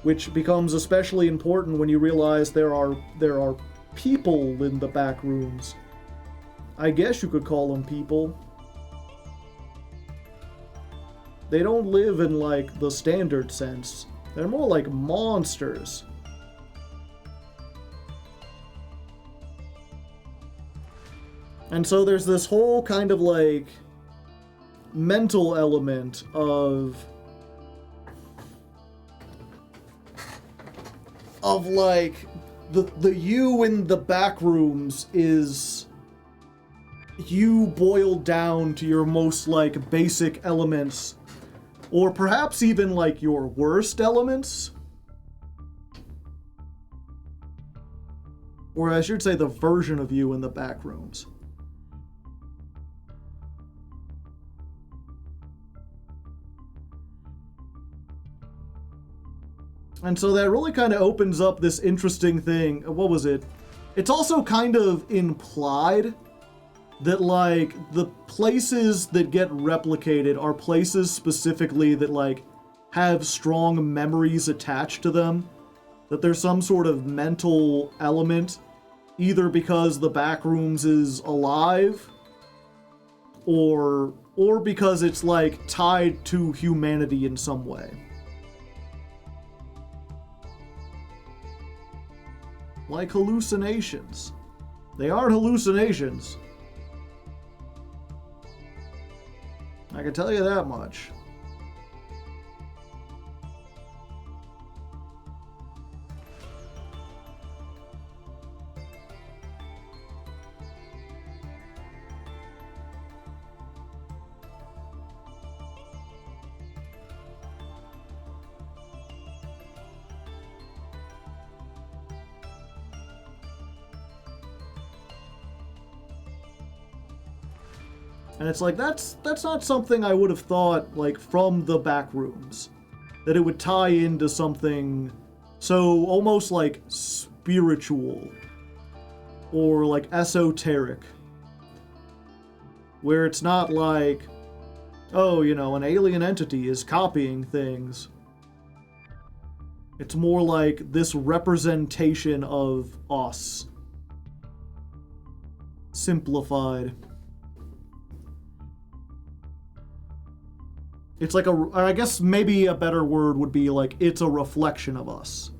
Which becomes especially important when you realize there are people in the back rooms. I guess you could call them people. They don't live in like the standard sense. They're more like monsters. And so there's this whole kind of like mental element of like the you in the back rooms is you boiled down to your most like basic elements, or perhaps even like your worst elements, or I should say the version of you in the back rooms. And so that really kind of opens up this interesting thing. What was it? It's also kind of implied that, like, the places that get replicated are places specifically that, like, have strong memories attached to them. that there's some sort of mental element, either because the Backrooms is alive, or because it's like tied to humanity in some way. Like hallucinations. They aren't hallucinations. I can tell you that much. And it's like, that's not something I would have thought, like, from the Backrooms. That it would tie into something so almost, like, spiritual. Or, like, esoteric. Where it's not like, oh, you know, an alien entity is copying things. It's more like this representation of us. Simplified. It's like I guess maybe a better word would be like, it's a reflection of us.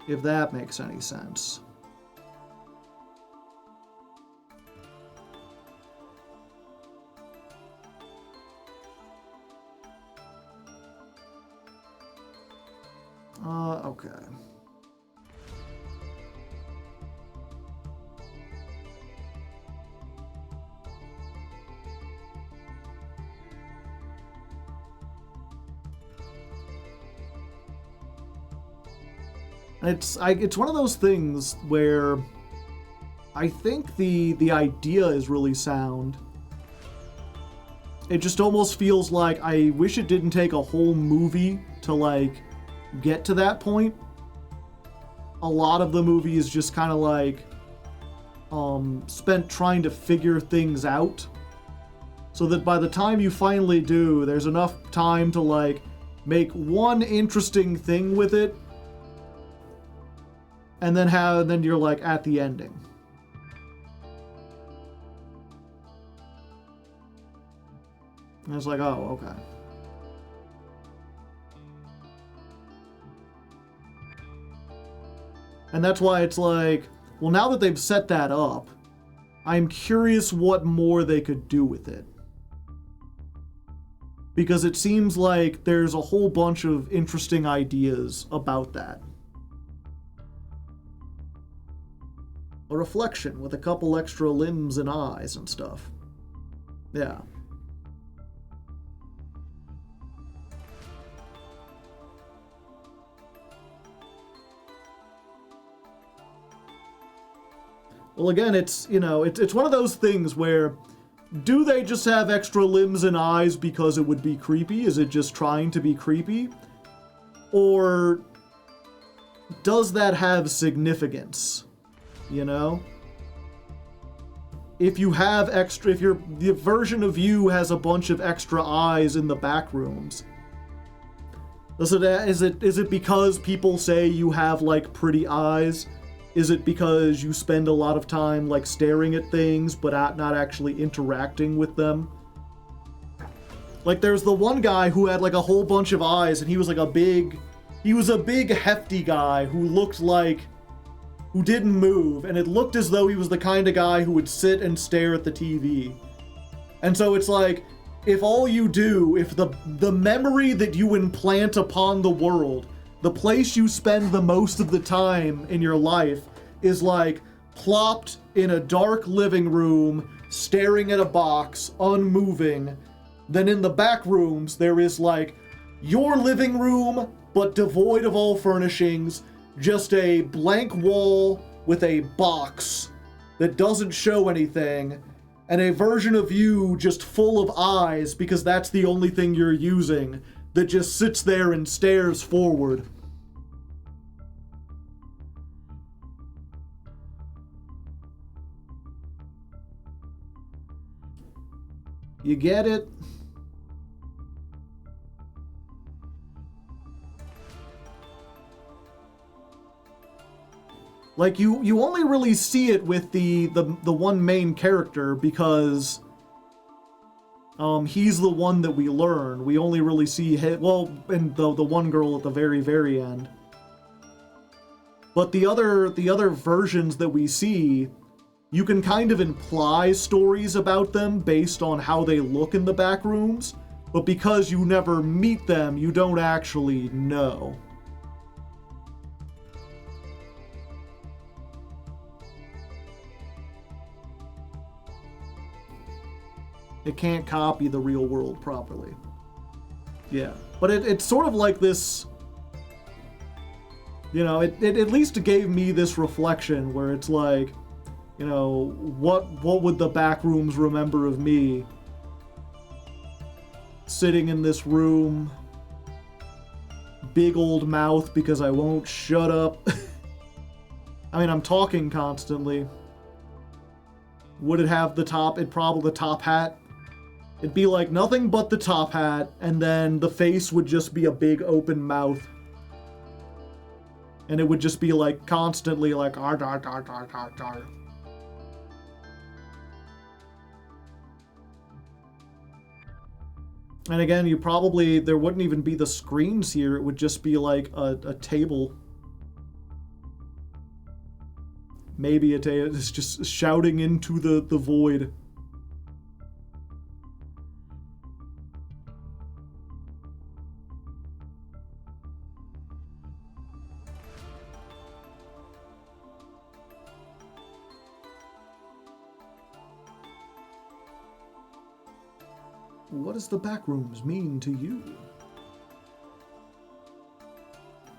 If that makes any sense. Okay. It's one of those things where I think the idea is really sound. It just almost feels like I wish it didn't take a whole movie to like get to that point. A lot of the movie is just kind of like spent trying to figure things out, so that by the time you finally do, there's enough time to like make one interesting thing with it. And then you're like at the ending. And it's like, oh, okay. And that's why it's like, well, now that they've set that up, I'm curious what more they could do with it. Because it seems like there's a whole bunch of interesting ideas about that. A reflection with a couple extra limbs and eyes and stuff. Yeah. Well, again, it's, you know, it's one of those things where, do they just have extra limbs and eyes because it would be creepy? Is it just trying to be creepy? Or does that have significance? You know? If you have extra, the version of you has a bunch of extra eyes in the back rooms, is it because people say you have, like, pretty eyes? Is it because you spend a lot of time, like, staring at things, but not actually interacting with them? Like, there's the one guy who had, like, a whole bunch of eyes, and he was, like, a big, hefty guy who didn't move, and it looked as though he was the kind of guy who would sit and stare at the TV. And so it's like, if all you do, if the memory that you implant upon the world, the place you spend the most of the time in your life, is like plopped in a dark living room, staring at a box, unmoving, then in the back rooms there is like your living room, but devoid of all furnishings, just a blank wall with a box that doesn't show anything, and a version of you just full of eyes because that's the only thing you're using, that just sits there and stares forward. You get it? Like, you only really see it with the one main character because he's the one that we learn. We only really see well, and the one girl at the very, very end. But the other versions that we see, you can kind of imply stories about them based on how they look in the back rooms, but because you never meet them, you don't actually know. It can't copy the real world properly. Yeah, but it's sort of like this, you know, it at least gave me this reflection where it's like, you know, what would the back rooms remember of me? Sitting in this room, big old mouth because I won't shut up. I mean, I'm talking constantly. Would it have the top, probably the top hat? It'd be like nothing but the top hat, and then the face would just be a big open mouth. And it would just be like constantly like ar, ar, ar, ar, ar, ar. And again, there wouldn't even be the screens here, it would just be like a table. Maybe it's just shouting into the void. What does the back rooms mean to you?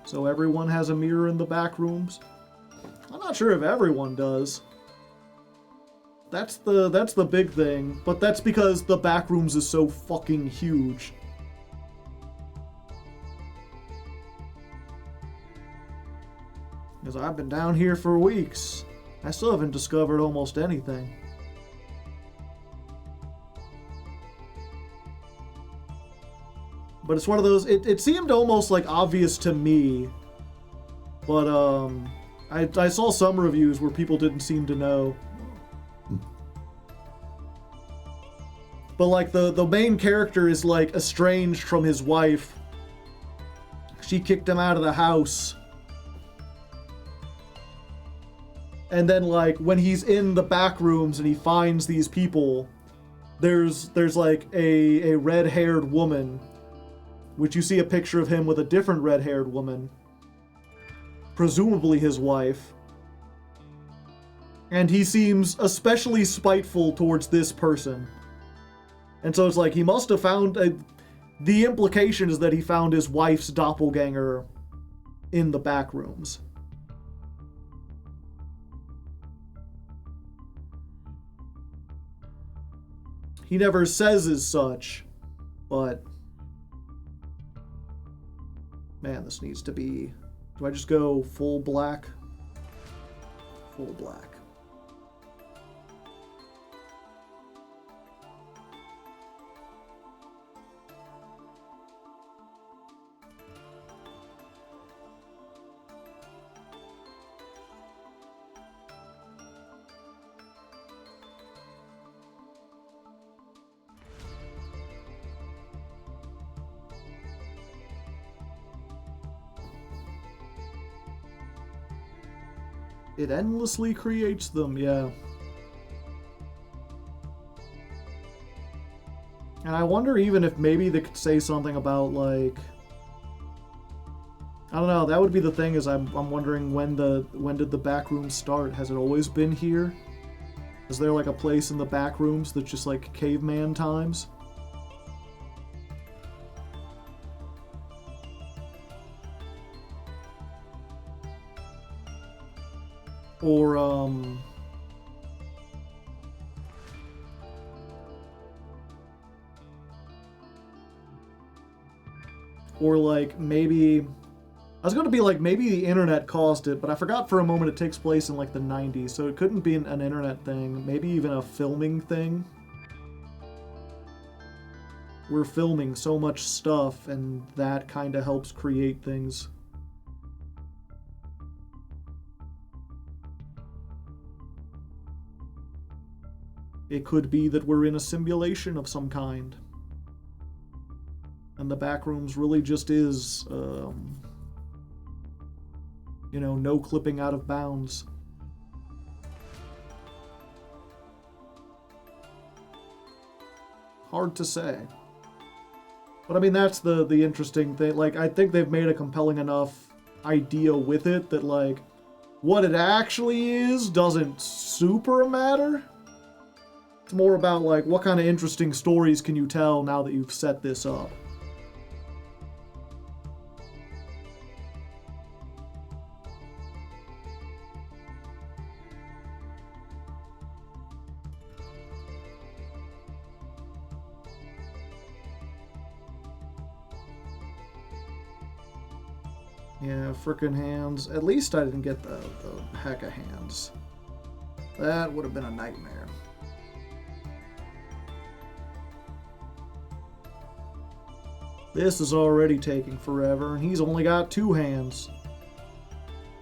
So everyone has a mirror in the back rooms? I'm not sure if everyone does. That's the big thing, but that's because the back rooms is so fucking huge. Because I've been down here for weeks. I still haven't discovered almost anything. But it's one of those, it seemed almost like obvious to me, but I saw some reviews where people didn't seem to know. But like the main character is like estranged from his wife. She kicked him out of the house. And then like when he's in the back rooms and he finds these people, there's like a red-haired woman, which you see a picture of him with a different red-haired woman, presumably his wife. And he seems especially spiteful towards this person. And so it's like he must have found... the implication is that he found his wife's doppelganger in the back rooms. He never says as such, but... Man, this needs to be... Do I just go full black? Full black. It endlessly creates them, yeah. And I wonder even if maybe they could say something about, like... I don't know, that would be the thing, is I'm wondering when did the back rooms start? Has it always been here? Is there like a place in the back rooms that's just like caveman times? Or like maybe, I was going to be like maybe the internet caused it, but I forgot for a moment it takes place in like the 90s, so it couldn't be an internet thing, maybe even a filming thing. we're filming so much stuff, and that kind of helps create things. It could be that we're in a simulation of some kind. And the Backrooms really just is, no clipping out of bounds. Hard to say. But I mean, that's the interesting thing. Like, I think they've made a compelling enough idea with it that, like, what it actually is doesn't super matter. It's more about, like, what kind of interesting stories can you tell now that you've set this up. Yeah, frickin' hands. At least I didn't get the heck of hands. That would have been a nightmare. This is already taking forever, and he's only got 2 hands.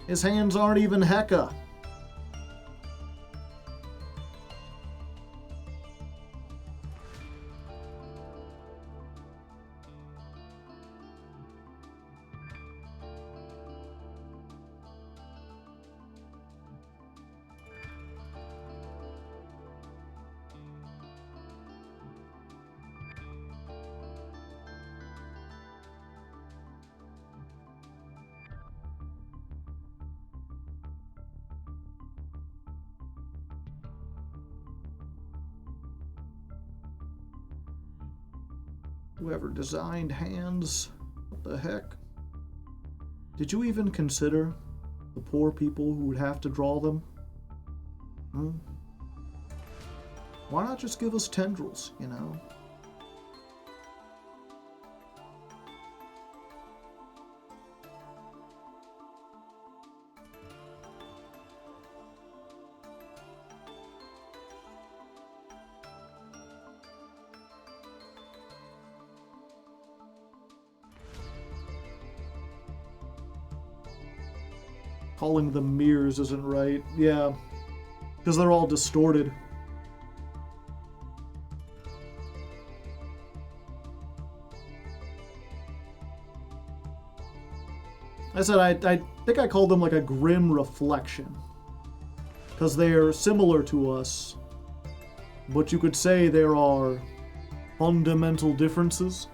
His hands aren't even hecka. Whoever designed hands, what the heck? Did you even consider the poor people who would have to draw them? Why not just give us tendrils, you know? Calling them mirrors isn't right. Yeah, because they're all distorted. I said I think I called them like a grim reflection, because they're similar to us, but you could say there are fundamental differences.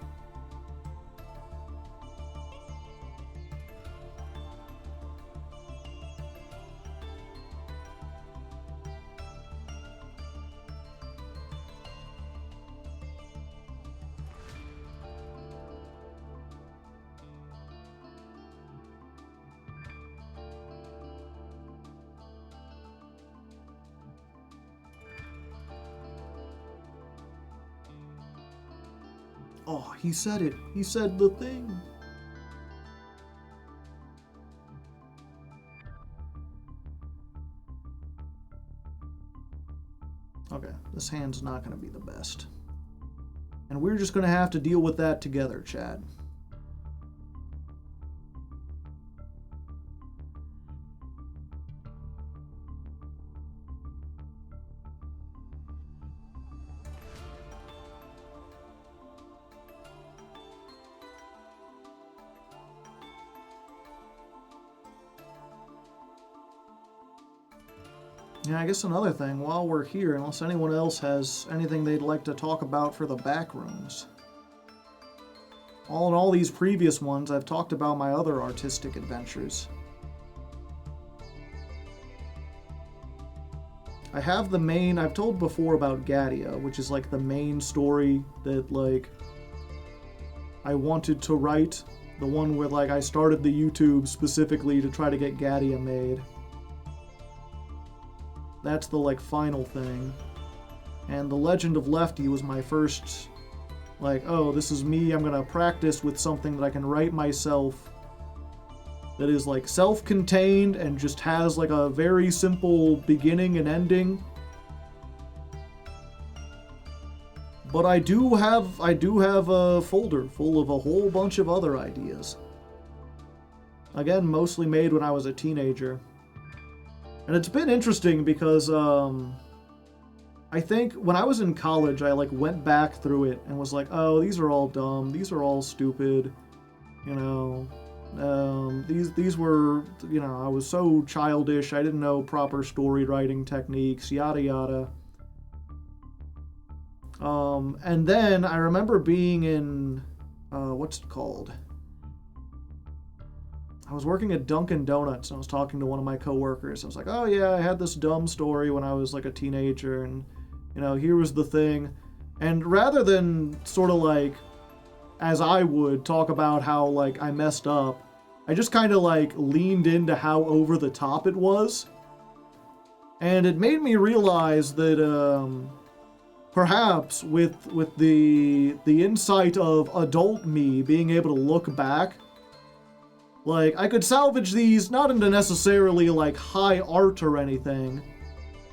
Oh, he said it. He said the thing. Okay, this hand's not going to be the best. And we're just going to have to deal with that together, Chad. Yeah, I guess another thing, while we're here, unless anyone else has anything they'd like to talk about for the Backrooms. In all these previous ones, I've talked about my other artistic adventures. I have the main, I've told before about Gadia, which is like the main story that, like, I wanted to write. The one where, like, I started the YouTube specifically to try to get Gadia made. That's the, like, final thing. And The Legend of Lefty was my first, like, oh, this is me, I'm gonna practice with something that I can write myself that is, like, self-contained and just has, like, a very simple beginning and ending. But I do have a folder full of a whole bunch of other ideas. Again, mostly made when I was a teenager. And it's been interesting because I think when I was in college, I like went back through it and was like, oh, these are all dumb, these are all stupid, you know. These were, you know, I was so childish, I didn't know proper story writing techniques, yada yada. And then I remember being in, what's it called? I was working at Dunkin' Donuts and I was talking to one of my coworkers. I was like, oh yeah, I had this dumb story when I was like a teenager and, you know, here was the thing. And rather than sort of like, as I would talk about how like I messed up, I just kind of like leaned into how over the top it was. And it made me realize that, perhaps with the insight of adult me being able to look back, like I could salvage these not into necessarily like high art or anything,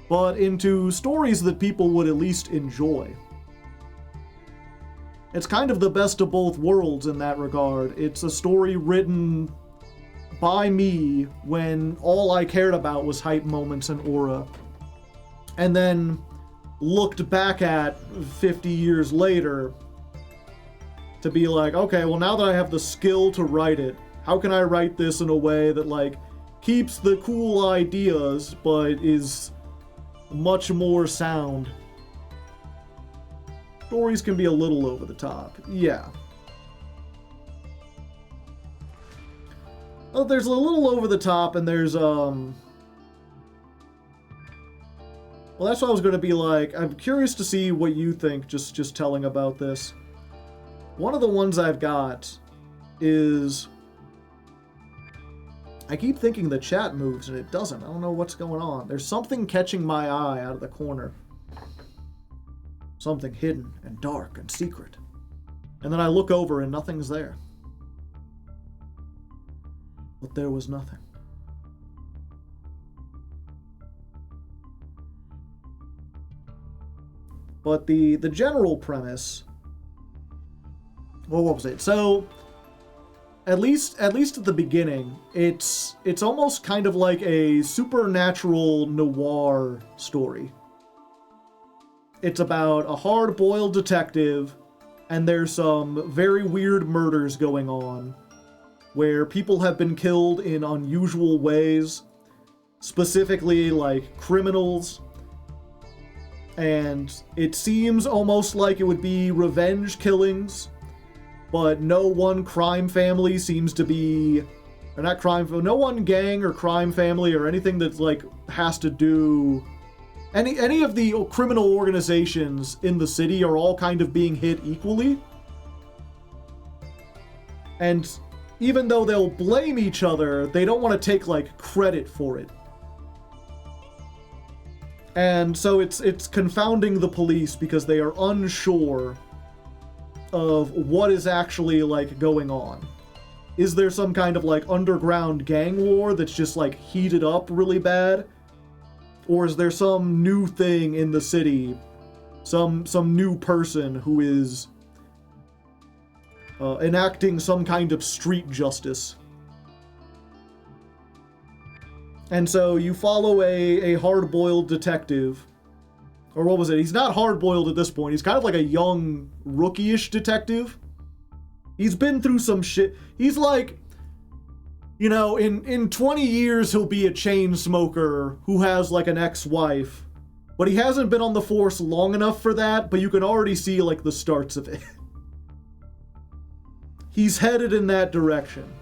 but into stories that people would at least enjoy. It's kind of the best of both worlds in that regard. It's a story written by me when all I cared about was hype moments and aura, and then looked back at 50 years later to be like, okay, well now that I have the skill to write it, how can I write this in a way that like keeps the cool ideas but is much more sound? Stories can be a little over the top, yeah. Well, there's a little over the top and there's well, that's what I was going to be like. I'm curious to see what you think, just telling about this. One of the ones I've got is... I keep thinking the chat moves, and it doesn't. I don't know what's going on. There's something catching my eye out of the corner. Something hidden and dark and secret. And then I look over and nothing's there. But there was nothing. But the general premise... Well, what was it? So, at least at the beginning, it's almost kind of like a supernatural noir story. It's about a hard-boiled detective, and there's some very weird murders going on, where people have been killed in unusual ways, specifically like criminals. And it seems almost like it would be revenge killings, but no one crime family seems to be, or not crime, no one gang or crime family or anything that's like has to do, any of the criminal organizations in the city are all kind of being hit equally. And even though they'll blame each other, they don't want to take like credit for it. And so it's confounding the police because they are unsure of what is actually like going on. Is there some kind of like underground gang war that's just like heated up really bad? Or is there some new thing in the city, some new person who is enacting some kind of street justice? And so you follow a hard-boiled detective. Or what was it? He's not hard-boiled at this point. He's kind of like a young, rookie-ish detective. He's been through some shit. He's like, you know, in 20 years he'll be a chain smoker who has like an ex-wife. But he hasn't been on the force long enough for that, but you can already see like the starts of it. He's headed in that direction.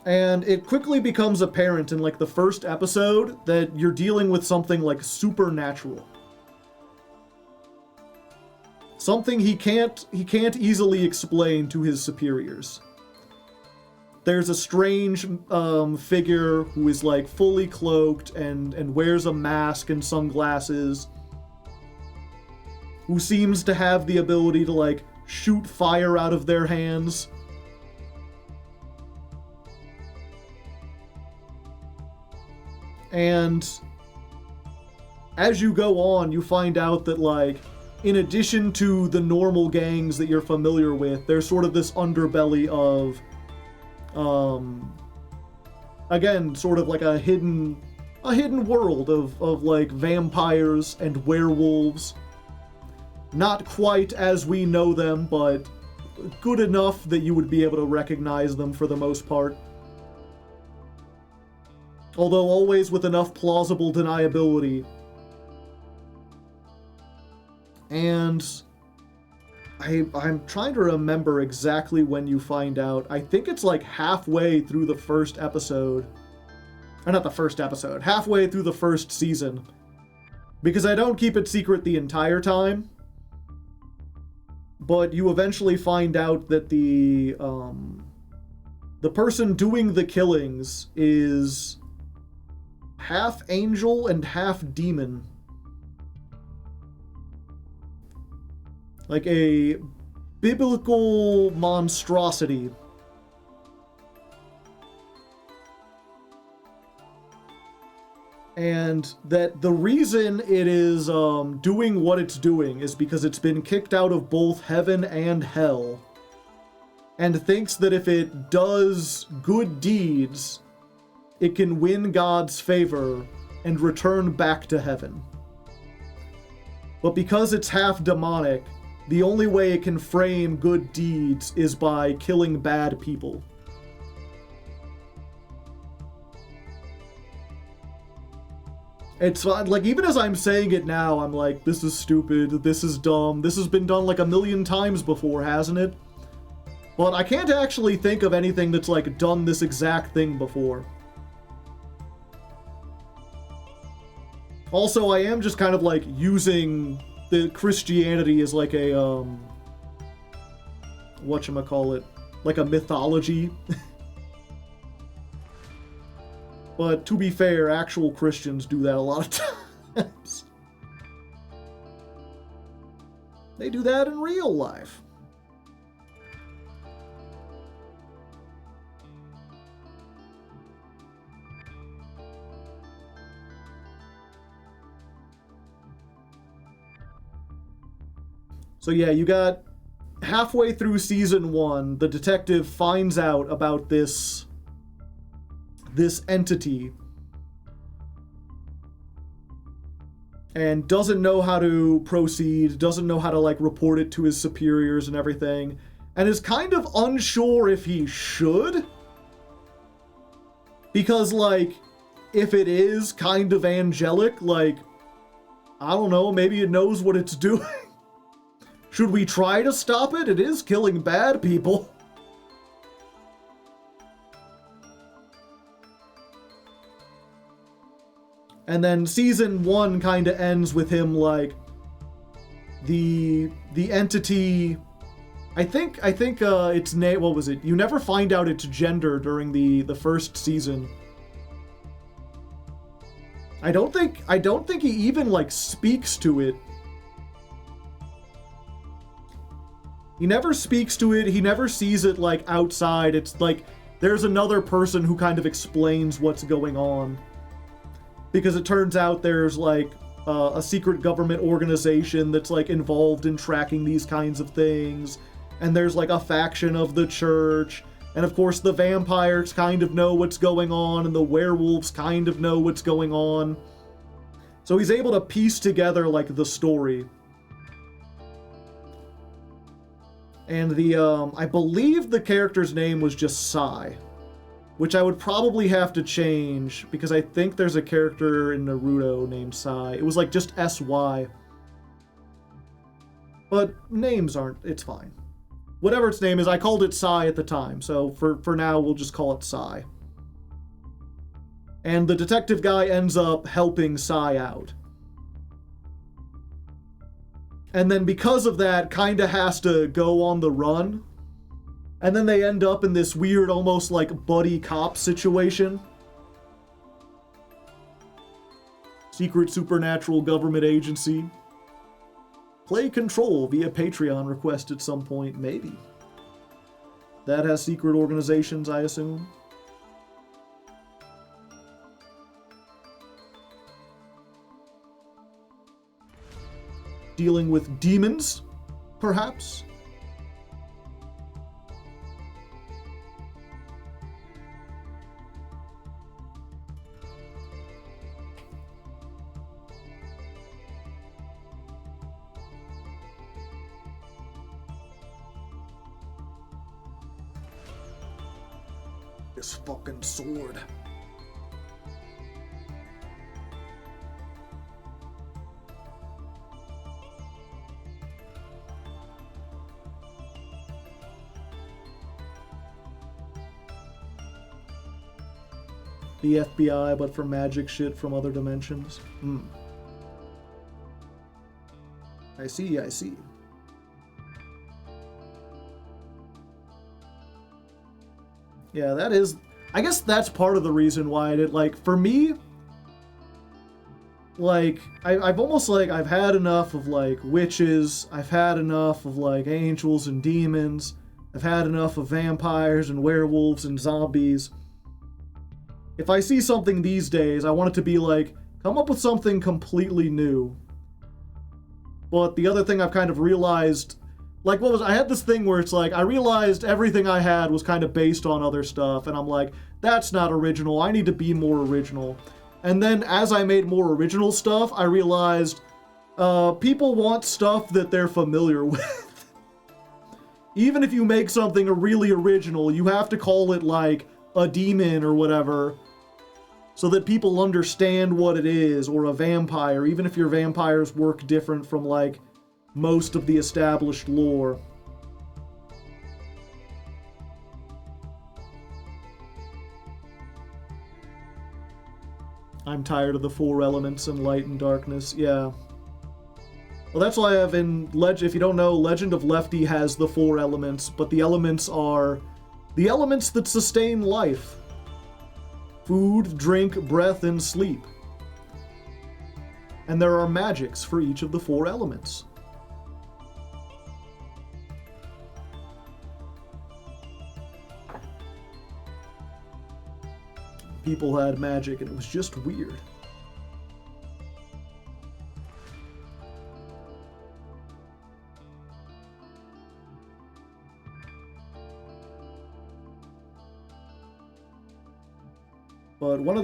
And it quickly becomes apparent in like the first episode that you're dealing with something like supernatural. Something he can't easily explain to his superiors. There's a strange figure who is like fully cloaked and wears a mask and sunglasses, who seems to have the ability to like shoot fire out of their hands. And as you go on, you find out that, like, in addition to the normal gangs that you're familiar with, there's sort of this underbelly of, again, sort of like a hidden world of like vampires and werewolves. Not quite as we know them, but good enough that you would be able to recognize them for the most part. Although always with enough plausible deniability. And I'm trying to remember exactly when you find out. I think it's like halfway through the first episode. Or not the first episode. Halfway through the first season. Because I don't keep it secret the entire time. But you eventually find out that the person doing the killings is half angel and half demon. Like a biblical monstrosity. And that the reason it is doing what it's doing is because it's been kicked out of both heaven and hell. And thinks that if it does good deeds, it can win God's favor and return back to heaven. But because it's half demonic, the only way it can frame good deeds is by killing bad people. It's like, even as I'm saying it now, I'm like, this is stupid, this is dumb, this has been done like a million times before, hasn't it? But I can't actually think of anything that's like done this exact thing before. Also, I am just kind of like using the Christianity as like a, whatchamacallit, like a mythology. But to be fair, actual Christians do that a lot of times. They do that in real life. So yeah, you got halfway through season 1, the detective finds out about this entity and doesn't know how to proceed, doesn't know how to like report it to his superiors and everything, and is kind of unsure if he should, because like if it is kind of angelic, like I don't know, maybe it knows what it's doing. Should we try to stop it? It is killing bad people. And then season 1 kind of ends with him like the entity. I think its name. What was it? You never find out its gender during the first season. I don't think he even like speaks to it. He never speaks to it. He never sees it like outside. It's like there's another person who kind of explains what's going on. Because it turns out there's like a secret government organization that's like involved in tracking these kinds of things. And there's like a faction of the church. And of course the vampires kind of know what's going on and the werewolves kind of know what's going on. So he's able to piece together like the story. And the, I believe the character's name was just Sai. Which I would probably have to change, because I think there's a character in Naruto named Sai. It was like just S-Y. But names aren't, it's fine. Whatever its name is, I called it Sai at the time, so for now we'll just call it Sai. And the detective guy ends up helping Sai out. And then because of that, kinda has to go on the run. And then they end up in this weird, almost like buddy cop situation. Secret supernatural government agency. Play Control via Patreon request at some point, maybe. That has secret organizations, I assume. dealing with demons, perhaps. This fucking sword. The FBI, but for magic shit from other dimensions. I see, I see. Yeah, that is... I guess that's part of the reason why I did, like, for me... Like, I've almost, like, I've had enough of, like, witches. I've had enough of, like, angels and demons. I've had enough of vampires and werewolves and zombies. If I see something these days, I want it to be, like, come up with something completely new. But the other thing I've kind of realized... Like, I had this thing where it's like, I realized everything I had was kind of based on other stuff, and I'm like, that's not original, I need to be more original. And then, as I made more original stuff, I realized, people want stuff that they're familiar with. Even if you make something really original, you have to call it, like, a demon or whatever, so that people understand what it is, or a vampire, even if your vampires work different from, like, most of the established lore. I'm tired of the four elements and light and darkness, yeah. Well, that's why I have in if you don't know, Legend of Lefty has the four elements, but the elements are the elements that sustain life. Food, drink, breath, and sleep. And there are magics for each of the four elements. People had magic, and it was just weird. But one of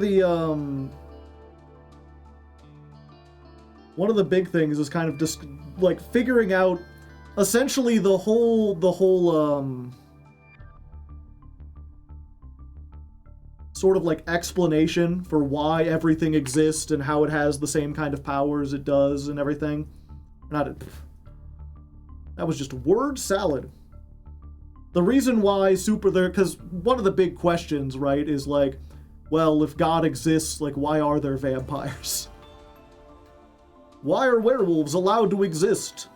the big things is kind of just like figuring out essentially the whole sort of like explanation for why everything exists and how it has the same kind of powers it does and everything. That was just word salad. The reason why because one of the big questions, right, is like, well, if God exists, like, why are there vampires? Why are werewolves allowed to exist?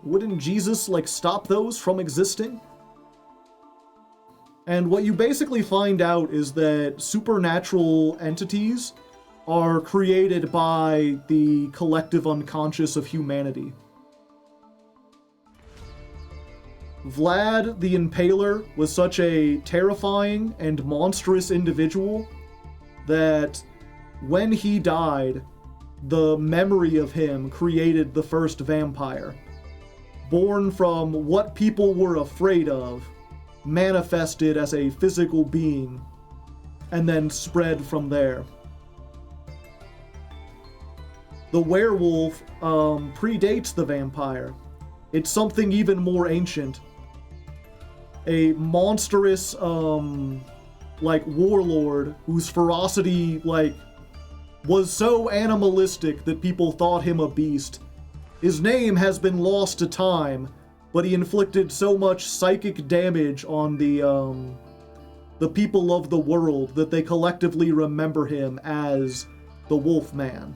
Wouldn't Jesus, like, stop those from existing? And what you basically find out is that supernatural entities are created by the collective unconscious of humanity. Vlad the Impaler was such a terrifying and monstrous individual that when he died, the memory of him created the first vampire, born from what people were afraid of, manifested as a physical being, and then spread from there. The werewolf predates the vampire. It's something even more ancient. A monstrous, like, warlord whose ferocity, like, was so animalistic that people thought him a beast. His name has been lost to time, but he inflicted so much psychic damage on the people of the world that they collectively remember him as the Wolfman.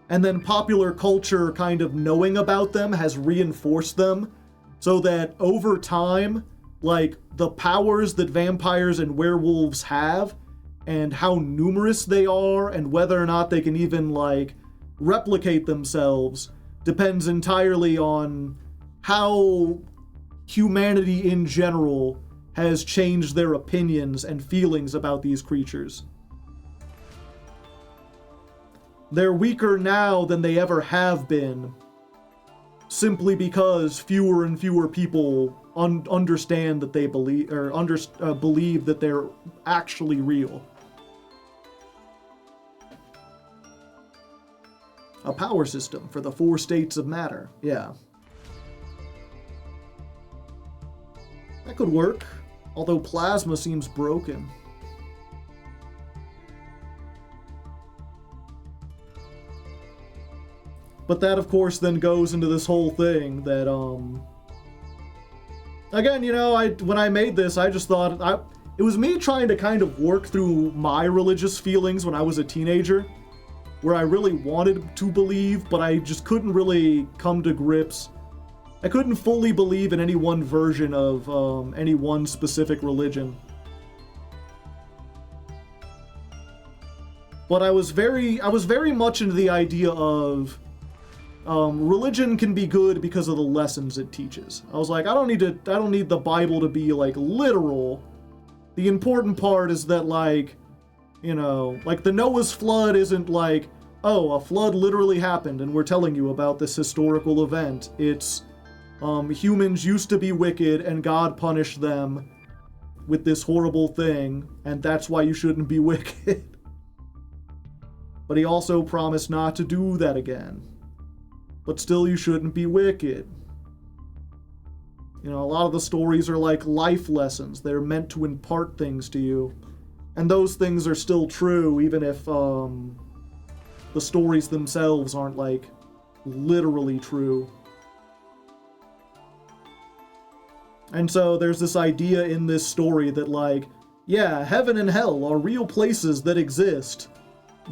And then popular culture kind of knowing about them has reinforced them, so that over time, like, the powers that vampires and werewolves have, and how numerous they are, and whether or not they can even, like, replicate themselves, depends entirely on how humanity in general has changed their opinions and feelings about these creatures. They're weaker now than they ever have been, simply because fewer and fewer people understand that they believe, or believe that they're actually real. A power system for the 4 states of matter. Yeah. That could work, although plasma seems broken. But that, of course, then goes into this whole thing that, again, you know, when I made this, I just thought, it was me trying to kind of work through my religious feelings when I was a teenager, where I really wanted to believe, but I just couldn't really come to grips. I couldn't fully believe in any one version of any one specific religion. But I was very much into the idea of religion can be good because of the lessons it teaches. I was like, I don't need the Bible to be like literal. The important part is that, like, you know, like the Noah's flood isn't like, oh, a flood literally happened and we're telling you about this historical event. It's humans used to be wicked and God punished them with this horrible thing, and that's why you shouldn't be wicked. But he also promised not to do that again. But still, you shouldn't be wicked. You know, a lot of the stories are like life lessons. They're meant to impart things to you. And those things are still true, even if the stories themselves aren't, like, literally true. And so there's this idea in this story that, like, yeah, heaven and hell are real places that exist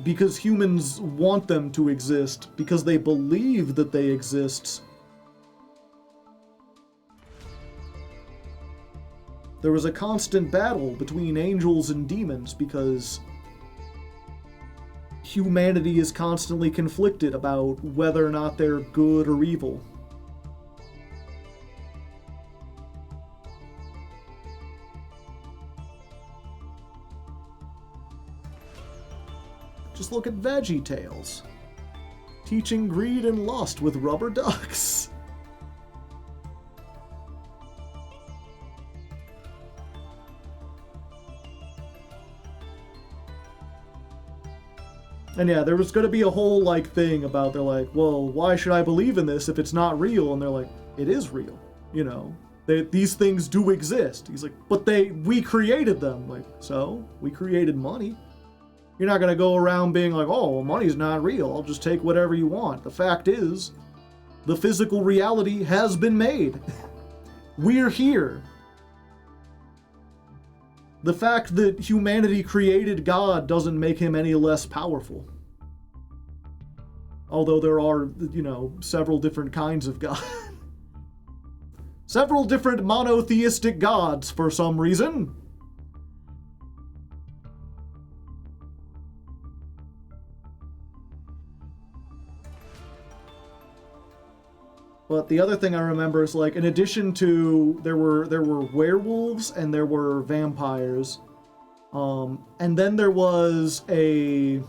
because humans want them to exist, because they believe that they exist. There was a constant battle between angels and demons because humanity is constantly conflicted about whether or not they're good or evil. Just look at VeggieTales. Teaching greed and lust with rubber ducks. And yeah, there was going to be a whole, like, thing about, they're like, well, why should I believe in this if it's not real? And they're like, it is real, you know. These things do exist. He's like, but we created them. Like, so? We created money. You're not going to go around being like, oh, well, money's not real. I'll just take whatever you want. The fact is, the physical reality has been made. We're here. The fact that humanity created God doesn't make him any less powerful. Although there are, you know, several different kinds of God. Several different monotheistic gods for some reason. But the other thing I remember is, like, in addition to, there were werewolves and there were vampires, and then there was a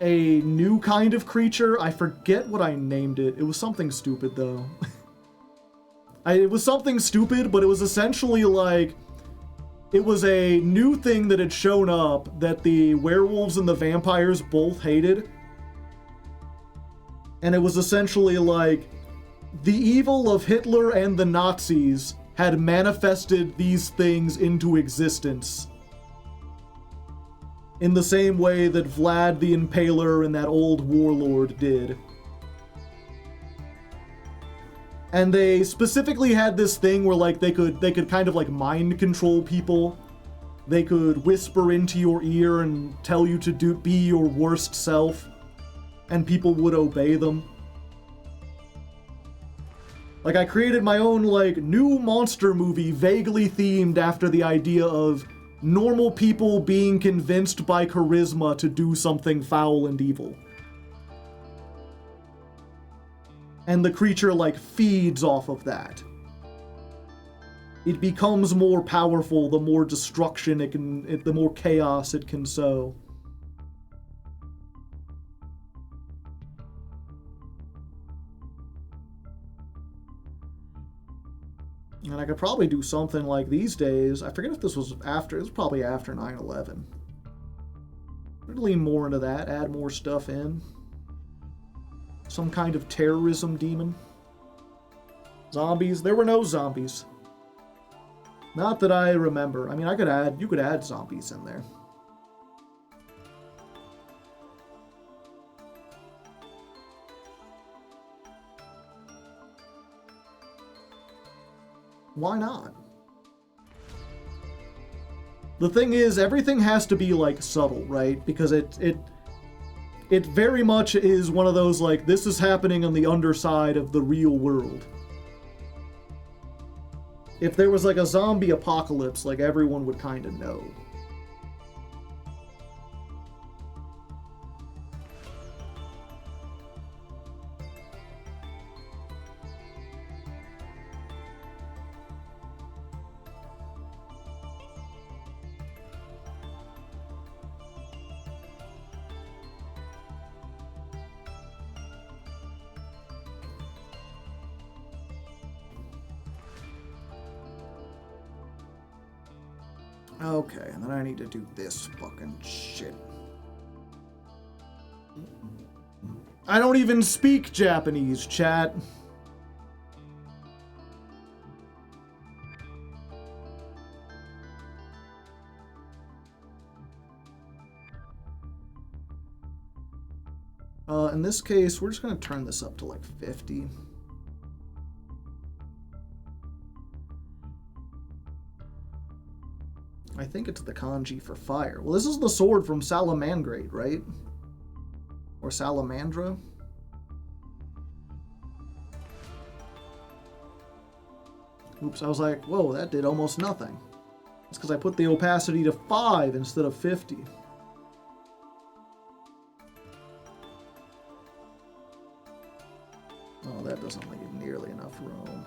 new kind of creature. I forget what I named it. It was something stupid though. It was something stupid, but it was essentially like, it was a new thing that had shown up that the werewolves and the vampires both hated. And it was essentially like, the evil of Hitler and the Nazis had manifested these things into existence. In the same way that Vlad the Impaler and that old warlord did. And they specifically had this thing where, like, they could kind of, like, mind control people. They could whisper into your ear and tell you to be your worst self. And people would obey them. Like, I created my own, like, new monster movie vaguely themed after the idea of normal people being convinced by charisma to do something foul and evil. And the creature, like, feeds off of that. It becomes more powerful the more destruction it can, the more chaos it can sow. And I could probably do something like these days. I forget if this was after. It was probably after 9/11. I'd lean more into that. Add more stuff in. Some kind of terrorism demon. Zombies. There were no zombies. Not that I remember. I mean, you could add zombies in there. Why not? The thing is, everything has to be, like, subtle, right? Because it very much is one of those, like, this is happening on the underside of the real world. If there was, like, a zombie apocalypse, like, everyone would kind of know. Okay, and then I need to do this fucking shit. I don't even speak Japanese, chat. In this case, we're just going to turn this up to like 50. I think it's the kanji for fire. Well, this is the sword from Salamandrate, right? Or Salamandra? Oops, I was like, whoa, that did almost nothing. It's because I put the opacity to 5 instead of 50. Oh, that doesn't leave nearly enough room.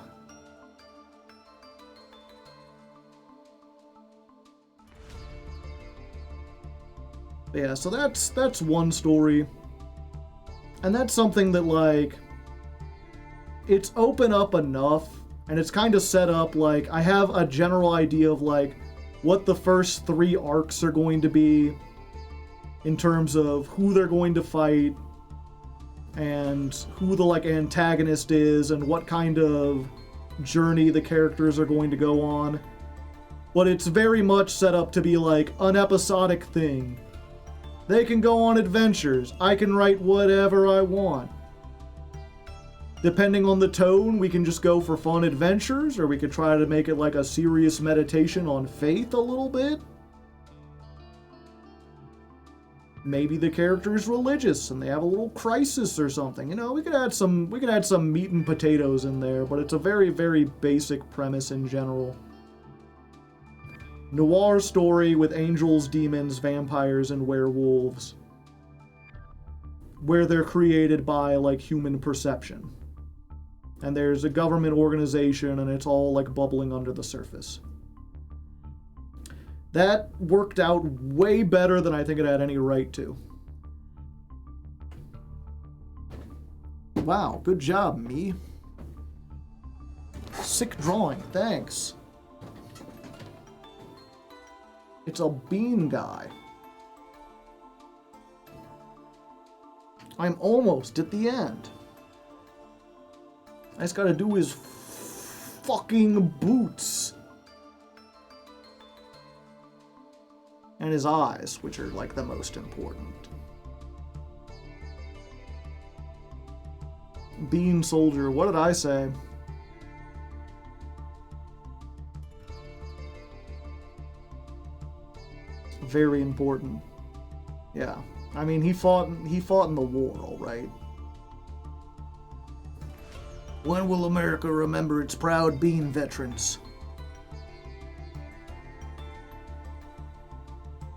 Yeah, so that's one story. And that's something that, like, it's open up enough, and it's kind of set up, like, I have a general idea of, like, what the first 3 arcs are going to be in terms of who they're going to fight and who the, like, antagonist is and what kind of journey the characters are going to go on. But it's very much set up to be, like, an episodic thing. They can go on adventures. I can write whatever I want. Depending on the tone, we can just go for fun adventures, or we could try to make it like a serious meditation on faith a little bit. Maybe the character is religious and they have a little crisis or something. You know, we could add some meat and potatoes in there, but it's a very, very basic premise in general. Noir story with angels, demons, vampires, and werewolves, where they're created by, like, human perception. And there's a government organization, and it's all, like, bubbling under the surface. That worked out way better than I think it had any right to. Wow, good job, me. Sick drawing, thanks. It's a bean guy. I'm almost at the end. I just gotta do his fucking boots. And his eyes, which are, like, the most important. Bean soldier, what did I say? Very important. Yeah. I mean, he fought in the war, all right. When will America remember its proud bean veterans?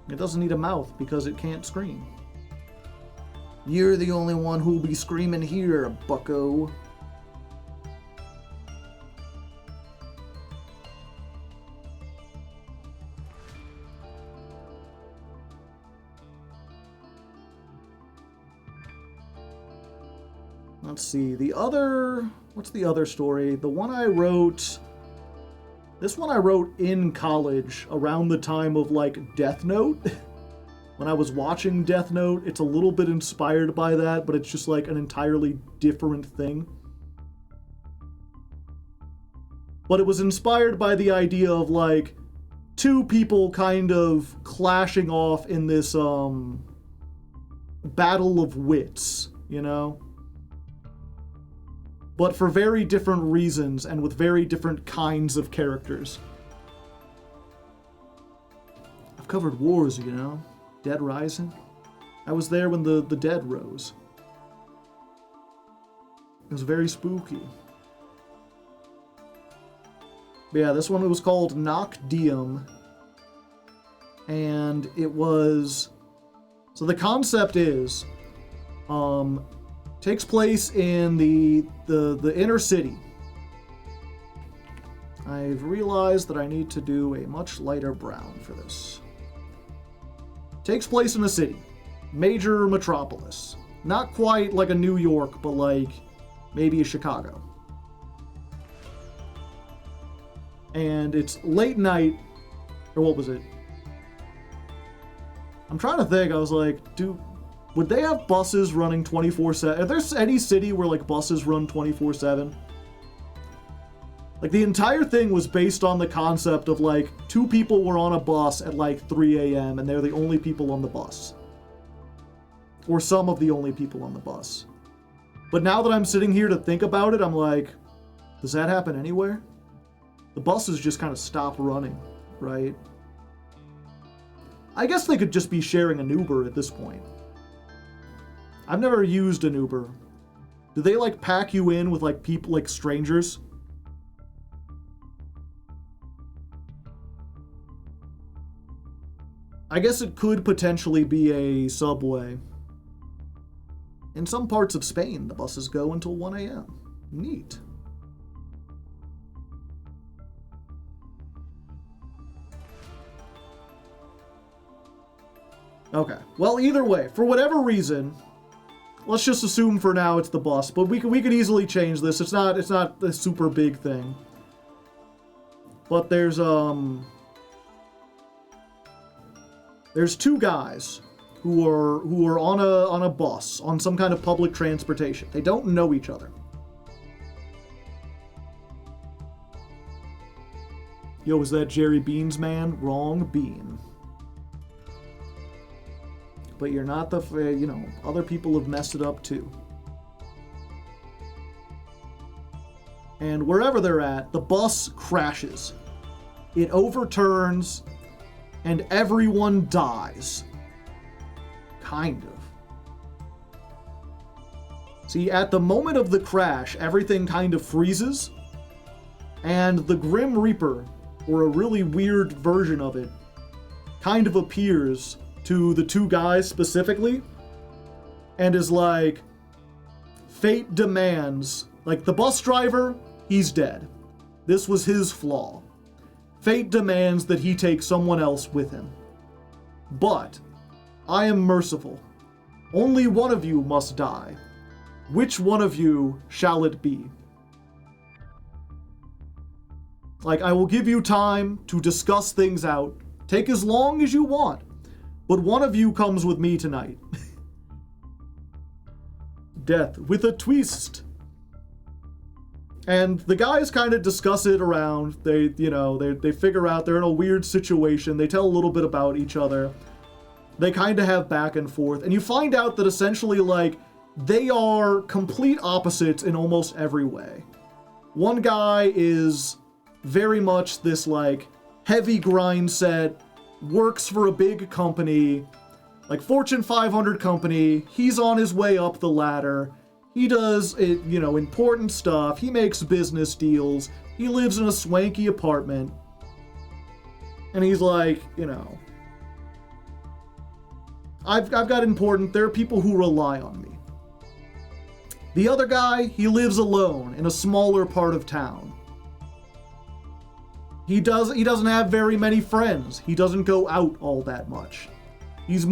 It doesn't need a mouth because it can't scream. You're the only one who'll be screaming here, bucko. Let's see, what's the other story? The one I wrote This one I wrote in college around the time of, like, Death Note. When I was watching Death Note, it's a little bit inspired by that, but it's just, like, an entirely different thing. But it was inspired by the idea of, like, two people kind of clashing off in this, battle of wits, you know? But for very different reasons and with very different kinds of characters. I've covered wars, you know? Dead Rising. I was there when the dead rose. It was very spooky. But yeah, this one was called Knock Diem. And it was... So the concept is... takes place in the inner city. I've realized that I need to do a much lighter brown for this. Takes place in a city. Major metropolis. Not quite like a New York, but like maybe a Chicago. And it's late night, or what was it? I'm trying to think, I was like, would they have buses running 24/7? Are there any city where, like, buses run 24/7? Like, the entire thing was based on the concept of, like, two people were on a bus at, like, 3 a.m. and they're the only people on the bus. Or some of the only people on the bus. But now that I'm sitting here to think about it, I'm like, does that happen anywhere? The buses just kind of stop running, right? I guess they could just be sharing an Uber at this point. I've never used an Uber. Do they, like, pack you in with, like, people, like, strangers? I guess it could potentially be a subway. In some parts of Spain, the buses go until 1 a.m. Neat. Okay. Well, either way, for whatever reason, let's just assume for now it's the bus, but we could easily change this. It's not a super big thing. But there's two guys who are on a bus, on some kind of public transportation. They don't know each other. Yo, is that Jerry Beans man? Wrong bean. But you're not the, you know, other people have messed it up too. And wherever they're at, the bus crashes. It overturns, and everyone dies. Kind of. See, at the moment of the crash, everything kind of freezes, and the Grim Reaper, or a really weird version of it, kind of appears to the two guys specifically, and is like, fate demands, like, the bus driver, he's dead. This was his flaw. Fate demands that he take someone else with him. But I am merciful. Only one of you must die. Which one of you shall it be? Like, I will give you time to discuss things out. Take as long as you want. But one of you comes with me tonight. Death with a twist. And the guys kind of discuss it around. They figure out they're in a weird situation. They tell a little bit about each other. They kind of have back and forth. And you find out that essentially, like, they are complete opposites in almost every way. One guy is very much this, like, heavy grind set, works for a big company, like Fortune 500 company. He's on his way up the ladder. He does, important stuff. He makes business deals. He lives in a swanky apartment. And he's like, I've got important, there are people who rely on me. The other guy, he lives alone in a smaller part of town. He doesn't have very many friends. He doesn't go out all that much. His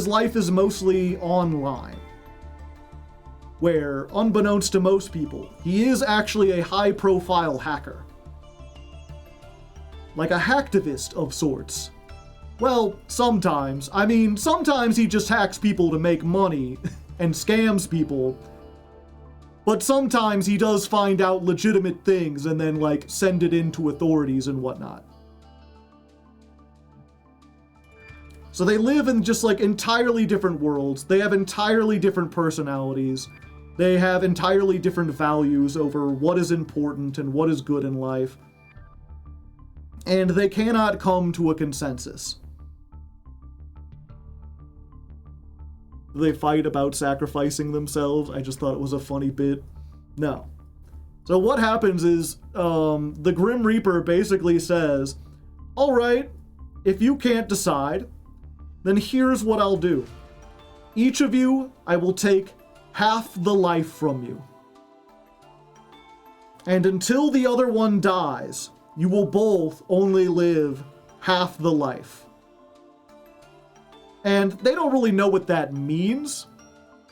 life is mostly online. Where, unbeknownst to most people, he is actually a high-profile hacker. like a hacktivist of sorts. Well, sometimes. I mean, sometimes he just hacks people to make money and scams people. But sometimes he does find out legitimate things and then, like, send it in to authorities and whatnot. So they live in just, like, entirely different worlds. They have entirely different personalities. They have entirely different values over what is important and what is good in life. And they cannot come to a consensus. They fight about sacrificing themselves. I just thought it was a funny bit. No. So what happens is, the Grim Reaper basically says, all right, if you can't decide, then here's what I'll do. Each of you, I will take half the life from you. And until the other one dies, you will both only live half the life. And they don't really know what that means,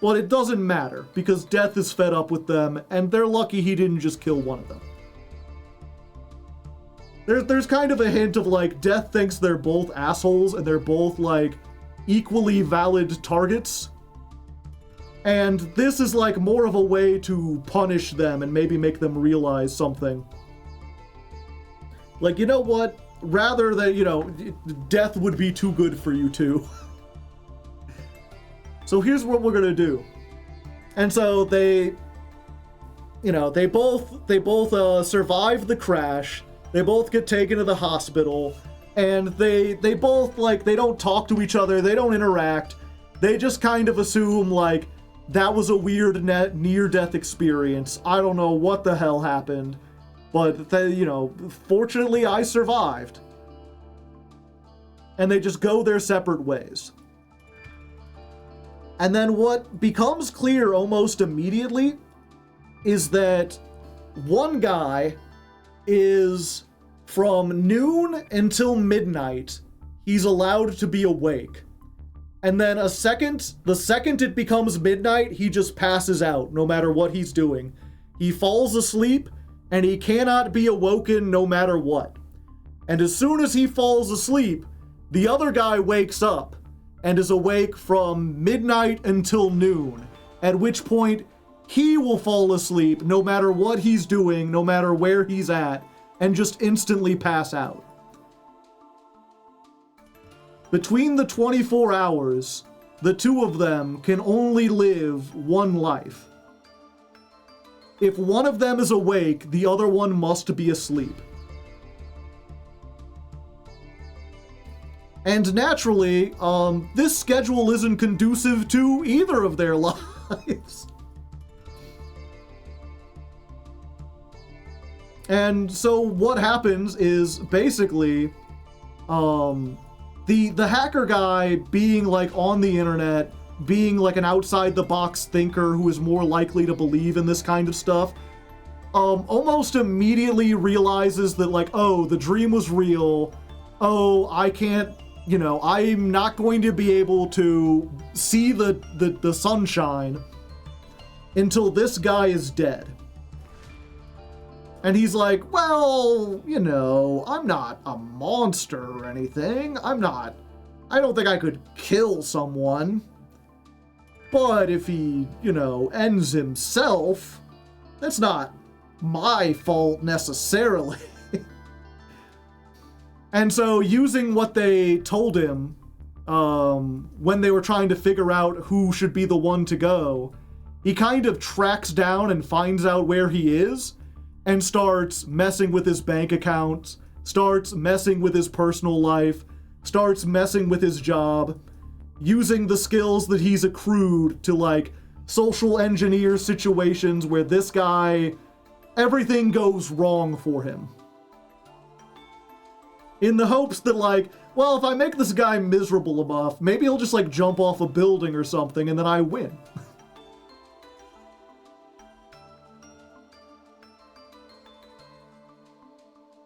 but it doesn't matter, because Death is fed up with them, and they're lucky he didn't just kill one of them. There's kind of a hint of, like, Death thinks they're both assholes, and they're both, like, equally valid targets. And this is, like, more of a way to punish them and maybe make them realize something. Like, you know what? Rather than, you know, Death would be too good for you two. So here's what we're gonna do. And so they, you know, they both survive the crash. They both get taken to the hospital, and they both, like, they don't talk to each other. They don't interact. They just kind of assume, like, that was a weird near-death experience. I don't know what the hell happened, but they, you know, fortunately I survived. And they just go their separate ways. And then what becomes clear almost immediately is that one guy is, from noon until midnight, he's allowed to be awake. And then the second it becomes midnight, he just passes out no matter what he's doing. He falls asleep and he cannot be awoken no matter what. And as soon as he falls asleep, the other guy wakes up and is awake from midnight until noon, at which point he will fall asleep no matter what he's doing, no matter where he's at, and just instantly pass out. Between the 24 hours, the two of them can only live one life. If one of them is awake, the other one must be asleep. And naturally, this schedule isn't conducive to either of their lives. And so what happens is basically, the hacker guy being, like, on the internet, being like an outside the box thinker who is more likely to believe in this kind of stuff, almost immediately realizes that, like, oh, the dream was real. Oh, I can't, you know, I'm not going to be able to see the sunshine until this guy is dead. And he's like, well, you know, I'm not a monster or anything. I don't think I could kill someone. But if he, you know, ends himself, that's not my fault necessarily. And so, using what they told him when they were trying to figure out who should be the one to go, he kind of tracks down and finds out where he is and starts messing with his bank accounts, starts messing with his personal life, starts messing with his job, using the skills that he's accrued to, like, social engineer situations where this guy, everything goes wrong for him. In the hopes that, like, well, if I make this guy miserable enough, maybe he'll just, like, jump off a building or something and then I win.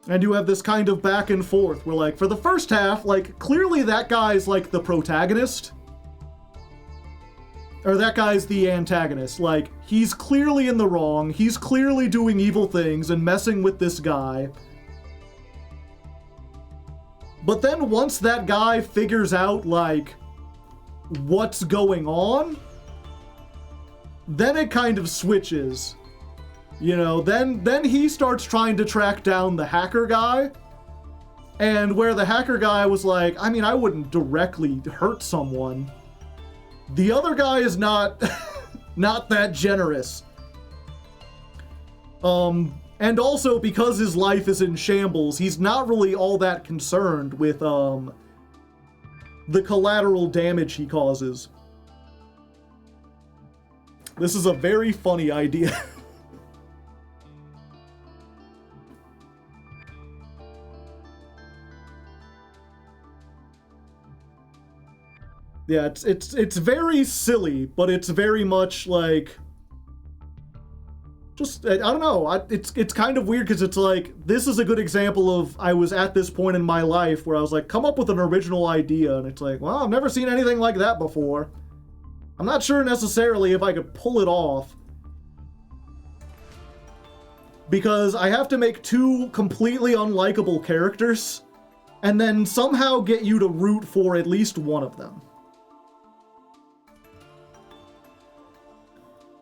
And you have this kind of back and forth where, like, for the first half, like, clearly that guy's, like, the protagonist. Or that guy's the antagonist. Like, he's clearly in the wrong. He's clearly doing evil things and messing with this guy. But then once that guy figures out, like, what's going on, then it kind of switches. You know, then he starts trying to track down the hacker guy. And where the hacker guy was like, I mean, I wouldn't directly hurt someone. The other guy is not not that generous. And also because his life is in shambles, he's not really all that concerned with the collateral damage he causes. This is a very funny idea. Yeah, it's very silly, but it's very much like, just, I don't know, it's kind of weird because it's like, this is a good example of, I was at this point in my life where I was like, come up with an original idea, and it's like, well, I've never seen anything like that before. I'm not sure necessarily if I could pull it off, because I have to make two completely unlikable characters, and then somehow get you to root for at least one of them.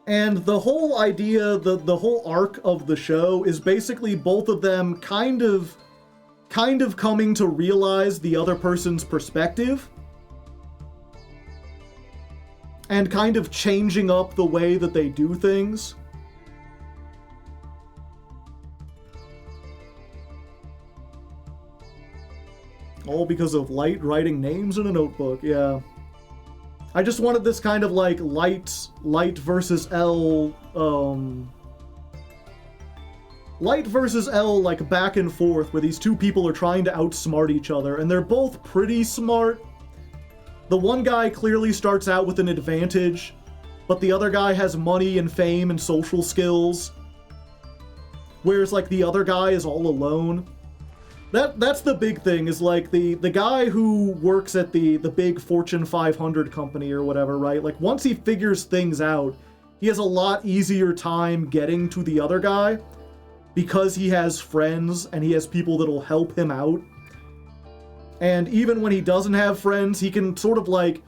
And the whole idea, the whole arc of the show is basically both of them kind of coming to realize the other person's perspective. And kind of changing up the way that they do things. All because of Light writing names in a notebook, yeah. I just wanted this kind of like Light versus L, Light versus L, like back and forth, where these two people are trying to outsmart each other, and they're both pretty smart. The one guy clearly starts out with an advantage, but the other guy has money and fame and social skills, whereas like the other guy is all alone. That's the big thing, is like the guy who works at the big Fortune 500 company or whatever, right? Like once he figures things out, he has a lot easier time getting to the other guy because he has friends and he has people that'll help him out. And even when he doesn't have friends, he can sort of like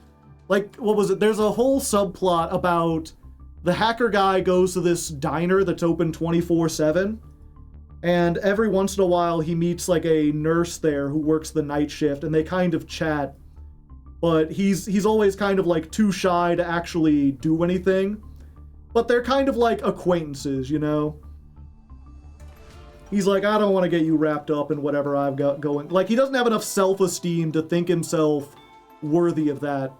what was it? There's a whole subplot about the hacker guy goes to this diner that's open 24/7. And every once in a while, he meets like a nurse there who works the night shift, and they kind of chat. But he's always kind of like too shy to actually do anything. But they're kind of like acquaintances, you know? He's like, I don't want to get you wrapped up in whatever I've got going. Like, he doesn't have enough self-esteem to think himself worthy of that.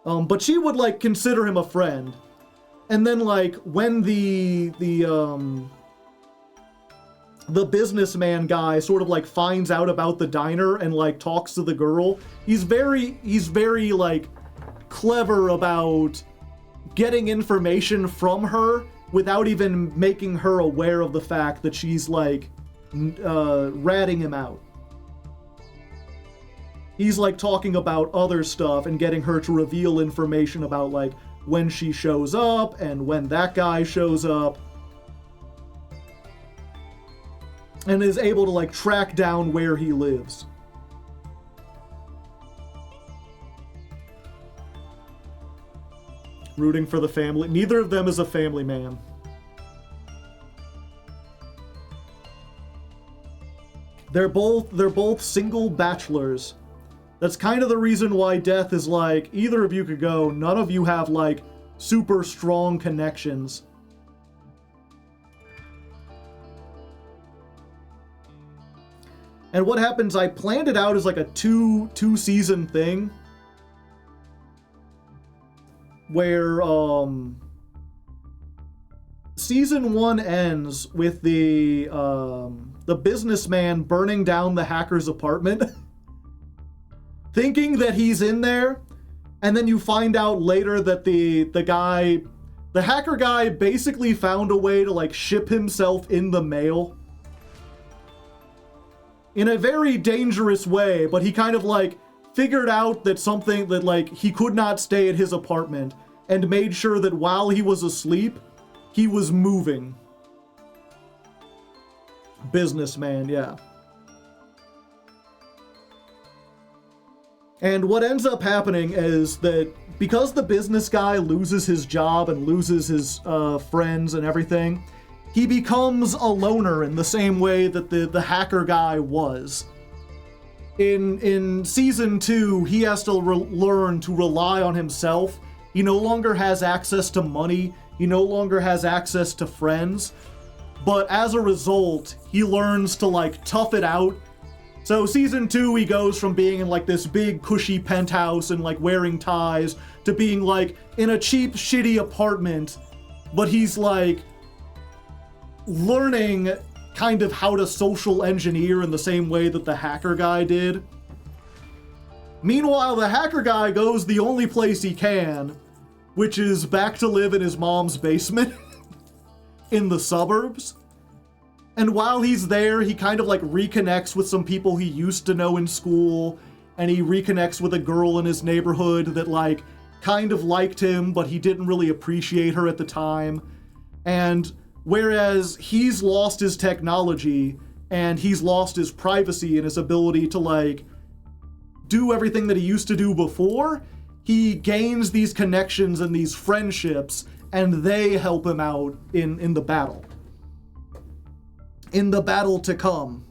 But she would like consider him a friend. And then like when the businessman guy sort of like finds out about the diner and like talks to the girl, he's very like clever about getting information from her without even making her aware of the fact that she's like ratting him out. He's like talking about other stuff and getting her to reveal information about like when she shows up and when that guy shows up. And is able to like track down where he lives. Rooting for the family. Neither of them is a family man. They're both single bachelors. That's kind of the reason why Death is like, either of you could go, none of you have like super strong connections. And what happens, I planned it out as like a two season thing. Where, season 1 ends with the businessman burning down the hacker's apartment. Thinking that he's in there. And then you find out later that the hacker guy basically found a way to like ship himself in the mail. In a very dangerous way, but he kind of like figured out that something that like he could not stay at his apartment and made sure that while he was asleep, he was moving. Businessman, yeah. And what ends up happening is that because the business guy loses his job and loses his friends and everything, he becomes a loner in the same way that the hacker guy was. In season 2, he has to learn to rely on himself. He no longer has access to money. He no longer has access to friends. But as a result, he learns to like tough it out. So season 2, he goes from being in like this big cushy penthouse and like wearing ties to being like in a cheap shitty apartment, but he's like learning kind of how to social engineer in the same way that the hacker guy did. Meanwhile, the hacker guy goes the only place he can, which is back to live in his mom's basement in the suburbs. And while he's there, he kind of like reconnects with some people he used to know in school, and he reconnects with a girl in his neighborhood that like kind of liked him, but he didn't really appreciate her at the time. And whereas he's lost his technology and he's lost his privacy and his ability to like do everything that he used to do before, he gains these connections and these friendships, and they help him out in the battle. In the battle to come.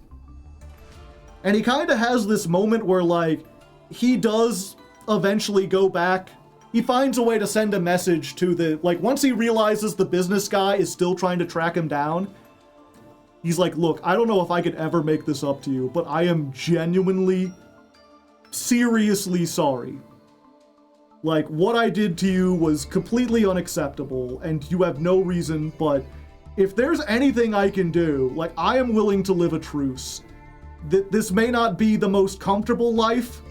And he kind of has this moment where like he does eventually go back. He finds a way to send a message to the, like, once he realizes the business guy is still trying to track him down, he's like, look, I don't know if I could ever make this up to you, but I am genuinely, seriously sorry. Like, what I did to you was completely unacceptable, and you have no reason, but if there's anything I can do, like, I am willing to live a truce. This may not be the most comfortable life,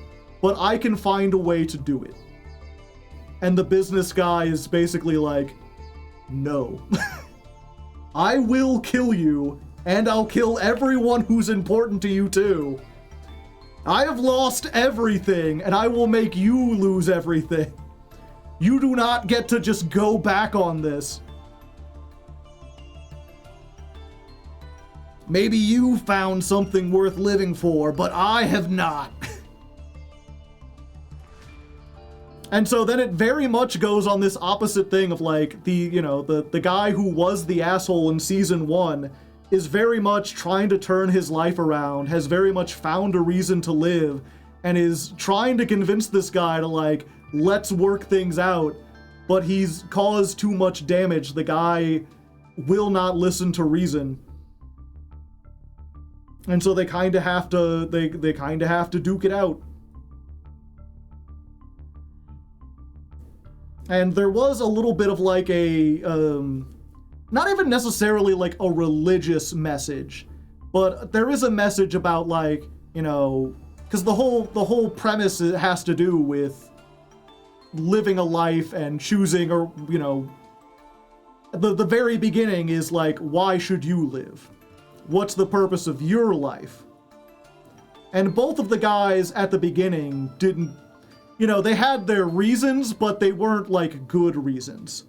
but I can find a way to do it. And the business guy is basically like, no. I will kill you, and I'll kill everyone who's important to you too. I have lost everything, and I will make you lose everything. You do not get to just go back on this. Maybe you found something worth living for, but I have not. And so then it very much goes on this opposite thing of like the guy who was the asshole in season 1 is very much trying to turn his life around, has very much found a reason to live, and is trying to convince this guy to like, let's work things out, but he's caused too much damage. The guy will not listen to reason. And so they kind of have to, they kind of have to duke it out. And there was a little bit of like a, not even necessarily like a religious message, but there is a message about like, you know, because the whole premise has to do with living a life and choosing, or, you know, the very beginning is like, why should you live? What's the purpose of your life? And both of the guys at the beginning didn't, you know, they had their reasons, but they weren't like good reasons.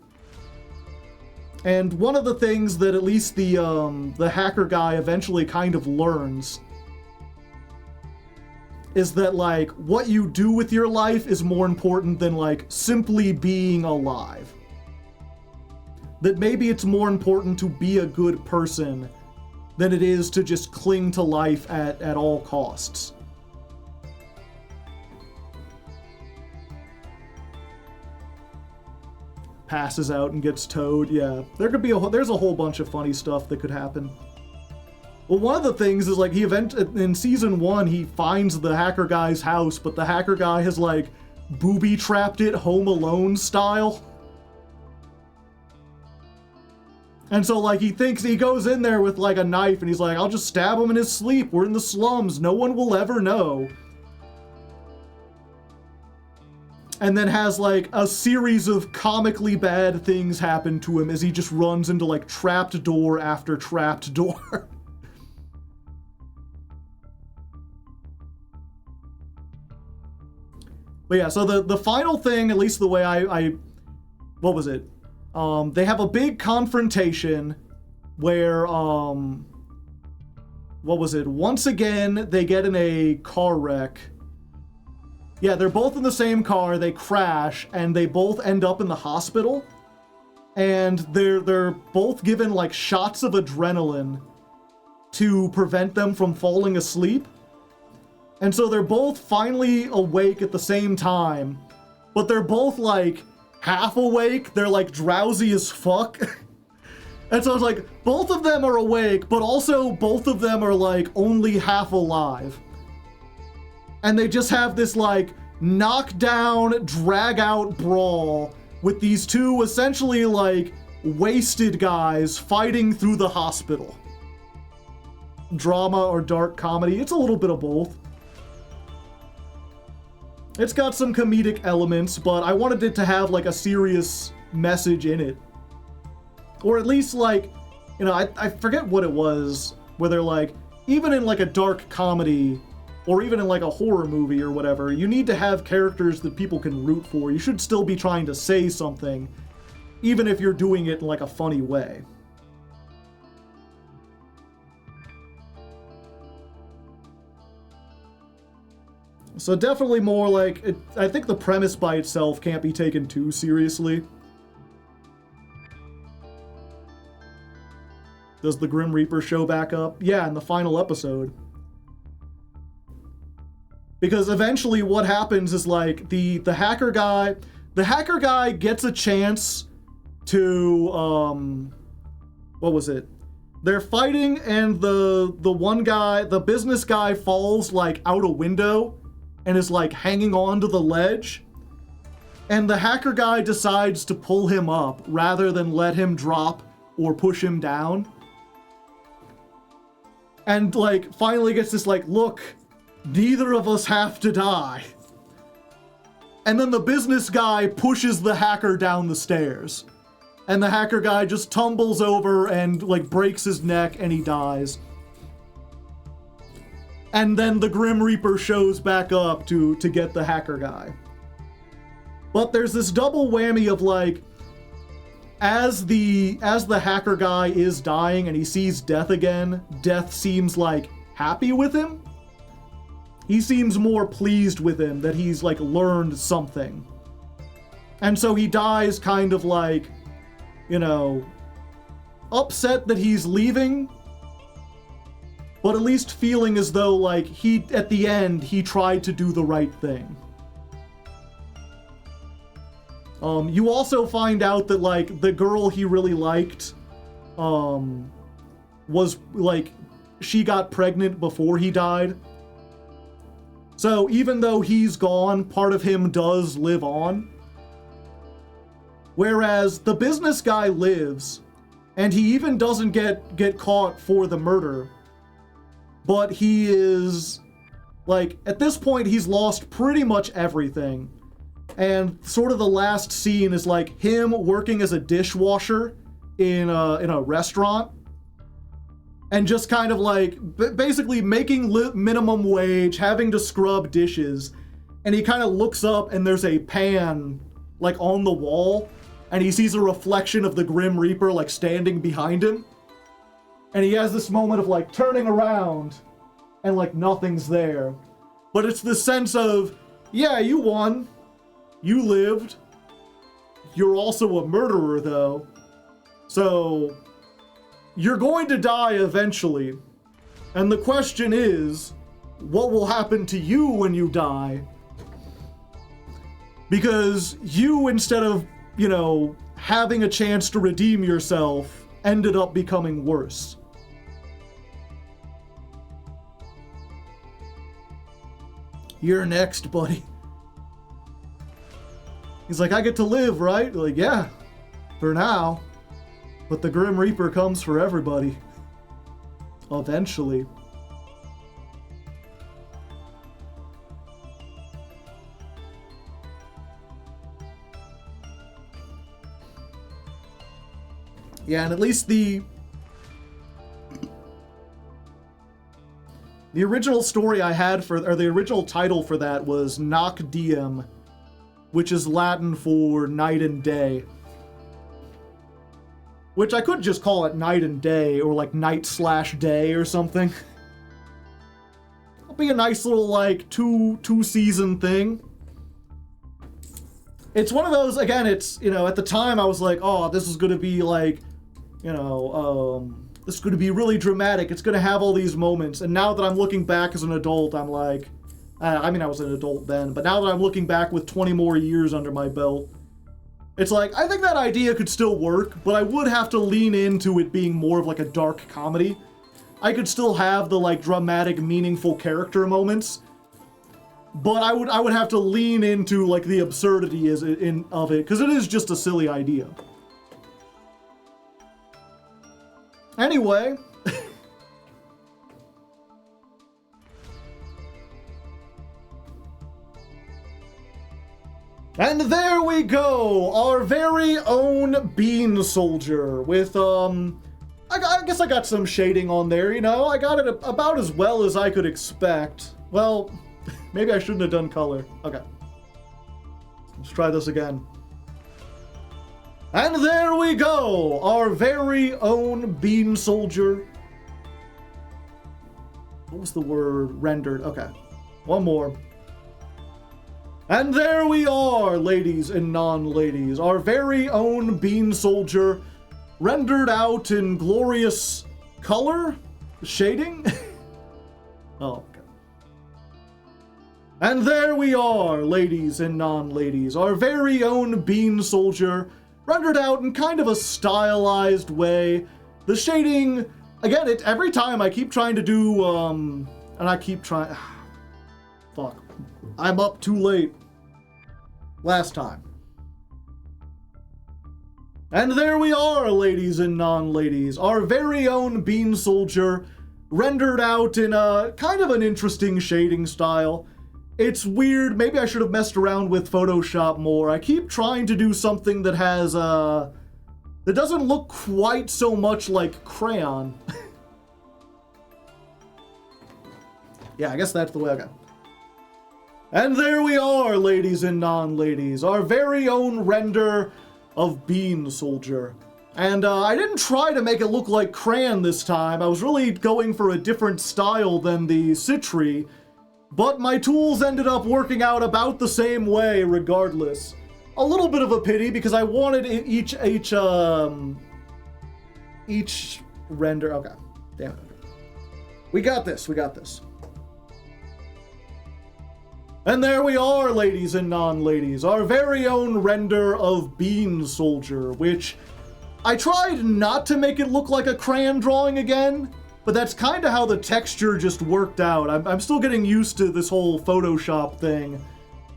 And one of the things that at least the hacker guy eventually kind of learns is that like what you do with your life is more important than like simply being alive. That maybe it's more important to be a good person than it is to just cling to life at all costs. Passes out and gets towed. Yeah, there's a whole bunch of funny stuff that could happen. Well, one of the things is like in season 1 he finds the hacker guy's house, but the hacker guy has like booby trapped it Home Alone style. And so like he thinks, he goes in there with like a knife and he's like, I'll just stab him in his sleep. We're in the slums. No one will ever know. And then has like a series of comically bad things happen to him as he just runs into like trapped door after trapped door. But yeah, so the final thing, at least the way I what was it? They have a big confrontation where, what was it? Once again, they get in a car wreck. Yeah, they're both in the same car, they crash, and they both end up in the hospital. And they're both given, like, shots of adrenaline to prevent them from falling asleep. And so they're both finally awake at the same time, but they're both, like, half awake. They're, like, drowsy as fuck. And so it's like, both of them are awake, but also both of them are, like, only half alive. And they just have this, like, knockdown, drag-out brawl with these two essentially, like, wasted guys fighting through the hospital. Drama or dark comedy, it's a little bit of both. It's got some comedic elements, but I wanted it to have, like, a serious message in it. Or at least, like, you know, I forget what it was, where they're like, even in, like, a dark comedy, or even in, like, a horror movie or whatever, you need to have characters that people can root for. You should still be trying to say something, even if you're doing it in, like, a funny way. So definitely more like, I think the premise by itself can't be taken too seriously. Does the Grim Reaper show back up? Yeah, in the final episode. Because eventually what happens is, like, the hacker guy gets a chance to, what was it? They're fighting and the one guy, the business guy, falls, like, out a window and is, like, hanging on to the ledge. And the hacker guy decides to pull him up rather than let him drop or push him down. And, like, finally gets this, like, look, neither of us have to die. And then the business guy pushes the hacker down the stairs. And the hacker guy just tumbles over and, like, breaks his neck and he dies. And then the Grim Reaper shows back up to get the hacker guy. But there's this double whammy of, like, as the hacker guy is dying and he sees Death again, Death seems, like, happy with him. He seems more pleased with him that he's, like, learned something. And so he dies kind of, like, you know, upset that he's leaving, but at least feeling as though, like, at the end, he tried to do the right thing. You also find out that, like, the girl he really liked, was, like, she got pregnant before he died. So even though he's gone, part of him does live on. Whereas the business guy lives, and he even doesn't get caught for the murder. But he is, like, at this point, he's lost pretty much everything. And sort of the last scene is, like, him working as a dishwasher in a restaurant. And just kind of, like, basically making minimum wage, having to scrub dishes. And he kind of looks up and there's a pan, like, on the wall. And he sees a reflection of the Grim Reaper, like, standing behind him. And he has this moment of, like, turning around and, like, nothing's there. But it's the sense of, yeah, you won. You lived. You're also a murderer, though. So you're going to die eventually. And the question is, what will happen to you when you die? Because you, instead of, you know, having a chance to redeem yourself, ended up becoming worse. You're next, buddy. He's like, I get to live, right? Like, yeah, for now. But the Grim Reaper comes for everybody. Eventually. Yeah, and at least the original story I had or the original title for that was Noc Diem, which is Latin for night and day. Which I could just call it night and day, or like night/day or something. It'll be a nice little, like, two season thing. It's one of those, again, it's, you know, at the time I was like, oh, this is going to be like, you know, this is going to be really dramatic. It's going to have all these moments. And now that I'm looking back as an adult, I'm like, I mean, I was an adult then, but now that I'm looking back with 20 more years under my belt, it's like, I think that idea could still work, but I would have to lean into it being more of like a dark comedy. I could still have the like dramatic, meaningful character moments, but I would have to lean into like the absurdity of it, because it is just a silly idea. Anyway. And there we go, our very own Bean Soldier with, I guess I got some shading on there, you know, I got it about as well as I could expect. Well, maybe I shouldn't have done color. Okay. Let's try this again. And there we go, our very own Bean Soldier. What was the word? Rendered. Okay. One more. And there we are, ladies and non-ladies, our very own Bean Soldier, rendered out in glorious color? Shading? Oh, okay. And there we are, ladies and non-ladies, our very own Bean Soldier, rendered out in kind of a stylized way. The shading, again, every time I keep trying to do, and I keep trying, fuck. I'm up too late. Last time. And there we are, ladies and non-ladies, our very own Bean Soldier, rendered out in a kind of an interesting shading style. It's weird, maybe I should have messed around with Photoshop more. I keep trying to do something that has, that doesn't look quite so much like crayon. Yeah, I guess that's the way I got. And there we are, ladies and non-ladies, our very own render of Bean Soldier. And I didn't try to make it look like crayon this time. I was really going for a different style than the Citri, but my tools ended up working out about the same way regardless. A little bit of a pity because I wanted each render. Okay, damn it. We got this, we got this. And there we are, ladies and non-ladies, our very own render of Bean Soldier, which I tried not to make it look like a crayon drawing again, but that's kind of how the texture just worked out. I'm still getting used to this whole Photoshop thing.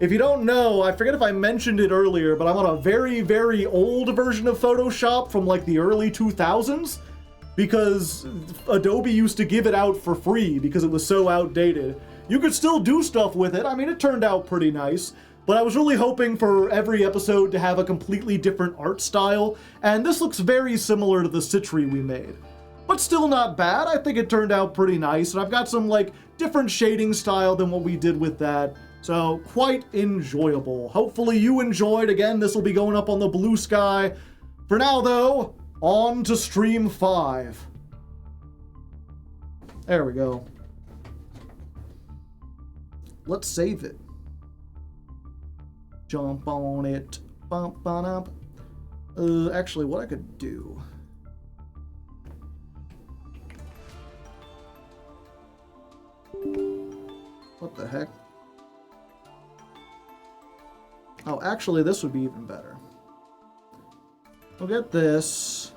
If you don't know, I forget if I mentioned it earlier, but I'm on a very, very old version of Photoshop from like the early 2000s, because Adobe used to give it out for free because it was so outdated. You could still do stuff with it. I mean, it turned out pretty nice, but I was really hoping for every episode to have a completely different art style, and this looks very similar to the Citri we made. But still not bad. I think it turned out pretty nice, and I've got some, like, different shading style than what we did with that, so quite enjoyable. Hopefully you enjoyed. Again, this will be going up on the Blue Sky. For now, though, on to Stream 5. There we go. Let's save it. Jump on it. Bump on up. Actually, what I could do. What the heck? Oh, actually, this would be even better. We'll get this.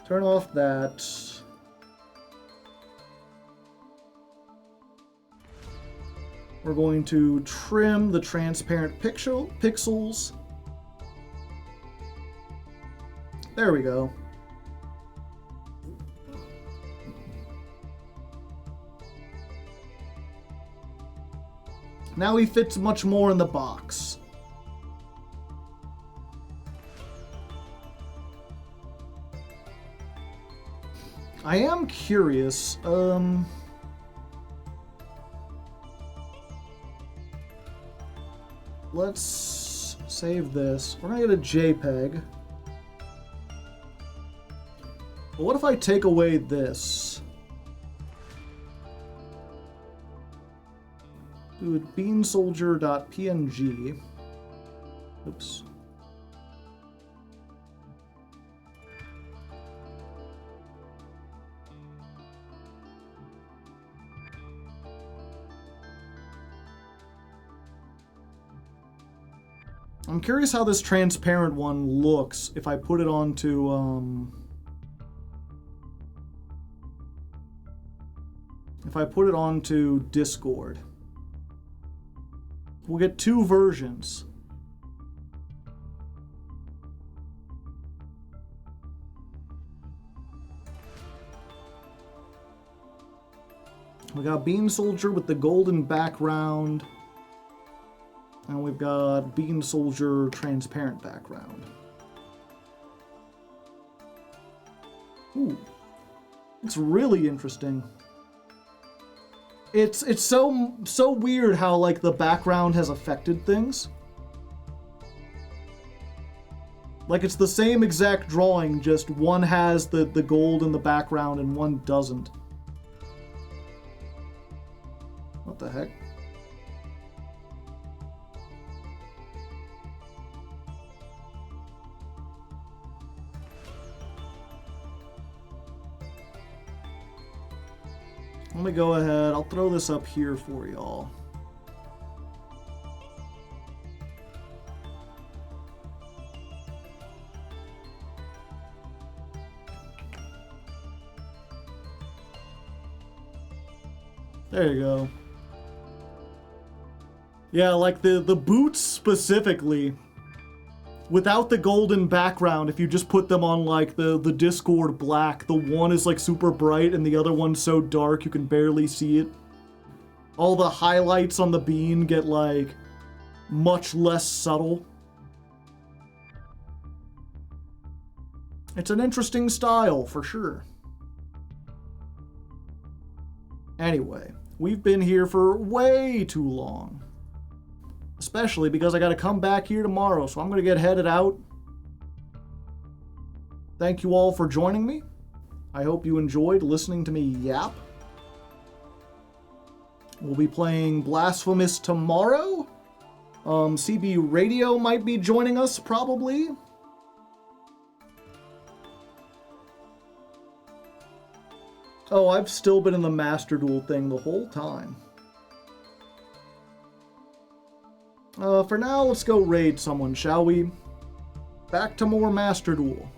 Turn off that. We're going to trim the transparent pixels. There we go. Now he fits much more in the box. I am curious, let's save this. We're gonna get a JPEG. But what if I take away this? do it beansoldier.png. Oops. I'm curious how this transparent one looks if I put it onto, if I put it onto Discord. We'll get two versions. We got Bean Soldier with the golden background. And we've got Bean Soldier transparent background. Ooh. It's really interesting. It's so weird how like the background has affected things. Like it's the same exact drawing, just one has the gold in the background and one doesn't. What the heck? Let me go ahead, I'll throw this up here for y'all. There you go. Yeah, like the boots specifically, without the golden background, if you just put them on like the Discord black, the one is like super bright and the other one's so dark you can barely see it. All the highlights on the bean get like much less subtle. It's an interesting style for sure. Anyway, we've been here for way too long. Especially because I gotta come back here tomorrow, so I'm gonna get headed out. Thank you all for joining me. I hope you enjoyed listening to me yap. We'll be playing Blasphemous tomorrow. CB Radio might be joining us, probably. Oh, I've still been in the Master Duel thing the whole time. For now, let's go raid someone, shall we? Back to more Master Duel.